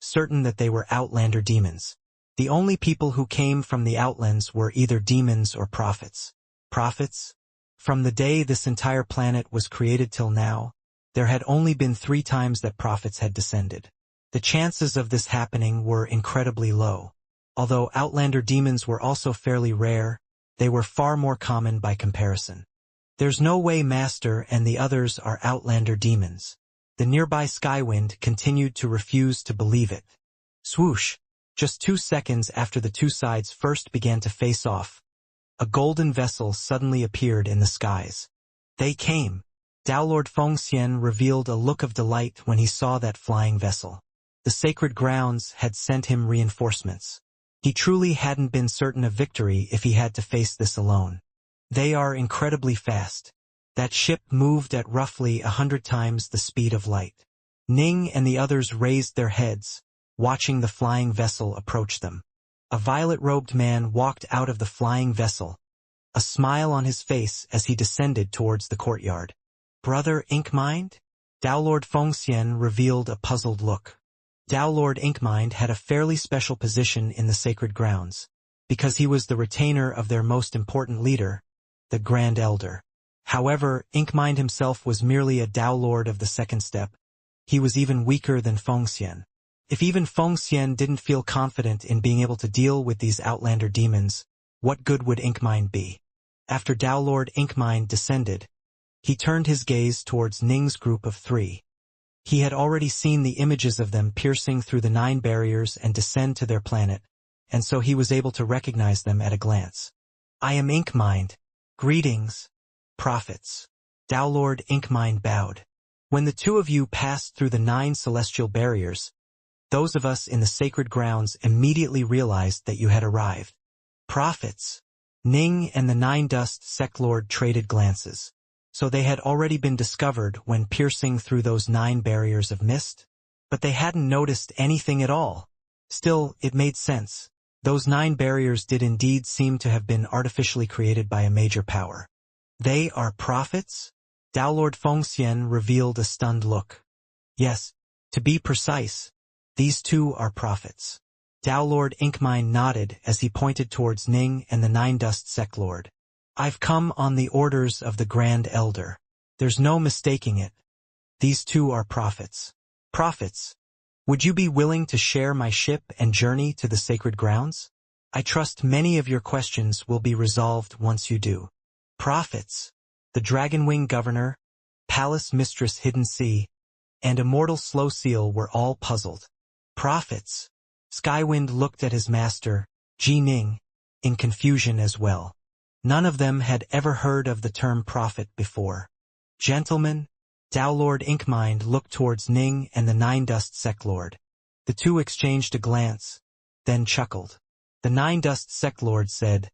certain that they were Outlander demons. The only people who came from the Outlands were either demons or prophets. Prophets? From the day this entire planet was created till now, there had only been 3 times that prophets had descended. The chances of this happening were incredibly low. Although Outlander demons were also fairly rare, they were far more common by comparison. There's no way Master and the others are Outlander demons. The nearby Skywind continued to refuse to believe it. Swoosh! Just 2 seconds after the two sides first began to face off, a golden vessel suddenly appeared in the skies. They came. Tao Lord Feng Xian revealed a look of delight when he saw that flying vessel. The sacred grounds had sent him reinforcements. He truly hadn't been certain of victory if he had to face this alone. They are incredibly fast. That ship moved at roughly 100 times the speed of light. Ning and the others raised their heads, watching the flying vessel approach them. A violet-robed man walked out of the flying vessel, a smile on his face as he descended towards the courtyard. Brother Inkmind? Tao Lord Feng Xian revealed a puzzled look. Tao Lord Inkmind had a fairly special position in the sacred grounds, because he was the retainer of their most important leader, the Grand Elder. However, Inkmind himself was merely a Tao Lord of the second step. He was even weaker than Feng Xian. If even Feng Xian didn't feel confident in being able to deal with these Outlander demons, what good would Inkmind be? After Tao Lord Inkmind descended, he turned his gaze towards Ning's group of 3. He had already seen the images of them piercing through the 9 barriers and descend to their planet, and so he was able to recognize them at a glance. I am Inkmind. Greetings, prophets. Tao Lord Inkmind bowed. When the 2 of you passed through the 9 celestial barriers, those of us in the sacred grounds immediately realized that you had arrived. Prophets. Ning and the 9 Dust Sect Lord traded glances. So they had already been discovered when piercing through those 9 barriers of mist? But they hadn't noticed anything at all. Still, it made sense. Those 9 barriers did indeed seem to have been artificially created by a major power. They are prophets? Tao Lord Feng Xian revealed a stunned look. Yes, to be precise, these 2 are prophets. Tao Lord Inkmind nodded as he pointed towards Ning and the 9 Dust Sect Lord. I've come on the orders of the Grand Elder. There's no mistaking it. These 2 are prophets. Prophets, would you be willing to share my ship and journey to the sacred grounds? I trust many of your questions will be resolved once you do. Prophets, the Dragonwing Governor, Palace Mistress Hidden Sea, and Immortal Slow Seal were all puzzled. Prophets. Skywind looked at his master, Ji Ning, in confusion as well. None of them had ever heard of the term prophet before. Gentlemen, Tao Lord Inkmind looked towards Ning and the 9 Dust Sect Lord. The 2 exchanged a glance, then chuckled. The 9 Dust Sect Lord said,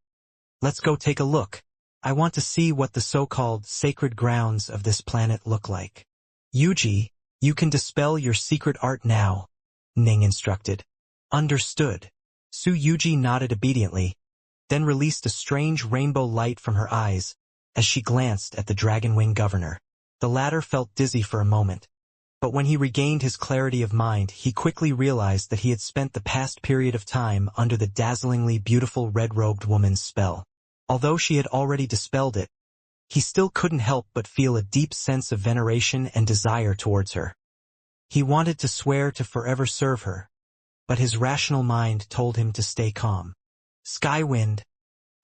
Let's go take a look. I want to see what the so-called sacred grounds of this planet look like. Yuji, you can dispel your secret art now, Ning instructed. Understood. Su Yuji nodded obediently, then released a strange rainbow light from her eyes as she glanced at the Dragonwing Governor. The latter felt dizzy for a moment, But when he regained his clarity of mind, he quickly realized that he had spent the past period of time under the dazzlingly beautiful red-robed woman's spell. Although she had already dispelled it, he still couldn't help but feel a deep sense of veneration and desire towards her. He wanted to swear to forever serve her, but his rational mind told him to stay calm. Skywind,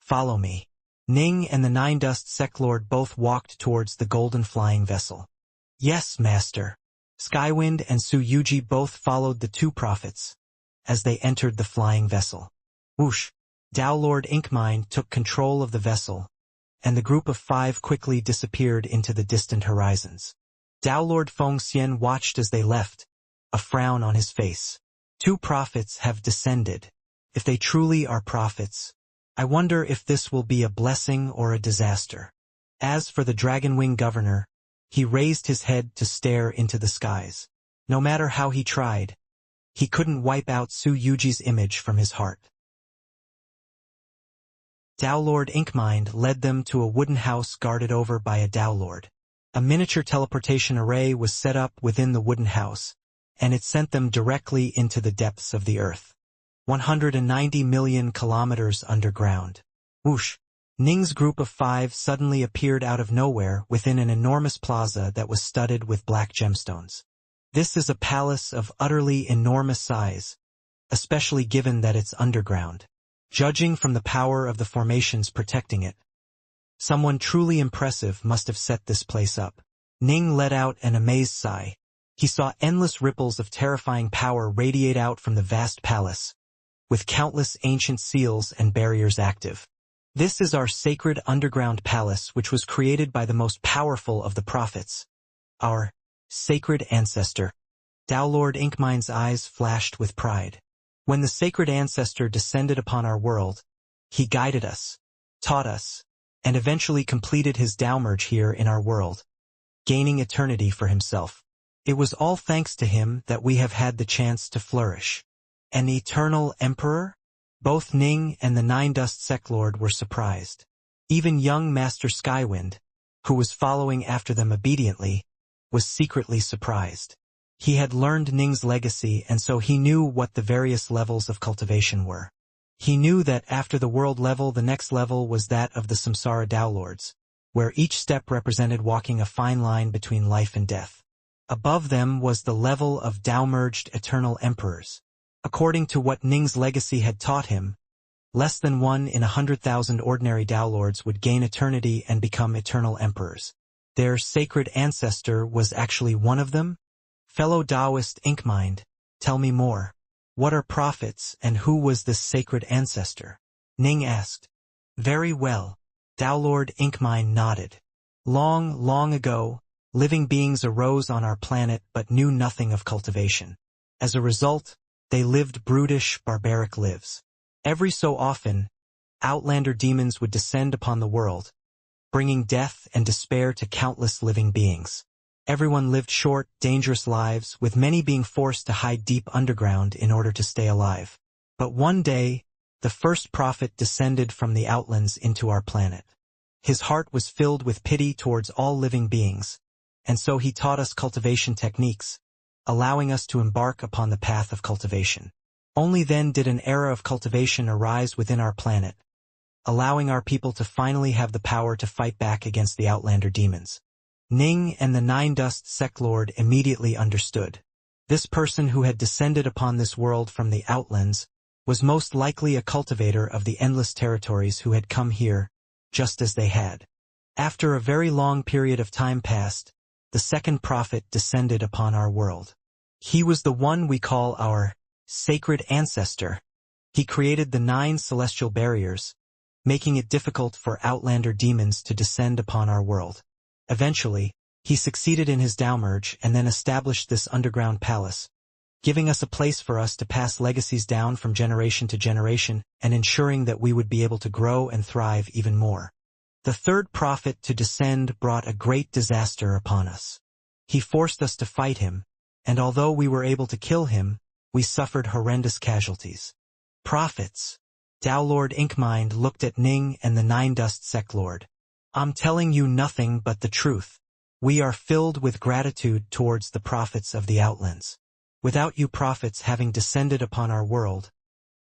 follow me. Ning and the Nine-Dust Sectlord both walked towards the golden flying vessel. Yes, master. Skywind and Su Yuji both followed the two prophets as they entered the flying vessel. Whoosh! Downlord Inkmine took control of the vessel, and the group of 5 quickly disappeared into the distant horizons. Downlord Fengxian watched as they left, a frown on his face. 2 prophets have descended. If they truly are prophets, I wonder if this will be a blessing or a disaster. As for the Dragonwing governor, he raised his head to stare into the skies. No matter how he tried, he couldn't wipe out Su Yuji's image from his heart. Dowlord Inkmind led them to a wooden house guarded over by a Dowlord. A miniature teleportation array was set up within the wooden house, and it sent them directly into the depths of the earth. 190 million kilometers underground. Whoosh! Ning's group of 5 suddenly appeared out of nowhere within an enormous plaza that was studded with black gemstones. This is a palace of utterly enormous size, especially given that it's underground. Judging from the power of the formations protecting it, someone truly impressive must have set this place up. Ning let out an amazed sigh. He saw endless ripples of terrifying power radiate out from the vast palace, with countless ancient seals and barriers active. This is our sacred underground palace, which was created by the most powerful of the prophets, our sacred ancestor. Dowlord Inkmine's eyes flashed with pride. When the sacred ancestor descended upon our world, he guided us, taught us, and eventually completed his downmerge here in our world, gaining eternity for himself. It was all thanks to him that we have had the chance to flourish. An eternal emperor? Both Ning and the Nine-Dust Sectlord were surprised. Even young Master Skywind, who was following after them obediently, was secretly surprised. He had learned Ning's legacy, and so he knew what the various levels of cultivation were. He knew that after the world level, the next level was that of the Samsara Dowlords, where each step represented walking a fine line between life and death. Above them was the level of Dowmerged Eternal Emperors. According to what Ning's legacy had taught him, less than 1 in 100,000 ordinary Dowlords would gain eternity and become eternal emperors. Their sacred ancestor was actually one of them? Fellow Taoist Inkmind, tell me more. What are prophets, and who was this sacred ancestor? Ning asked. Very well. Dowlord Inkmind nodded. Long, long ago, living beings arose on our planet but knew nothing of cultivation. As a result, they lived brutish, barbaric lives. Every so often, outlander demons would descend upon the world, bringing death and despair to countless living beings. Everyone lived short, dangerous lives, with many being forced to hide deep underground in order to stay alive. But one day, the first prophet descended from the outlands into our planet. His heart was filled with pity towards all living beings, and so he taught us cultivation techniques, allowing us to embark upon the path of cultivation. Only then did an era of cultivation arise within our planet, allowing our people to finally have the power to fight back against the outlander demons. Ning and the Nine-Dust Sectlord immediately understood. This person who had descended upon this world from the outlands was most likely a cultivator of the endless territories who had come here, just as they had. After a very long period of time passed, the second prophet descended upon our world. He was the one we call our sacred ancestor. He created the 9 celestial barriers, making it difficult for outlander demons to descend upon our world. Eventually, he succeeded in his downmerge and then established this underground palace, giving us a place for us to pass legacies down from generation to generation and ensuring that we would be able to grow and thrive even more. The third prophet to descend brought a great disaster upon us. He forced us to fight him, and although we were able to kill him, we suffered horrendous casualties. Prophets. Dowlord Inkmind looked at Ning and the Nine-Dust Sectlord. I'm telling you nothing but the truth. We are filled with gratitude towards the prophets of the Outlands. Without you prophets having descended upon our world,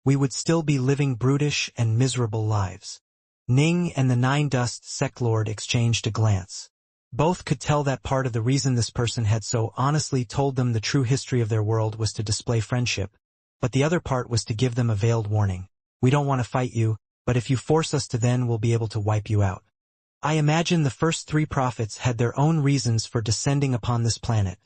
we would still be living brutish and miserable lives. Ning and the Nine-Dust Sect Lord exchanged a glance. Both could tell that part of the reason this person had so honestly told them the true history of their world was to display friendship, but the other part was to give them a veiled warning. We don't want to fight you, but if you force us to, then we'll be able to wipe you out. I imagine the first three prophets had their own reasons for descending upon this planet,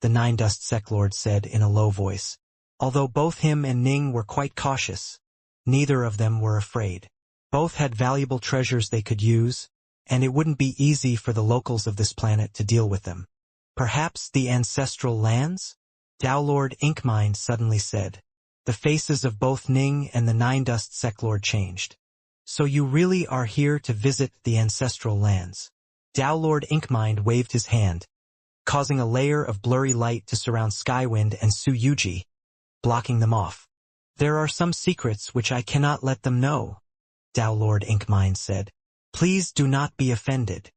the Nine-Dust Sect Lord said in a low voice. Although both him and Ning were quite cautious, neither of them were afraid. Both had valuable treasures they could use, and it wouldn't be easy for the locals of this planet to deal with them. Perhaps the ancestral lands? Dao Lord Inkmind suddenly said. The faces of both Ning and the Nine-Dust Sect Lord changed. So you really are here to visit the ancestral lands? Dao Lord Inkmind waved his hand, causing a layer of blurry light to surround Skywind and Su Yuji, blocking them off. There are some secrets which I cannot let them know, Dao Lord Inkmind said. Please do not be offended.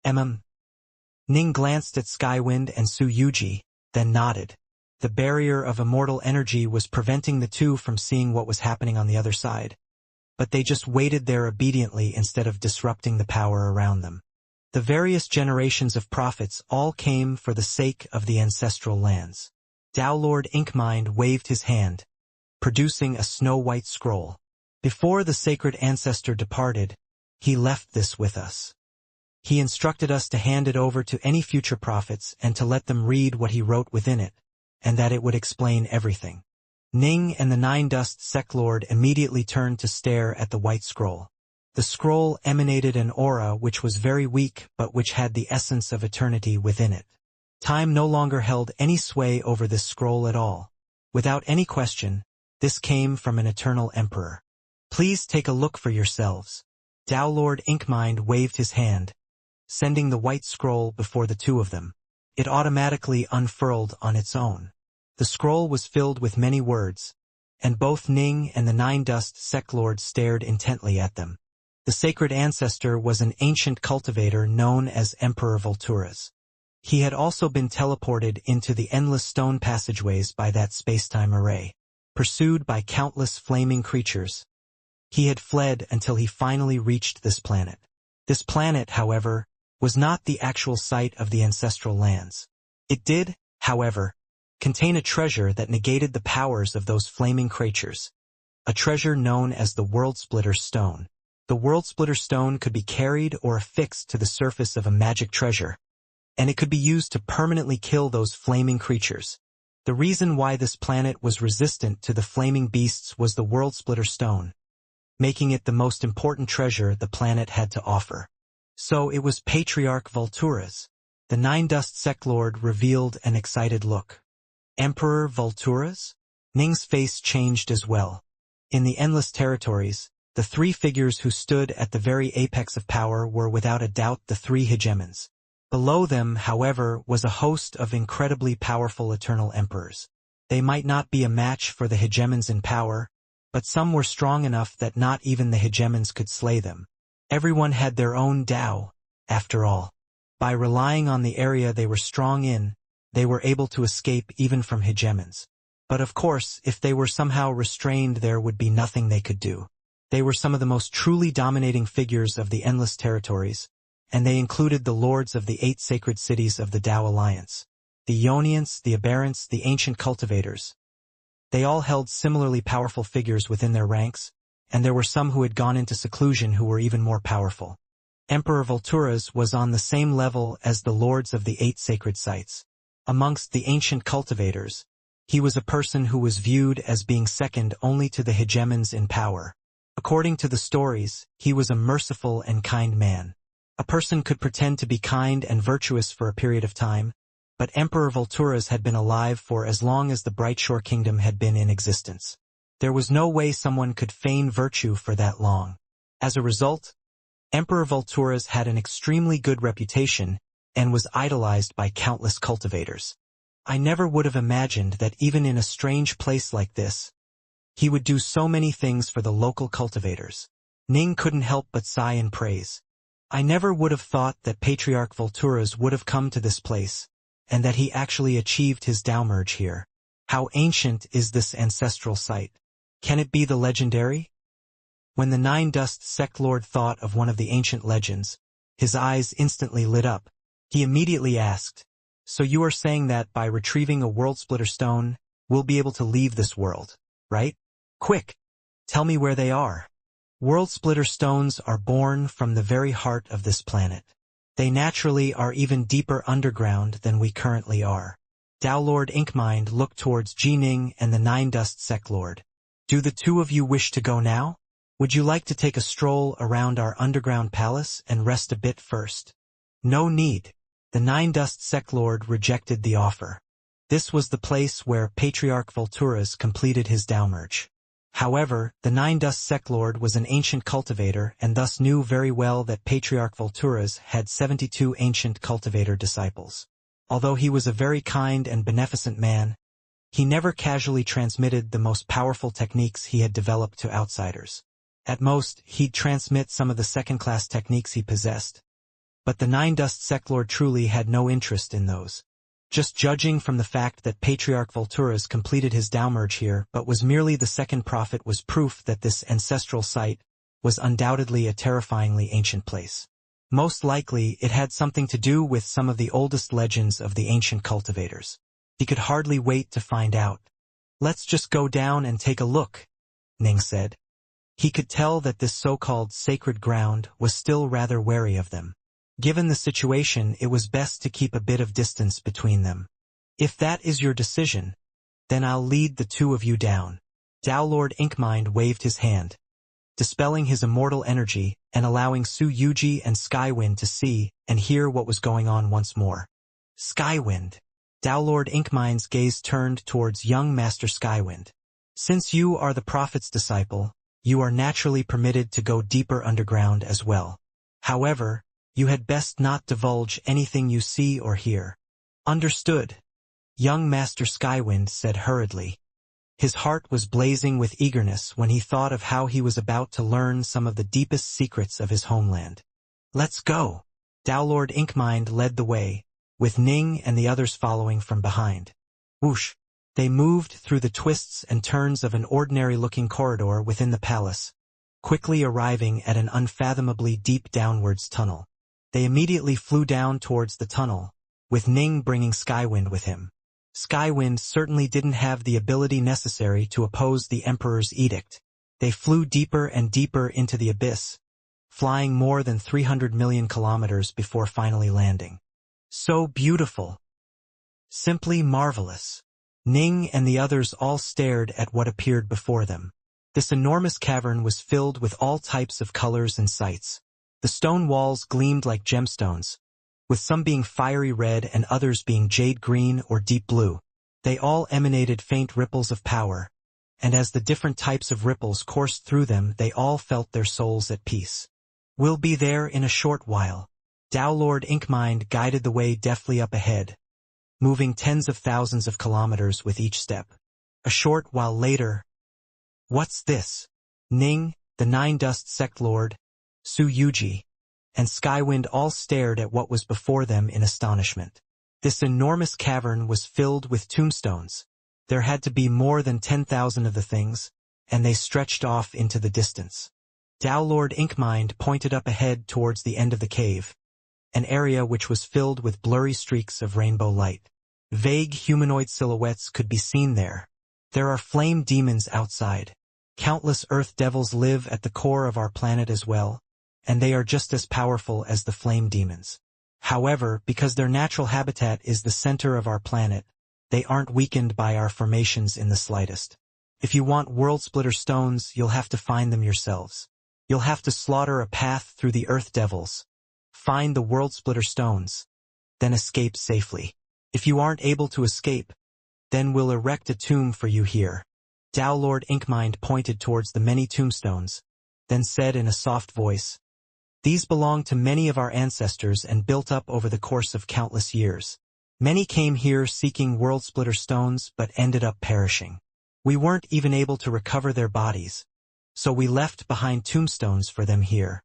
Ning glanced at Skywind and Su Yuji, then nodded. The barrier of immortal energy was preventing the two from seeing what was happening on the other side. But they just waited there obediently instead of disrupting the power around them. The various generations of prophets all came for the sake of the ancestral lands. Dao Lord Inkmind waved his hand, producing a snow-white scroll. Before the sacred ancestor departed, he left this with us. He instructed us to hand it over to any future prophets and to let them read what he wrote within it, and that it would explain everything. Ning and the Nine-Dust Sect Lord immediately turned to stare at the white scroll. The scroll emanated an aura which was very weak but which had the essence of eternity within it. Time no longer held any sway over this scroll at all. Without any question, this came from an eternal emperor. Please take a look for yourselves. Dao Lord Inkmind waved his hand, sending the white scroll before the two of them. It automatically unfurled on its own. The scroll was filled with many words, and both Ning and the Nine-Dust Sect Lord stared intently at them. The sacred ancestor was an ancient cultivator known as Emperor Vulturas. He had also been teleported into the endless stone passageways by that spacetime array. Pursued by countless flaming creatures, he had fled until he finally reached this planet. This planet, however, was not the actual site of the ancestral lands. It did, however, contain a treasure that negated the powers of those flaming creatures. A treasure known as the World-Splitter Stone. The World-Splitter Stone could be carried or affixed to the surface of a magic treasure, and it could be used to permanently kill those flaming creatures. The reason why this planet was resistant to the flaming beasts was the World-Splitter Stone, making it the most important treasure the planet had to offer. So it was Patriarch Vulturas. The Nine-Dust Sect Lord revealed an excited look. Emperor Vulturas? Ning's face changed as well. In the Endless Territories, the three figures who stood at the very apex of power were without a doubt the three hegemons. Below them, however, was a host of incredibly powerful eternal emperors. They might not be a match for the hegemons in power, but some were strong enough that not even the hegemons could slay them. Everyone had their own Tao, after all. By relying on the area they were strong in, they were able to escape even from hegemons. But of course, if they were somehow restrained, there would be nothing they could do. They were some of the most truly dominating figures of the Endless Territories, and they included the lords of the 8 sacred cities of the Tao Alliance, the Ionians, the Aberrants, the ancient cultivators. They all held similarly powerful figures within their ranks, and there were some who had gone into seclusion who were even more powerful. Emperor Vulturas was on the same level as the lords of the 8 sacred sites. Amongst the ancient cultivators, he was a person who was viewed as being second only to the hegemons in power. According to the stories, he was a merciful and kind man. A person could pretend to be kind and virtuous for a period of time, but Emperor Vulturas had been alive for as long as the Brightshore Kingdom had been in existence. There was no way someone could feign virtue for that long. As a result, Emperor Vulturas had an extremely good reputation and was idolized by countless cultivators. I never would have imagined that even in a strange place like this, he would do so many things for the local cultivators. Ning couldn't help but sigh in praise. I never would have thought that Patriarch Vulturas would have come to this place, and that he actually achieved his downmerge here. How ancient is this ancestral site? Can it be the legendary? When the Nine Dust Sect Lord thought of one of the ancient legends, his eyes instantly lit up. He immediately asked, "So you are saying that by retrieving a World Splitter stone, we'll be able to leave this world, right? Quick, tell me where they are." World Splitter stones are born from the very heart of this planet. They naturally are even deeper underground than we currently are. Tao Lord Inkmind looked towards Jining and the Nine Dust Sect Lord. "Do the two of you wish to go now? Would you like to take a stroll around our underground palace and rest a bit first?" "No need." The Nine Dust Sect Lord rejected the offer. This was the place where Patriarch Vulturas completed his downmerge. However, the Nine Dust Sect Lord was an ancient cultivator and thus knew very well that Patriarch Vulturas had 72 ancient cultivator disciples. Although he was a very kind and beneficent man, he never casually transmitted the most powerful techniques he had developed to outsiders. At most, he'd transmit some of the second-class techniques he possessed. But the Nine Dust Sect Lord truly had no interest in those. Just judging from the fact that Patriarch Vulturas completed his downmerge here but was merely the second prophet was proof that this ancestral site was undoubtedly a terrifyingly ancient place. Most likely, it had something to do with some of the oldest legends of the ancient cultivators. He could hardly wait to find out. "Let's just go down and take a look," Ning said. He could tell that this so-called sacred ground was still rather wary of them. Given the situation, it was best to keep a bit of distance between them. "If that is your decision, then I'll lead the two of you down." Tao Lord Inkmind waved his hand, dispelling his immortal energy and allowing Su Yuji and Skywind to see and hear what was going on once more. "Skywind." Tao Lord Inkmind's gaze turned towards young Master Skywind. "Since you are the prophet's disciple, you are naturally permitted to go deeper underground as well. However, you had best not divulge anything you see or hear." "Understood," young Master Skywind said hurriedly. His heart was blazing with eagerness when he thought of how he was about to learn some of the deepest secrets of his homeland. "Let's go." Tao Lord Inkmind led the way, with Ning and the others following from behind. Whoosh! They moved through the twists and turns of an ordinary-looking corridor within the palace, quickly arriving at an unfathomably deep downwards tunnel. They immediately flew down towards the tunnel, with Ning bringing Skywind with him. Skywind certainly didn't have the ability necessary to oppose the Emperor's edict. They flew deeper and deeper into the abyss, flying more than 300 million kilometers before finally landing. So beautiful. Simply marvelous. Ning and the others all stared at what appeared before them. This enormous cavern was filled with all types of colors and sights. The stone walls gleamed like gemstones, with some being fiery red and others being jade green or deep blue. They all emanated faint ripples of power, and as the different types of ripples coursed through them, they all felt their souls at peace. "We'll be there in a short while." Tao Lord Inkmind guided the way deftly up ahead, moving tens of thousands of kilometers with each step. A short while later, "What's this?" Ning, the Nine Dust Sect Lord, Su Yuji, and Skywind all stared at what was before them in astonishment. This enormous cavern was filled with tombstones. There had to be more than 10,000 of the things, and they stretched off into the distance. Tao Lord Inkmind pointed up ahead towards the end of the cave, an area which was filled with blurry streaks of rainbow light. Vague humanoid silhouettes could be seen there. "There are flame demons outside. Countless earth devils live at the core of our planet as well, and they are just as powerful as the flame demons. However, because their natural habitat is the center of our planet, they aren't weakened by our formations in the slightest. If you want World Splitter stones, you'll have to find them yourselves. You'll have to slaughter a path through the earth devils, find the World Splitter stones, then escape safely. If you aren't able to escape, then we'll erect a tomb for you here." Tao Lord Inkmind pointed towards the many tombstones, then said in a soft voice, "These belong to many of our ancestors and built up over the course of countless years. Many came here seeking World Splitter stones but ended up perishing. We weren't even able to recover their bodies, so we left behind tombstones for them here.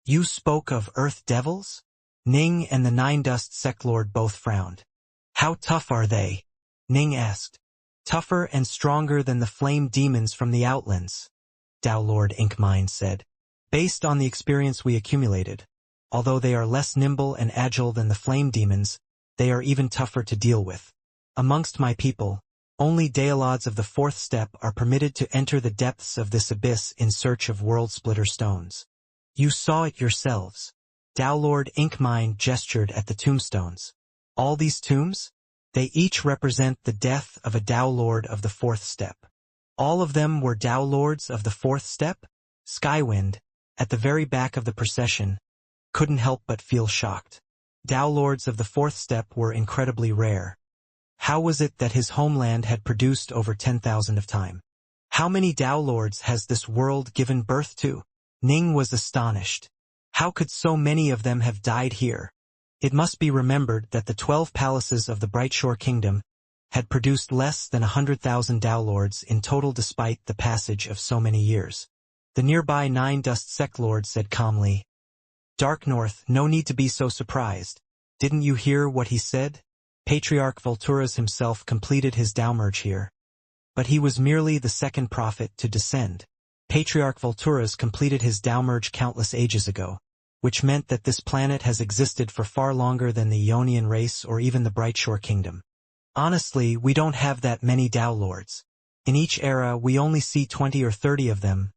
You spoke of Earth Devils? Ning and the Nine Dust Sect Lord both frowned. How tough are they? Ning asked. Tougher and stronger than the flame demons from the Outlands, Tao Lord Inkmine said. Based on the experience we accumulated, although they are less nimble and agile than the flame demons, they are even tougher to deal with. Amongst my people, only Daelods of the fourth step are permitted to enter the depths of this abyss in search of world-splitter stones. You saw it yourselves. Tao Lord Inkmine gestured at the tombstones. All these tombs? They each represent the death of a Tao Lord of the fourth step. All of them were Tao Lords of the fourth step? Skywind, at the very back of the procession, couldn't help but feel shocked. Tao Lords of the fourth step were incredibly rare. How was it that his homeland had produced over 10,000 of time? How many Tao Lords has this world given birth to? Ning was astonished. How could so many of them have died here? It must be remembered that the 12 palaces of the Brightshore Kingdom had produced less than 100,000 Tao Lords in total despite the passage of so many years. The nearby Nine Dust Sect Lord said calmly, Dark North, no need to be so surprised. Didn't you hear what he said? Patriarch Vulturas himself completed his Tao merge here. But he was merely the second prophet to descend. Patriarch Vulturas completed his Tao merge countless ages ago, which meant that this planet has existed for far longer than the Ionian race or even the Brightshore Kingdom. Honestly, we don't have that many Tao Lords. In each era, we only see 20 or 30 of them,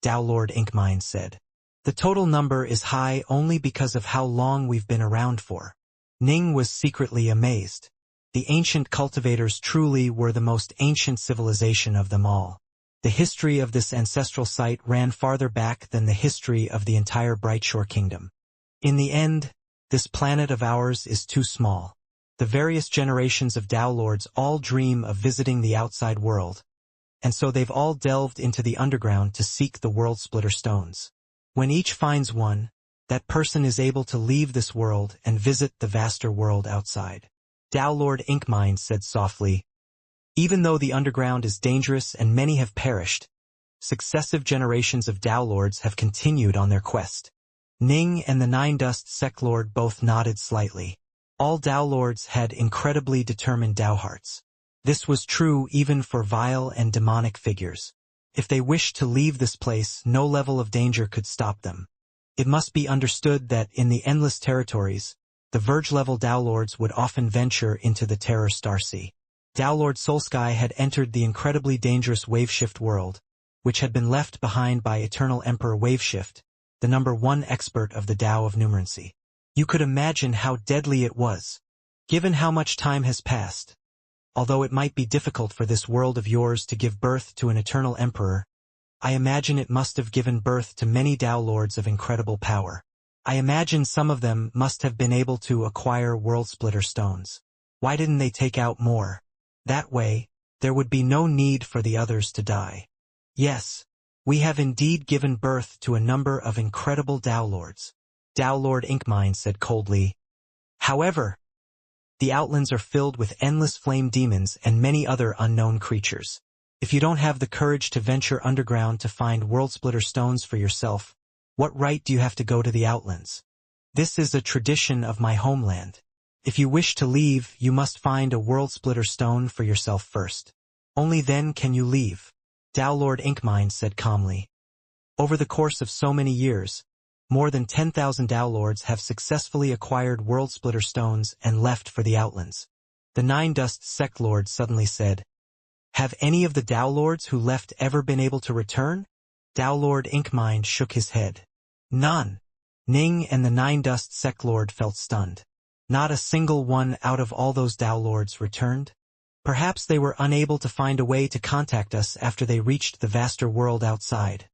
Tao Lord Inkmine said. The total number is high only because of how long we've been around for. Ning was secretly amazed. The ancient cultivators truly were the most ancient civilization of them all. The history of this ancestral site ran farther back than the history of the entire Brightshore Kingdom. In the end, this planet of ours is too small. The various generations of Tao Lords all dream of visiting the outside world, and so they've all delved into the underground to seek the world-splitter stones. When each finds one, that person is able to leave this world and visit the vaster world outside. Tao Lord Inkmine said softly, Even though the underground is dangerous and many have perished, successive generations of Tao Lords have continued on their quest. Ning and the Nine Dust Sect Lord both nodded slightly. All Tao Lords had incredibly determined Tao hearts. This was true even for vile and demonic figures. If they wished to leave this place, no level of danger could stop them. It must be understood that in the endless territories, the Verge-level Tao Lords would often venture into the Terror Starsea. Tao Lord Solsky had entered the incredibly dangerous Waveshift world, which had been left behind by Eternal Emperor Waveshift, the #1 expert of the Tao of Numerancy. You could imagine how deadly it was. Given how much time has passed, although it might be difficult for this world of yours to give birth to an Eternal Emperor, I imagine it must have given birth to many Tao Lords of incredible power. I imagine some of them must have been able to acquire world-splitter stones. Why didn't they take out more? That way, there would be no need for the others to die. Yes, we have indeed given birth to a number of incredible Tao Lords, Tao Lord Inkmine said coldly. However, the Outlands are filled with endless flame demons and many other unknown creatures. If you don't have the courage to venture underground to find world-splitter stones for yourself, what right do you have to go to the Outlands? This is a tradition of my homeland. If you wish to leave, you must find a world-splitter stone for yourself first. Only then can you leave, Tao Lord Inkmine said calmly. Over the course of so many years, more than 10,000 Tao Lords have successfully acquired world-splitter stones and left for the Outlands. The Nine Dust Sect Lord suddenly said, Have any of the Tao Lords who left ever been able to return? Tao Lord Inkmine shook his head. None. Ning and the Nine Dust Sect Lord felt stunned. Not a single one out of all those Tao Lords returned? Perhaps they were unable to find a way to contact us after they reached the vaster world outside,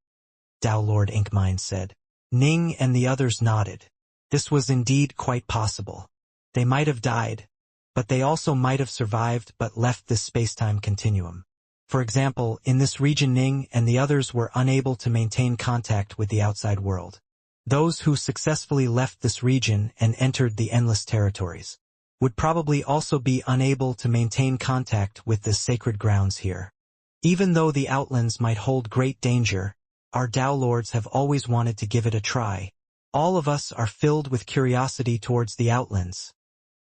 Tao Lord Inkmine said. Ning and the others nodded. This was indeed quite possible. They might have died, but they also might have survived but left this space-time continuum. For example, in this region Ning and the others were unable to maintain contact with the outside world. Those who successfully left this region and entered the endless territories would probably also be unable to maintain contact with the sacred grounds here. Even though the Outlands might hold great danger, our Tao Lords have always wanted to give it a try, All of us are filled with curiosity towards the Outlands,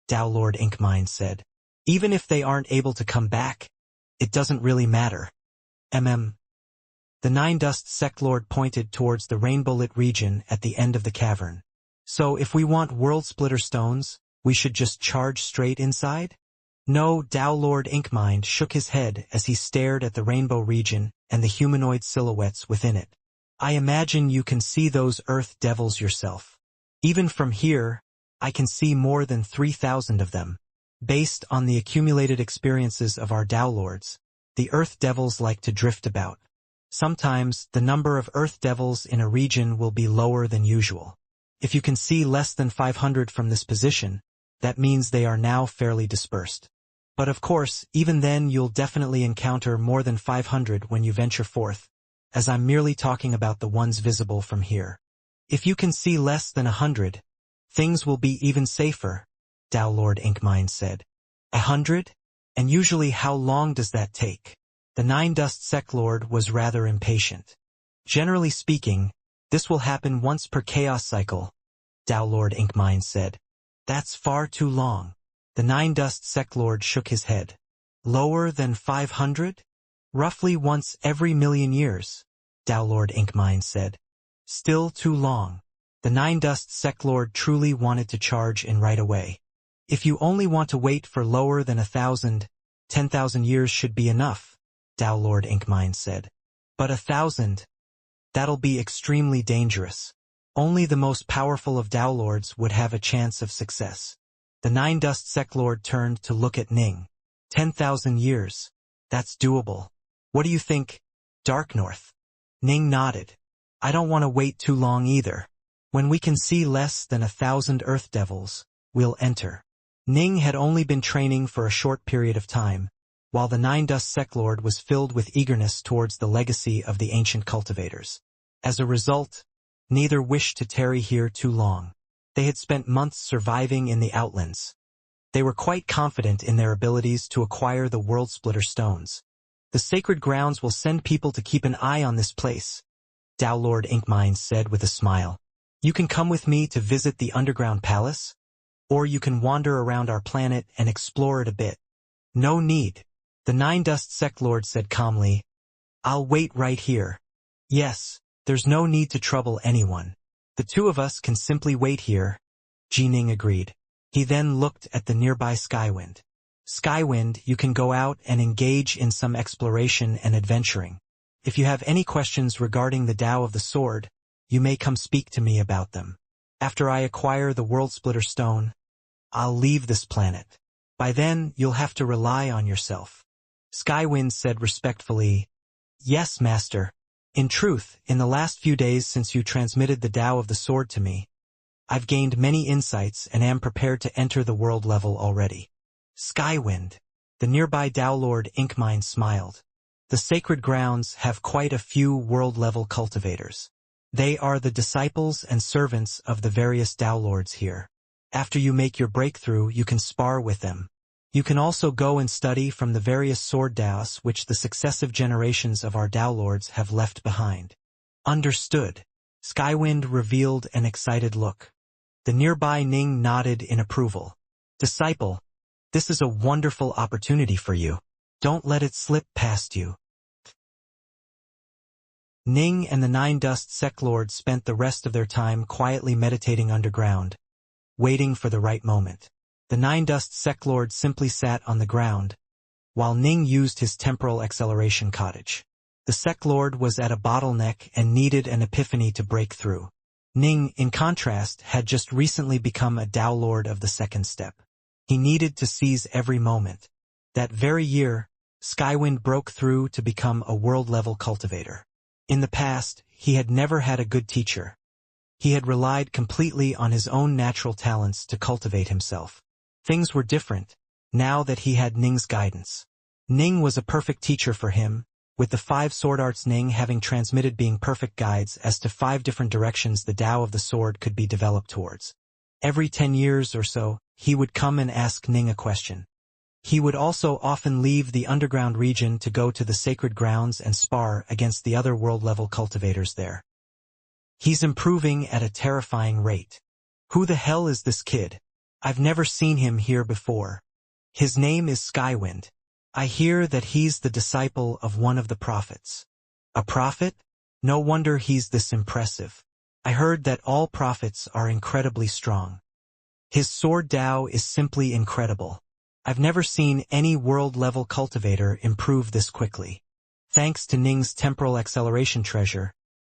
Tao Lord Inkmine said. Even if they aren't able to come back, it doesn't really matter. The Nine Dust Sect Lord pointed towards the rainbow-lit region at the end of the cavern. So if we want World Splitter stones, we should just charge straight inside? No, Tao Lord Inkmind shook his head as he stared at the rainbow region and the humanoid silhouettes within it. I imagine you can see those earth devils yourself. Even from here, I can see more than 3,000 of them. Based on the accumulated experiences of our Tao Lords, the earth devils like to drift about. Sometimes, the number of earth devils in a region will be lower than usual. If you can see less than 500 from this position, that means they are now fairly dispersed. But of course, even then you'll definitely encounter more than 500 when you venture forth, as I'm merely talking about the ones visible from here. If you can see less than 100, things will be even safer, Tao Lord Inkmine said. 100? And usually how long does that take? The Nine Dust Sect Lord was rather impatient. Generally speaking, this will happen once per chaos cycle, Tao Lord Inkmine said. That's far too long. The Nine Dust Sect Lord shook his head. Lower than 500? Roughly once every million years, Tao Lord Inkmine said. Still too long. The Nine Dust Sect Lord truly wanted to charge in right away. If you only want to wait for lower than 1,000, 10,000 years should be enough, Tao Lord Inkmine said. But 1,000? That'll be extremely dangerous. Only the most powerful of Tao Lords would have a chance of success. The Nine Dust Sect Lord turned to look at Ning. 10,000 years. That's doable. What do you think, Dark North? Ning nodded. I don't want to wait too long either. When we can see less than 1,000 Earth Devils, we'll enter. Ning had only been training for a short period of time, while the Nine Dust Sect Lord was filled with eagerness towards the legacy of the ancient cultivators. As a result, neither wished to tarry here too long. They had spent months surviving in the Outlands. They were quite confident in their abilities to acquire the World Splitter stones. The sacred grounds will send people to keep an eye on this place, Tao Lord Inkmine said with a smile. You can come with me to visit the underground palace, or you can wander around our planet and explore it a bit. No need. The Nine Dust Sect Lord said calmly. I'll wait right here. Yes, there's no need to trouble anyone. The two of us can simply wait here, Jining agreed. He then looked at the nearby Skywind. Skywind, you can go out and engage in some exploration and adventuring. If you have any questions regarding the Tao of the Sword, you may come speak to me about them. After I acquire the World Splitter stone, I'll leave this planet. By then, you'll have to rely on yourself. Skywind said respectfully, Yes, Master. In truth, in the last few days since you transmitted the Tao of the Sword to me, I've gained many insights and am prepared to enter the world level already. Skywind. The nearby Tao Lord Inkmine smiled. The sacred grounds have quite a few world-level cultivators. They are the disciples and servants of the various Tao Lords here. After you make your breakthrough, you can spar with them. You can also go and study from the various sword Taos which the successive generations of our Tao Lords have left behind. Understood. Skywind revealed an excited look. The nearby Ning nodded in approval. Disciple, this is a wonderful opportunity for you. Don't let it slip past you. Ning and the Nine Dust Sect Lord spent the rest of their time quietly meditating underground, waiting for the right moment. The Nine Dust Sect Lord simply sat on the ground, while Ning used his temporal acceleration cottage. The Sect Lord was at a bottleneck and needed an epiphany to break through. Ning, in contrast, had just recently become a Tao Lord of the second step. He needed to seize every moment. That very year, Skywind broke through to become a world-level cultivator. In the past, he had never had a good teacher. He had relied completely on his own natural talents to cultivate himself. Things were different, now that he had Ning's guidance. Ning was a perfect teacher for him, with the 5 sword arts Ning having transmitted being perfect guides as to 5 different directions the Tao of the Sword could be developed towards. Every 10 years or so, he would come and ask Ning a question. He would also often leave the underground region to go to the sacred grounds and spar against the other world-level cultivators there. He's improving at a terrifying rate. Who the hell is this kid? I've never seen him here before. His name is Skywind. I hear that he's the disciple of one of the prophets. A prophet? No wonder he's this impressive. I heard that all prophets are incredibly strong. His sword Dao is simply incredible. I've never seen any world-level cultivator improve this quickly. Thanks to Ning's temporal acceleration treasure,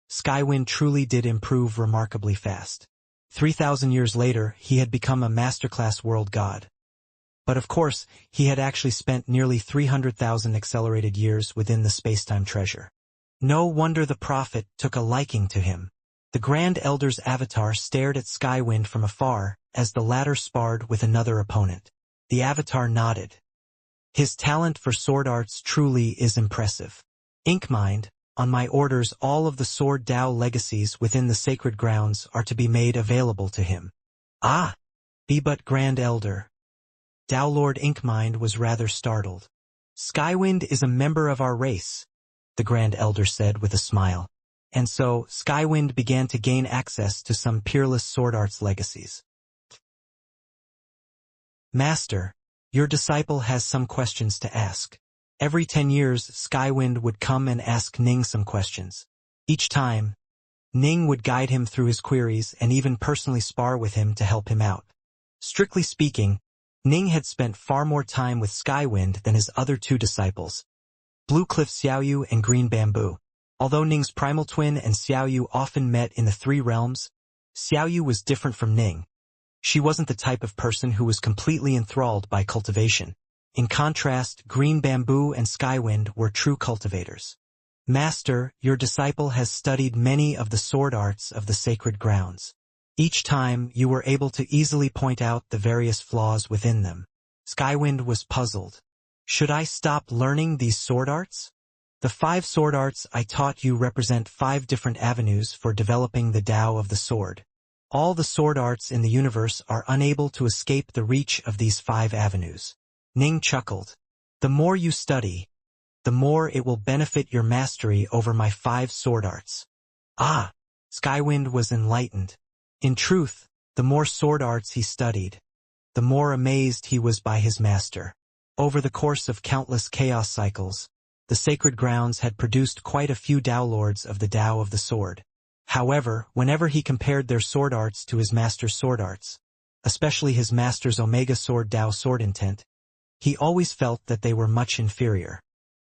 Skywind truly did improve remarkably fast. 3,000 years later, he had become a masterclass world god. But of course, he had actually spent nearly 300,000 accelerated years within the space-time treasure. No wonder the prophet took a liking to him. The Grand Elder's avatar stared at Skywind from afar as the latter sparred with another opponent. The avatar nodded. His talent for sword arts truly is impressive. Inkmind, on my orders all of the sword Dao legacies within the sacred grounds are to be made available to him. Ah! Be but Grand Elder. Dao Lord Inkmind was rather startled. Skywind is a member of our race, the Grand Elder said with a smile. And so, Skywind began to gain access to some peerless sword arts legacies. Master, your disciple has some questions to ask. Every 10 years, Skywind would come and ask Ning some questions. Each time, Ning would guide him through his queries and even personally spar with him to help him out. Strictly speaking, Ning had spent far more time with Skywind than his other two disciples, Blue Cliff Xiaoyu and Green Bamboo. Although Ning's primal twin and Xiaoyu often met in the three realms, Xiaoyu was different from Ning. She wasn't the type of person who was completely enthralled by cultivation. In contrast, Green Bamboo and Skywind were true cultivators. Master, your disciple has studied many of the sword arts of the sacred grounds. Each time, you were able to easily point out the various flaws within them. Skywind was puzzled. Should I stop learning these sword arts? The 5 sword arts I taught you represent 5 different avenues for developing the Tao of the sword. All the sword arts in the universe are unable to escape the reach of these 5 avenues. Ning chuckled. The more you study, the more it will benefit your mastery over my 5 sword arts. Ah! Skywind was enlightened. In truth, the more sword arts he studied, the more amazed he was by his master. Over the course of countless chaos cycles, the sacred grounds had produced quite a few Tao lords of the Tao of the sword. However, whenever he compared their sword arts to his master's sword arts, especially his master's Omega Sword Tao sword intent, he always felt that they were much inferior.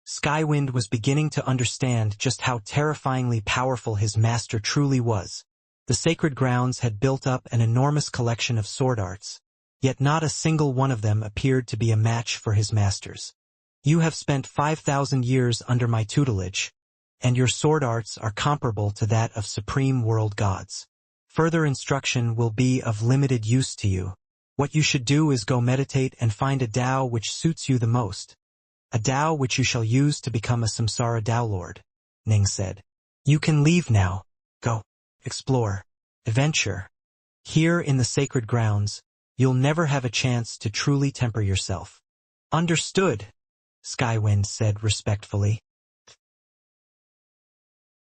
Skywind was beginning to understand just how terrifyingly powerful his master truly was. The sacred grounds had built up an enormous collection of sword arts, yet not a single one of them appeared to be a match for his master's. You have spent 5,000 years under my tutelage, and your sword arts are comparable to that of supreme world gods. Further instruction will be of limited use to you. What you should do is go meditate and find a Tao which suits you the most. A Tao which you shall use to become a Samsara Tao Lord, Ning said. You can leave now. Go. Explore. Adventure. Here in the sacred grounds, you'll never have a chance to truly temper yourself. Understood, Skywind said respectfully.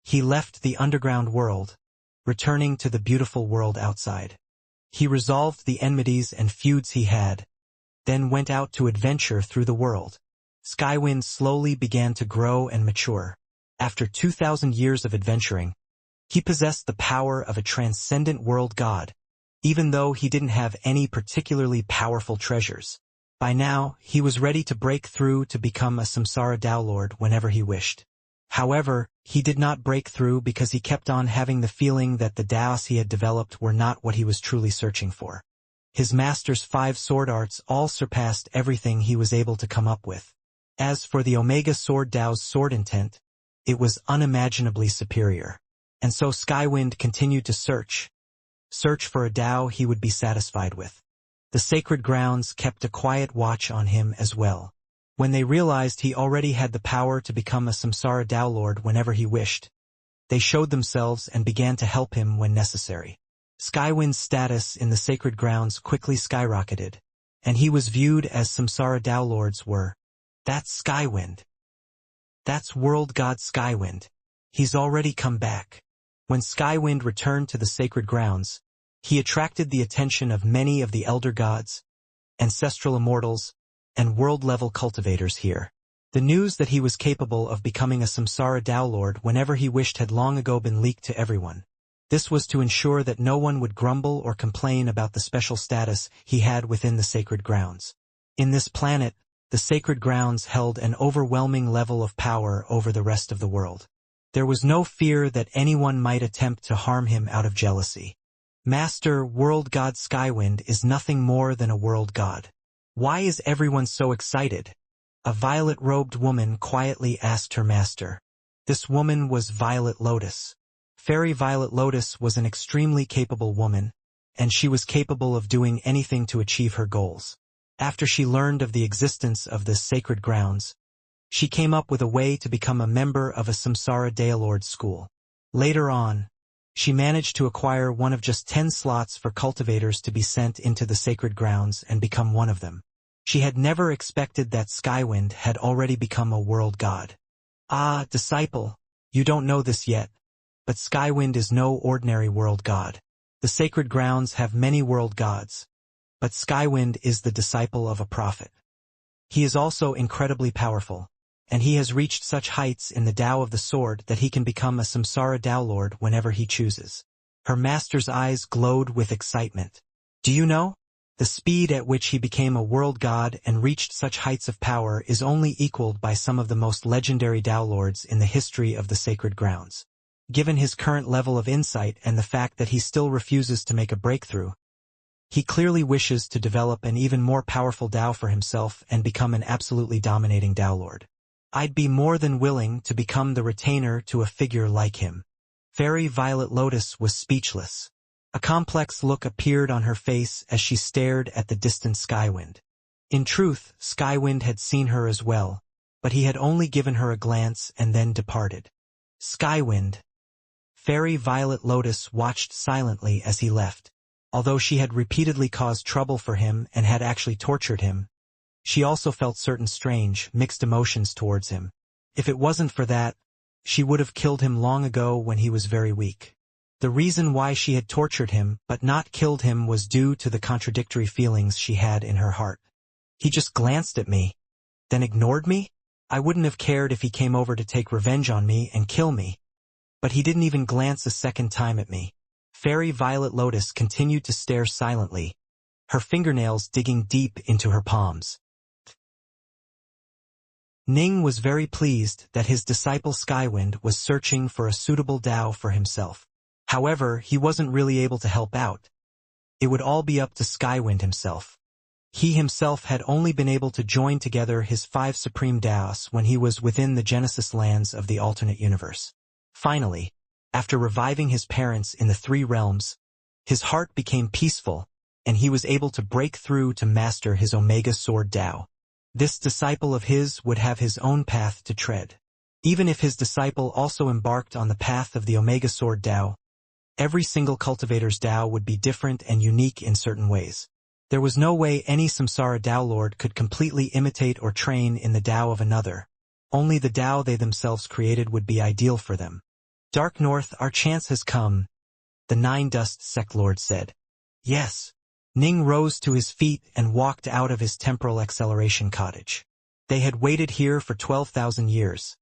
He left the underground world, returning to the beautiful world outside. He resolved the enmities and feuds he had, then went out to adventure through the world. Skywind slowly began to grow and mature. After 2,000 years of adventuring, he possessed the power of a transcendent world god, even though he didn't have any particularly powerful treasures. By now, he was ready to break through to become a Samsara Tao Lord whenever he wished. However, he did not break through because he kept on having the feeling that the Taos he had developed were not what he was truly searching for. His master's 5 sword arts all surpassed everything he was able to come up with. As for the Omega Sword Tao's sword intent, it was unimaginably superior. And so Skywind continued to search for a Tao he would be satisfied with. The sacred grounds kept a quiet watch on him as well. When they realized he already had the power to become a Samsara Tao Lord whenever he wished, they showed themselves and began to help him when necessary. Skywind's status in the sacred grounds quickly skyrocketed, and he was viewed as Samsara Tao Lords were. That's Skywind. That's World God Skywind. He's already come back. When Skywind returned to the sacred grounds, he attracted the attention of many of the elder gods, ancestral immortals, and world-level cultivators here. The news that he was capable of becoming a samsara downlord whenever he wished had long ago been leaked to everyone. This was to ensure that no one would grumble or complain about the special status he had within the sacred grounds. In this planet, the sacred grounds held an overwhelming level of power over the rest of the world. There was no fear that anyone might attempt to harm him out of jealousy. Master, World God Skywind is nothing more than a world god. Why is everyone so excited? A violet-robed woman quietly asked her master. This woman was Violet Lotus. Fairy Violet Lotus was an extremely capable woman, and she was capable of doing anything to achieve her goals. After she learned of the existence of the sacred grounds, she came up with a way to become a member of a Samsara Daylord school. Later on, she managed to acquire one of just 10 slots for cultivators to be sent into the sacred grounds and become one of them. She had never expected that Skywind had already become a world god. Ah, disciple, you don't know this yet, but Skywind is no ordinary world god. The sacred grounds have many world gods, but Skywind is the disciple of a prophet. He is also incredibly powerful, and he has reached such heights in the Tao of the Sword that he can become a Samsara Downlord whenever he chooses. Her master's eyes glowed with excitement. Do you know? The speed at which he became a world god and reached such heights of power is only equaled by some of the most legendary Downlords in the history of the sacred grounds. Given his current level of insight and the fact that he still refuses to make a breakthrough, he clearly wishes to develop an even more powerful Tao for himself and become an absolutely dominating Downlord. I'd be more than willing to become the retainer to a figure like him. Fairy Violet Lotus was speechless. A complex look appeared on her face as she stared at the distant Skywind. In truth, Skywind had seen her as well, but he had only given her a glance and then departed. Skywind. Fairy Violet Lotus watched silently as he left. Although she had repeatedly caused trouble for him and had actually tortured him, she also felt certain strange, mixed emotions towards him. If it wasn't for that, she would have killed him long ago when he was very weak. The reason why she had tortured him but not killed him was due to the contradictory feelings she had in her heart. He just glanced at me, then ignored me? I wouldn't have cared if he came over to take revenge on me and kill me. But he didn't even glance a second time at me. Fairy Violet Lotus continued to stare silently, her fingernails digging deep into her palms. Ning was very pleased that his disciple Skywind was searching for a suitable Tao for himself. However, he wasn't really able to help out. It would all be up to Skywind himself. He himself had only been able to join together his 5 supreme Taos when he was within the Genesis lands of the alternate universe. Finally, after reviving his parents in the 3 realms, his heart became peaceful, and he was able to break through to master his Omega Sword Tao. This disciple of his would have his own path to tread. Even if his disciple also embarked on the path of the Omega Sword Tao, every single cultivator's Tao would be different and unique in certain ways. There was no way any Samsara Downlord could completely imitate or train in the Tao of another. Only the Tao they themselves created would be ideal for them. Dark North, our chance has come, the Nine Dust Sect Lord said. Yes. Ning rose to his feet and walked out of his temporal acceleration cottage. They had waited here for 12,000 years.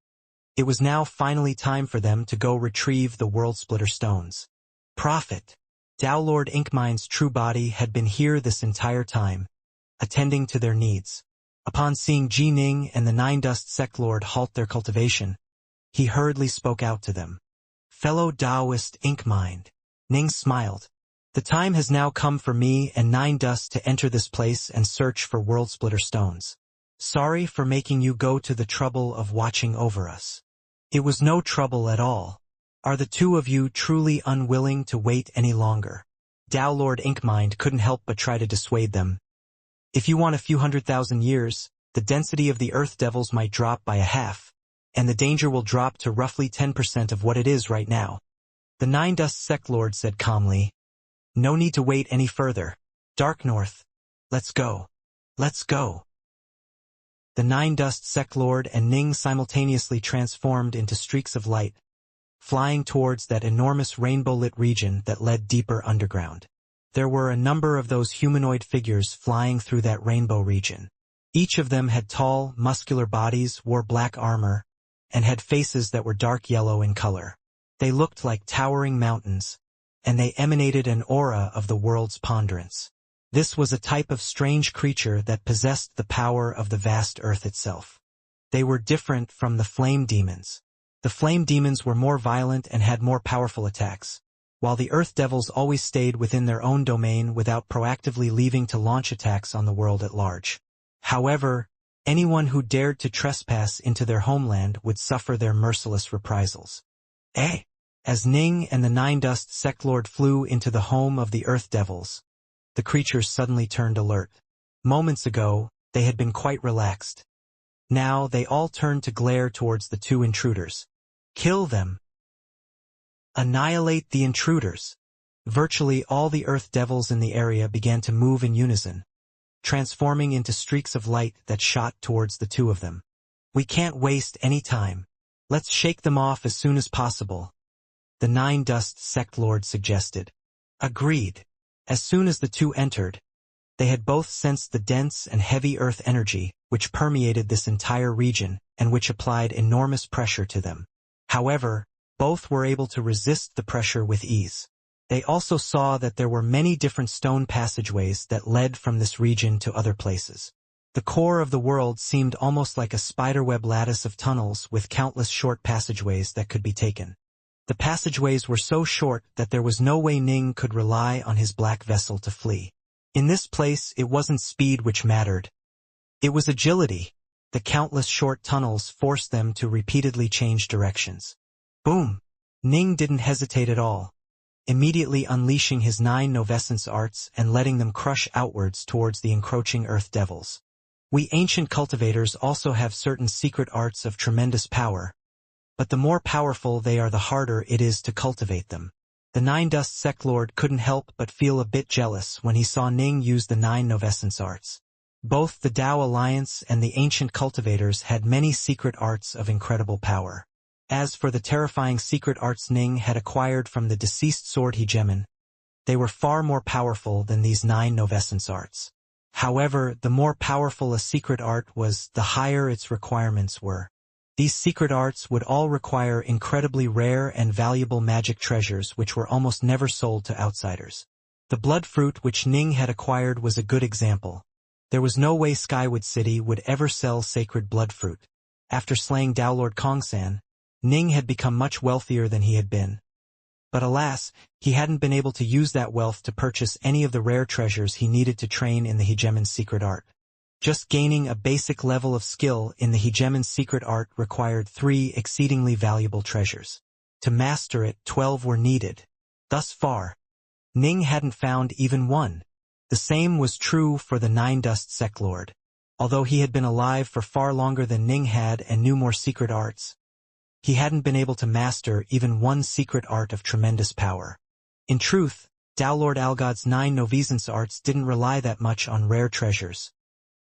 It was now finally time for them to go retrieve the World Splitter Stones. Prophet. Downlord Inkmine's true body had been here this entire time, attending to their needs. Upon seeing Ji Ning and the Nine Dust Sect Lord halt their cultivation, he hurriedly spoke out to them. Fellow Taoist Inkmine. Ning smiled. The time has now come for me and Nine Dust to enter this place and search for World Splitter Stones. Sorry for making you go to the trouble of watching over us. It was no trouble at all. Are the 2 of you truly unwilling to wait any longer? Downlord Inkmine couldn't help but try to dissuade them. If you want a few 100,000 years, the density of the Earth Devils might drop by a half, and the danger will drop to roughly 10% of what it is right now. The Nine Dust Sect Lord said calmly. No need to wait any further. Dark North. Let's go. Let's go. The Nine Dust Sect Lord and Ning simultaneously transformed into streaks of light, flying towards that enormous rainbow-lit region that led deeper underground. There were a number of those humanoid figures flying through that rainbow region. Each of them had tall, muscular bodies, wore black armor, and had faces that were dark yellow in color. They looked like towering mountains, and they emanated an aura of the world's ponderance. This was a type of strange creature that possessed the power of the vast earth itself. They were different from the flame demons. The flame demons were more violent and had more powerful attacks, while the earth devils always stayed within their own domain without proactively leaving to launch attacks on the world at large. However, anyone who dared to trespass into their homeland would suffer their merciless reprisals. As Ning and the Nine Dust Sect Lord flew into the home of the earth devils, the creatures suddenly turned alert. Moments ago, they had been quite relaxed. Now they all turned to glare towards the two intruders. Kill them. Annihilate the intruders. Virtually all the earth devils in the area began to move in unison, transforming into streaks of light that shot towards the two of them. We can't waste any time. Let's shake them off as soon as possible, the Nine Dust Sect Lord suggested. Agreed. As soon as the two entered, they had both sensed the dense and heavy earth energy which permeated this entire region and which applied enormous pressure to them. However, both were able to resist the pressure with ease. They also saw that there were many different stone passageways that led from this region to other places. The core of the world seemed almost like a spiderweb lattice of tunnels with countless short passageways that could be taken. The passageways were so short that there was no way Ning could rely on his black vessel to flee. In this place, it wasn't speed which mattered. It was agility. The countless short tunnels forced them to repeatedly change directions. Boom! Ning didn't hesitate at all, immediately unleashing his 9 novescence arts and letting them crush outwards towards the encroaching earth devils. We ancient cultivators also have certain secret arts of tremendous power, but the more powerful they are, the harder it is to cultivate them. The Nine Dust Sect Lord couldn't help but feel a bit jealous when he saw Ning use the 9 novescence arts. Both the Tao Alliance and the ancient cultivators had many secret arts of incredible power. As for the terrifying secret arts Ning had acquired from the deceased sword hegemon, they were far more powerful than these 9 novescence arts. However, the more powerful a secret art was, the higher its requirements were. These secret arts would all require incredibly rare and valuable magic treasures which were almost never sold to outsiders. The blood fruit which Ning had acquired was a good example. There was no way Skywood City would ever sell sacred blood fruit. After slaying Tao Lord Kongsan, Ning had become much wealthier than he had been. But alas, he hadn't been able to use that wealth to purchase any of the rare treasures he needed to train in the hegemon's secret art. Just gaining a basic level of skill in the hegemon's secret art required 3 exceedingly valuable treasures. To master it, 12 were needed. Thus far, Ning hadn't found even one. The same was true for the Nine Dust Sect Lord. Although he had been alive for far longer than Ning had and knew more secret arts, he hadn't been able to master even one secret art of tremendous power. In truth, Tao Lord Algod's 9 novescence arts didn't rely that much on rare treasures.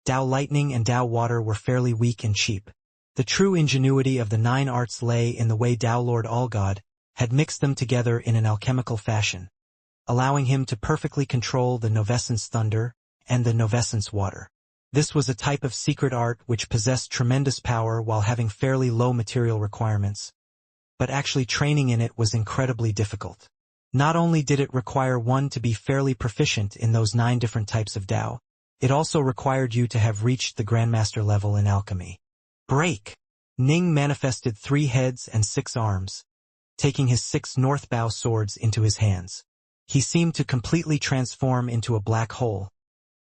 Tao Lightning and Tao Water were fairly weak and cheap. The true ingenuity of the 9 arts lay in the way Tao Lord Algod had mixed them together in an alchemical fashion, allowing him to perfectly control the novescence thunder and the novescence water. This was a type of secret art which possessed tremendous power while having fairly low material requirements, but actually training in it was incredibly difficult. Not only did it require one to be fairly proficient in those 9 different types of Tao, it also required you to have reached the Grandmaster level in alchemy. Break! Ning manifested 3 heads and 6 arms, taking his 6 northbow swords into his hands. He seemed to completely transform into a black hole,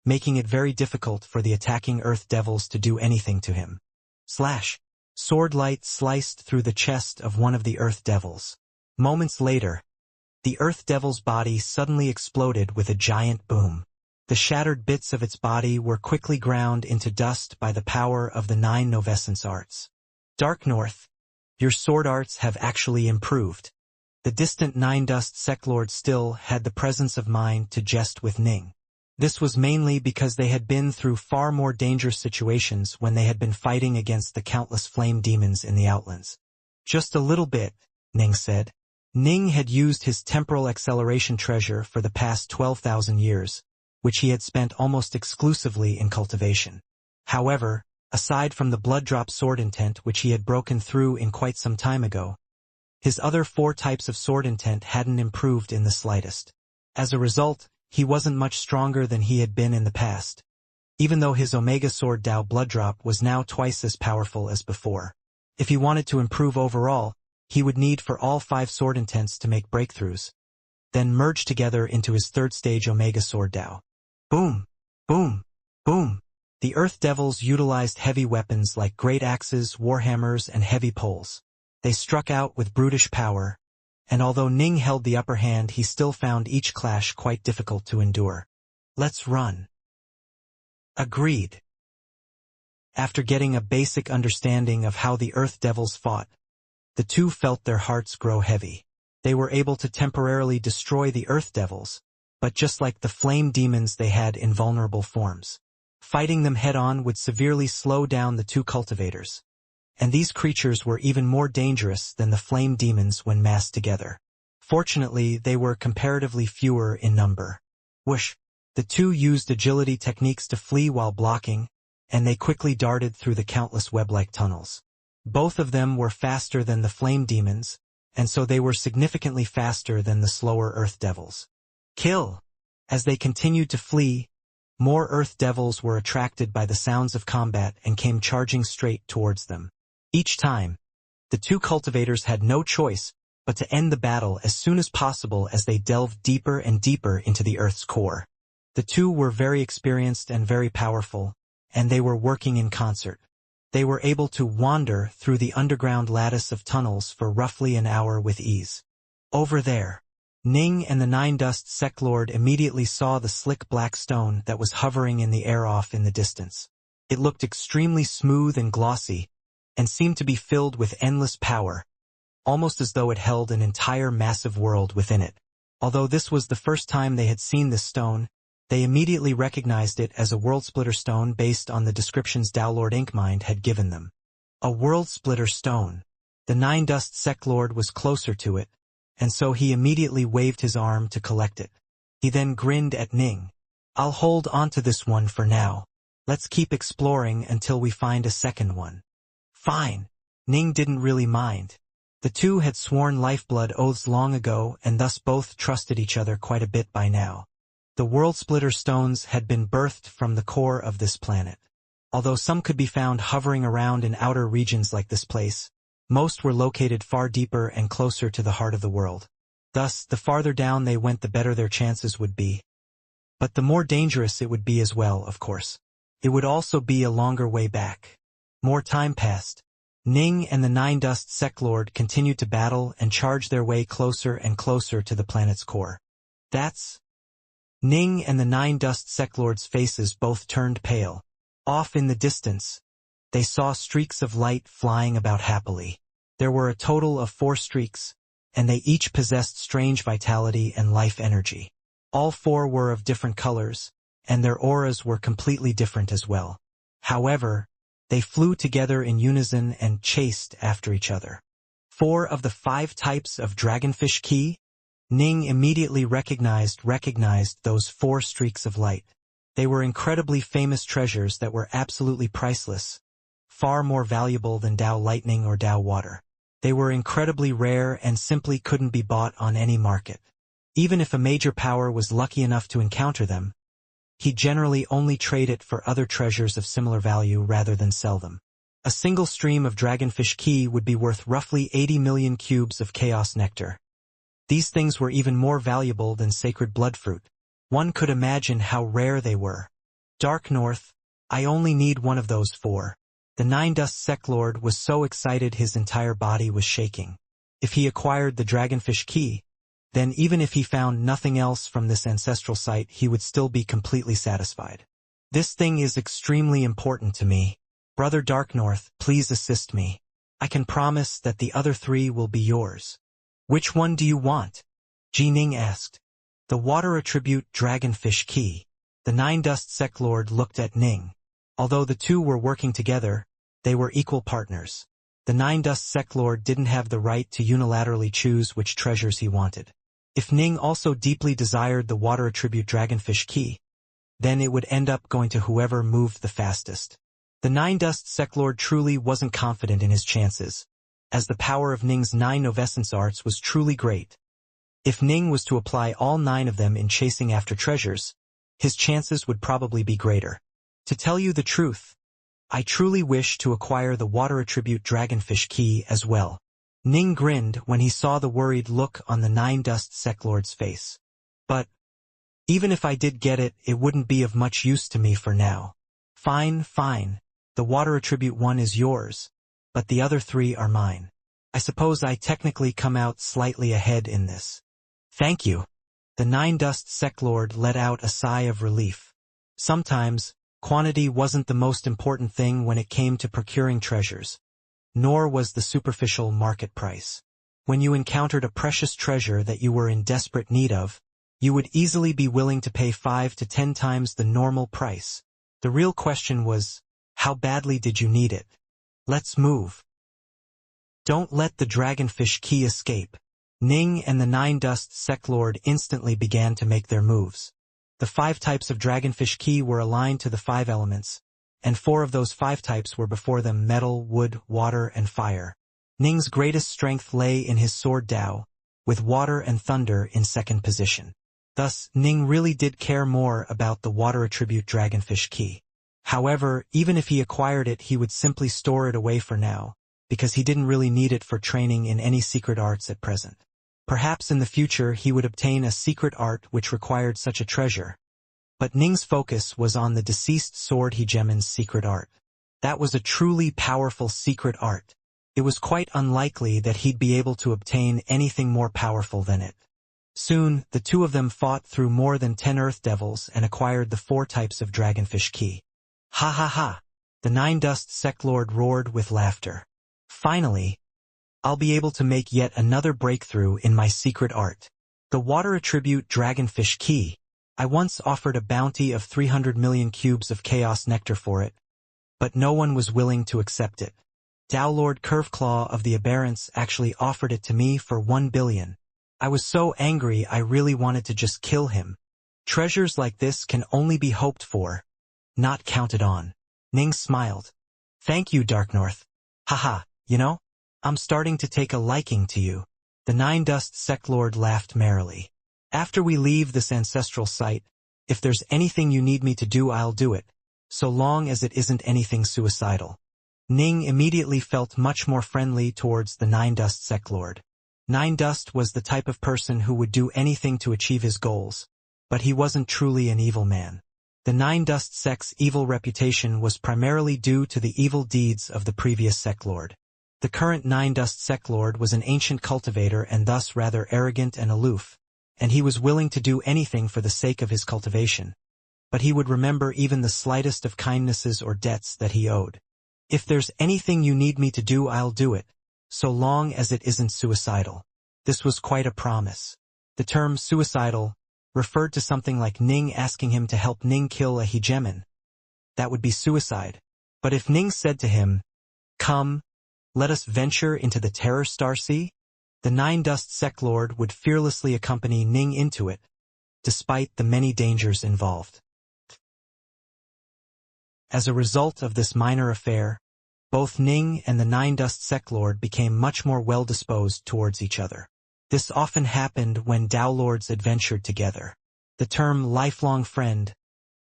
making it very difficult for the attacking earth devils to do anything to him. Slash! Sword light sliced through the chest of one of the earth devils. Moments later, the earth devil's body suddenly exploded with a giant boom. The shattered bits of its body were quickly ground into dust by the power of the 9 novescence arts. Dark North, your sword arts have actually improved. The distant 9 Dust Sect Lord still had the presence of mind to jest with Ning. This was mainly because they had been through far more dangerous situations when they had been fighting against the countless flame demons in the Outlands. Just a little bit, Ning said. Ning had used his temporal acceleration treasure for the past 12,000 years, which he had spent almost exclusively in cultivation. However, aside from the blood-drop sword intent which he had broken through in quite some time ago, his other 4 types of sword intent hadn't improved in the slightest. As a result, he wasn't much stronger than he had been in the past, even though his Omega Sword Dao blood-drop was now twice as powerful as before. If he wanted to improve overall, he would need for all 5 sword intents to make breakthroughs, then merge together into his 3rd stage Omega Sword Dao. Boom! Boom! Boom! The Earth Devils utilized heavy weapons like great axes, warhammers, and heavy poles. They struck out with brutish power, and although Ning held the upper hand, he still found each clash quite difficult to endure. Let's run. Agreed. After getting a basic understanding of how the Earth Devils fought, the two felt their hearts grow heavy. They were able to temporarily destroy the Earth Devils, but just like the flame demons they had invulnerable forms. Fighting them head-on would severely slow down the 2 cultivators. And these creatures were even more dangerous than the flame demons when massed together. Fortunately, they were comparatively fewer in number. Whoosh! The 2 used agility techniques to flee while blocking, and they quickly darted through the countless web-like tunnels. Both of them were faster than the flame demons, and so they were significantly faster than the slower Earth Devils. Kill! As they continued to flee, more Earth Devils were attracted by the sounds of combat and came charging straight towards them. Each time, the 2 cultivators had no choice but to end the battle as soon as possible as they delved deeper and deeper into the Earth's core. The 2 were very experienced and very powerful, and they were working in concert. They were able to wander through the underground lattice of tunnels for roughly an hour with ease. Over there, Ning and the Nine-Dust Sect Lord immediately saw the slick black stone that was hovering in the air off in the distance. It looked extremely smooth and glossy, and seemed to be filled with endless power, almost as though it held an entire massive world within it. Although this was the first time they had seen this stone, they immediately recognized it as a world-splitter stone based on the descriptions Downlord Inkmind had given them. A world-splitter stone. The Nine-Dust Sect Lord was closer to it, and so he immediately waved his arm to collect it. He then grinned at Ning. I'll hold onto this one for now. Let's keep exploring until we find a second one. Fine. Ning didn't really mind. The 2 had sworn lifeblood oaths long ago and thus both trusted each other quite a bit by now. The world-splitter stones had been birthed from the core of this planet. Although some could be found hovering around in outer regions like this place, most were located far deeper and closer to the heart of the world. Thus, the farther down they went, the better their chances would be. But the more dangerous it would be as well, of course. It would also be a longer way back. More time passed. Ning and the Nine-Dust Sect Lord continued to battle and charge their way closer and closer to the planet's core. Ning and the Nine-Dust Sect Lord's faces both turned pale. Off in the distance, they saw streaks of light flying about happily. There were a total of 4 streaks, and they each possessed strange vitality and life energy. All 4 were of different colors, and their auras were completely different as well. However, they flew together in unison and chased after each other. 4 of the 5 types of dragonfish key? Ning immediately recognized those 4 streaks of light. They were incredibly famous treasures that were absolutely priceless, far more valuable than Dao Lightning or Dao Water. They were incredibly rare and simply couldn't be bought on any market. Even if a major power was lucky enough to encounter them, he'd generally only trade it for other treasures of similar value rather than sell them. A single stream of dragonfish key would be worth roughly 80 million cubes of chaos nectar. These things were even more valuable than sacred bloodfruit. One could imagine how rare they were. Dark North, I only need one of those 4. The Nine-Dust Sect Lord was so excited his entire body was shaking. If he acquired the dragonfish key, then even if he found nothing else from this ancestral site, he would still be completely satisfied. This thing is extremely important to me. Brother Dark North, please assist me. I can promise that the other 3 will be yours. Which one do you want? Ji Ning asked. The water attribute dragonfish key. The Nine-Dust Sect Lord looked at Ning. Although the 2 were working together, they were equal partners. The Nine Dust Sect Lord didn't have the right to unilaterally choose which treasures he wanted. If Ning also deeply desired the water attribute Dragonfish Key, then it would end up going to whoever moved the fastest. The Nine Dust Sect Lord truly wasn't confident in his chances, as the power of Ning's 9 Novescence arts was truly great. If Ning was to apply all 9 of them in chasing after treasures, his chances would probably be greater. To tell you the truth, I truly wish to acquire the water attribute Dragonfish Key as well. Ning grinned when he saw the worried look on the Nine Dust Sect Lord's face. But even if I did get it, it wouldn't be of much use to me for now. Fine, fine. The water attribute one is yours, but the other 3 are mine. I suppose I technically come out slightly ahead in this. Thank you. The Nine Dust Sect Lord let out a sigh of relief. Sometimes, quantity wasn't the most important thing when it came to procuring treasures, nor was the superficial market price. When you encountered a precious treasure that you were in desperate need of, you would easily be willing to pay 5 to 10 times the normal price. The real question was, how badly did you need it? Let's move. Don't let the Dragonfish Key escape. Ning and the Nine Dust Sect Lord instantly began to make their moves. The 5 types of Dragonfish Key were aligned to the 5 elements, and 4 of those 5 types were before them: metal, wood, water, and fire. Ning's greatest strength lay in his sword Dao, with water and thunder in second position. Thus, Ning really did care more about the water attribute Dragonfish Key. However, even if he acquired it, he would simply store it away for now, because he didn't really need it for training in any secret arts at present. Perhaps in the future he would obtain a secret art which required such a treasure. But Ning's focus was on the deceased sword hegemon's secret art. That was a truly powerful secret art. It was quite unlikely that he'd be able to obtain anything more powerful than it. Soon, the 2 of them fought through more than 10 Earth Devils and acquired the 4 types of Dragonfish Key. Ha ha ha! The Nine Dust Sect Lord roared with laughter. Finally, I'll be able to make yet another breakthrough in my secret art. The water attribute Dragonfish Key. I once offered a bounty of 300 million cubes of chaos nectar for it, but no one was willing to accept it. Dao Lord Curveclaw of the Aberrants actually offered it to me for 1 billion. I was so angry I really wanted to just kill him. Treasures like this can only be hoped for, not counted on. Ning smiled. Thank you, Dark North. Haha, you know, I'm starting to take a liking to you. The Nine Dust Sect Lord laughed merrily. After we leave this ancestral site, if there's anything you need me to do, I'll do it, so long as it isn't anything suicidal. Ning immediately felt much more friendly towards the Nine Dust Sect Lord. Nine Dust was the type of person who would do anything to achieve his goals, but he wasn't truly an evil man. The Nine Dust Sect's evil reputation was primarily due to the evil deeds of the previous Sect Lord. The current Nine Dust Sect Lord was an ancient cultivator and thus rather arrogant and aloof, and he was willing to do anything for the sake of his cultivation. But he would remember even the slightest of kindnesses or debts that he owed. If there's anything you need me to do, I'll do it, so long as it isn't suicidal. This was quite a promise. The term suicidal referred to something like Ning asking him to help Ning kill a hegemon. That would be suicide. But if Ning said to him, "Come, let us venture into the Terror Star Sea," the Nine Dust Sect Lord would fearlessly accompany Ning into it, despite the many dangers involved. As a result of this minor affair, both Ning and the Nine Dust Sect Lord became much more well-disposed towards each other. This often happened when Dao Lords adventured together. The term lifelong friend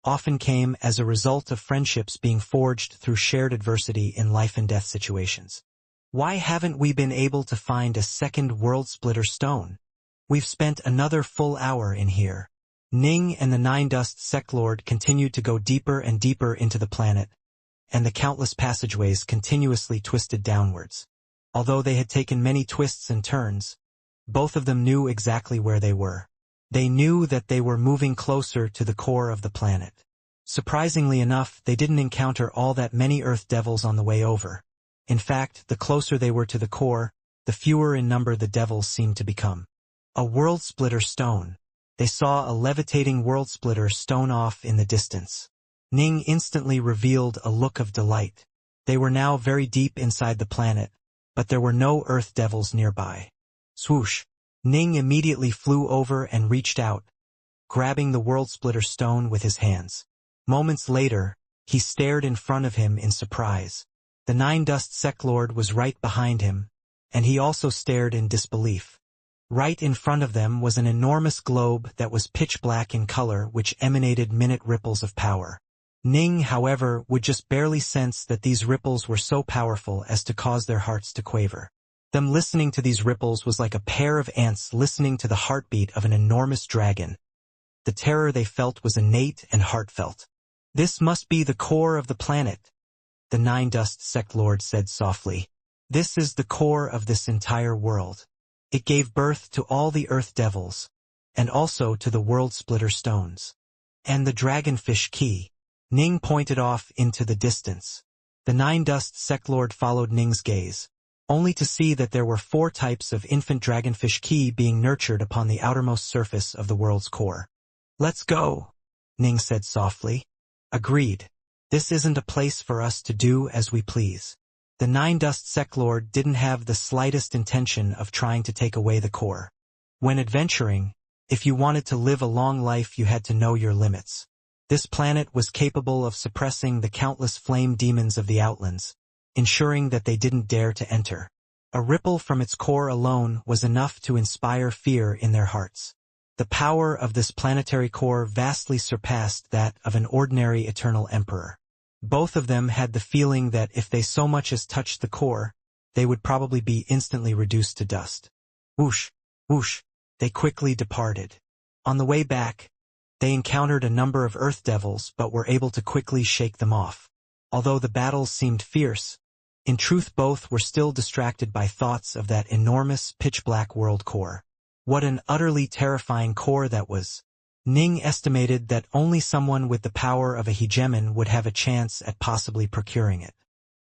often came as a result of friendships being forged through shared adversity in life and death situations. Why haven't we been able to find a second World Splitter stone? We've spent another full hour in here. Ning and the Nine Dust Sect Lord continued to go deeper and deeper into the planet, and the countless passageways continuously twisted downwards. Although they had taken many twists and turns, both of them knew exactly where they were. They knew that they were moving closer to the core of the planet. Surprisingly enough, they didn't encounter all that many Earth Devils on the way over. In fact, the closer they were to the core, the fewer in number the devils seemed to become. A World Splitter stone. They saw a levitating World Splitter stone off in the distance. Ning instantly revealed a look of delight. They were now very deep inside the planet, but there were no earth devils nearby. Swoosh! Ning immediately flew over and reached out, grabbing the world splitter stone with his hands. Moments later, he stared in front of him in surprise. The Nine Dust Sect Lord was right behind him, and he also stared in disbelief. Right in front of them was an enormous globe that was pitch black in color which emanated minute ripples of power. Ning, however, would just barely sense that these ripples were so powerful as to cause their hearts to quaver. Them listening to these ripples was like a pair of ants listening to the heartbeat of an enormous dragon. The terror they felt was innate and heartfelt. "This must be the core of the planet," the Nine Dust Sect Lord said softly. "This is the core of this entire world. It gave birth to all the Earth Devils, and also to the World Splitter Stones. And the Dragonfish Key." Ning pointed off into the distance. The Nine Dust Sect Lord followed Ning's gaze, only to see that there were 4 types of infant Dragonfish Key being nurtured upon the outermost surface of the world's core. "Let's go," Ning said softly. "Agreed. This isn't a place for us to do as we please." The Nine Dust Sect Lord didn't have the slightest intention of trying to take away the core. When adventuring, if you wanted to live a long life you had to know your limits. This planet was capable of suppressing the countless flame demons of the Outlands, ensuring that they didn't dare to enter. A ripple from its core alone was enough to inspire fear in their hearts. The power of this planetary core vastly surpassed that of an ordinary eternal emperor. Both of them had the feeling that if they so much as touched the core, they would probably be instantly reduced to dust. Whoosh, whoosh, they quickly departed. On the way back, they encountered a number of Earth Devils but were able to quickly shake them off. Although the battles seemed fierce, in truth both were still distracted by thoughts of that enormous pitch-black world core. What an utterly terrifying core that was. Ning estimated that only someone with the power of a hegemon would have a chance at possibly procuring it.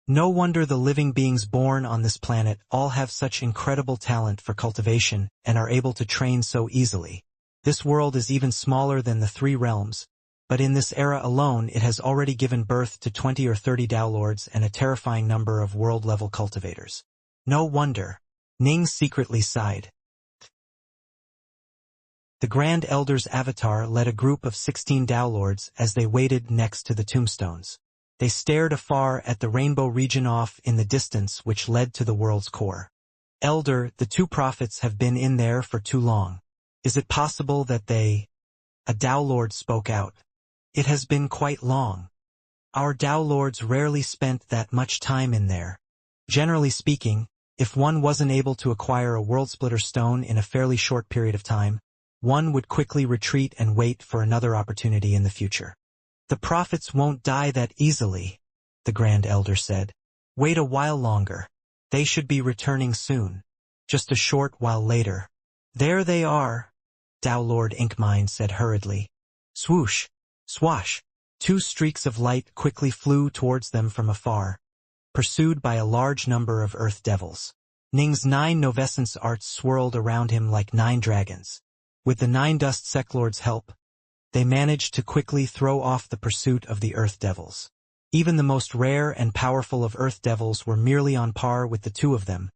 No wonder the living beings born on this planet all have such incredible talent for cultivation and are able to train so easily. This world is even smaller than the 3 realms, but in this era alone it has already given birth to 20 or 30 Dao Lords and a terrifying number of world-level cultivators. No wonder. Ning secretly sighed. The Grand Elder's avatar led a group of 16 Dao Lords as they waited next to the tombstones. They stared afar at the rainbow region off in the distance which led to the world's core. "Elder, the 2 prophets have been in there for too long. Is it possible that they—" A Dao Lord spoke out. "It has been quite long. Our Dao Lords rarely spent that much time in there. Generally speaking, if one wasn't able to acquire a World Splitter Stone in a fairly short period of time, one would quickly retreat and wait for another opportunity in the future." "The prophets won't die that easily," the Grand Elder said. "Wait a while longer. They should be returning soon. Just a short while later." "There they are," Dao Lord Inkmine said hurriedly. Swoosh, swash, 2 streaks of light quickly flew towards them from afar, pursued by a large number of Earth Devils. Ning's 9 Novescence arts swirled around him like 9 dragons. With the Nine Dust Sect Lord's help, they managed to quickly throw off the pursuit of the Earth Devils. Even the most rare and powerful of Earth Devils were merely on par with the 2 of them,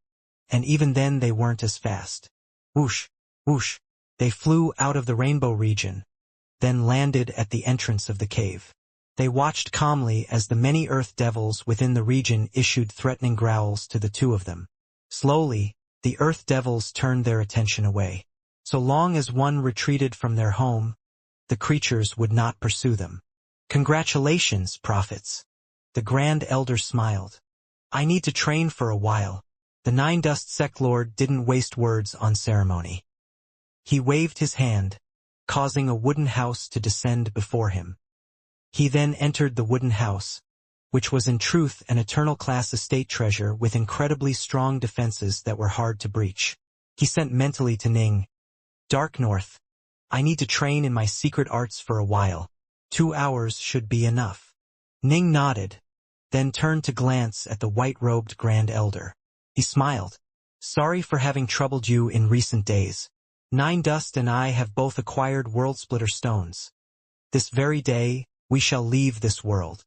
and even then they weren't as fast. Whoosh, whoosh, they flew out of the rainbow region, then landed at the entrance of the cave. They watched calmly as the many Earth Devils within the region issued threatening growls to the 2 of them. Slowly, the Earth Devils turned their attention away. So long as one retreated from their home, the creatures would not pursue them. "Congratulations, prophets." The Grand Elder smiled. "I need to train for a while." The Nine Dust Sect Lord didn't waste words on ceremony. He waved his hand, causing a wooden house to descend before him. He then entered the wooden house, which was in truth an eternal class estate treasure with incredibly strong defenses that were hard to breach. He sent mentally to Ning, "Dark North, I need to train in my secret arts for a while. 2 hours should be enough." Ning nodded, then turned to glance at the white-robed Grand Elder. He smiled. "Sorry for having troubled you in recent days. Nine Dust and I have both acquired World Splitter Stones. This very day, we shall leave this world."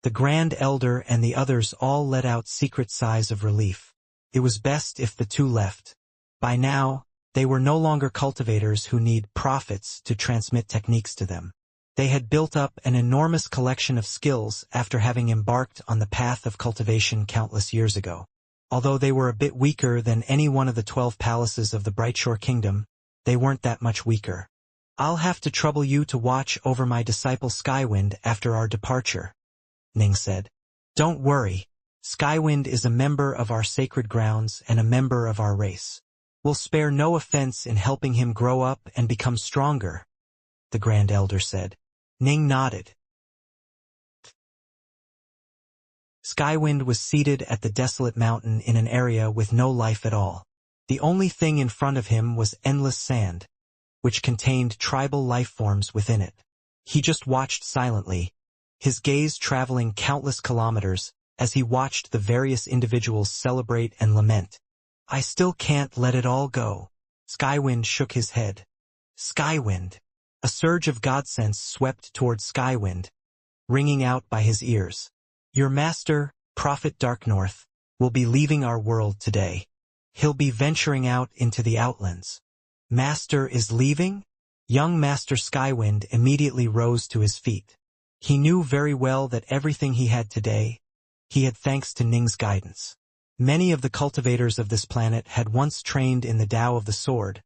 The Grand Elder and the others all let out secret sighs of relief. It was best if the two left. By now, they were no longer cultivators who need prophets to transmit techniques to them. They had built up an enormous collection of skills after having embarked on the path of cultivation countless years ago. Although they were a bit weaker than any one of the 12 palaces of the Brightshore Kingdom, they weren't that much weaker. I'll have to trouble you to watch over my disciple Skywind after our departure, Ning said. Don't worry. Skywind is a member of our sacred grounds and a member of our race. We'll spare no offense in helping him grow up and become stronger, the Grand Elder said. Ning nodded. Skywind was seated at the desolate mountain in an area with no life at all. The only thing in front of him was endless sand, which contained tribal life forms within it. He just watched silently, his gaze traveling countless kilometers as he watched the various individuals celebrate and lament. I still can't let it all go. Skywind shook his head. Skywind. A surge of godsense swept toward Skywind, ringing out by his ears. Your master, Prophet Darknorth, will be leaving our world today. He'll be venturing out into the outlands. Master is leaving? Young Master Skywind immediately rose to his feet. He knew very well that everything he had today, he had thanks to Ning's guidance. Many of the cultivators of this planet had once trained in the Tao of the Sword,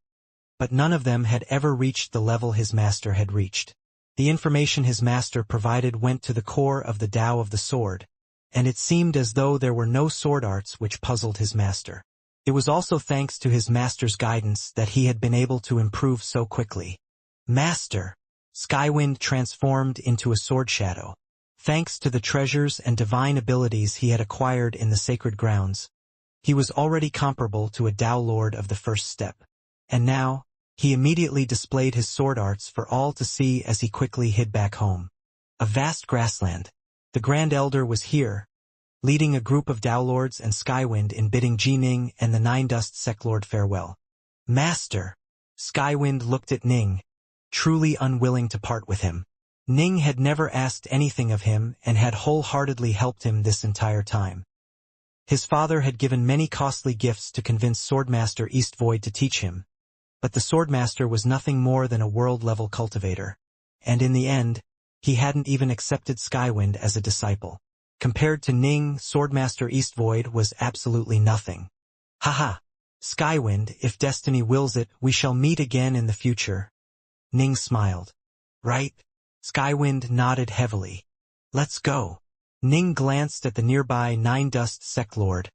but none of them had ever reached the level his master had reached. The information his master provided went to the core of the Tao of the Sword, and it seemed as though there were no sword arts which puzzled his master. It was also thanks to his master's guidance that he had been able to improve so quickly. Master! Skywind transformed into a sword shadow. Thanks to the treasures and divine abilities he had acquired in the sacred grounds, he was already comparable to a Tao Lord of the first step. And now, he immediately displayed his sword arts for all to see as he quickly hid back home. A vast grassland. The Grand Elder was here, leading a group of Tao Lords and Skywind in bidding Jining and the Nine Dust Sect Lord farewell. Master! Skywind looked at Ning, truly unwilling to part with him. Ning had never asked anything of him and had wholeheartedly helped him this entire time. His father had given many costly gifts to convince Swordmaster Eastvoid to teach him, but the Swordmaster was nothing more than a world-level cultivator, and in the end, he hadn't even accepted Skywind as a disciple. Compared to Ning, Swordmaster Eastvoid was absolutely nothing. Haha! Skywind, if destiny wills it, we shall meet again in the future. Ning smiled. Right? Skywind nodded heavily. Let's go. Ning glanced at the nearby Nine Dust Sect Lord,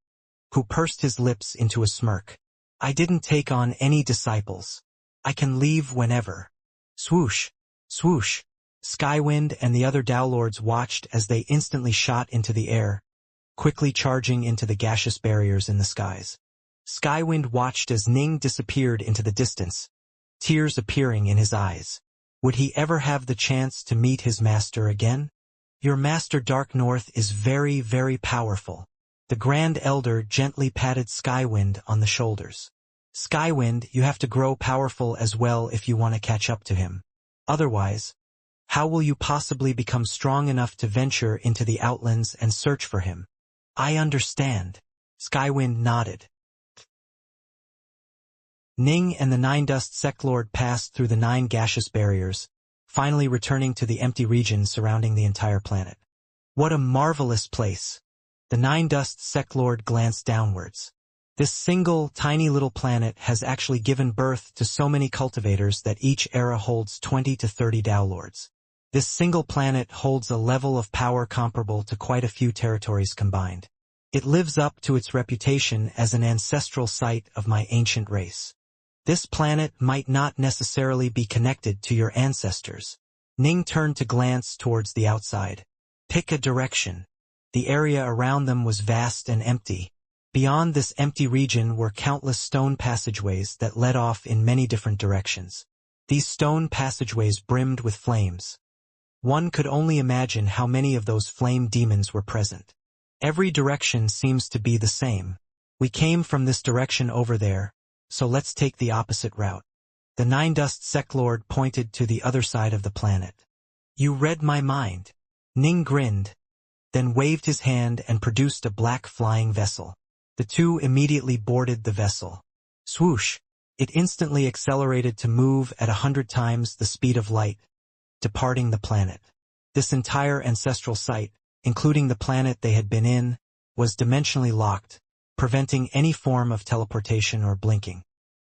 who pursed his lips into a smirk. I didn't take on any disciples. I can leave whenever. Swoosh! Swoosh! Skywind and the other Tao Lords watched as they instantly shot into the air, quickly charging into the gaseous barriers in the skies. Skywind watched as Ning disappeared into the distance, tears appearing in his eyes. Would he ever have the chance to meet his master again? Your master Darknorth is very, very powerful. The Grand Elder gently patted Skywind on the shoulders. Skywind, you have to grow powerful as well if you want to catch up to him. Otherwise, how will you possibly become strong enough to venture into the outlands and search for him? I understand. Skywind nodded. Ning and the Nine Dust Sect Lord passed through the 9 gaseous barriers, finally returning to the empty region surrounding the entire planet. What a marvelous place! The Nine Dust Sect Lord glanced downwards. This single, tiny little planet has actually given birth to so many cultivators that each era holds 20 to 30 Tao Lords. This single planet holds a level of power comparable to quite a few territories combined. It lives up to its reputation as an ancestral site of my ancient race. This planet might not necessarily be connected to your ancestors. Ning turned to glance towards the outside. Pick a direction. The area around them was vast and empty. Beyond this empty region were countless stone passageways that led off in many different directions. These stone passageways brimmed with flames. One could only imagine how many of those flame demons were present. Every direction seems to be the same. We came from this direction over there, so let's take the opposite route. The Nine Dust Sect Lord pointed to the other side of the planet. You read my mind. Ning grinned, then waved his hand and produced a black flying vessel. The two immediately boarded the vessel. Swoosh! It instantly accelerated to move at 100 times the speed of light, departing the planet. This entire ancestral site, including the planet they had been in, was dimensionally locked, preventing any form of teleportation or blinking.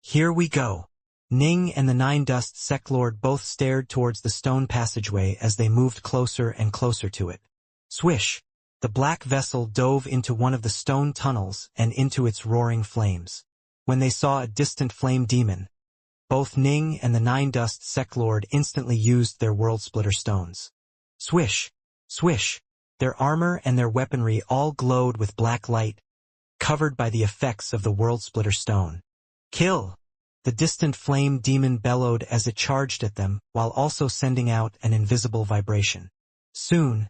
Here we go. Ning and the Nine Dust Sect Lord both stared towards the stone passageway as they moved closer and closer to it. Swish! The black vessel dove into one of the stone tunnels and into its roaring flames. When they saw a distant flame demon, both Ning and the Nine Dust Sect Lord instantly used their World Splitter stones. Swish! Swish! Their armor and their weaponry all glowed with black light, covered by the effects of the World Splitter stone. Kill! The distant flame demon bellowed as it charged at them, while also sending out an invisible vibration. Soon,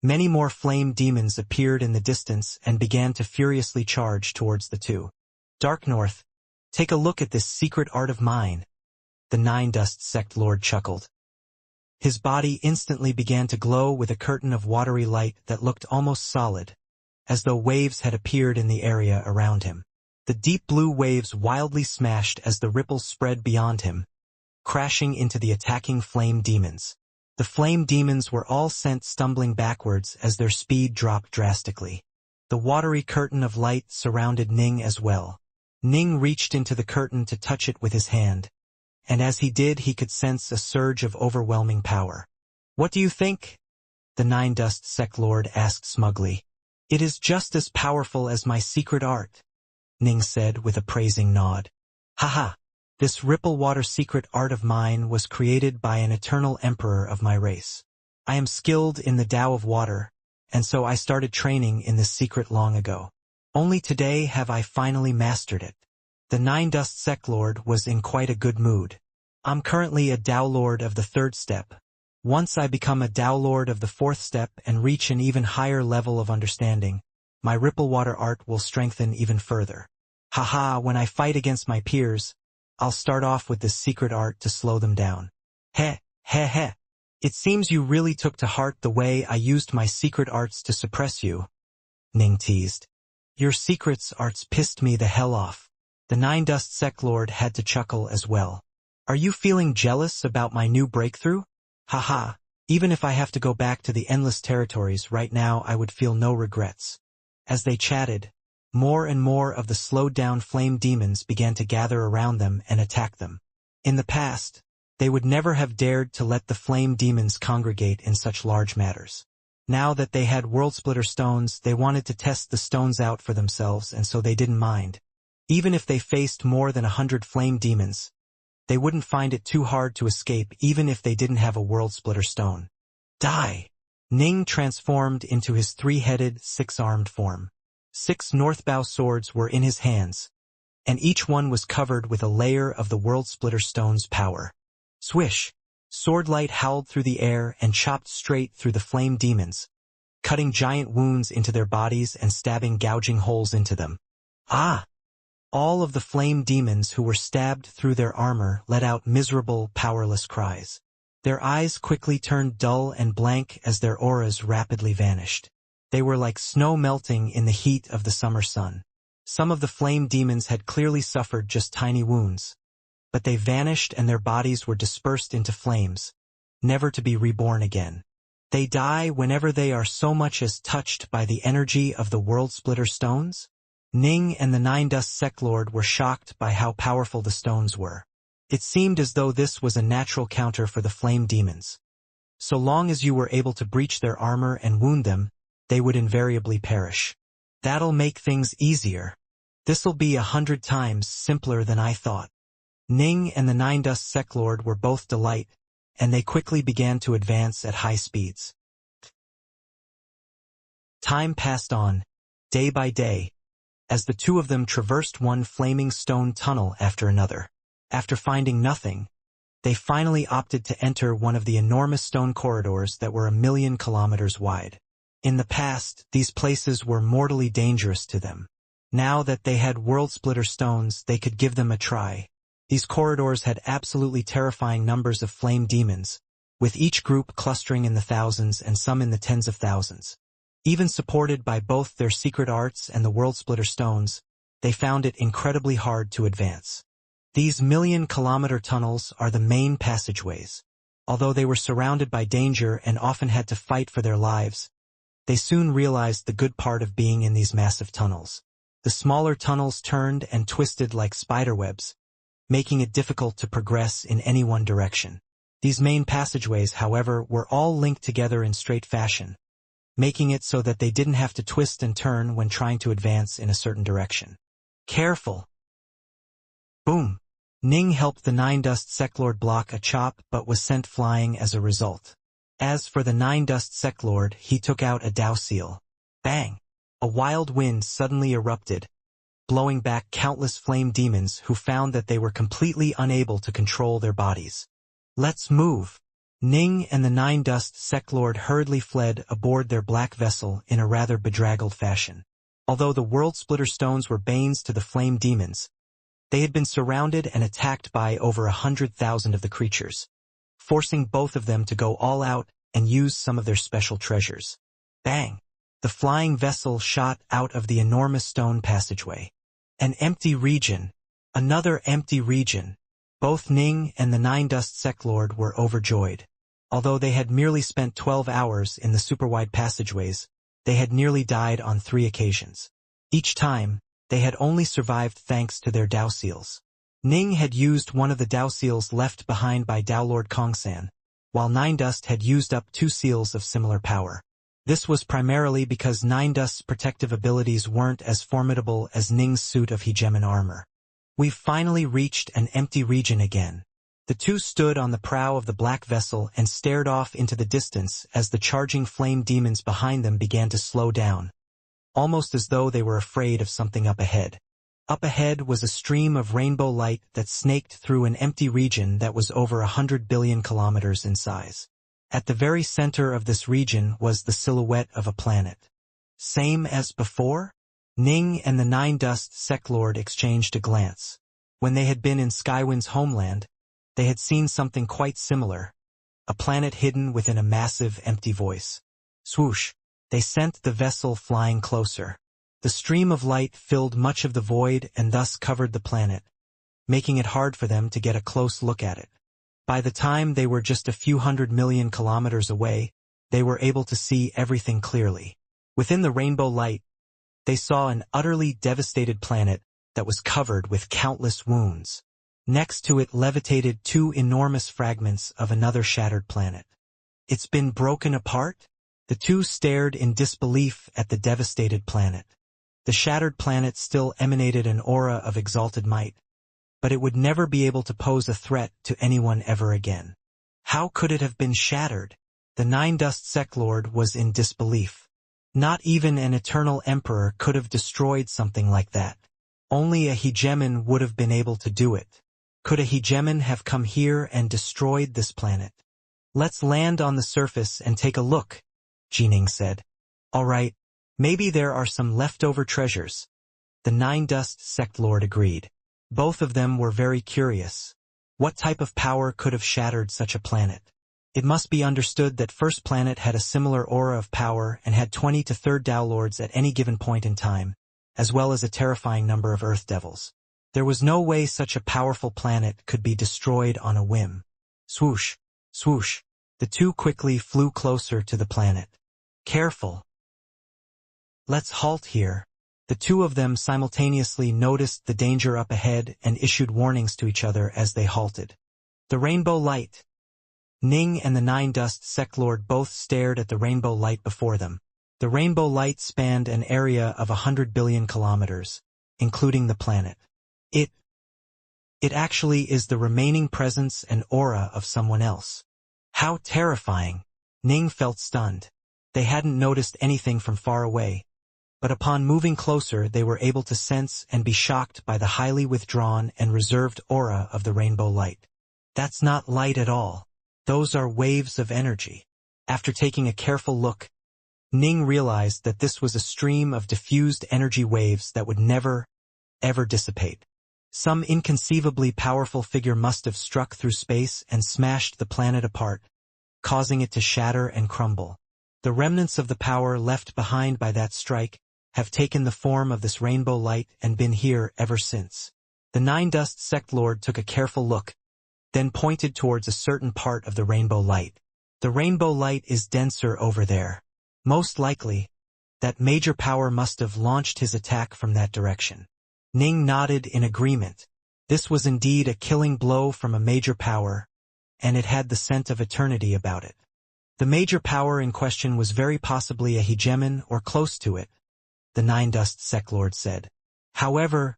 many more flame demons appeared in the distance and began to furiously charge towards the two. Dark North, take a look at this secret art of mine, the Nine Dust Sect Lord chuckled. His body instantly began to glow with a curtain of watery light that looked almost solid, as though waves had appeared in the area around him. The deep blue waves wildly smashed as the ripples spread beyond him, crashing into the attacking flame demons. The flame demons were all sent stumbling backwards as their speed dropped drastically. The watery curtain of light surrounded Ning as well. Ning reached into the curtain to touch it with his hand, and as he did he could sense a surge of overwhelming power. "What do you think?" the Nine Dust Sect Lord asked smugly. "It is just as powerful as my secret art," Ning said with a praising nod. "Haha, this ripple water secret art of mine was created by an eternal emperor of my race. I am skilled in the Tao of water, and so I started training in this secret long ago. Only today have I finally mastered it." The Nine Dust Sect Lord was in quite a good mood. "I'm currently a Tao Lord of the 3rd step. Once I become a Tao Lord of the 4th step and reach an even higher level of understanding, my ripple water art will strengthen even further. Haha, when I fight against my peers, I'll start off with this secret art to slow them down." Heh. It seems you really took to heart the way I used my secret arts to suppress you, Ning teased. "Your secrets arts pissed me the hell off." The Nine Dust Sect Lord had to chuckle as well. "Are you feeling jealous about my new breakthrough? Haha, even if I have to go back to the Endless Territories right now I would feel no regrets." As they chatted, more and more of the slowed-down flame demons began to gather around them and attack them. In the past, they would never have dared to let the flame demons congregate in such large matters. Now that they had World Splitter stones, they wanted to test the stones out for themselves, and so they didn't mind. Even if they faced more than 100 flame demons, they wouldn't find it too hard to escape even if they didn't have a World Splitter stone. Die! Ning transformed into his 3-headed, 6-armed form. 6 Northbow swords were in his hands, and each one was covered with a layer of the World Splitter stone's power. Swish! Swordlight howled through the air and chopped straight through the flame demons, cutting giant wounds into their bodies and stabbing gouging holes into them. Ah! All of the flame demons who were stabbed through their armor let out miserable, powerless cries. Their eyes quickly turned dull and blank as their auras rapidly vanished. They were like snow melting in the heat of the summer sun. Some of the flame demons had clearly suffered just tiny wounds, but they vanished and their bodies were dispersed into flames, never to be reborn again. They die whenever they are so much as touched by the energy of the World Splitter stones? Ning and the Nine Dust Sect Lord were shocked by how powerful the stones were. It seemed as though this was a natural counter for the flame demons. So long as you were able to breach their armor and wound them, they would invariably perish. That'll make things easier. This'll be 100 times simpler than I thought. Ning and the Nine Dust Sect Lord were both delight, and they quickly began to advance at high speeds. Time passed on, day by day, as the two of them traversed one flaming stone tunnel after another. After finding nothing, they finally opted to enter one of the enormous stone corridors that were 1,000,000 kilometers wide. In the past, these places were mortally dangerous to them. Now that they had World Splitter stones, they could give them a try. These corridors had absolutely terrifying numbers of flame demons, with each group clustering in the thousands and some in the tens of thousands. Even supported by both their secret arts and the world-splitter stones, they found it incredibly hard to advance. These million-kilometer tunnels are the main passageways. Although they were surrounded by danger and often had to fight for their lives, they soon realized the good part of being in these massive tunnels. The smaller tunnels turned and twisted like spiderwebs, making it difficult to progress in any one direction. These main passageways, however, were all linked together in straight fashion, making it so that they didn't have to twist and turn when trying to advance in a certain direction. Careful! Boom! Ning helped the Nine-Dust Sectlord block a chop but was sent flying as a result. As for the Nine-Dust Sectlord, he took out a Dao Seal. Bang! A wild wind suddenly erupted, blowing back countless flame demons who found that they were completely unable to control their bodies. Let's move! Ning and the Nine-Dust Sectlord hurriedly fled aboard their black vessel in a rather bedraggled fashion. Although the world-splitter stones were banes to the flame demons, they had been surrounded and attacked by over 100,000 of the creatures, forcing both of them to go all out and use some of their special treasures. Bang! The flying vessel shot out of the enormous stone passageway. An empty region. Another empty region. Both Ning and the Nine-Dust Sectlord were overjoyed. Although they had merely spent 12 hours in the super-wide passageways, they had nearly died on 3 occasions. Each time, they had only survived thanks to their Dao Seals. Ning had used one of the Dao Seals left behind by Dao Lord Kongsan, while Nine-Dust had used up 2 seals of similar power. This was primarily because Nine-Dust's protective abilities weren't as formidable as Ning's suit of hegemon armor. We've finally reached an empty region again. The two stood on the prow of the black vessel and stared off into the distance as the charging flame demons behind them began to slow down, almost as though they were afraid of something up ahead. Up ahead was a stream of rainbow light that snaked through an empty region that was over 100 billion kilometers in size. At the very center of this region was the silhouette of a planet. Same as before? Ning and the Nine-Dust Sectlord exchanged a glance. When they had been in Skywind's homeland, they had seen something quite similar, a planet hidden within a massive empty voice. Swoosh! They sent the vessel flying closer. The stream of light filled much of the void and thus covered the planet, making it hard for them to get a close look at it. By the time they were just a few 100 million kilometers away, they were able to see everything clearly. Within the rainbow light, they saw an utterly devastated planet that was covered with countless wounds. Next to it levitated 2 enormous fragments of another shattered planet. It's been broken apart? The two stared in disbelief at the devastated planet. The shattered planet still emanated an aura of exalted might, but it would never be able to pose a threat to anyone ever again. How could it have been shattered? The Nine-Dust Sectlord was in disbelief. Not even an eternal emperor could have destroyed something like that. Only a hegemon would have been able to do it. Could a hegemon have come here and destroyed this planet? Let's land on the surface and take a look, Jining said. All right, maybe there are some leftover treasures. The Nine-Dust Sectlord agreed. Both of them were very curious. What type of power could have shattered such a planet? It must be understood that First Planet had a similar aura of power and had 20 to 3rd Dao Lords at any given point in time, as well as a terrifying number of Earth Devils. There was no way such a powerful planet could be destroyed on a whim. Swoosh, swoosh, the two quickly flew closer to the planet. Careful. Let's halt here. The two of them simultaneously noticed the danger up ahead and issued warnings to each other as they halted. The rainbow light. Ning and the Nine-Dust Sectlord both stared at the rainbow light before them. The rainbow light spanned an area of 100 billion kilometers, including the planet. It actually is the remaining presence and aura of someone else. How terrifying! Ning felt stunned. They hadn't noticed anything from far away, but upon moving closer they were able to sense and be shocked by the highly withdrawn and reserved aura of the rainbow light. That's not light at all. Those are waves of energy. After taking a careful look, Ning realized that this was a stream of diffused energy waves that would never, ever dissipate. Some inconceivably powerful figure must have struck through space and smashed the planet apart, causing it to shatter and crumble. The remnants of the power left behind by that strike have taken the form of this rainbow light and been here ever since. The Nine Dust Sect Lord took a careful look, then pointed towards a certain part of the rainbow light. The rainbow light is denser over there. Most likely, that major power must have launched his attack from that direction. Ning nodded in agreement. This was indeed a killing blow from a major power, and it had the scent of eternity about it. The major power in question was very possibly a hegemon or close to it, the Nine Dust Sect Lord said. However,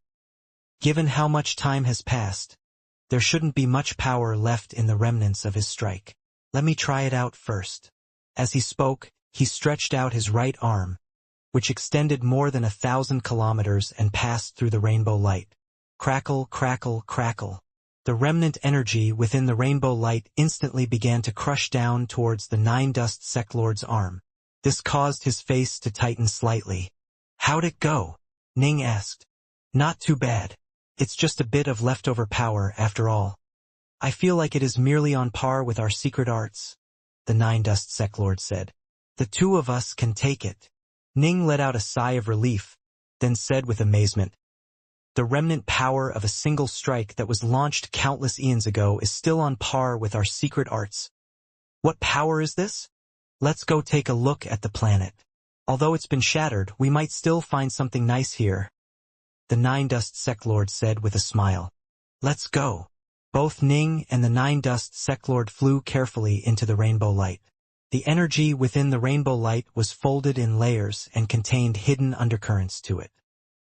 given how much time has passed, there shouldn't be much power left in the remnants of his strike. Let me try it out first. As he spoke, he stretched out his right arm, which extended more than 1,000 kilometers and passed through the rainbow light. Crackle, crackle, crackle. The remnant energy within the rainbow light instantly began to crush down towards the Nine Dust Sect Lord's arm. This caused his face to tighten slightly. How'd it go? Ning asked. Not too bad. It's just a bit of leftover power after all. I feel like it is merely on par with our secret arts, the Nine Dust Sect Lord said. The two of us can take it. Ning let out a sigh of relief, then said with amazement, the remnant power of a single strike that was launched countless eons ago is still on par with our secret arts. What power is this? Let's go take a look at the planet. Although it's been shattered, we might still find something nice here, the Nine Dust Sect Lord said with a smile. Let's go. Both Ning and the Nine Dust Sect Lord flew carefully into the rainbow light. The energy within the rainbow light was folded in layers and contained hidden undercurrents to it.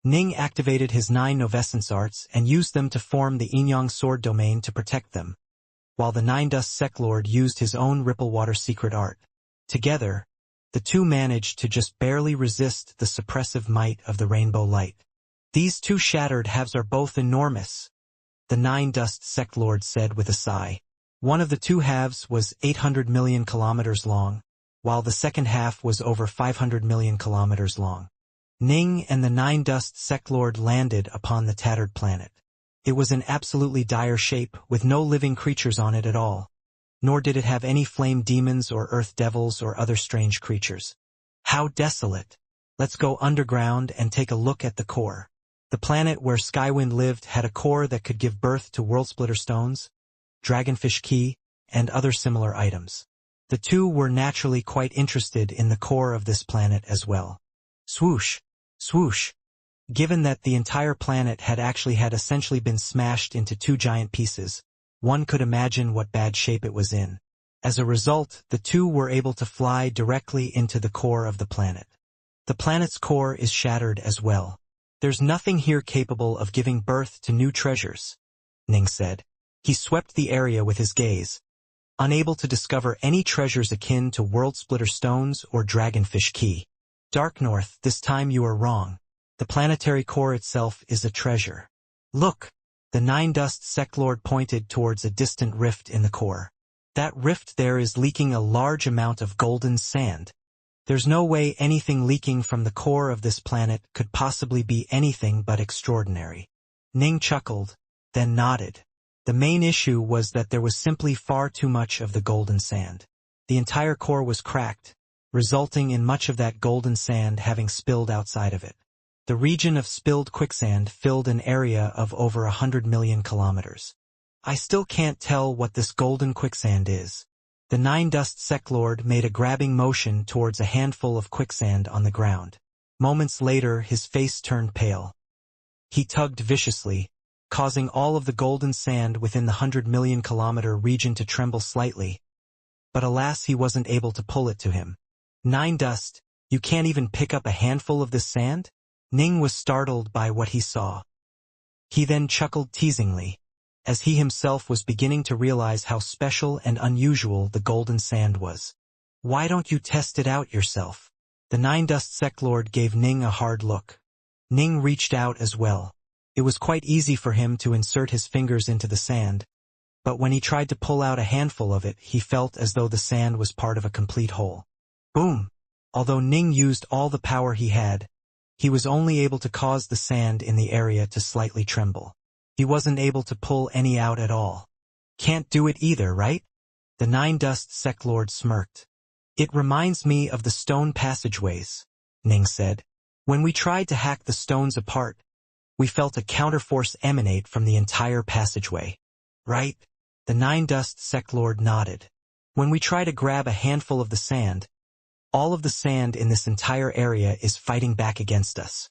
Ning activated his 9 Novescence arts and used them to form the Yin-Yang sword domain to protect them, while the Nine Dust Sect Lord used his own Ripplewater secret art. Together, the two managed to just barely resist the suppressive might of the rainbow light. These two shattered halves are both enormous, the Nine Dust Sect Lord said with a sigh. One of the two halves was 800 million kilometers long, while the second half was over 500 million kilometers long. Ning and the Nine Dust Sect Lord landed upon the tattered planet. It was in absolutely dire shape, with no living creatures on it at all. Nor did it have any flame demons or earth devils or other strange creatures. How desolate. Let's go underground and take a look at the core. The planet where Skywind lived had a core that could give birth to world-splitter stones, dragonfish key, and other similar items. The two were naturally quite interested in the core of this planet as well. Swoosh, swoosh. Given that the entire planet had essentially been smashed into two giant pieces, one could imagine what bad shape it was in. As a result, the two were able to fly directly into the core of the planet. The planet's core is shattered as well. There's nothing here capable of giving birth to new treasures, Ning said. He swept the area with his gaze, unable to discover any treasures akin to world-splitter stones or dragonfish key. Dark North, this time you are wrong. The planetary core itself is a treasure. Look, the Nine Dust Sect Lord pointed towards a distant rift in the core. That rift there is leaking a large amount of golden sand. There's no way anything leaking from the core of this planet could possibly be anything but extraordinary. Ning chuckled, then nodded. The main issue was that there was simply far too much of the golden sand. The entire core was cracked, resulting in much of that golden sand having spilled outside of it. The region of spilled quicksand filled an area of over 100 million kilometers. I still can't tell what this golden quicksand is. The Nine Dust Sect Lord made a grabbing motion towards a handful of quicksand on the ground. Moments later, his face turned pale. He tugged viciously, causing all of the golden sand within the 100 million kilometer region to tremble slightly. But alas, he wasn't able to pull it to him. Nine Dust, you can't even pick up a handful of this sand? Ning was startled by what he saw. He then chuckled teasingly, as he himself was beginning to realize how special and unusual the golden sand was. Why don't you test it out yourself? The Nine Dust Sect Lord gave Ning a hard look. Ning reached out as well. It was quite easy for him to insert his fingers into the sand, but when he tried to pull out a handful of it, he felt as though the sand was part of a complete whole. Boom! Although Ning used all the power he had, he was only able to cause the sand in the area to slightly tremble. He wasn't able to pull any out at all. Can't do it either, right? The Nine Dust Sect Lord smirked. It reminds me of the stone passageways, Ning said. When we tried to hack the stones apart, we felt a counterforce emanate from the entire passageway. Right? The Nine Dust Sect Lord nodded. When we try to grab a handful of the sand, all of the sand in this entire area is fighting back against us.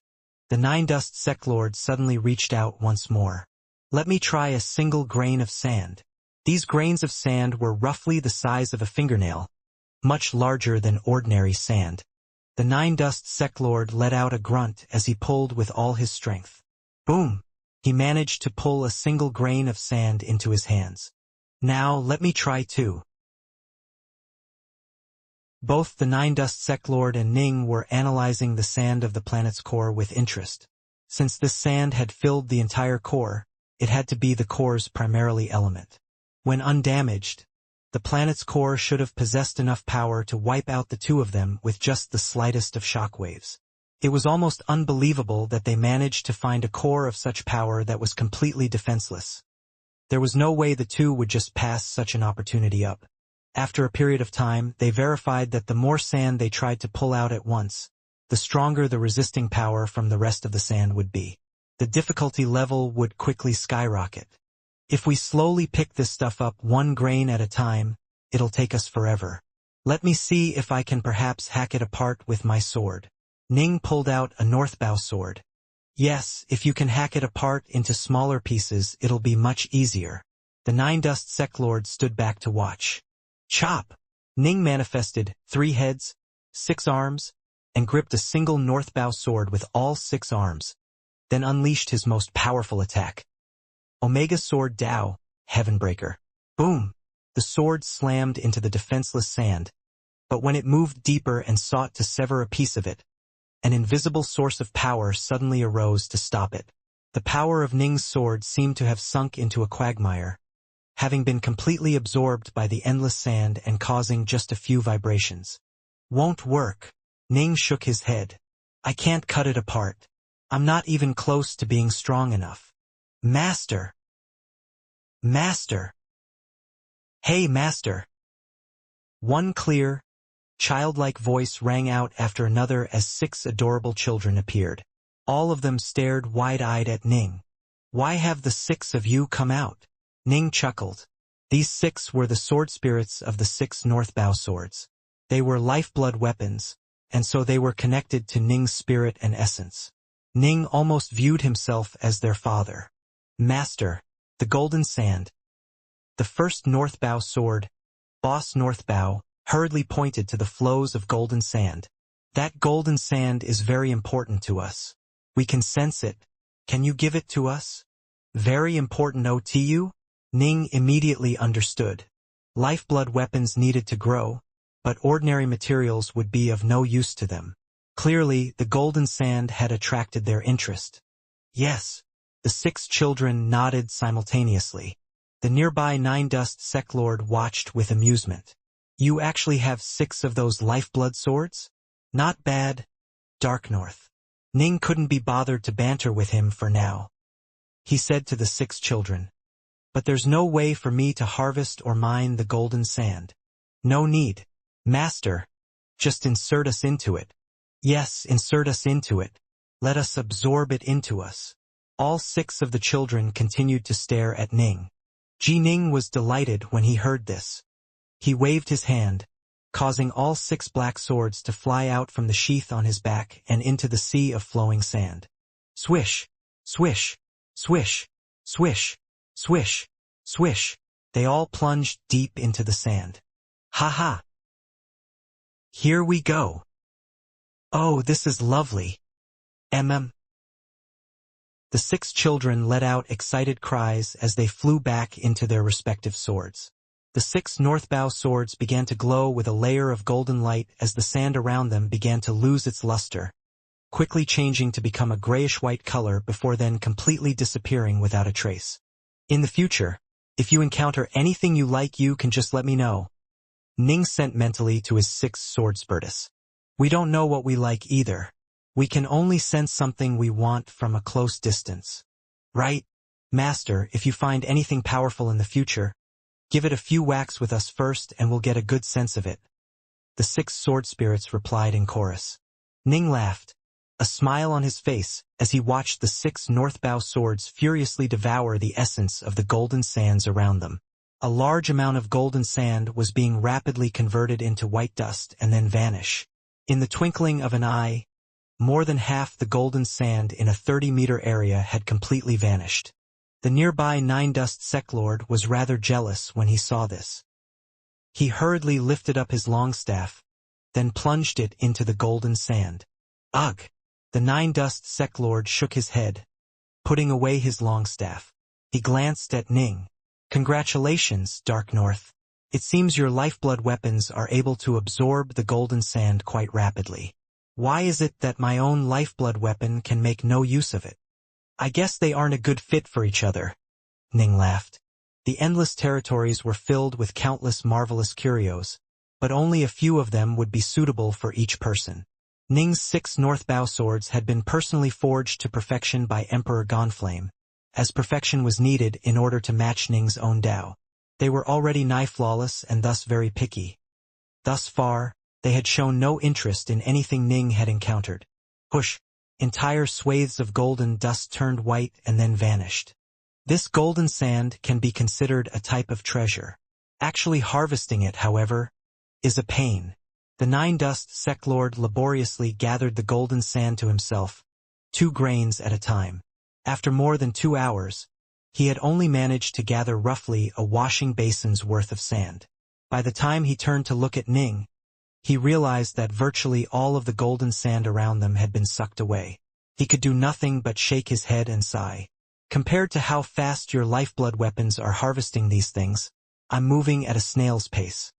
The Nine Dust Sect Lord suddenly reached out once more. Let me try a single grain of sand. These grains of sand were roughly the size of a fingernail, much larger than ordinary sand. The Nine Dust Sect Lord let out a grunt as he pulled with all his strength. Boom! He managed to pull a single grain of sand into his hands. Now let me try too. Both the Nine Dust Sect Lord and Ning were analyzing the sand of the planet's core with interest. Since this sand had filled the entire core, it had to be the core's primarily element. When undamaged, the planet's core should have possessed enough power to wipe out the two of them with just the slightest of shockwaves. It was almost unbelievable that they managed to find a core of such power that was completely defenseless. There was no way the two would just pass such an opportunity up. After a period of time, they verified that the more sand they tried to pull out at once, the stronger the resisting power from the rest of the sand would be. The difficulty level would quickly skyrocket. If we slowly pick this stuff up one grain at a time, it'll take us forever. Let me see if I can perhaps hack it apart with my sword. Ning pulled out a northbow sword. Yes, if you can hack it apart into smaller pieces, it'll be much easier. The Nine Dust Sect Lord stood back to watch. Chop! Ning manifested 3 heads, 6 arms, and gripped a single northbow sword with all 6 arms, then unleashed his most powerful attack. Omega Sword Dao, Heavenbreaker. Boom! The sword slammed into the defenseless sand, but when it moved deeper and sought to sever a piece of it, an invisible source of power suddenly arose to stop it. The power of Ning's sword seemed to have sunk into a quagmire, having been completely absorbed by the endless sand and causing just a few vibrations. Won't work. Ning shook his head. I can't cut it apart. I'm not even close to being strong enough. Master! Master! Hey, Master! One clear, childlike voice rang out after another as 6 adorable children appeared. All of them stared wide-eyed at Ning. Why have the 6 of you come out? Ning chuckled. These 6 were the sword spirits of the 6 Northbow swords. They were lifeblood weapons, and so they were connected to Ning's spirit and essence. Ning almost viewed himself as their father. Master, the golden sand. The first Northbow sword, Boss Northbow, hurriedly pointed to the flows of golden sand. That golden sand is very important to us. We can sense it. Can you give it to us? Very important to you? Ning immediately understood. Lifeblood weapons needed to grow, but ordinary materials would be of no use to them. Clearly, the golden sand had attracted their interest. Yes. The 6 children nodded simultaneously. The nearby Nine Dust Sect Lord watched with amusement. You actually have 6 of those lifeblood swords? Not bad. Dark North. Ning couldn't be bothered to banter with him for now. He said to the 6 children. But there's no way for me to harvest or mine the golden sand. No need. Master. Just insert us into it. Yes, insert us into it. Let us absorb it into us. All 6 of the children continued to stare at Ning. Ning was delighted when he heard this. He waved his hand, causing all 6 black swords to fly out from the sheath on his back and into the sea of flowing sand. Swish, swish, swish, swish, swish, swish. They all plunged deep into the sand. Ha ha! Here we go. Oh, this is lovely. The 6 children let out excited cries as they flew back into their respective swords. The 6 Northbow swords began to glow with a layer of golden light as the sand around them began to lose its luster, quickly changing to become a grayish-white color before then completely disappearing without a trace. In the future, if you encounter anything you like, you can just let me know. Ning sent mentally to his 6 sword spiritus. We don't know what we like either. We can only sense something we want from a close distance. Right? Master, if you find anything powerful in the future, give it a few whacks with us first and we'll get a good sense of it. the 6 sword spirits replied in chorus. Ning laughed, a smile on his face, as he watched the 6 northbow swords furiously devour the essence of the golden sands around them. A large amount of golden sand was being rapidly converted into white dust and then vanish. In the twinkling of an eye, more than half the golden sand in a 30-meter area had completely vanished. The nearby Nine-Dust Seclord was rather jealous when he saw this. He hurriedly lifted up his longstaff, then plunged it into the golden sand. Ugh! The Nine-Dust Seclord shook his head, putting away his longstaff. He glanced at Ning. Congratulations, Dark North. It seems your lifeblood weapons are able to absorb the golden sand quite rapidly. Why is it that my own lifeblood weapon can make no use of it? I guess they aren't a good fit for each other. Ning laughed. The endless territories were filled with countless marvelous curios, but only a few of them would be suitable for each person. Ning's 6 northbow swords had been personally forged to perfection by Emperor Gonflame, as perfection was needed in order to match Ning's own Dao. They were already nigh flawless and thus very picky. Thus far, they had shown no interest in anything Ning had encountered. Whoosh! Entire swathes of golden dust turned white and then vanished. This golden sand can be considered a type of treasure. Actually harvesting it, however, is a pain. The Nine-Dust Seclord laboriously gathered the golden sand to himself, 2 grains at a time. After more than 2 hours, he had only managed to gather roughly a washing basin's worth of sand. By the time he turned to look at Ning, he realized that virtually all of the golden sand around them had been sucked away. He could do nothing but shake his head and sigh. Compared to how fast your lifeblood weapons are harvesting these things, I'm moving at a snail's pace.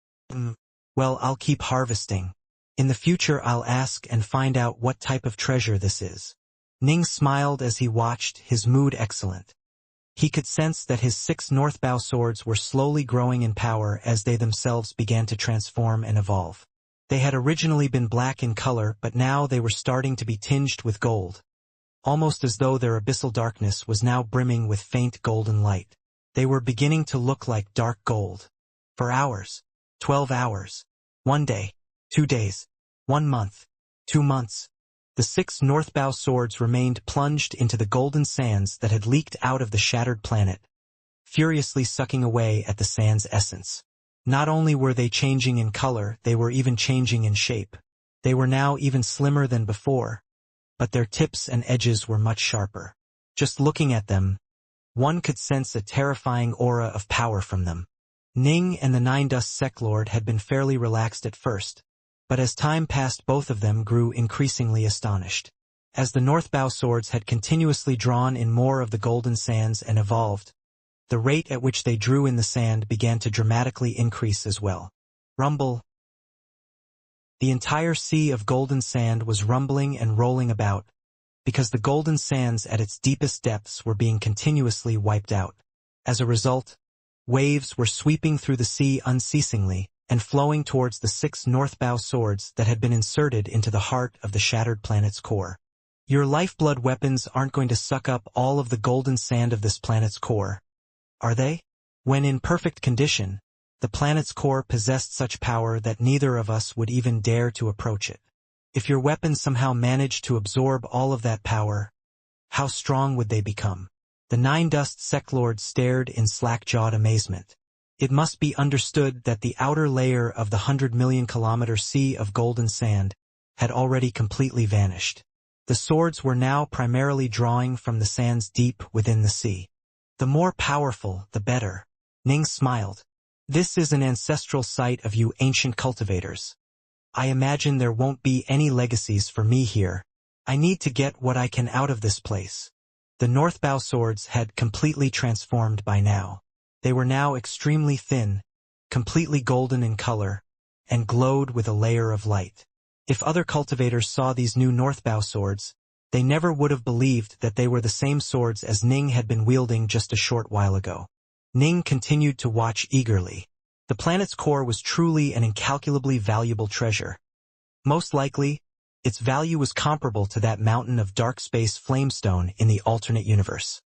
Well, I'll keep harvesting. In the future I'll ask and find out what type of treasure this is. Ning smiled as he watched, his mood excellent. He could sense that his 6 northbow swords were slowly growing in power as they themselves began to transform and evolve. They had originally been black in color, but now they were starting to be tinged with gold, almost as though their abyssal darkness was now brimming with faint golden light. They were beginning to look like dark gold. For hours, 12 hours, 1 day, 2 days, 1 month, 2 months, the 6 northbow swords remained plunged into the golden sands that had leaked out of the shattered planet, furiously sucking away at the sand's essence. Not only were they changing in color, they were even changing in shape. They were now even slimmer than before, but their tips and edges were much sharper. Just looking at them, one could sense a terrifying aura of power from them. Ning and the Nine-Dust Seclord had been fairly relaxed at first, but as time passed both of them grew increasingly astonished. As the northbow swords had continuously drawn in more of the golden sands and evolved, the rate at which they drew in the sand began to dramatically increase as well. Rumble. The entire sea of golden sand was rumbling and rolling about, because the golden sands at its deepest depths were being continuously wiped out. As a result, waves were sweeping through the sea unceasingly, and flowing towards the 6 northbow swords that had been inserted into the heart of the shattered planet's core. Your lifeblood weapons aren't going to suck up all of the golden sand of this planet's core, are they? When in perfect condition, the planet's core possessed such power that neither of us would even dare to approach it. If your weapons somehow managed to absorb all of that power, how strong would they become? The Nine-Dust Seclord stared in slack-jawed amazement. It must be understood that the outer layer of the 100-million-kilometer sea of golden sand had already completely vanished. The swords were now primarily drawing from the sands deep within the sea. The more powerful, the better. Ning smiled. This is an ancestral site of you ancient cultivators. I imagine there won't be any legacies for me here. I need to get what I can out of this place. The northbow swords had completely transformed by now. They were now extremely thin, completely golden in color, and glowed with a layer of light. If other cultivators saw these new northbow swords, they never would have believed that they were the same swords as Ning had been wielding just a short while ago. Ning continued to watch eagerly. The planet's core was truly an incalculably valuable treasure. Most likely, its value was comparable to that mountain of dark space flamestone in the alternate universe.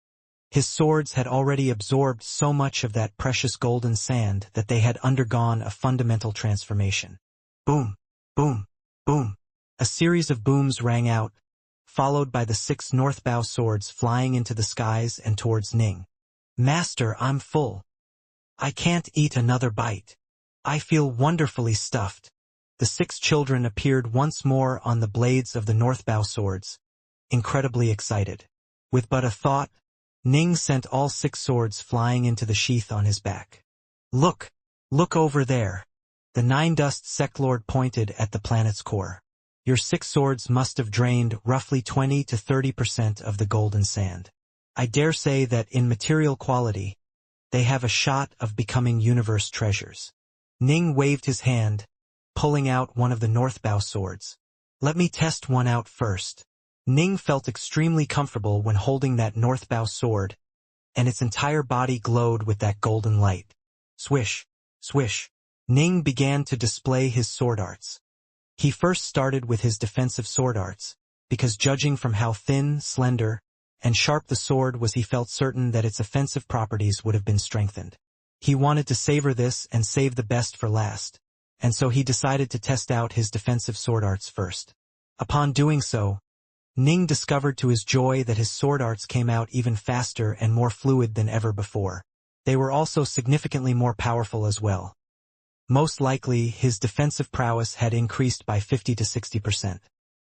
His swords had already absorbed so much of that precious golden sand that they had undergone a fundamental transformation. Boom, boom, boom. A series of booms rang out, followed by the 6 northbow swords flying into the skies and towards Ning. Master, I'm full. I can't eat another bite. I feel wonderfully stuffed. The 6 children appeared once more on the blades of the northbow swords, incredibly excited. With but a thought, Ning sent all 6 swords flying into the sheath on his back. Look over there. The 9-dust sectlord pointed at the planet's core. Your 6 swords must have drained roughly 20 to 30% of the golden sand. I dare say that in material quality, they have a shot of becoming universe treasures. Ning waved his hand, pulling out one of the northbow swords. Let me test one out first. Ning felt extremely comfortable when holding that northbow sword, and its entire body glowed with that golden light. Swish, swish. Ning began to display his sword arts. He first started with his defensive sword arts, because judging from how thin, slender, and sharp the sword was, he felt certain that its offensive properties would have been strengthened. He wanted to savor this and save the best for last, and so he decided to test out his defensive sword arts first. Upon doing so, Ning discovered to his joy that his sword arts came out even faster and more fluid than ever before. They were also significantly more powerful as well. Most likely, his defensive prowess had increased by 50 to 60%.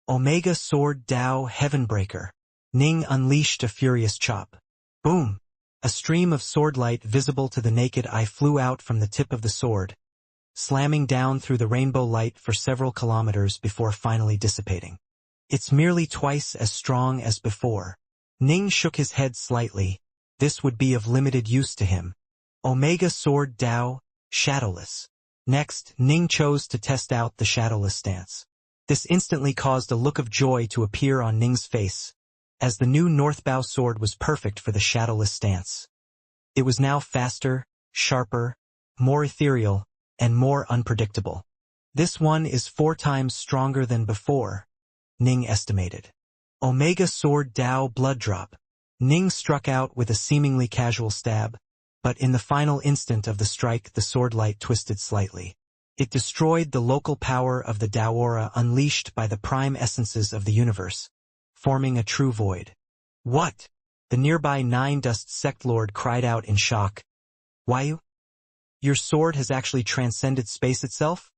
Omega Sword Dao Heavenbreaker. Ning unleashed a furious chop. Boom! A stream of sword light visible to the naked eye flew out from the tip of the sword, slamming down through the rainbow light for several kilometers before finally dissipating. It's merely twice as strong as before. Ning shook his head slightly. This would be of limited use to him. Omega Sword Dao, Shadowless. Next, Ning chose to test out the Shadowless stance. This instantly caused a look of joy to appear on Ning's face, as the new northbow sword was perfect for the Shadowless stance. It was now faster, sharper, more ethereal, and more unpredictable. This one is 4 times stronger than before, Ning estimated. Omega Sword Dao Blood Drop. Ning struck out with a seemingly casual stab, but in the final instant of the strike the sword light twisted slightly. It destroyed the local power of the Dao aura unleashed by the prime essences of the universe, forming a true void. What? The nearby 9-dust sectlord cried out in shock. Why? Your sword has actually transcended space itself?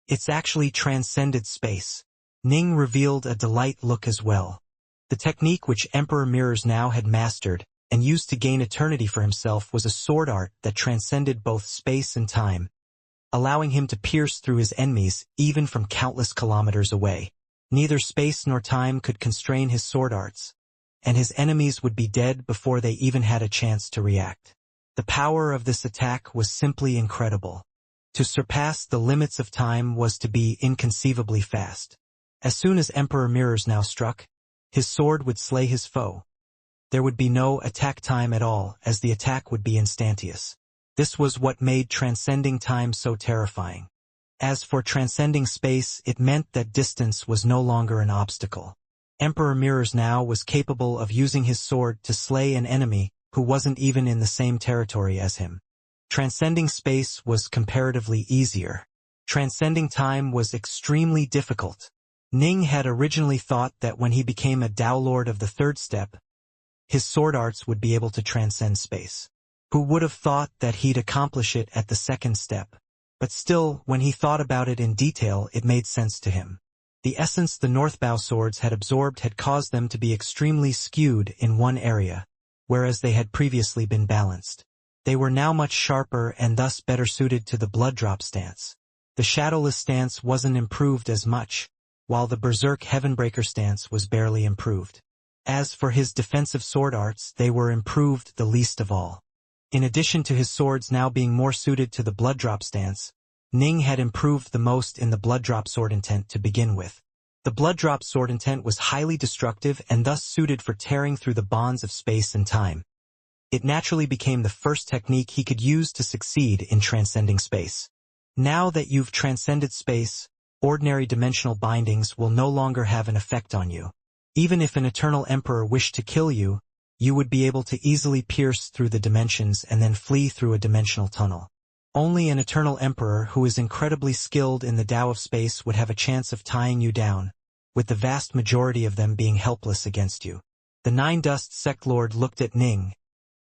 It's actually transcended space. Ning revealed a delight look as well. The technique which Emperor Mirrors now had mastered and used to gain eternity for himself was a sword art that transcended both space and time, allowing him to pierce through his enemies even from countless kilometers away. Neither space nor time could constrain his sword arts, and his enemies would be dead before they even had a chance to react. The power of this attack was simply incredible. To surpass the limits of time was to be inconceivably fast. As soon as Emperor Mirrors now struck, his sword would slay his foe. There would be no attack time at all, as the attack would be instantaneous. This was what made transcending time so terrifying. As for transcending space, it meant that distance was no longer an obstacle. Emperor Mirrors now was capable of using his sword to slay an enemy who wasn't even in the same territory as him. Transcending space was comparatively easier. Transcending time was extremely difficult. Ning had originally thought that when he became a Dao Lord of the 3rd step, his sword arts would be able to transcend space. Who would have thought that he'd accomplish it at the 2nd step? But still, when he thought about it in detail, it made sense to him. The essence the northbow swords had absorbed had caused them to be extremely skewed in one area, whereas they had previously been balanced. They were now much sharper and thus better suited to the blood drop stance. The Shadowless stance wasn't improved as much, while the Berserk Heavenbreaker stance was barely improved. As for his defensive sword arts, they were improved the least of all. In addition to his swords now being more suited to the blood drop stance, Ning had improved the most in the blood drop sword intent to begin with. The blood drop sword intent was highly destructive and thus suited for tearing through the bonds of space and time. It naturally became the first technique he could use to succeed in transcending space. Now that you've transcended space, ordinary dimensional bindings will no longer have an effect on you. Even if an eternal emperor wished to kill you, you would be able to easily pierce through the dimensions and then flee through a dimensional tunnel. Only an eternal emperor who is incredibly skilled in the Tao of space would have a chance of tying you down, with the vast majority of them being helpless against you. The Nine Dust Sect Lord looked at Ning,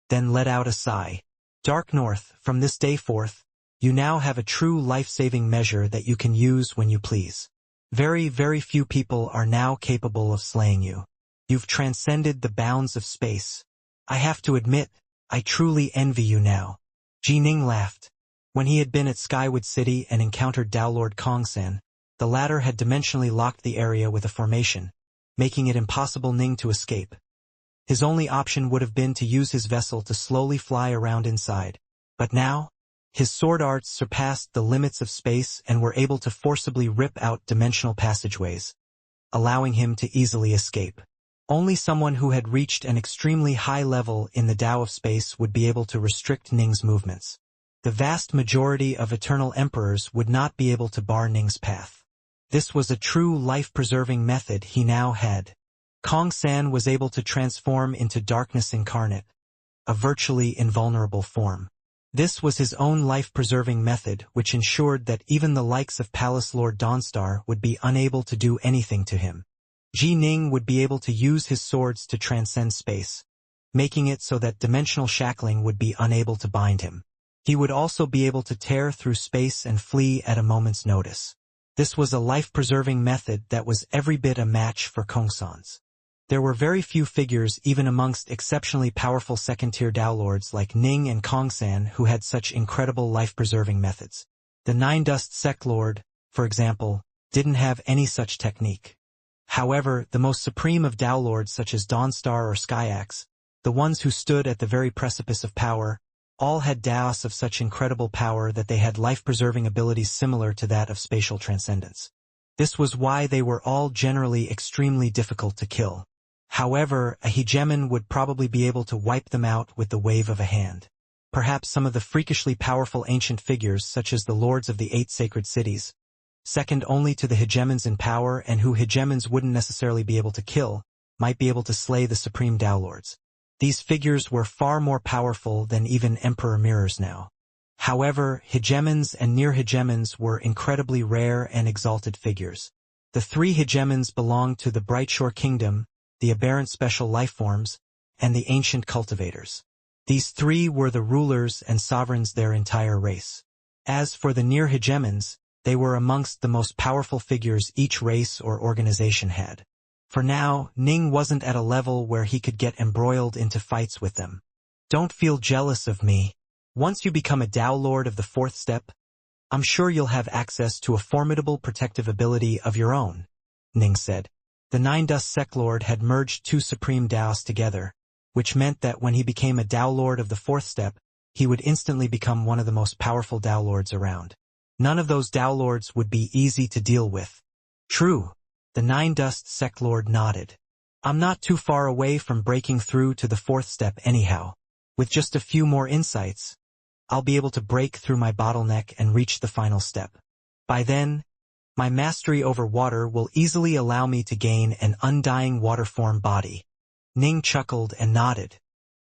then let out a sigh. Dark North, from this day forth, you now have a true life-saving measure that you can use when you please. Very, very few people are now capable of slaying you. You've transcended the bounds of space. I have to admit, I truly envy you now. Ji Ning laughed. When he had been at Skywood City and encountered Tao Lord Kongsan, the latter had dimensionally locked the area with a formation, making it impossible Ning to escape. His only option would have been to use his vessel to slowly fly around inside. But now, his sword arts surpassed the limits of space and were able to forcibly rip out dimensional passageways, allowing him to easily escape. Only someone who had reached an extremely high level in the Tao of space would be able to restrict Ning's movements. The vast majority of eternal emperors would not be able to bar Ning's path. This was a true life-preserving method he now had. Kongsan was able to transform into darkness incarnate, a virtually invulnerable form. This was his own life-preserving method, which ensured that even the likes of Palace Lord Dawnstar would be unable to do anything to him. Ji Ning would be able to use his swords to transcend space, making it so that dimensional shackling would be unable to bind him. He would also be able to tear through space and flee at a moment's notice. This was a life-preserving method that was every bit a match for Kongsan's. There were very few figures even amongst exceptionally powerful second-tier Tao Lords like Ning and Kongsan who had such incredible life-preserving methods. The Nine Dust Sect Lord, for example, didn't have any such technique. However, the most supreme of Tao Lords such as Dawnstar or Skyaxe, the ones who stood at the very precipice of power, all had Taos of such incredible power that they had life-preserving abilities similar to that of spatial transcendence. This was why they were all generally extremely difficult to kill. However, a hegemon would probably be able to wipe them out with the wave of a hand. Perhaps some of the freakishly powerful ancient figures such as the lords of the 8 sacred cities, second only to the hegemons in power and who hegemons wouldn't necessarily be able to kill, might be able to slay the supreme Tao Lords. These figures were far more powerful than even Emperor Mirrors now. However, hegemons and near-hegemons were incredibly rare and exalted figures. The 3 hegemons belonged to the Brightshore Kingdom, the aberrant special lifeforms, and the ancient cultivators. These 3 were the rulers and sovereigns their entire race. As for the near-hegemons, they were amongst the most powerful figures each race or organization had. For now, Ning wasn't at a level where he could get embroiled into fights with them. Don't feel jealous of me. Once you become a Tao Lord of the 4th step, I'm sure you'll have access to a formidable protective ability of your own, Ning said. The Nine Dust Sect Lord had merged 2 supreme Taos together, which meant that when he became a Tao Lord of the 4th step, he would instantly become one of the most powerful Tao Lords around. None of those Tao Lords would be easy to deal with. True. The Nine Dust Sect Lord nodded. I'm not too far away from breaking through to the 4th step anyhow. With just a few more insights, I'll be able to break through my bottleneck and reach the final step. By then, my mastery over water will easily allow me to gain an undying waterform body. Ning chuckled and nodded.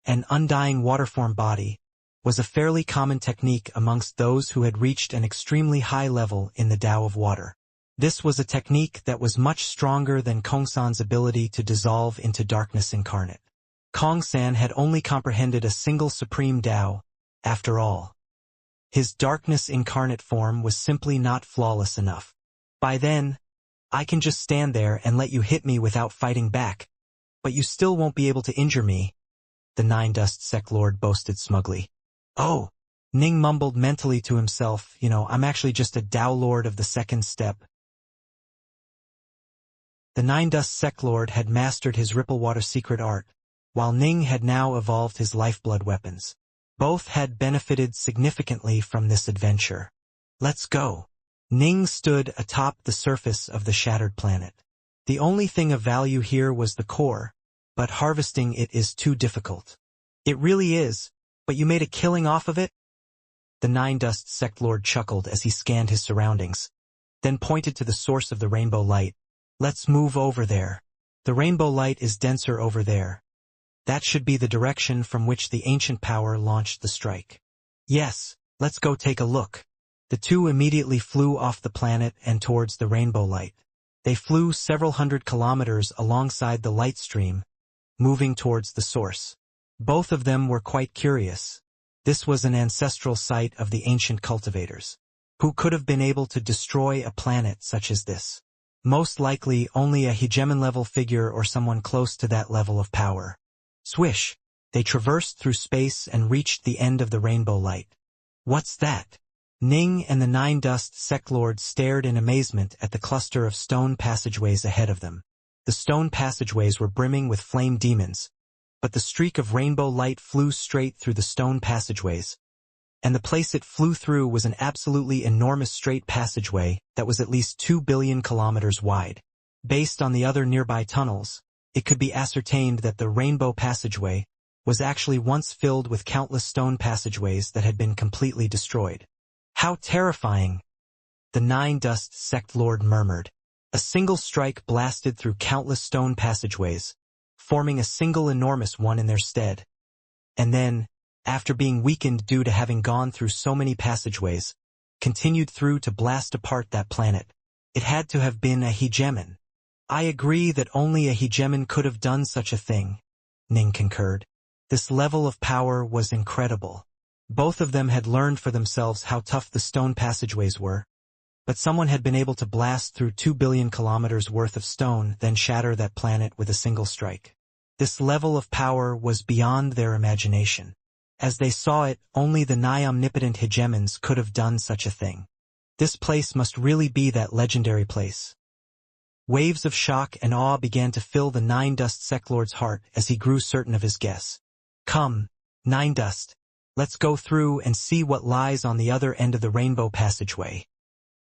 An undying waterform body was a fairly common technique amongst those who had reached an extremely high level in the Tao of water. This was a technique that was much stronger than Kongsan's ability to dissolve into darkness incarnate. Kongsan had only comprehended a single supreme Tao, after all. His darkness incarnate form was simply not flawless enough. By then, I can just stand there and let you hit me without fighting back, but you still won't be able to injure me, the Nine Dust Sect Lord boasted smugly. Oh, Ning mumbled mentally to himself, I'm actually just a Tao Lord of the 2nd step. The Nine Dust Sect Lord had mastered his Ripplewater secret art, while Ning had now evolved his lifeblood weapons. Both had benefited significantly from this adventure. Let's go. Ning stood atop the surface of the shattered planet. The only thing of value here was the core, but harvesting it is too difficult. It really is, but you made a killing off of it? The Nine Dust Sect Lord chuckled as he scanned his surroundings, then pointed to the source of the rainbow light. Let's move over there. The rainbow light is denser over there. That should be the direction from which the ancient power launched the strike. Yes, Let's go take a look. The two immediately flew off the planet and towards the rainbow light. They flew several hundred kilometers alongside the light stream, moving towards the source. Both of them were quite curious. This was an ancestral site of the ancient cultivators. Who could have been able to destroy a planet such as this? Most likely only a hegemon-level figure or someone close to that level of power. Swish! They traversed through space and reached the end of the rainbow light. What's that? Ning and the Nine Dust Sect Lords stared in amazement at the cluster of stone passageways ahead of them. The stone passageways were brimming with flame demons, but the streak of rainbow light flew straight through the stone passageways, and the place it flew through was an absolutely enormous straight passageway that was at least 2 billion kilometers wide. Based on the other nearby tunnels, it could be ascertained that the rainbow passageway was actually once filled with countless stone passageways that had been completely destroyed. How terrifying! The Nine Dust Sect Lord murmured. A single strike blasted through countless stone passageways, forming a single enormous one in their stead. And then, after being weakened due to having gone through so many passageways, continued through to blast apart that planet. It had to have been a hegemon. I agree that only a hegemon could have done such a thing, Ning concurred. This level of power was incredible. Both of them had learned for themselves how tough the stone passageways were, but someone had been able to blast through 2 billion kilometers worth of stone, then shatter that planet with a single strike. This level of power was beyond their imagination. As they saw it, only the nigh omnipotent hegemons could have done such a thing. This place must really be that legendary place. Waves of shock and awe began to fill the Nine Dust Sect Lord's heart as he grew certain of his guess. Come, Nine Dust. Let's go through and see what lies on the other end of the rainbow passageway,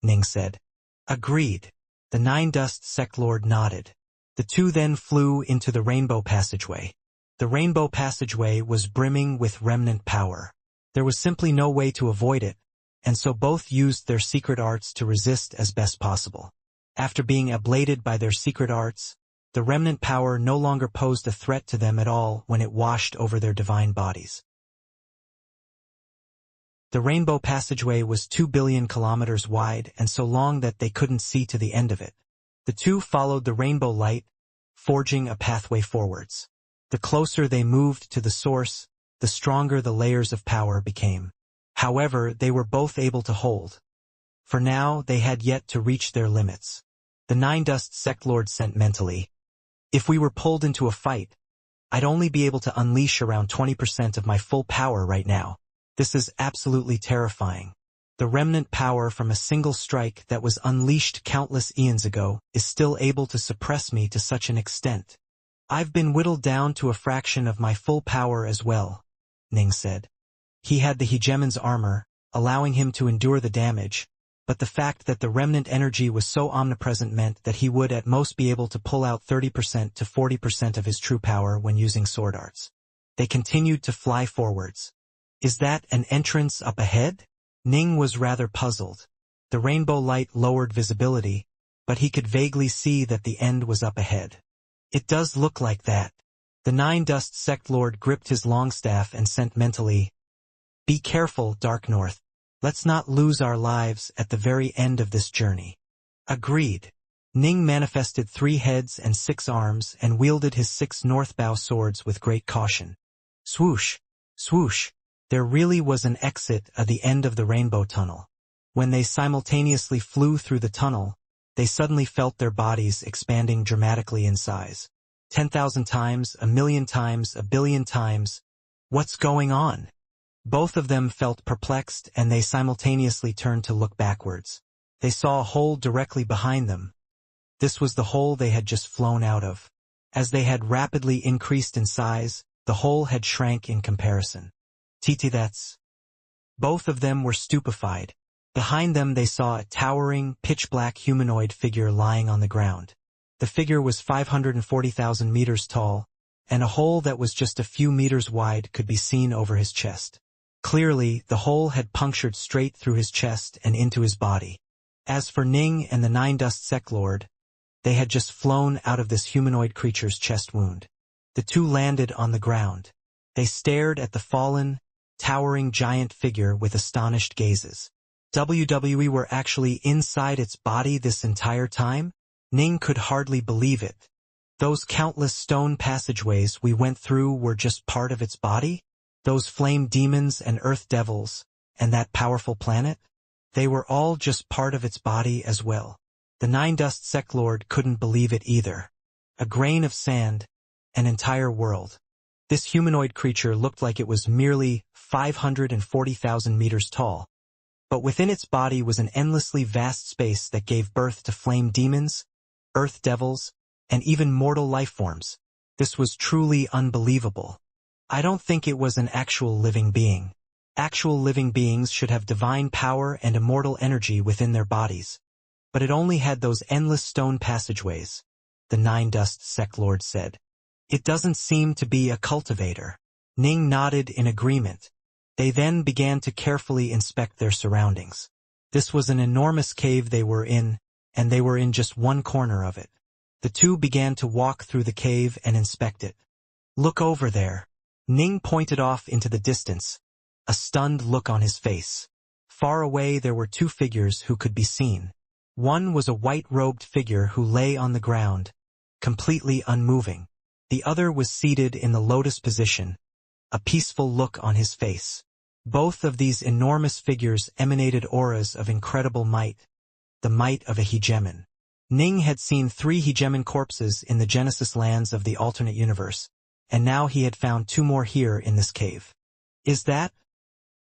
Ning said. Agreed. The Nine Dust Sect Lord nodded. The two then flew into the rainbow passageway. The rainbow passageway was brimming with remnant power. There was simply no way to avoid it, and so both used their secret arts to resist as best possible. After being ablated by their secret arts, the remnant power no longer posed a threat to them at all when it washed over their divine bodies. The rainbow passageway was 2 billion kilometers wide and so long that they couldn't see to the end of it. The two followed the rainbow light, forging a pathway forwards. The closer they moved to the source, the stronger the layers of power became. However, they were both able to hold. For now, they had yet to reach their limits. The Nine Dust Sect Lord sent mentally. If we were pulled into a fight, I'd only be able to unleash around 20% of my full power right now. This is absolutely terrifying. The remnant power from a single strike that was unleashed countless eons ago is still able to suppress me to such an extent. I've been whittled down to a fraction of my full power as well, Ning said. He had the hegemon's armor, allowing him to endure the damage, but the fact that the remnant energy was so omnipresent meant that he would at most be able to pull out 30% to 40% of his true power when using sword arts. They continued to fly forwards. Is that an entrance up ahead? Ning was rather puzzled. The rainbow light lowered visibility, but he could vaguely see that the end was up ahead. It does look like that. The Nine Dust Sect Lord gripped his longstaff and sent mentally, Be careful, Dark North. Let's not lose our lives at the very end of this journey. Agreed. Ning manifested 3 heads and 6 arms and wielded his 6 northbow swords with great caution. Swoosh! Swoosh! There really was an exit at the end of the rainbow tunnel. When they simultaneously flew through the tunnel, they suddenly felt their bodies expanding dramatically in size. 10,000 times, 1,000,000 times, 1,000,000,000 times. What's going on? Both of them felt perplexed and they simultaneously turned to look backwards. They saw a hole directly behind them. This was the hole they had just flown out of. As they had rapidly increased in size, the hole had shrank in comparison. That's. Both of them were stupefied. Behind them they saw a towering, pitch-black humanoid figure lying on the ground. The figure was 540,000 meters tall, and a hole that was just a few meters wide could be seen over his chest. Clearly, the hole had punctured straight through his chest and into his body. As for Ning and the Nine Dust Sect Lord, they had just flown out of this humanoid creature's chest wound. The two landed on the ground. They stared at the fallen, towering giant figure with astonished gazes. We were actually inside its body this entire time? Ning could hardly believe it. Those countless stone passageways we went through were just part of its body? Those flame demons and earth devils, and that powerful planet? They were all just part of its body as well. The Nine-Dust Sect Lord couldn't believe it either. A grain of sand, an entire world. This humanoid creature looked like it was merely 540,000 meters tall. But within its body was an endlessly vast space that gave birth to flame demons, earth devils, and even mortal life forms. This was truly unbelievable. I don't think it was an actual living being. Actual living beings should have divine power and immortal energy within their bodies. But it only had those endless stone passageways, the Nine-Dust Sect Lord said. It doesn't seem to be a cultivator. Ning nodded in agreement. They then began to carefully inspect their surroundings. This was an enormous cave they were in, and they were in just one corner of it. The two began to walk through the cave and inspect it. Look over there. Ning pointed off into the distance, a stunned look on his face. Far away there were two figures who could be seen. One was a white-robed figure who lay on the ground, completely unmoving. The other was seated in the lotus position, a peaceful look on his face. Both of these enormous figures emanated auras of incredible might, the might of a hegemon. Ning had seen 3 hegemon corpses in the Genesis lands of the alternate universe, and now he had found 2 more here in this cave. Is that?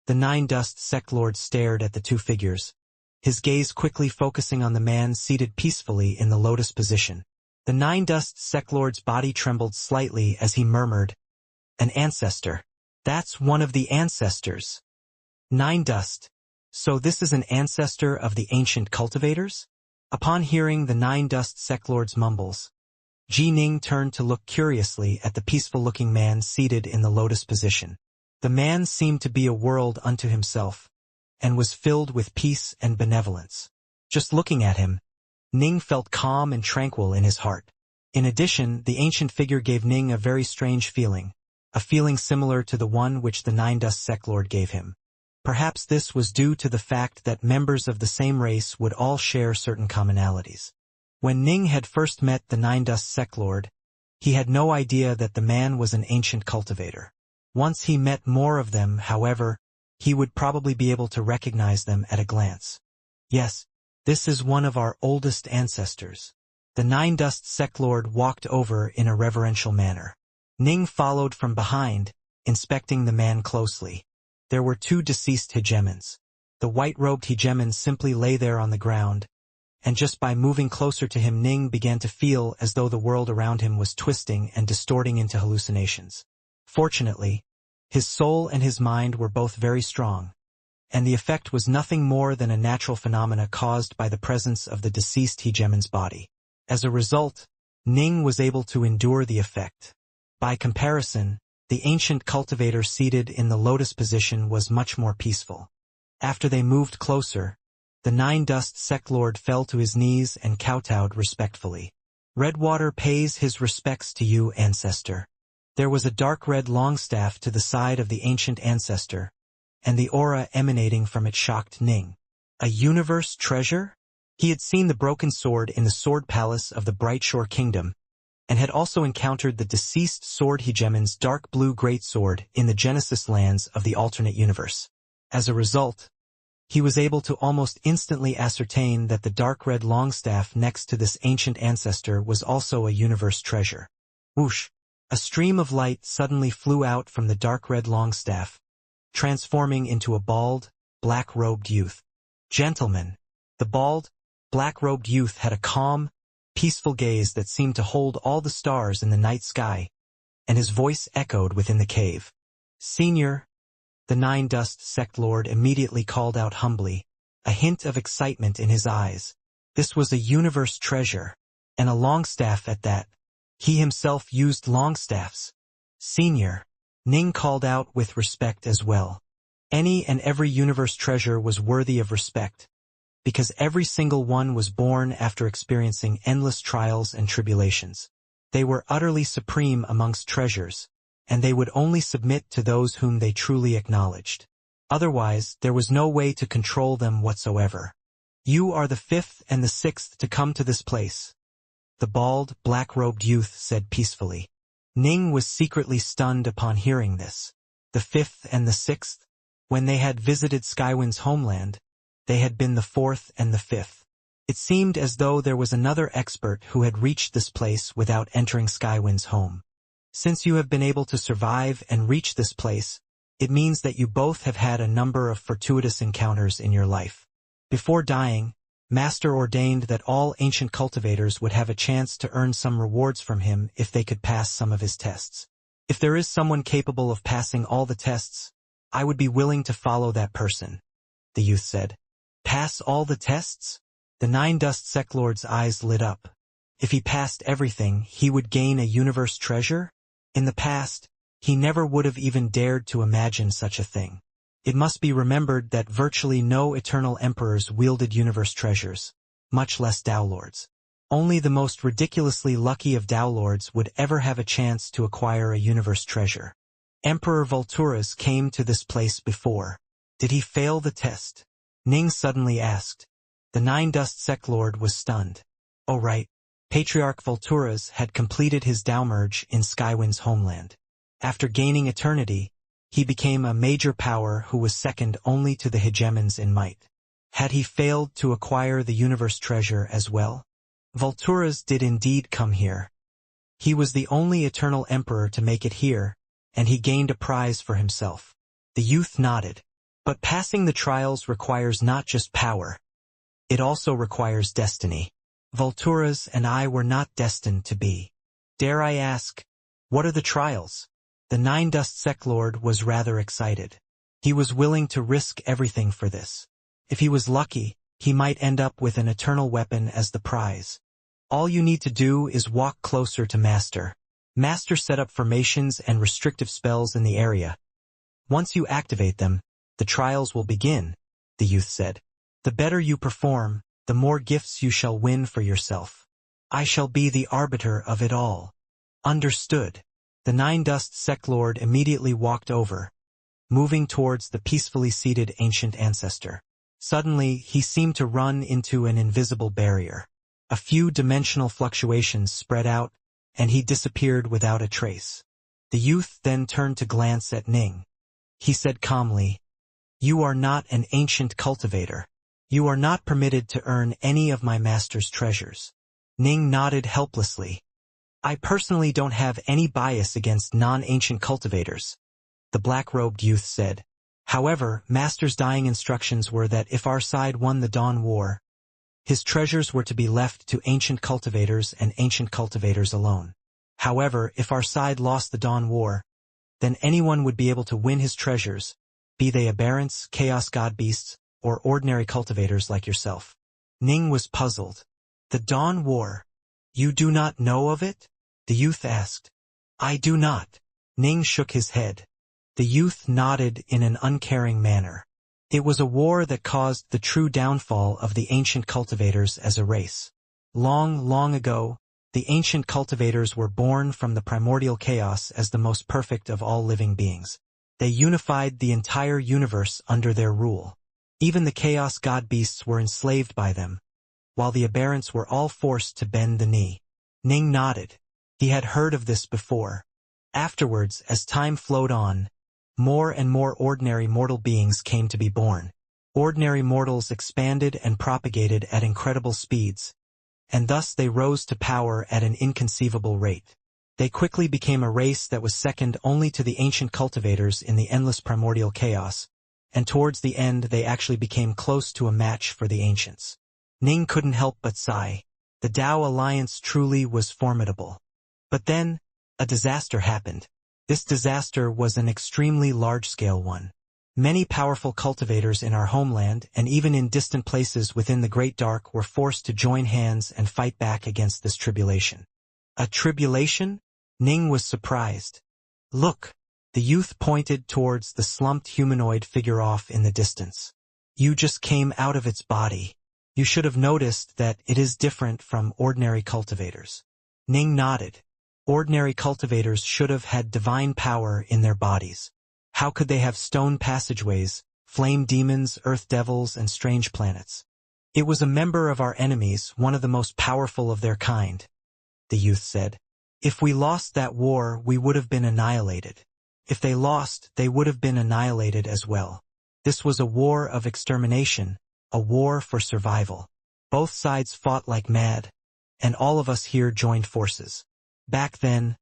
The Nine-Dust Sect Lord stared at the 2 figures, his gaze quickly focusing on the man seated peacefully in the lotus position. The Nine-Dust Sect Lord's body trembled slightly as he murmured, "An ancestor. That's one of the ancestors." Nine-Dust. So this is an ancestor of the ancient cultivators? Upon hearing the Nine-Dust Sect Lord's mumbles, Ning turned to look curiously at the peaceful-looking man seated in the lotus position. The man seemed to be a world unto himself, and was filled with peace and benevolence. Just looking at him, Ning felt calm and tranquil in his heart. In addition, the ancient figure gave Ning a very strange feeling, a feeling similar to the one which the Nine-Dust Sect Lord gave him. Perhaps this was due to the fact that members of the same race would all share certain commonalities. When Ning had first met the Nine-Dust Sect Lord, he had no idea that the man was an ancient cultivator. Once he met more of them, however, he would probably be able to recognize them at a glance. Yes, this is one of our oldest ancestors. The Nine-Dust Sect Lord walked over in a reverential manner. Ning followed from behind, inspecting the man closely. There were 2 deceased hegemons. The white-robed hegemon simply lay there on the ground, and just by moving closer to him Ning began to feel as though the world around him was twisting and distorting into hallucinations. Fortunately, his soul and his mind were both very strong, and the effect was nothing more than a natural phenomena caused by the presence of the deceased hegemon's body. As a result, Ning was able to endure the effect. By comparison, the ancient cultivator seated in the lotus position was much more peaceful. After they moved closer, the Nine-Dust Sect Lord fell to his knees and kowtowed respectfully. "Redwater pays his respects to you, ancestor." There was a dark red longstaff to the side of the ancient ancestor, and the aura emanating from it shocked Ning. A universe treasure? He had seen the broken sword in the sword palace of the Brightshore Kingdom, and had also encountered the deceased sword hegemon's dark blue greatsword in the Genesis lands of the alternate universe. As a result, he was able to almost instantly ascertain that the dark red longstaff next to this ancient ancestor was also a universe treasure. Whoosh! A stream of light suddenly flew out from the dark red longstaff, transforming into a bald, black-robed youth. "Gentlemen." The bald, black-robed youth had a calm, peaceful gaze that seemed to hold all the stars in the night sky, and his voice echoed within the cave. "Senior," the Nine-Dust Sect Lord immediately called out humbly, a hint of excitement in his eyes. This was a universe treasure, and a longstaff at that. He himself used longstaffs. "Senior," Ning called out with respect as well. Any and every universe treasure was worthy of respect, because every single one was born after experiencing endless trials and tribulations. They were utterly supreme amongst treasures, and they would only submit to those whom they truly acknowledged. Otherwise, there was no way to control them whatsoever. You are the fifth and the sixth to come to this place, the bald, black-robed youth said peacefully. Ning was secretly stunned upon hearing this. The fifth and the sixth? When they had visited Skywind's homeland, they had been the fourth and the fifth. It seemed as though there was another expert who had reached this place without entering Skywind's home. Since you have been able to survive and reach this place, it means that you both have had a number of fortuitous encounters in your life. Before dying, Master ordained that all ancient cultivators would have a chance to earn some rewards from him if they could pass some of his tests. If there is someone capable of passing all the tests, I would be willing to follow that person, the youth said. Pass all the tests? The Nine Dust Sect Lord's eyes lit up. If he passed everything, he would gain a universe treasure? In the past, he never would have even dared to imagine such a thing. It must be remembered that virtually no eternal emperors wielded universe treasures, much less Dao Lords. Only the most ridiculously lucky of Dao Lords would ever have a chance to acquire a universe treasure. Emperor Vulturas came to this place before. Did he fail the test? Ning suddenly asked. The Nine Dust Sect Lord was stunned. Oh right, Patriarch Vulturas had completed his Dao merge in Skywind's homeland. After gaining eternity, he became a major power who was second only to the hegemons in might. Had he failed to acquire the universe treasure as well? Vulturas did indeed come here. He was the only eternal emperor to make it here, and he gained a prize for himself. The youth nodded. But passing the trials requires not just power. It also requires destiny. Vulturas and I were not destined to be. Dare I ask, what are the trials? The Nine Dust Sect Lord was rather excited. He was willing to risk everything for this. If he was lucky, he might end up with an eternal weapon as the prize. All you need to do is walk closer to Master. Master set up formations and restrictive spells in the area. Once you activate them, the trials will begin, the youth said. The better you perform, the more gifts you shall win for yourself. I shall be the arbiter of it all. Understood. The Nine Dust Sect Lord immediately walked over, moving towards the peacefully seated ancient ancestor. Suddenly, he seemed to run into an invisible barrier. A few dimensional fluctuations spread out, and he disappeared without a trace. The youth then turned to glance at Ning. He said calmly, You are not an ancient cultivator. You are not permitted to earn any of my master's treasures. Ning nodded helplessly. I personally don't have any bias against non-ancient cultivators, the black-robed youth said. However, Master's dying instructions were that if our side won the Dawn War, his treasures were to be left to ancient cultivators and ancient cultivators alone. However, if our side lost the Dawn War, then anyone would be able to win his treasures, be they aberrants, chaos god beasts, or ordinary cultivators like yourself. Ning was puzzled. The Dawn War. You do not know of it? The youth asked. I do not. Ning shook his head. The youth nodded in an uncaring manner. It was a war that caused the true downfall of the ancient cultivators as a race. Long, long ago, the ancient cultivators were born from the primordial chaos as the most perfect of all living beings. They unified the entire universe under their rule. Even the chaos god beasts were enslaved by them, while the aberrants were all forced to bend the knee. Ning nodded. He had heard of this before. Afterwards, as time flowed on, more and more ordinary mortal beings came to be born. Ordinary mortals expanded and propagated at incredible speeds, and thus they rose to power at an inconceivable rate. They quickly became a race that was second only to the ancient cultivators in the endless primordial chaos, and towards the end they actually became close to a match for the ancients. Ning couldn't help but sigh. The Dao alliance truly was formidable. But then, a disaster happened. This disaster was an extremely large-scale one. Many powerful cultivators in our homeland and even in distant places within the Great Dark were forced to join hands and fight back against this tribulation. A tribulation? Ning was surprised. Look, the youth pointed towards the slumped humanoid figure off in the distance. You just came out of its body. You should have noticed that it is different from ordinary cultivators. Ning nodded. Ordinary cultivators should have had divine power in their bodies. How could they have stone passageways, flame demons, earth devils, and strange planets? It was a member of our enemies, one of the most powerful of their kind, the youth said. If we lost that war, we would have been annihilated. If they lost, they would have been annihilated as well. This was a war of extermination, a war for survival. Both sides fought like mad, and all of us here joined forces. Back then,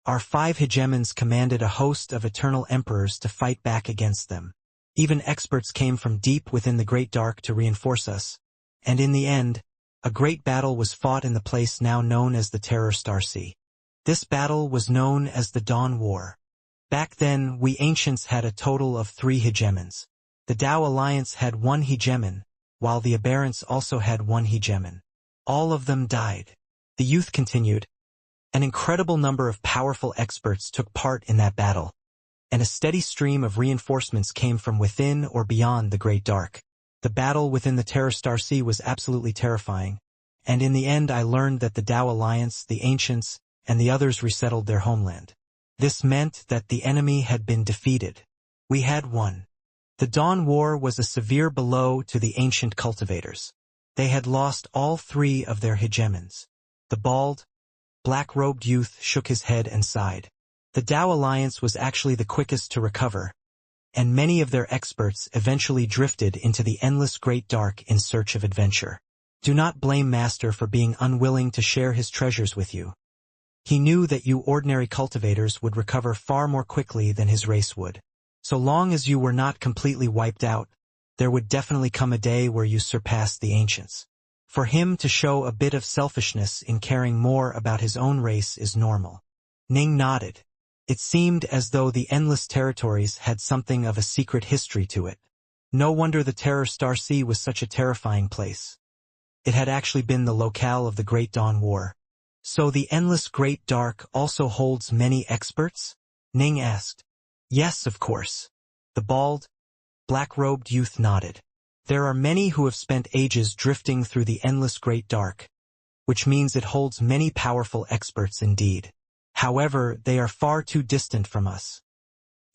our 5 hegemons commanded a host of eternal emperors to fight back against them. Even experts came from deep within the Great Dark to reinforce us, and in the end, a great battle was fought in the place now known as the Terror Star Sea. This battle was known as the Dawn War. Back then, we ancients had a total of 3 hegemons. The Tao Alliance had 1 hegemon, while the Aberrants also had 1 hegemon. All of them died. The youth continued. An incredible number of powerful experts took part in that battle, and a steady stream of reinforcements came from within or beyond the Great Dark. The battle within the Terror Star Sea was absolutely terrifying, and in the end I learned that the Tao Alliance, the Ancients, and the others resettled their homeland. This meant that the enemy had been defeated. We had won. The Dawn War was a severe blow to the ancient cultivators. They had lost all 3 of their hegemons. The bald, black-robed youth shook his head and sighed. The Tao Alliance was actually the quickest to recover, and many of their experts eventually drifted into the endless Great Dark in search of adventure. Do not blame Master for being unwilling to share his treasures with you. He knew that you ordinary cultivators would recover far more quickly than his race would. So long as you were not completely wiped out, there would definitely come a day where you surpassed the ancients. For him to show a bit of selfishness in caring more about his own race is normal. Ning nodded. It seemed as though the endless territories had something of a secret history to it. No wonder the Terror Star Sea was such a terrifying place. It had actually been the locale of the Great Dawn War. So the endless Great Dark also holds many experts? Ning asked. Yes, of course. The bald, black-robed youth nodded. There are many who have spent ages drifting through the endless Great Dark, which means it holds many powerful experts indeed. However, they are far too distant from us.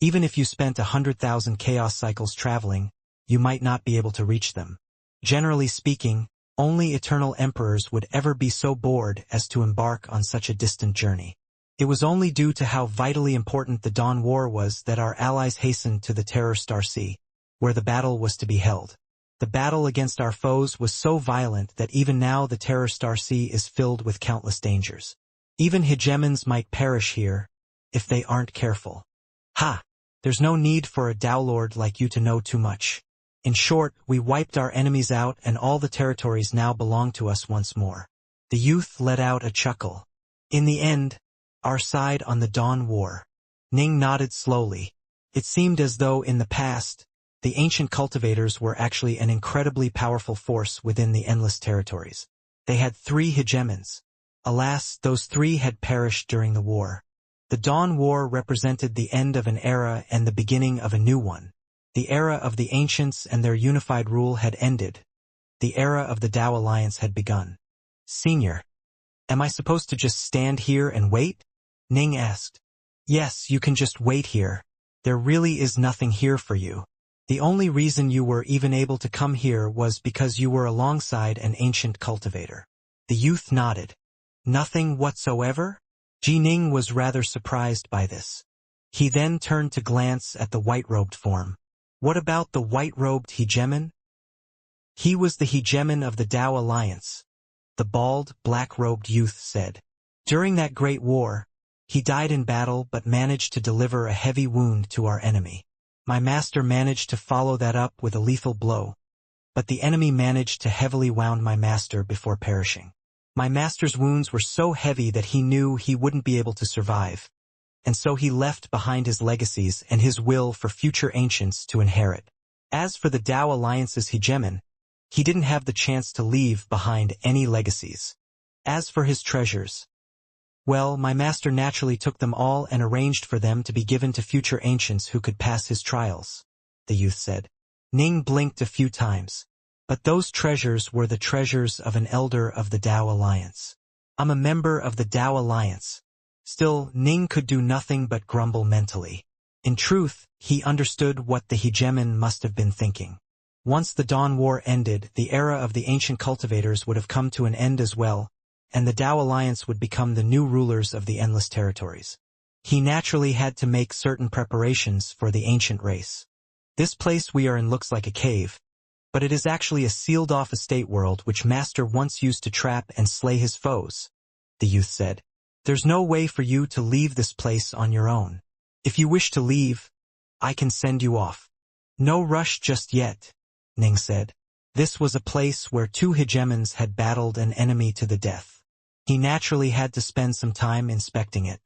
Even if you spent 100,000 chaos cycles traveling, you might not be able to reach them. Generally speaking, only eternal emperors would ever be so bored as to embark on such a distant journey. It was only due to how vitally important the Dawn War was that our allies hastened to the Terror Star Sea, where the battle was to be held. The battle against our foes was so violent that even now the Terror Star Sea is filled with countless dangers. Even hegemons might perish here, if they aren't careful. Ha! There's no need for a Tao Lord like you to know too much. In short, we wiped our enemies out and all the territories now belong to us once more. The youth let out a chuckle. In the end, our side on the Dawn War. Ning nodded slowly. It seemed as though in the past, the ancient cultivators were actually an incredibly powerful force within the endless territories. They had 3 hegemons. Alas, those 3 had perished during the war. The Dawn War represented the end of an era and the beginning of a new one. The era of the ancients and their unified rule had ended. The era of the Tao Alliance had begun. Senior, am I supposed to just stand here and wait? Ning asked. Yes, you can just wait here. There really is nothing here for you. The only reason you were even able to come here was because you were alongside an ancient cultivator. The youth nodded. Nothing whatsoever? Ji Ning was rather surprised by this. He then turned to glance at the white-robed form. What about the white-robed hegemon? He was the hegemon of the Tao Alliance, the bald, black-robed youth said. During that great war, he died in battle but managed to deliver a heavy wound to our enemy. My master managed to follow that up with a lethal blow, but the enemy managed to heavily wound my master before perishing. My master's wounds were so heavy that he knew he wouldn't be able to survive, and so he left behind his legacies and his will for future ancients to inherit. As for the Tao Alliance's hegemon, he didn't have the chance to leave behind any legacies. As for his treasures, well, my master naturally took them all and arranged for them to be given to future ancients who could pass his trials, the youth said. Ning blinked a few times. But those treasures were the treasures of an elder of the Tao Alliance. I'm a member of the Tao Alliance, Still, Ning could do nothing but grumble mentally. In truth, he understood what the hegemon must have been thinking. Once the Dawn War ended, the era of the ancient cultivators would have come to an end as well, and the Tao Alliance would become the new rulers of the endless territories. He naturally had to make certain preparations for the ancient race. This place we are in looks like a cave, but it is actually a sealed-off estate world which Master once used to trap and slay his foes, the youth said. There's no way for you to leave this place on your own. If you wish to leave, I can send you off. No rush just yet, Ning said. This was a place where two hegemons had battled an enemy to the death. He naturally had to spend some time inspecting it.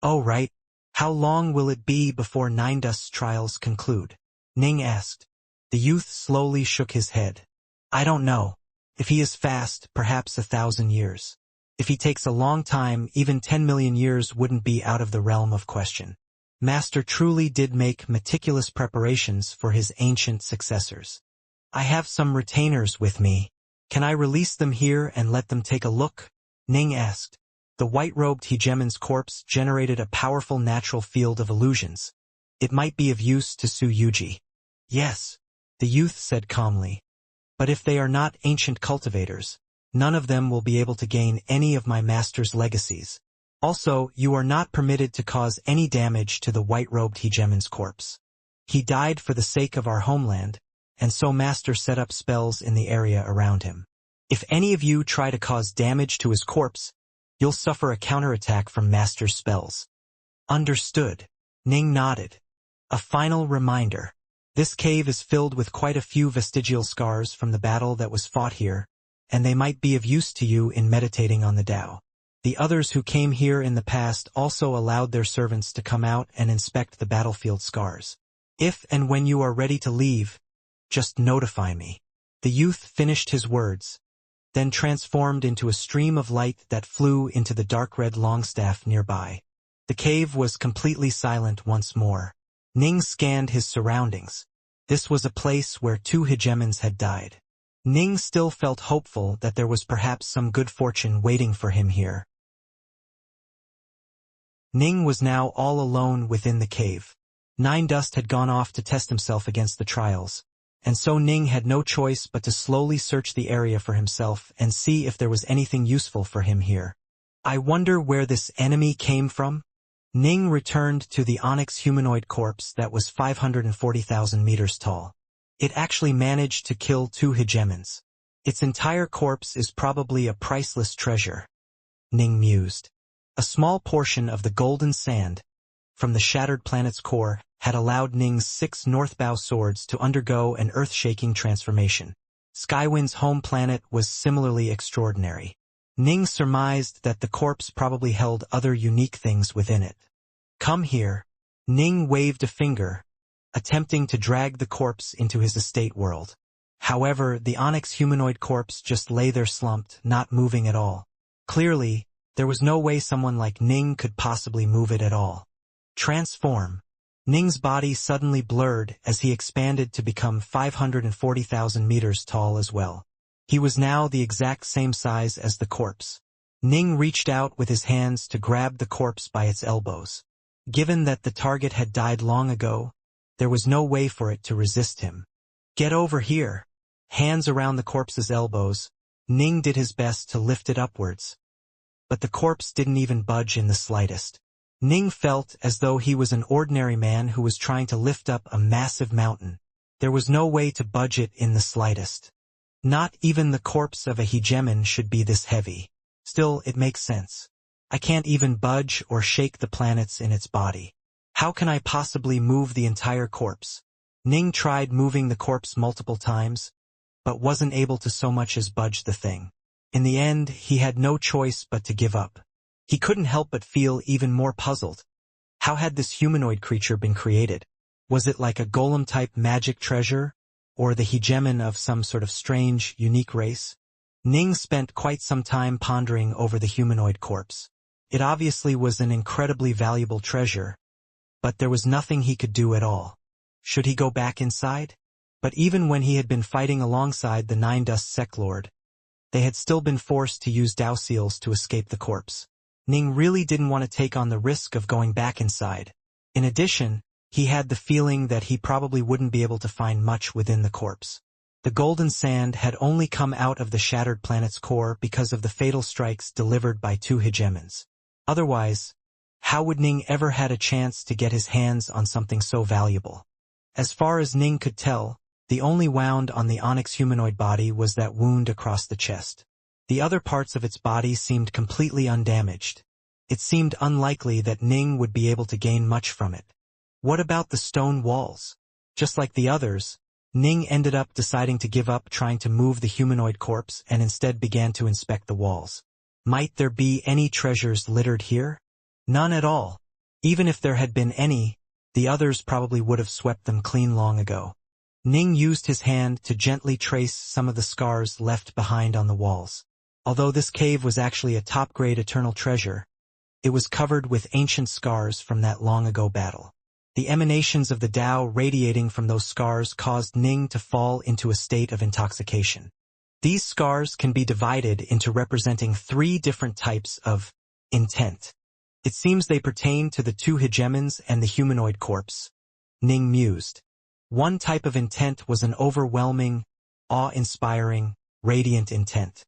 Oh right, how long will it be before Nine Dust's trials conclude? Ning asked. The youth slowly shook his head. I don't know. If he is fast, perhaps 1,000 years. If he takes a long time, even 10 million years wouldn't be out of the realm of question. Master truly did make meticulous preparations for his ancient successors. I have some retainers with me. Can I release them here and let them take a look? Ning asked. The white-robed hegemon's corpse generated a powerful natural field of illusions. It might be of use to Su Yuji. Yes, the youth said calmly. But if they are not ancient cultivators, none of them will be able to gain any of my master's legacies. Also, you are not permitted to cause any damage to the white-robed hegemon's corpse. He died for the sake of our homeland, and so Master set up spells in the area around him. If any of you try to cause damage to his corpse, you'll suffer a counterattack from Master's spells. Understood. Ning nodded. A final reminder. This cave is filled with quite a few vestigial scars from the battle that was fought here, and they might be of use to you in meditating on the Tao. The others who came here in the past also allowed their servants to come out and inspect the battlefield scars. If and when you are ready to leave, just notify me. The youth finished his words, then transformed into a stream of light that flew into the dark red longstaff nearby. The cave was completely silent once more. Ning scanned his surroundings. This was a place where two hegemons had died. Ning still felt hopeful that there was perhaps some good fortune waiting for him here. Ning was now all alone within the cave. Nine Dust had gone off to test himself against the trials, and so Ning had no choice but to slowly search the area for himself and see if there was anything useful for him here. I wonder where this enemy came from? Ning returned to the onyx humanoid corpse that was 540,000 meters tall. It actually managed to kill two hegemons. Its entire corpse is probably a priceless treasure, Ning mused. A small portion of the golden sand from the shattered planet's core had allowed Ning's 6 Northbow swords to undergo an earth-shaking transformation. Skywind's home planet was similarly extraordinary. Ning surmised that the corpse probably held other unique things within it. Come here. Ning waved a finger, attempting to drag the corpse into his estate world. However, the onyx humanoid corpse just lay there slumped, not moving at all. Clearly, there was no way someone like Ning could possibly move it at all. Transform. Ning's body suddenly blurred as he expanded to become 540,000 meters tall as well. He was now the exact same size as the corpse. Ning reached out with his hands to grab the corpse by its elbows. Given that the target had died long ago, there was no way for it to resist him. Get over here. Hands around the corpse's elbows, Ning did his best to lift it upwards. But the corpse didn't even budge in the slightest. Ning felt as though he was an ordinary man who was trying to lift up a massive mountain. There was no way to budge it in the slightest. Not even the corpse of a hegemon should be this heavy. Still, it makes sense. I can't even budge or shake the planets in its body. How can I possibly move the entire corpse? Ning tried moving the corpse multiple times, but wasn't able to so much as budge the thing. In the end, he had no choice but to give up. He couldn't help but feel even more puzzled. How had this humanoid creature been created? Was it like a golem-type magic treasure, or the hegemon of some sort of strange, unique race? Ning spent quite some time pondering over the humanoid corpse. It obviously was an incredibly valuable treasure, but there was nothing he could do at all. Should he go back inside? But even when he had been fighting alongside the Nine Dust Sect Lord, they had still been forced to use Dao seals to escape the corpse. Ning really didn't want to take on the risk of going back inside. In addition, he had the feeling that he probably wouldn't be able to find much within the corpse. The golden sand had only come out of the shattered planet's core because of the fatal strikes delivered by two hegemons. Otherwise, how would Ning ever had a chance to get his hands on something so valuable? As far as Ning could tell, the only wound on the onyx humanoid body was that wound across the chest. The other parts of its body seemed completely undamaged. It seemed unlikely that Ning would be able to gain much from it. What about the stone walls? Just like the others, Ning ended up deciding to give up trying to move the humanoid corpse and instead began to inspect the walls. Might there be any treasures littered here? None at all. Even if there had been any, the others probably would have swept them clean long ago. Ning used his hand to gently trace some of the scars left behind on the walls. Although this cave was actually a top-grade eternal treasure, it was covered with ancient scars from that long-ago battle. The emanations of the Tao radiating from those scars caused Ning to fall into a state of intoxication. These scars can be divided into representing three different types of intent. It seems they pertain to the two hegemons and the humanoid corpse. Ning mused. One type of intent was an overwhelming, awe-inspiring, radiant intent.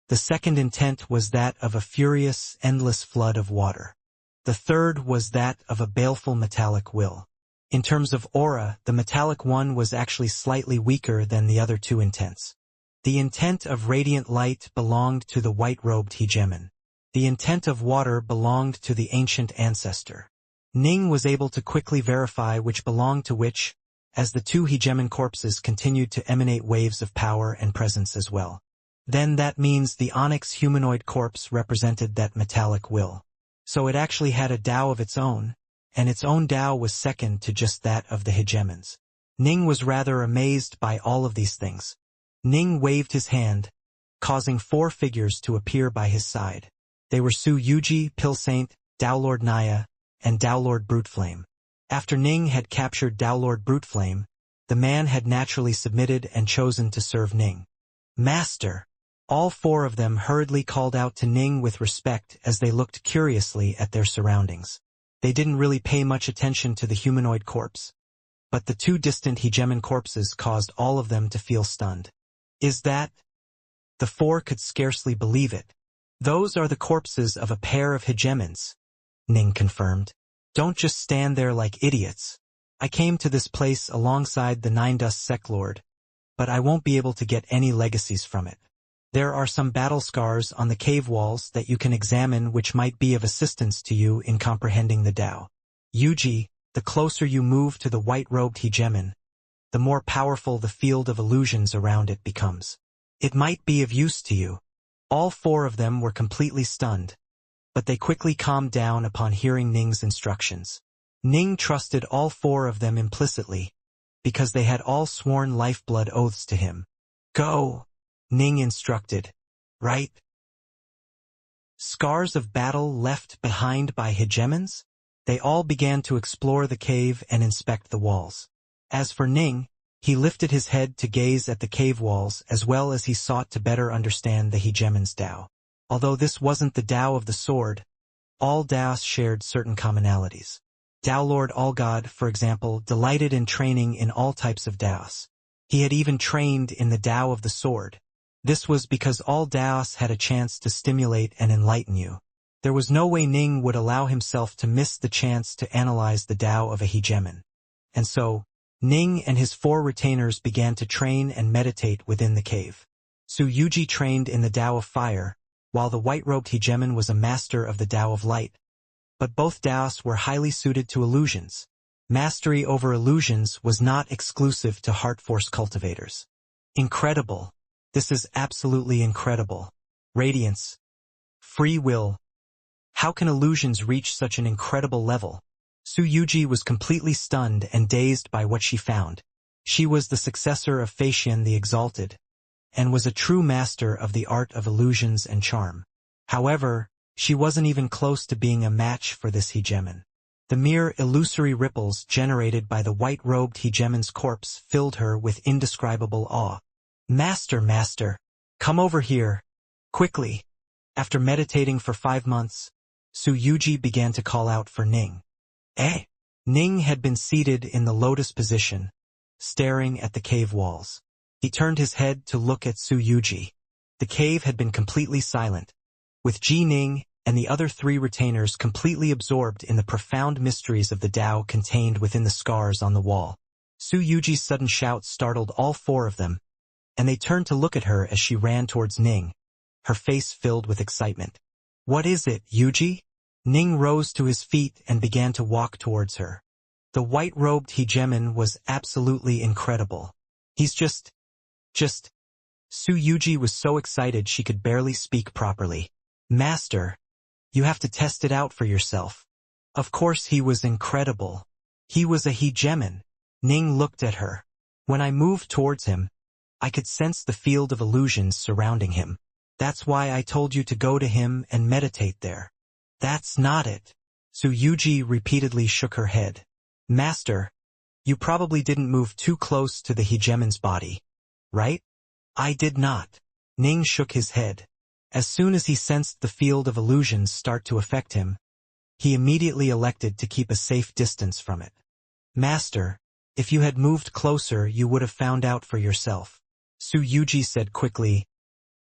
The second intent was that of a furious, endless flood of water. The third was that of a baleful metallic will. In terms of aura, the metallic one was actually slightly weaker than the other two intents. The intent of radiant light belonged to the white-robed hegemon. The intent of water belonged to the ancient ancestor. Ning was able to quickly verify which belonged to which, as the two hegemon corpses continued to emanate waves of power and presence as well. Then that means the onyx humanoid corpse represented that metallic will. So it actually had a Tao of its own, and its own Tao was second to just that of the hegemons. Ning was rather amazed by all of these things. Ning waved his hand, causing four figures to appear by his side. They were Su Yuji, Pill Saint, Tao Lord Naya, and Tao Lord Bruteflame. After Ning had captured Tao Lord Bruteflame, the man had naturally submitted and chosen to serve Ning. Master! All four of them hurriedly called out to Ning with respect as they looked curiously at their surroundings. They didn't really pay much attention to the humanoid corpse, but the two distant hegemon corpses caused all of them to feel stunned. Is that? The four could scarcely believe it. Those are the corpses of a pair of hegemons, Ning confirmed. Don't just stand there like idiots. I came to this place alongside the Nine Dust Sect Lord, but I won't be able to get any legacies from it. There are some battle scars on the cave walls that you can examine which might be of assistance to you in comprehending the Tao. Yuji, the closer you move to the white-robed hegemon, the more powerful the field of illusions around it becomes. It might be of use to you. All four of them were completely stunned, but they quickly calmed down upon hearing Ning's instructions. Ning trusted all four of them implicitly, because they had all sworn lifeblood oaths to him. Go! Ning instructed. Right? Scars of battle left behind by hegemons? They all began to explore the cave and inspect the walls. As for Ning, he lifted his head to gaze at the cave walls as well as he sought to better understand the hegemon's Tao. Although this wasn't the Tao of the sword, all Taos shared certain commonalities. Tao Lord Allgod, for example, delighted in training in all types of Taos. He had even trained in the Tao of the sword. This was because all Taos had a chance to stimulate and enlighten you. There was no way Ning would allow himself to miss the chance to analyze the Tao of a hegemon. And so, Ning and his four retainers began to train and meditate within the cave. Su Yuji trained in the Tao of fire, while the white-robed hegemon was a master of the Tao of light. But both Taos were highly suited to illusions. Mastery over illusions was not exclusive to heart force cultivators. Incredible. This is absolutely incredible. Radiance. Free will. How can illusions reach such an incredible level? Su Yuji was completely stunned and dazed by what she found. She was the successor of Facian the Exalted, and was a true master of the art of illusions and charm. However, she wasn't even close to being a match for this hegemon. The mere illusory ripples generated by the white-robed hegemon's corpse filled her with indescribable awe. Master, come over here. Quickly. After meditating for 5 months, Su Yuji began to call out for Ning. Eh? Ning had been seated in the lotus position, staring at the cave walls. He turned his head to look at Su Yuji. The cave had been completely silent, with Ji Ning and the other 3 retainers completely absorbed in the profound mysteries of the Tao contained within the scars on the wall. Su Yuji's sudden shout startled all 4 of them, and they turned to look at her as she ran towards Ning, her face filled with excitement. What is it, Yuji? Ning rose to his feet and began to walk towards her. The white-robed hegemon was absolutely incredible. He's just... Su Yuji was so excited she could barely speak properly. Master, you have to test it out for yourself. Of course he was incredible. He was a hegemon. Ning looked at her. When I moved towards him, I could sense the field of illusions surrounding him. That's why I told you to go to him and meditate there. That's not it. Su Yuji repeatedly shook her head. Master, you probably didn't move too close to the hegemon's body, right? I did not. Ning shook his head. As soon as he sensed the field of illusions start to affect him, he immediately elected to keep a safe distance from it. Master, if you had moved closer you would have found out for yourself. Su Yuji said quickly,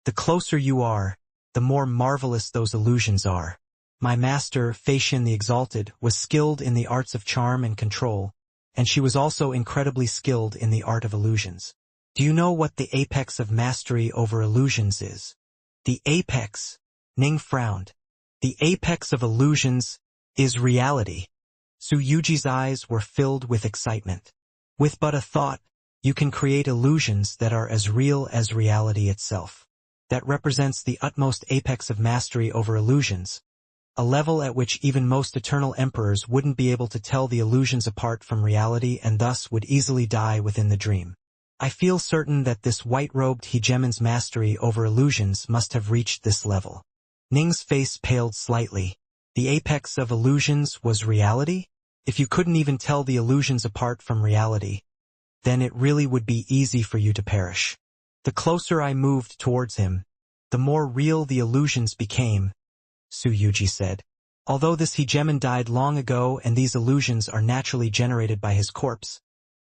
the closer you are, the more marvelous those illusions are. My master, Feishin the Exalted, was skilled in the arts of charm and control, and she was also incredibly skilled in the art of illusions. Do you know what the apex of mastery over illusions is? The apex, Ning frowned. The apex of illusions is reality. Su Yuji's eyes were filled with excitement. With but a thought, you can create illusions that are as real as reality itself. That represents the utmost apex of mastery over illusions, a level at which even most eternal emperors wouldn't be able to tell the illusions apart from reality and thus would easily die within the dream. I feel certain that this white-robed hegemon's mastery over illusions must have reached this level. Ning's face paled slightly. The apex of illusions was reality? If you couldn't even tell the illusions apart from reality, then it really would be easy for you to perish. The closer I moved towards him, the more real the illusions became, Su Yuji said. Although this hegemon died long ago and these illusions are naturally generated by his corpse,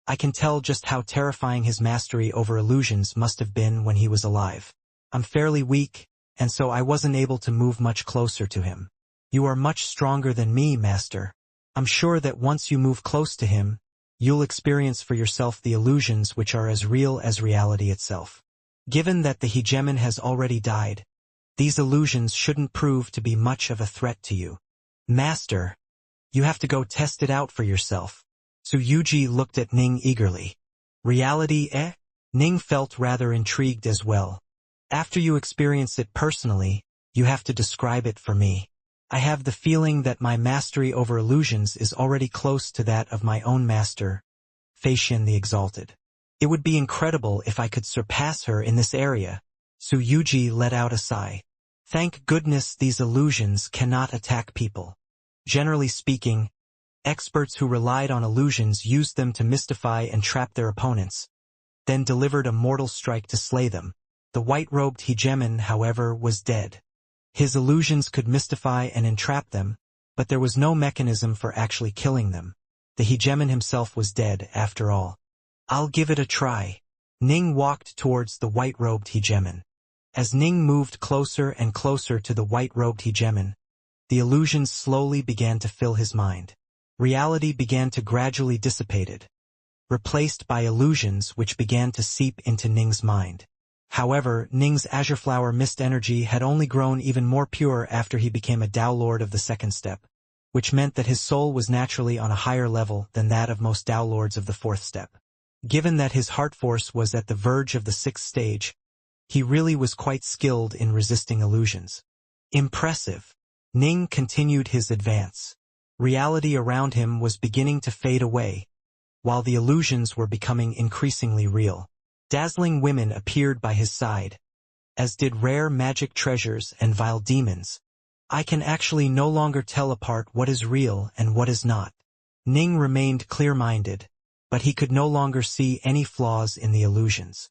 I can tell just how terrifying his mastery over illusions must have been when he was alive. I'm fairly weak, and so I wasn't able to move much closer to him. You are much stronger than me, Master. I'm sure that once you move close to him, you'll experience for yourself the illusions which are as real as reality itself. Given that the hegemon has already died, these illusions shouldn't prove to be much of a threat to you. Master, you have to go test it out for yourself. Su Yuji looked at Ning eagerly. Reality, eh? Ning felt rather intrigued as well. After you experience it personally, you have to describe it for me. I have the feeling that my mastery over illusions is already close to that of my own master, Feishin the Exalted. It would be incredible if I could surpass her in this area. Su Yuji let out a sigh. Thank goodness these illusions cannot attack people. Generally speaking, experts who relied on illusions used them to mystify and trap their opponents, then delivered a mortal strike to slay them. The white-robed hegemon, however, was dead. His illusions could mystify and entrap them, but there was no mechanism for actually killing them. The hegemon himself was dead, after all. I'll give it a try. Ning walked towards the white-robed hegemon. As Ning moved closer and closer to the white-robed hegemon, the illusions slowly began to fill his mind. Reality began to gradually dissipate, replaced by illusions which began to seep into Ning's mind. However, Ning's azure flower mist energy had only grown even more pure after he became a Tao Lord of the second step, which meant that his soul was naturally on a higher level than that of most Tao Lords of the fourth step. Given that his heart force was at the verge of the sixth stage, he really was quite skilled in resisting illusions. Impressive. Ning continued his advance. Reality around him was beginning to fade away, while the illusions were becoming increasingly real. Dazzling women appeared by his side, as did rare magic treasures and vile demons. I can actually no longer tell apart what is real and what is not. Ning remained clear-minded, but he could no longer see any flaws in the illusions.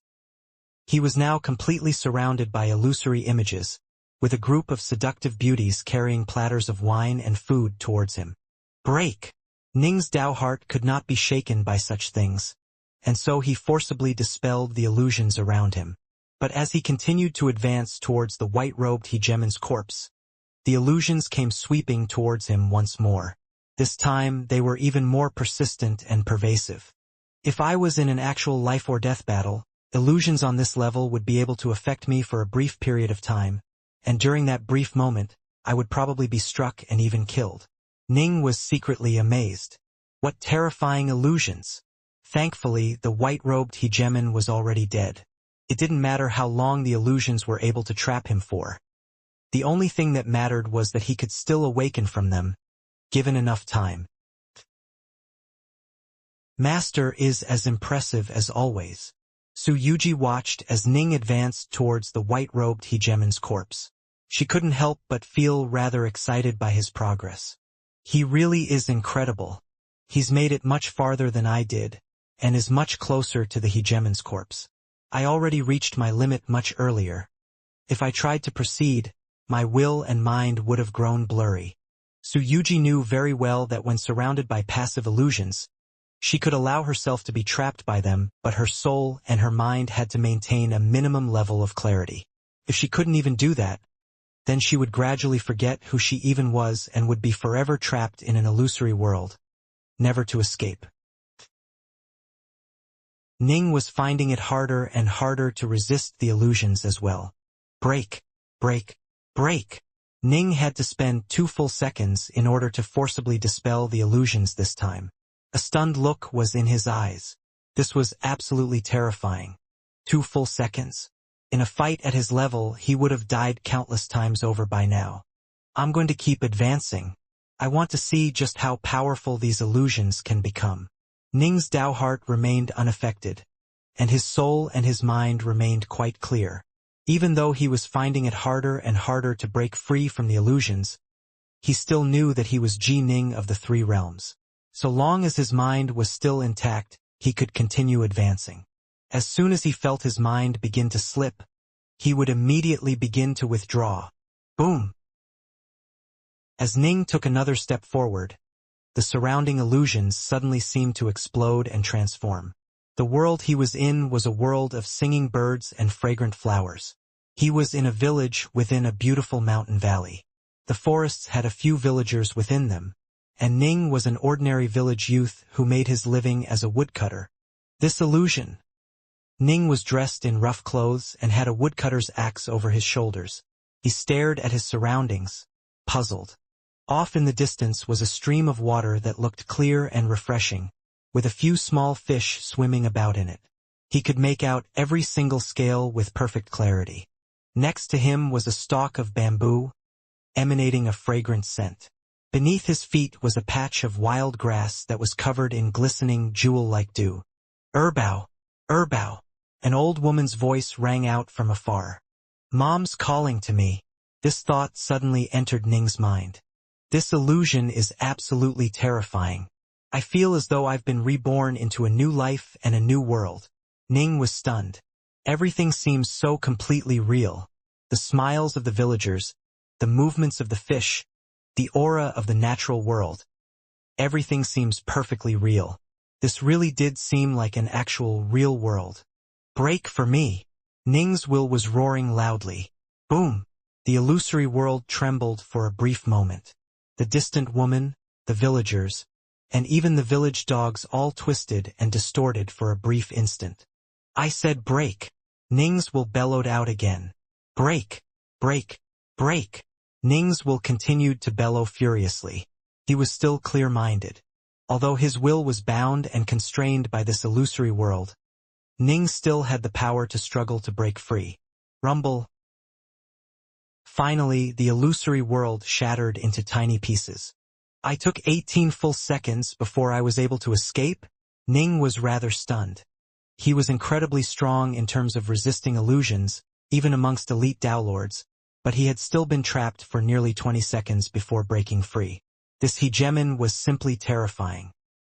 He was now completely surrounded by illusory images, with a group of seductive beauties carrying platters of wine and food towards him. Break! Ning's Dao heart could not be shaken by such things, and so he forcibly dispelled the illusions around him. But as he continued to advance towards the white-robed hegemon's corpse, the illusions came sweeping towards him once more. This time, they were even more persistent and pervasive. If I was in an actual life-or-death battle, illusions on this level would be able to affect me for a brief period of time, and during that brief moment, I would probably be struck and even killed. Ning was secretly amazed. What terrifying illusions! Thankfully, the white-robed hegemon was already dead. It didn't matter how long the illusions were able to trap him for. The only thing that mattered was that he could still awaken from them, given enough time. Master is as impressive as always. Su Yuji watched as Ning advanced towards the white-robed hegemon's corpse. She couldn't help but feel rather excited by his progress. He really is incredible. He's made it much farther than I did, and is much closer to the hegemon's corpse. I already reached my limit much earlier. If I tried to proceed, my will and mind would have grown blurry. Su Yuji knew very well that when surrounded by passive illusions, she could allow herself to be trapped by them, but her soul and her mind had to maintain a minimum level of clarity. If she couldn't even do that, then she would gradually forget who she even was and would be forever trapped in an illusory world, never to escape. Ning was finding it harder and harder to resist the illusions as well. Break, break, break. Ning had to spend 2 full seconds in order to forcibly dispel the illusions this time. A stunned look was in his eyes. This was absolutely terrifying. 2 full seconds. In a fight at his level, he would have died countless times over by now. I'm going to keep advancing. I want to see just how powerful these illusions can become. Ning's Dao heart remained unaffected, and his soul and his mind remained quite clear. Even though he was finding it harder and harder to break free from the illusions, he still knew that he was Ji Ning of the 3 realms. So long as his mind was still intact, he could continue advancing. As soon as he felt his mind begin to slip, he would immediately begin to withdraw. Boom! As Ning took another step forward, the surrounding illusions suddenly seemed to explode and transform. The world he was in was a world of singing birds and fragrant flowers. He was in a village within a beautiful mountain valley. The forests had a few villagers within them, and Ning was an ordinary village youth who made his living as a woodcutter. This illusion. Ning was dressed in rough clothes and had a woodcutter's axe over his shoulders. He stared at his surroundings, puzzled. Off in the distance was a stream of water that looked clear and refreshing, with a few small fish swimming about in it. He could make out every single scale with perfect clarity. Next to him was a stalk of bamboo, emanating a fragrant scent. Beneath his feet was a patch of wild grass that was covered in glistening jewel-like dew. Erbao! Erbao! An old woman's voice rang out from afar. Mom's calling to me. This thought suddenly entered Ning's mind. This illusion is absolutely terrifying. I feel as though I've been reborn into a new life and a new world. Ning was stunned. Everything seems so completely real. The smiles of the villagers, the movements of the fish, the aura of the natural world. Everything seems perfectly real. This really did seem like an actual real world. Break for me. Ning's will was roaring loudly. Boom! The illusory world trembled for a brief moment. The distant woman, the villagers, and even the village dogs all twisted and distorted for a brief instant. I said break. Ning's will bellowed out again. Break! Break! Break! Ning's will continued to bellow furiously. He was still clear-minded. Although his will was bound and constrained by this illusory world, Ning still had the power to struggle to break free. Rumble. Finally, the illusory world shattered into tiny pieces. I took 18 full seconds before I was able to escape. Ning was rather stunned. He was incredibly strong in terms of resisting illusions, even amongst elite Dao Lords, but he had still been trapped for nearly 20 seconds before breaking free. This hegemon was simply terrifying.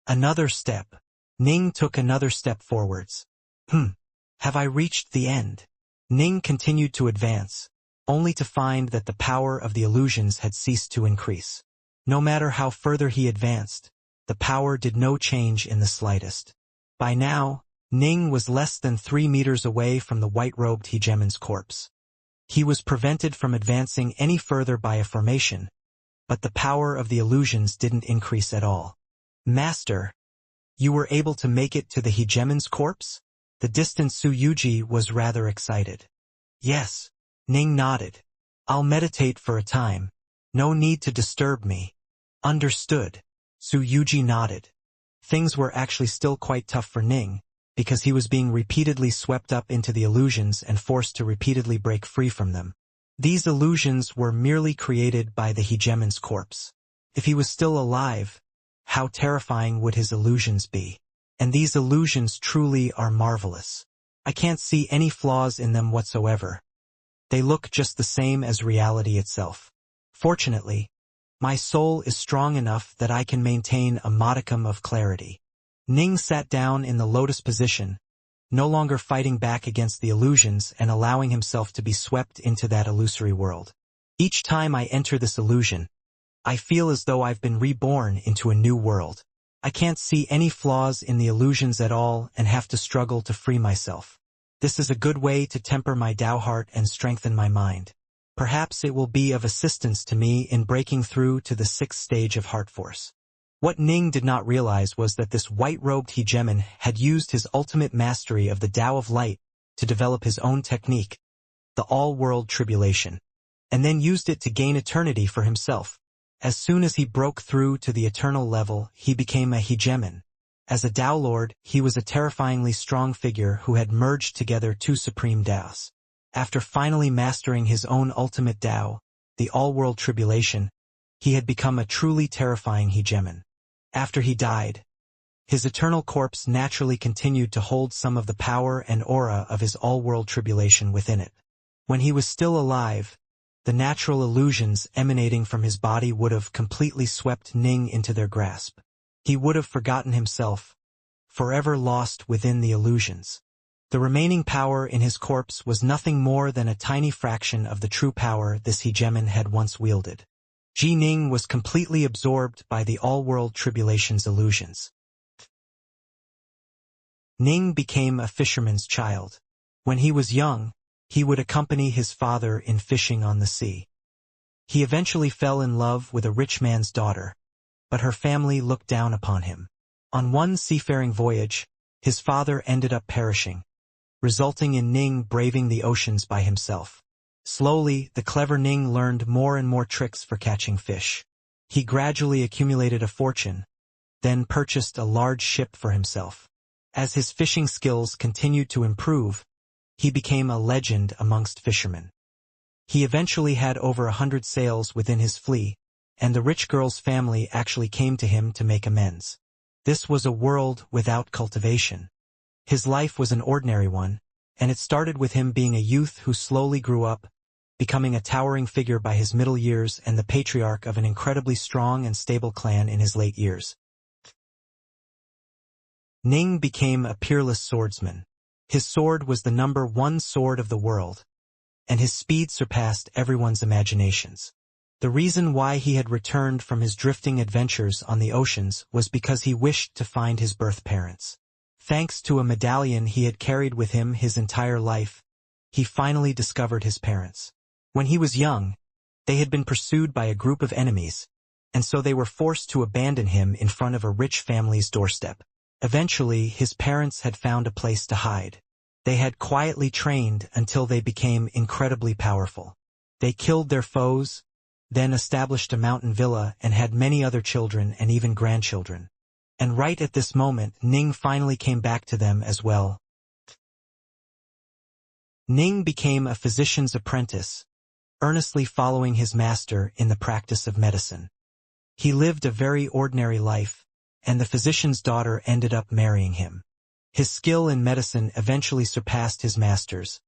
Another step. Ning took another step forwards. Have I reached the end? Ning continued to advance, only to find that the power of the illusions had ceased to increase. No matter how further he advanced, the power did no change in the slightest. By now, Ning was less than 3 meters away from the white-robed hegemon's corpse. He was prevented from advancing any further by a formation, but the power of the illusions didn't increase at all. Master, you were able to make it to the hegemon's corpse? The distant Su Yuji was rather excited. Yes, Ning nodded. I'll meditate for a time. No need to disturb me. Understood. Su Yuji nodded. Things were actually still quite tough for Ning, because he was being repeatedly swept up into the illusions and forced to repeatedly break free from them. These illusions were merely created by the hegemon's corpse. If he was still alive, how terrifying would his illusions be? And these illusions truly are marvelous. I can't see any flaws in them whatsoever. They look just the same as reality itself. Fortunately, my soul is strong enough that I can maintain a modicum of clarity. Ning sat down in the lotus position, no longer fighting back against the illusions and allowing himself to be swept into that illusory world. Each time I enter this illusion, I feel as though I've been reborn into a new world. I can't see any flaws in the illusions at all and have to struggle to free myself. This is a good way to temper my Tao heart and strengthen my mind. Perhaps it will be of assistance to me in breaking through to the 6th stage of heart force. What Ning did not realize was that this white-robed hegemon had used his ultimate mastery of the Tao of Light to develop his own technique, the all-world tribulation, and then used it to gain eternity for himself. As soon as he broke through to the eternal level, he became a hegemon. As a Tao Lord, he was a terrifyingly strong figure who had merged together 2 supreme Taos. After finally mastering his own ultimate Tao, the all-world tribulation, he had become a truly terrifying hegemon. After he died, his eternal corpse naturally continued to hold some of the power and aura of his all-world tribulation within it. When he was still alive, the natural illusions emanating from his body would have completely swept Ning into their grasp. He would have forgotten himself, forever lost within the illusions. The remaining power in his corpse was nothing more than a tiny fraction of the true power this hegemon had once wielded. Ji Ning was completely absorbed by the all-world tribulation's illusions. Ning became a fisherman's child. When he was young, he would accompany his father in fishing on the sea. He eventually fell in love with a rich man's daughter, but her family looked down upon him. On one seafaring voyage, his father ended up perishing, resulting in Ning braving the oceans by himself. Slowly, the clever Ning learned more and more tricks for catching fish. He gradually accumulated a fortune, then purchased a large ship for himself. As his fishing skills continued to improve, he became a legend amongst fishermen. He eventually had over 100 sails within his fleet, and the rich girl's family actually came to him to make amends. This was a world without cultivation. His life was an ordinary one, and it started with him being a youth who slowly grew up, becoming a towering figure by his middle years and the patriarch of an incredibly strong and stable clan in his late years. Ning became a peerless swordsman. His sword was the #1 sword of the world, and his speed surpassed everyone's imaginations. The reason why he had returned from his drifting adventures on the oceans was because he wished to find his birth parents. Thanks to a medallion he had carried with him his entire life, he finally discovered his parents. When he was young, they had been pursued by a group of enemies, and so they were forced to abandon him in front of a rich family's doorstep. Eventually, his parents had found a place to hide. They had quietly trained until they became incredibly powerful. They killed their foes, then established a mountain villa and had many other children and even grandchildren. And right at this moment, Ning finally came back to them as well. Ning became a physician's apprentice, earnestly following his master in the practice of medicine. He lived a very ordinary life, and the physician's daughter ended up marrying him. His skill in medicine eventually surpassed his master's,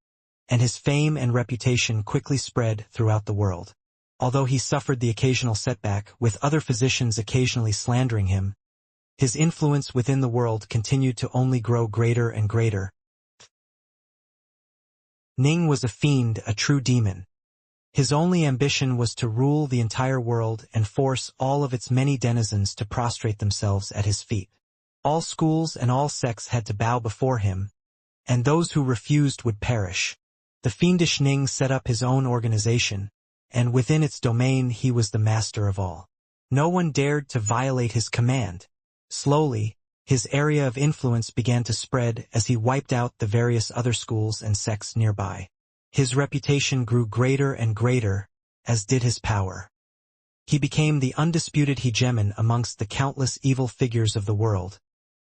and his fame and reputation quickly spread throughout the world. Although he suffered the occasional setback, with other physicians occasionally slandering him, his influence within the world continued to only grow greater and greater. Ning was a fiend, a true demon. His only ambition was to rule the entire world and force all of its many denizens to prostrate themselves at his feet. All schools and all sects had to bow before him, and those who refused would perish. The fiendish Ning set up his own organization, and within its domain he was the master of all. No one dared to violate his command. Slowly, his area of influence began to spread as he wiped out the various other schools and sects nearby. His reputation grew greater and greater, as did his power. He became the undisputed hegemon amongst the countless evil figures of the world,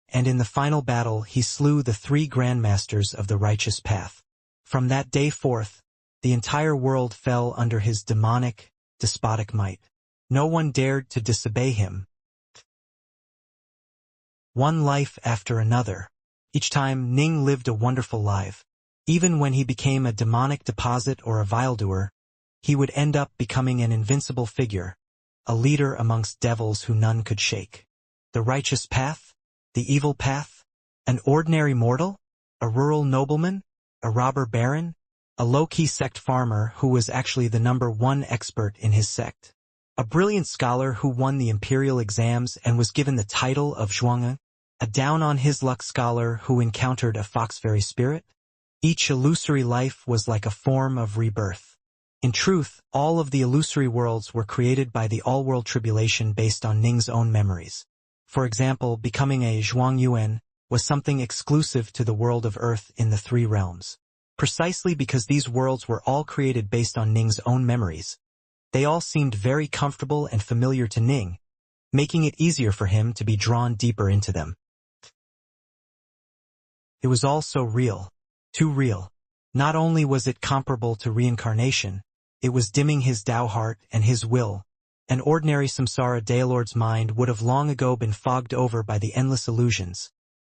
and in the final battle he slew the 3 grandmasters of the righteous path. From that day forth, the entire world fell under his demonic, despotic might. No one dared to disobey him. One life after another. Each time Ning lived a wonderful life. Even when he became a demonic deposit or a viledoer, he would end up becoming an invincible figure, a leader amongst devils who none could shake. The righteous path? The evil path? An ordinary mortal? A rural nobleman? A robber baron? A low-key sect farmer who was actually the #1 expert in his sect? A brilliant scholar who won the imperial exams and was given the title of Xianxia? A down-on-his-luck scholar who encountered a fox-fairy spirit? Each illusory life was like a form of rebirth. In truth, all of the illusory worlds were created by the all-world tribulation based on Ning's own memories. For example, becoming a Zhuangyuan was something exclusive to the world of Earth in the 3 realms. Precisely because these worlds were all created based on Ning's own memories, they all seemed very comfortable and familiar to Ning, making it easier for him to be drawn deeper into them. It was all so real. Too real. Not only was it comparable to reincarnation, it was dimming his Tao heart and his will. An ordinary samsara Daylord's mind would have long ago been fogged over by the endless illusions,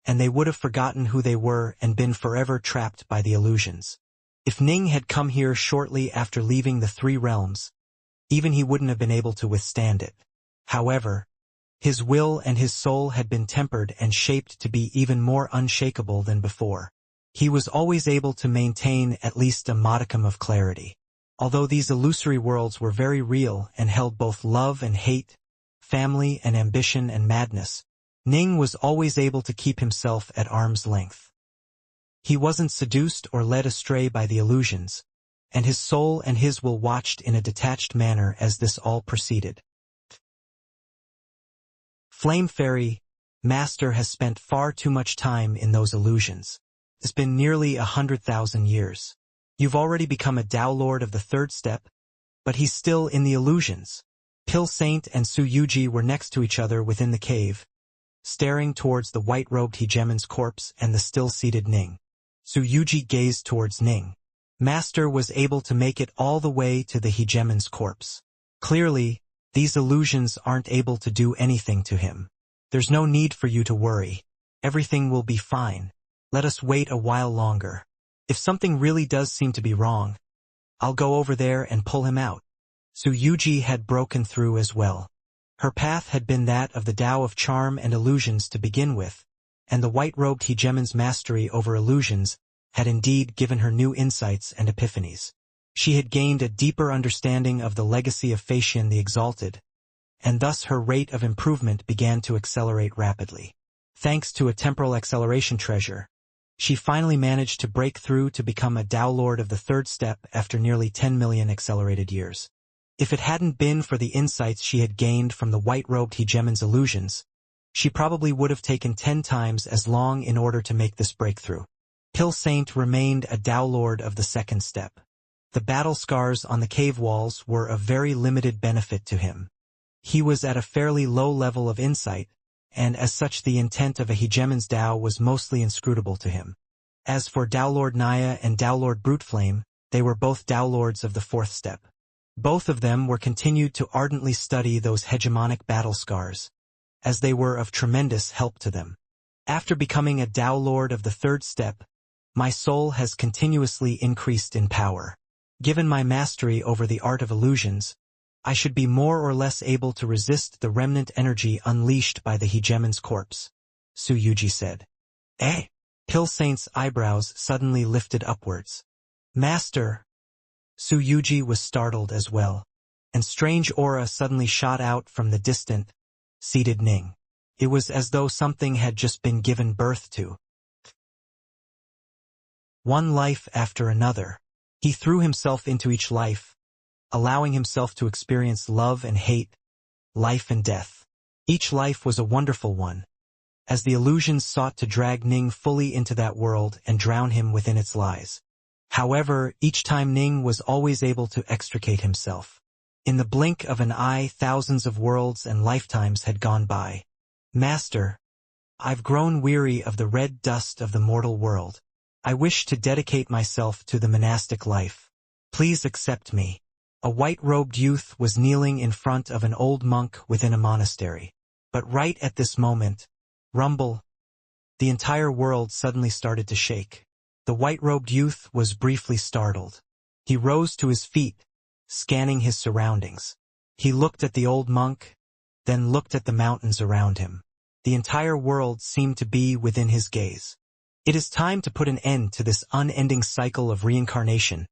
and they would have forgotten who they were and been forever trapped by the illusions. If Ning had come here shortly after leaving the 3 realms, even he wouldn't have been able to withstand it. However, his will and his soul had been tempered and shaped to be even more unshakable than before. He was always able to maintain at least a modicum of clarity. Although these illusory worlds were very real and held both love and hate, family and ambition and madness, Ning was always able to keep himself at arm's length. He wasn't seduced or led astray by the illusions, and his soul and his will watched in a detached manner as this all proceeded. Flame Fairy, Master has spent far too much time in those illusions. It's been nearly 100,000 years. You've already become a Tao Lord of the 3rd step, but he's still in the illusions. Pill Saint and Su Yuji were next to each other within the cave, staring towards the white-robed hegemon's corpse and the still-seated Ning. Su Yuji gazed towards Ning. Master was able to make it all the way to the hegemon's corpse. Clearly, these illusions aren't able to do anything to him. There's no need for you to worry. Everything will be fine. Let us wait a while longer. If something really does seem to be wrong, I'll go over there and pull him out. Su Yuji had broken through as well. Her path had been that of the Tao of charm and illusions to begin with, and the white-robed hegemon's mastery over illusions had indeed given her new insights and epiphanies. She had gained a deeper understanding of the legacy of Facian the Exalted, and thus her rate of improvement began to accelerate rapidly. Thanks to a temporal acceleration treasure, she finally managed to break through to become a Tao Lord of the 3rd step after nearly 10 million accelerated years. If it hadn't been for the insights she had gained from the white-robed hegemon's illusions, she probably would have taken 10 times as long in order to make this breakthrough. Pill Saint remained a Tao Lord of the 2nd step. The battle scars on the cave walls were of very limited benefit to him. He was at a fairly low level of insight, and as such the intent of a hegemon's Tao was mostly inscrutable to him. As for Tao Lord Naya and Tao Lord Bruteflame, they were both Tao Lords of the 4th step. Both of them were continued to ardently study those hegemonic battle scars, as they were of tremendous help to them. After becoming a Tao Lord of the 3rd step, my soul has continuously increased in power. Given my mastery over the art of illusions, I should be more or less able to resist the remnant energy unleashed by the hegemon's corpse, Su Yuji said. Eh? Pill Saint's eyebrows suddenly lifted upwards. Master, Su Yuji was startled as well, and strange aura suddenly shot out from the distant, seated Ning. It was as though something had just been given birth to. One life after another. He threw himself into each life, allowing himself to experience love and hate, life and death. Each life was a wonderful one, as the illusions sought to drag Ning fully into that world and drown him within its lies. However, each time Ning was always able to extricate himself. In the blink of an eye, thousands of worlds and lifetimes had gone by. Master, I've grown weary of the red dust of the mortal world. I wish to dedicate myself to the monastic life. Please accept me. A white-robed youth was kneeling in front of an old monk within a monastery. But right at this moment, rumble, the entire world suddenly started to shake. The white-robed youth was briefly startled. He rose to his feet, scanning his surroundings. He looked at the old monk, then looked at the mountains around him. The entire world seemed to be within his gaze. It is time to put an end to this unending cycle of reincarnation,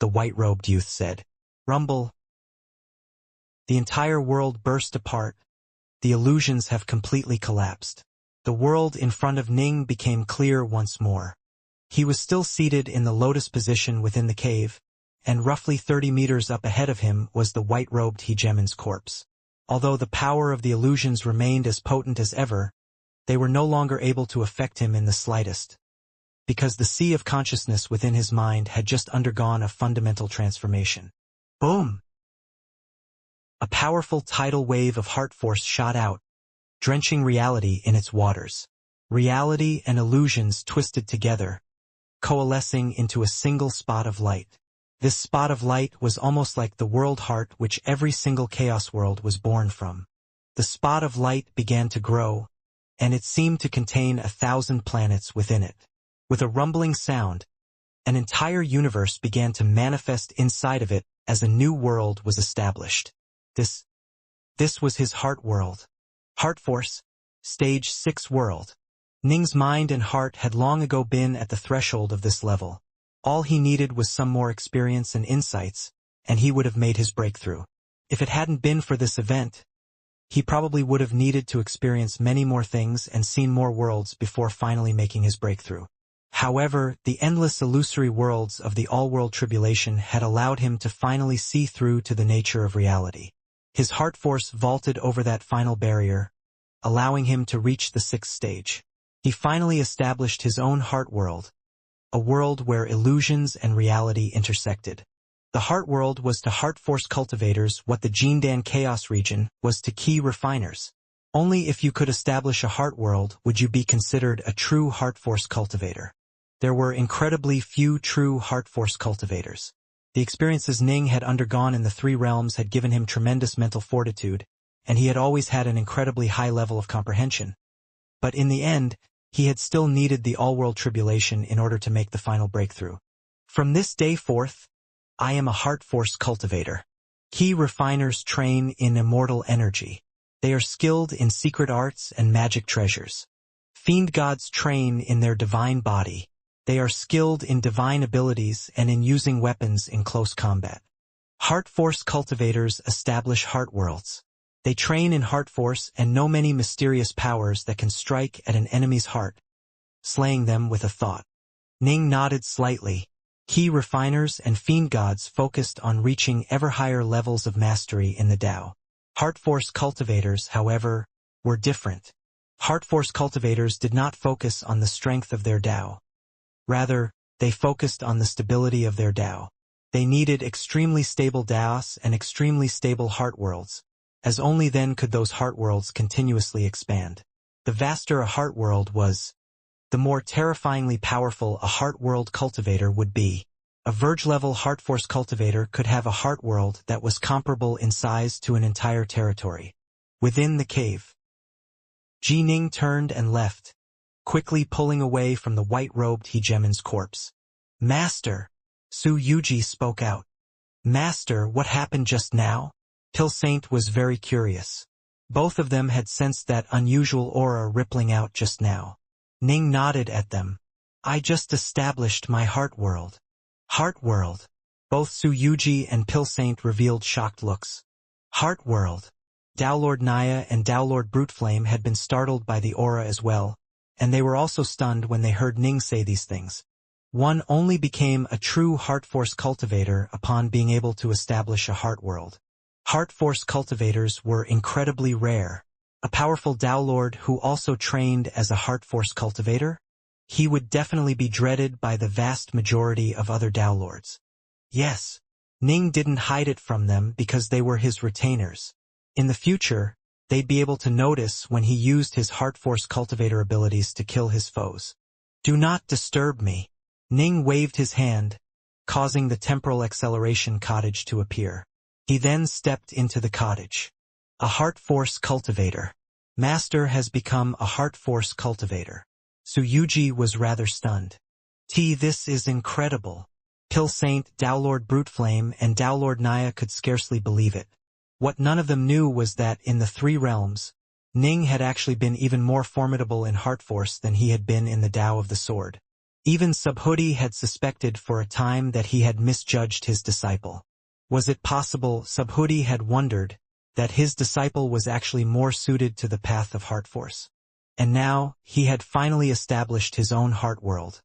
the white-robed youth said. Rumble. The entire world burst apart. The illusions have completely collapsed. The world in front of Ning became clear once more. He was still seated in the lotus position within the cave, and roughly 30 meters up ahead of him was the white-robed hegemon's corpse. Although the power of the illusions remained as potent as ever, they were no longer able to affect him in the slightest, because the sea of consciousness within his mind had just undergone a fundamental transformation. Boom! A powerful tidal wave of heart force shot out, drenching reality in its waters. Reality and illusions twisted together, coalescing into a single spot of light. This spot of light was almost like the world heart which every single chaos world was born from. The spot of light began to grow, and it seemed to contain 1,000 planets within it. With a rumbling sound, an entire universe began to manifest inside of it as a new world was established. This was his heart world. Heart Force, Stage 6 world. Ning's mind and heart had long ago been at the threshold of this level. All he needed was some more experience and insights, and he would have made his breakthrough. If it hadn't been for this event, he probably would have needed to experience many more things and seen more worlds before finally making his breakthrough. However, the endless illusory worlds of the all-world tribulation had allowed him to finally see through to the nature of reality. His heart force vaulted over that final barrier, allowing him to reach the 6th stage. He finally established his own heart world, a world where illusions and reality intersected. The heart world was to heart force cultivators what the Jindan chaos region was to key refiners. Only if you could establish a heart world would you be considered a true heart force cultivator. There were incredibly few true heart force cultivators. The experiences Ning had undergone in the 3 realms had given him tremendous mental fortitude, and he had always had an incredibly high level of comprehension. But in the end, he had still needed the all-world tribulation in order to make the final breakthrough. From this day forth, I am a heart force cultivator. Key refiners train in immortal energy. They are skilled in secret arts and magic treasures. Fiendgods train in their divine body. They are skilled in divine abilities and in using weapons in close combat. Heart force cultivators establish heart worlds. They train in heart force and know many mysterious powers that can strike at an enemy's heart, slaying them with a thought. Ning nodded slightly. Key refiners and fiendgods focused on reaching ever higher levels of mastery in the Tao. Heart force cultivators, however, were different. Heart force cultivators did not focus on the strength of their Tao. Rather, they focused on the stability of their Tao. They needed extremely stable Taos and extremely stable heart worlds, as only then could those heart worlds continuously expand. The vaster a heart world was, the more terrifyingly powerful a heart world cultivator would be. A verge-level heart force cultivator could have a heart world that was comparable in size to an entire territory. Within the cave, Ji Ning turned and left, quickly pulling away from the white-robed hegemon's corpse. Master! Su Yuji spoke out. Master, what happened just now? Saint was very curious. Both of them had sensed that unusual aura rippling out just now. Ning nodded at them. I just established my heart world. Heart world. Both Su Yuji and Pil Saint revealed shocked looks. Heart World. Downlord Naya and Downlord Bruteflame had been startled by the aura as well, and they were also stunned when they heard Ning say these things. One only became a true Heart Force cultivator upon being able to establish a Heart World. Heart Force cultivators were incredibly rare. A powerful Downlord who also trained as a Heart Force cultivator? He would definitely be dreaded by the vast majority of other Downlords. Yes, Ning didn't hide it from them because they were his retainers. In the future, they'd be able to notice when he used his Heart Force cultivator abilities to kill his foes. Do not disturb me. Ning waved his hand, causing the temporal acceleration cottage to appear. He then stepped into the cottage. A Heart Force cultivator. Master has become a Heart Force cultivator. Su Yuji was rather stunned. This is incredible. Pil Saint, Downlord Bruteflame, and Downlord Naya could scarcely believe it. What none of them knew was that in the three realms, Ning had actually been even more formidable in Heart Force than he had been in the Tao of the Sword. Even Subhoodie had suspected for a time that he had misjudged his disciple. Was it possible, Subhoodie had wondered, that his disciple was actually more suited to the path of Heart Force? And now, he had finally established his own Heart World.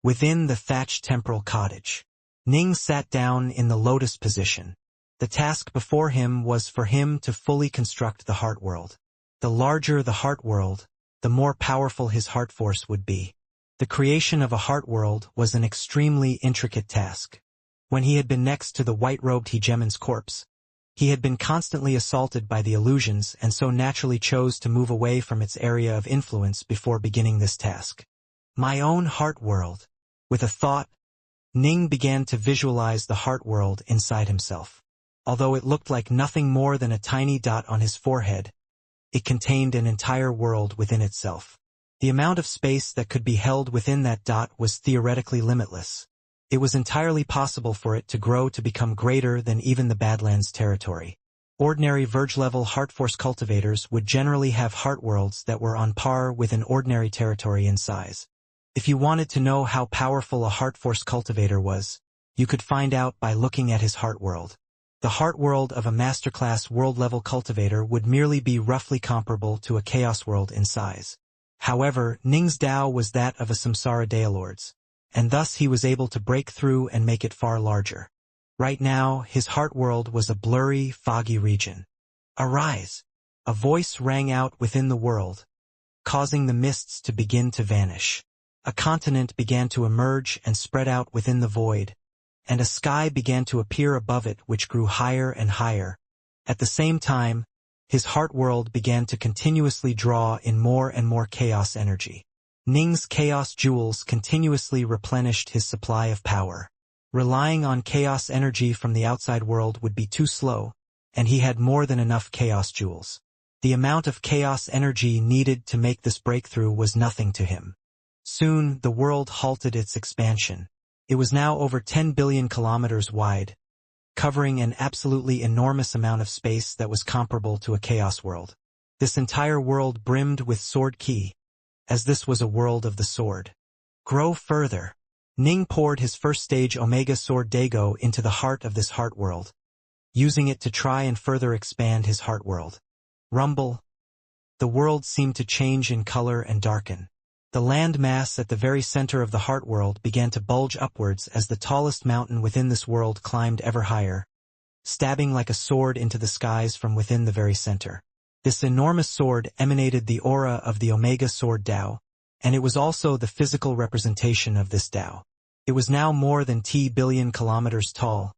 Within the thatched temporal cottage, Ning sat down in the lotus position. The task before him was for him to fully construct the Heart World. The larger the Heart World, the more powerful his Heart Force would be. The creation of a Heart World was an extremely intricate task. When he had been next to the white-robed hegemon's corpse, he had been constantly assaulted by the illusions and so naturally chose to move away from its area of influence before beginning this task. My own Heart World. With a thought, Ning began to visualize the Heart World inside himself. Although it looked like nothing more than a tiny dot on his forehead, it contained an entire world within itself. The amount of space that could be held within that dot was theoretically limitless. It was entirely possible for it to grow to become greater than even the Badlands territory. Ordinary Verge-level Heart Force cultivators would generally have Heart Worlds that were on par with an ordinary territory in size. If you wanted to know how powerful a Heart Force cultivator was, you could find out by looking at his Heart World. The Heart World of a masterclass world-level cultivator would merely be roughly comparable to a Chaos World in size. However, Ning's Tao was that of a Samsara Dailords, and thus he was able to break through and make it far larger. Right now, his Heart World was a blurry, foggy region. Arise! A voice rang out within the world, causing the mists to begin to vanish. A continent began to emerge and spread out within the void, and a sky began to appear above it which grew higher and higher. At the same time, his Heart World began to continuously draw in more and more chaos energy. Ning's chaos jewels continuously replenished his supply of power. Relying on chaos energy from the outside world would be too slow, and he had more than enough chaos jewels. The amount of chaos energy needed to make this breakthrough was nothing to him. Soon, the world halted its expansion. It was now over 10 billion kilometers wide, covering an absolutely enormous amount of space that was comparable to a chaos world. This entire world brimmed with sword ki, as this was a world of the sword. Grow further. Ning poured his first stage Omega Sword Dago into the heart of this Heart World, using it to try and further expand his Heart World. Rumble. The world seemed to change in color and darken. The land mass at the very center of the Heart World began to bulge upwards as the tallest mountain within this world climbed ever higher, stabbing like a sword into the skies from within the very center. This enormous sword emanated the aura of the Omega Sword Tao, and it was also the physical representation of this Tao. It was now more than T billion kilometers tall,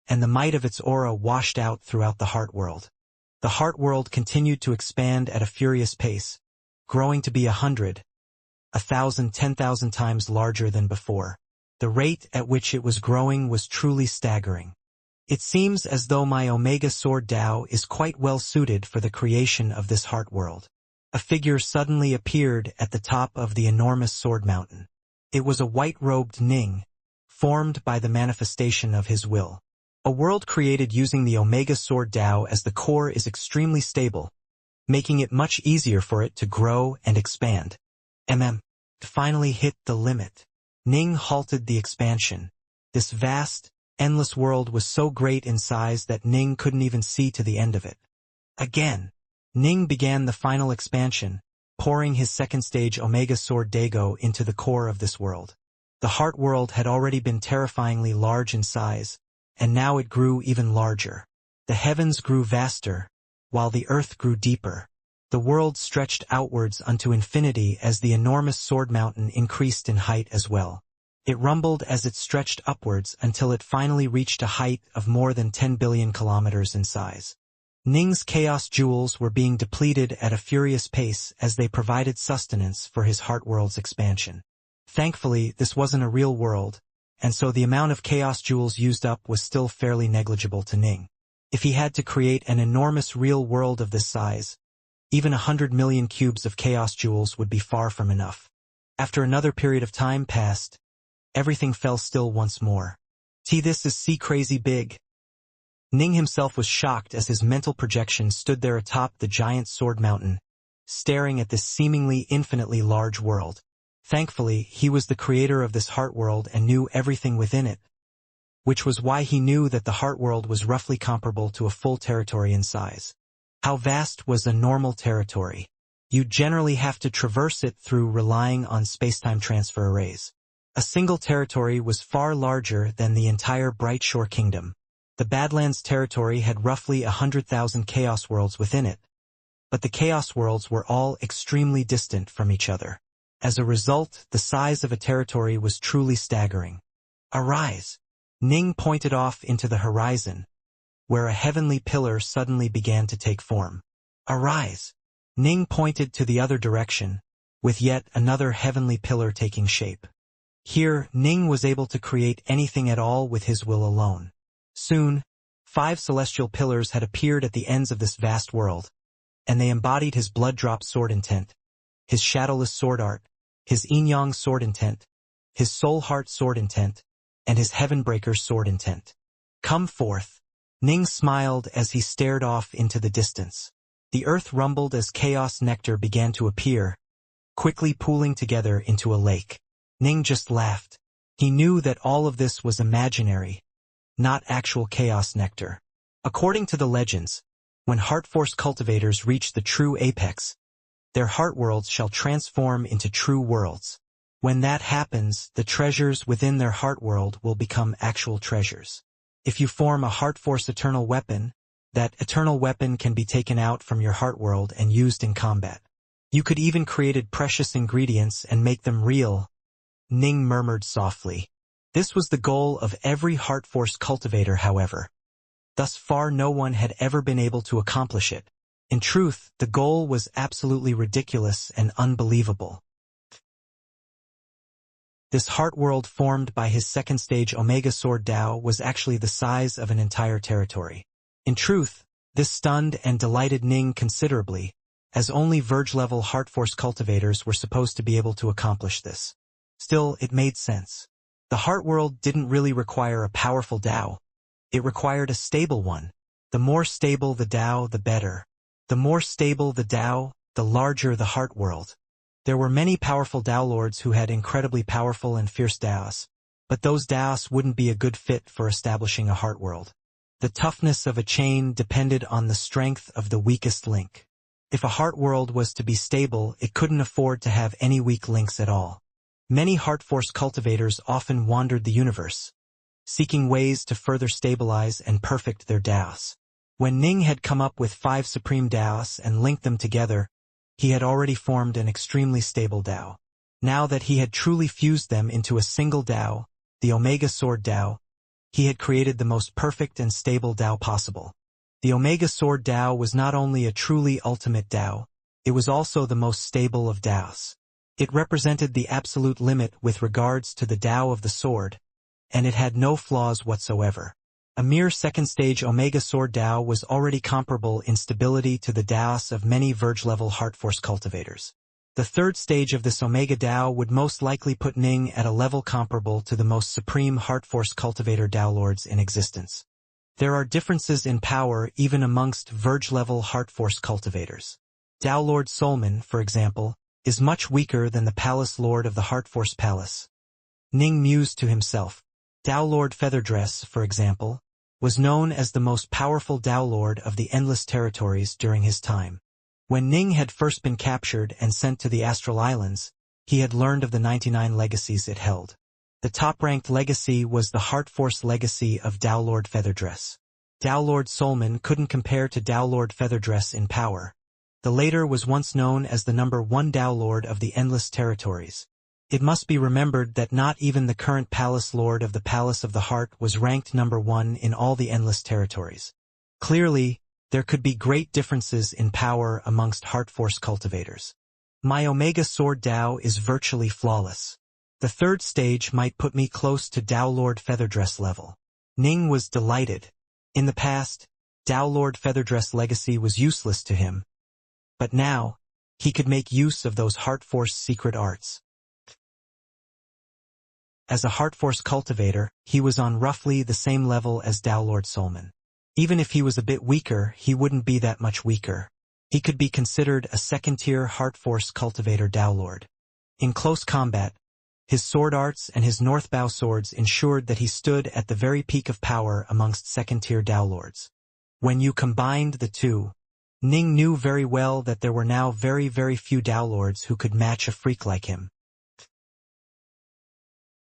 and the might of its aura washed out throughout the Heart World. The Heart World continued to expand at a furious pace, growing to be 100, 1,000, 10,000 times larger than before. The rate at which it was growing was truly staggering. It seems as though my Omega Sword Tao is quite well suited for the creation of this Heart World. A figure suddenly appeared at the top of the enormous sword mountain. It was a white-robed Ning, formed by the manifestation of his will. A world created using the Omega Sword Tao as the core is extremely stable, making it much easier for it to grow and expand. Finally hit the limit. Ning halted the expansion. This vast, endless world was so great in size that Ning couldn't even see to the end of it. Again, Ning began the final expansion, pouring his second stage Omega Sword Dago into the core of this world. The heart world had already been terrifyingly large in size, and now it grew even larger. The heavens grew vaster, while the earth grew deeper. The world stretched outwards unto infinity as the enormous sword mountain increased in height as well. It rumbled as it stretched upwards until it finally reached a height of more than 10 billion kilometers in size. Ning's chaos jewels were being depleted at a furious pace as they provided sustenance for his heart world's expansion. Thankfully, this wasn't a real world, and so the amount of chaos jewels used up was still fairly negligible to Ning. If he had to create an enormous real world of this size, even 100 million cubes of chaos jewels would be far from enough. After another period of time passed, everything fell still once more. This is crazy big. Ning himself was shocked as his mental projection stood there atop the giant sword mountain, staring at this seemingly infinitely large world. Thankfully, he was the creator of this heart world and knew everything within it, which was why he knew that the heart world was roughly comparable to a full territory in size. How vast was a normal territory? You generally have to traverse it through relying on spacetime transfer arrays. A single territory was far larger than the entire Brightshore Kingdom. The Badlands territory had roughly 100,000 chaos worlds within it, but the chaos worlds were all extremely distant from each other. As a result, the size of a territory was truly staggering. Arise! Ning pointed off into the horizon, where a heavenly pillar suddenly began to take form. Arise! Ning pointed to the other direction, with yet another heavenly pillar taking shape. Here, Ning was able to create anything at all with his will alone. Soon, 5 celestial pillars had appeared at the ends of this vast world, and they embodied his blood-drop sword intent, his shadowless sword art, his yin-yang sword intent, his soul heart sword intent, and his heavenbreaker sword intent. Come forth. Ning smiled as he stared off into the distance. The earth rumbled as chaos nectar began to appear, quickly pooling together into a lake. Ning just laughed. He knew that all of this was imaginary, not actual chaos nectar. According to the legends, when heart force cultivators reach the true apex, their heart worlds shall transform into true worlds. When that happens, the treasures within their heart world will become actual treasures. If you form a heart force eternal weapon, that eternal weapon can be taken out from your heart world and used in combat. You could even create precious ingredients and make them real. Ning murmured softly. This was the goal of every heart force cultivator, however. Thus far no one had ever been able to accomplish it. In truth, the goal was absolutely ridiculous and unbelievable. This heart world formed by his second stage Omega Sword Dao was actually the size of an entire territory. In truth, this stunned and delighted Ning considerably, as only Verge-level heart force cultivators were supposed to be able to accomplish this. Still, it made sense. The heart world didn't really require a powerful Dao. It required a stable one. The more stable the Dao, the better. The more stable the Dao, the larger the heart world. There were many powerful Dao lords who had incredibly powerful and fierce Daos, but those Daos wouldn't be a good fit for establishing a heart world. The toughness of a chain depended on the strength of the weakest link. If a heart world was to be stable, it couldn't afford to have any weak links at all. Many heart force cultivators often wandered the universe, seeking ways to further stabilize and perfect their Daos. When Ning had come up with 5 supreme Daos and linked them together, he had already formed an extremely stable Dao. Now that he had truly fused them into a single Dao, the Omega Sword Dao, he had created the most perfect and stable Dao possible. The Omega Sword Dao was not only a truly ultimate Dao, it was also the most stable of Daos. It represented the absolute limit with regards to the Dao of the sword, and it had no flaws whatsoever. A mere second-stage Omega Sword Dao was already comparable in stability to the Daos of many Verge-level heart force cultivators. The third stage of this Omega Dao would most likely put Ning at a level comparable to the most supreme heart force cultivator Dao lords in existence. There are differences in power even amongst Verge-level heart force cultivators. Dao Lord Solman, for example, is much weaker than the Palace Lord of the Heart Force Palace. Ning mused to himself. Dao Lord Featherdress, for example, was known as the most powerful Dao Lord of the Endless Territories during his time. When Ning had first been captured and sent to the Astral Islands, he had learned of the 99 legacies it held. The top-ranked legacy was the Heart Force legacy of Dao Lord Featherdress. Dao Lord Solman couldn't compare to Dao Lord Featherdress in power. The latter was once known as the number 1 Dao Lord of the Endless Territories. It must be remembered that not even the current Palace Lord of the Palace of the Heart was ranked number 1 in all the Endless Territories. Clearly, there could be great differences in power amongst Heart Force cultivators. My Omega Sword Dao is virtually flawless. The third stage might put me close to Dao Lord Featherdress level. Ning was delighted. In the past, Dao Lord Featherdress legacy was useless to him. But now, he could make use of those Heart Force secret arts. As a Heart Force cultivator, he was on roughly the same level as Dao Lord Solman. Even if he was a bit weaker, he wouldn't be that much weaker. He could be considered a second-tier Heart Force cultivator Dao Lord. In close combat, his sword arts and his Northbow swords ensured that he stood at the very peak of power amongst second-tier Dao Lords. When you combined the two, Ning knew very well that there were now very few Dao Lords who could match a freak like him.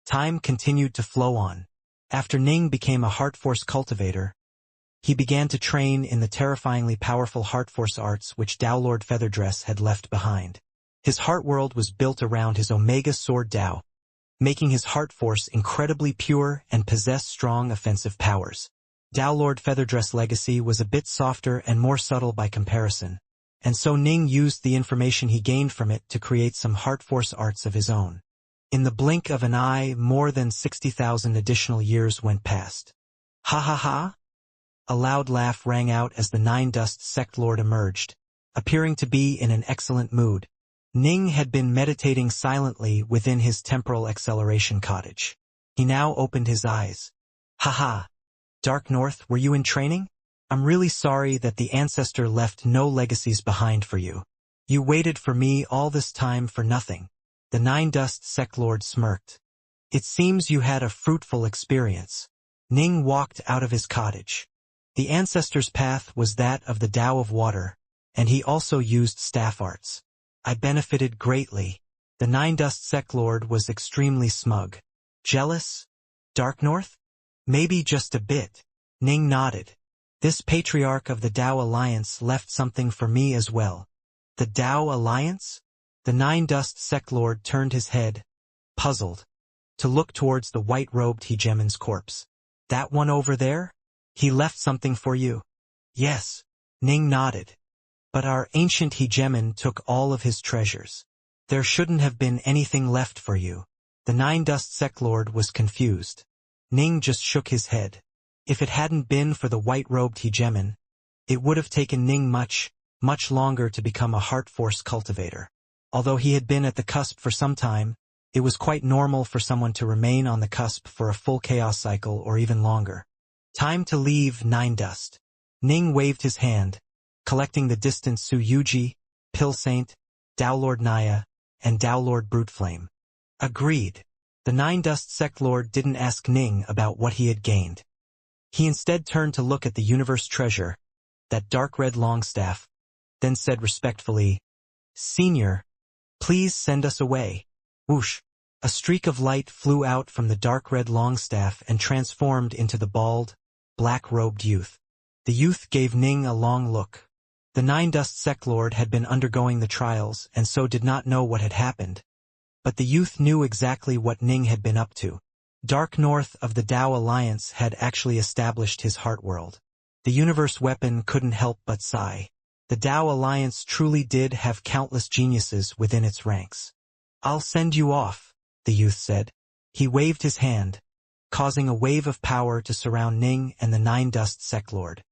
Time continued to flow on. After Ning became a Heart Force cultivator, he began to train in the terrifyingly powerful Heart Force arts which Dao Lord Featherdress had left behind. His heart world was built around his Omega Sword Dao, making his Heart Force incredibly pure and possess strong offensive powers. Dao Lord Featherdress legacy was a bit softer and more subtle by comparison, and so Ning used the information he gained from it to create some Heart Force arts of his own. In the blink of an eye, more than 60,000 additional years went past. Ha ha ha! A loud laugh rang out as the Nine Dust Sect Lord emerged, appearing to be in an excellent mood. Ning had been meditating silently within his temporal acceleration cottage. He now opened his eyes. Ha ha! Dark North, were you in training? I'm really sorry that the ancestor left no legacies behind for you. You waited for me all this time for nothing. The Nine Dust Sect Lord smirked. It seems you had a fruitful experience. Ning walked out of his cottage. The ancestor's path was that of the Tao of Water, and he also used staff arts. I benefited greatly. The Nine Dust Sect Lord was extremely smug. Jealous? Dark North? Maybe just a bit. Ning nodded. This patriarch of the Tao Alliance left something for me as well. The Tao Alliance? The Nine Dust Sect Lord turned his head, puzzled, to look towards the white-robed hegemon's corpse. That one over there? He left something for you? Yes. Ning nodded. But our ancient hegemon took all of his treasures. There shouldn't have been anything left for you. The Nine Dust Sect Lord was confused. Ning just shook his head. If it hadn't been for the white-robed hegemon, it would have taken Ning much longer to become a Heart Force cultivator. Although he had been at the cusp for some time, it was quite normal for someone to remain on the cusp for a full chaos cycle or even longer. Time to leave Nine Dust. Ning waved his hand, collecting the distant Su Yuji, Pill Saint, Dao Lord Naya, and Dao Lord Bruteflame. Agreed. The Nine Dust Sect Lord didn't ask Ning about what he had gained. He instead turned to look at the universe treasure, that dark red longstaff, then said respectfully, Senior, please send us away. Whoosh! A streak of light flew out from the dark red longstaff and transformed into the bald, black-robed youth. The youth gave Ning a long look. The Nine Dust Sect Lord had been undergoing the trials and so did not know what had happened. But the youth knew exactly what Ning had been up to. Dark North of the Tao Alliance had actually established his heart world. The universe weapon couldn't help but sigh. The Tao Alliance truly did have countless geniuses within its ranks. I'll send you off, the youth said. He waved his hand, causing a wave of power to surround Ning and the Nine Dust Sect Lord.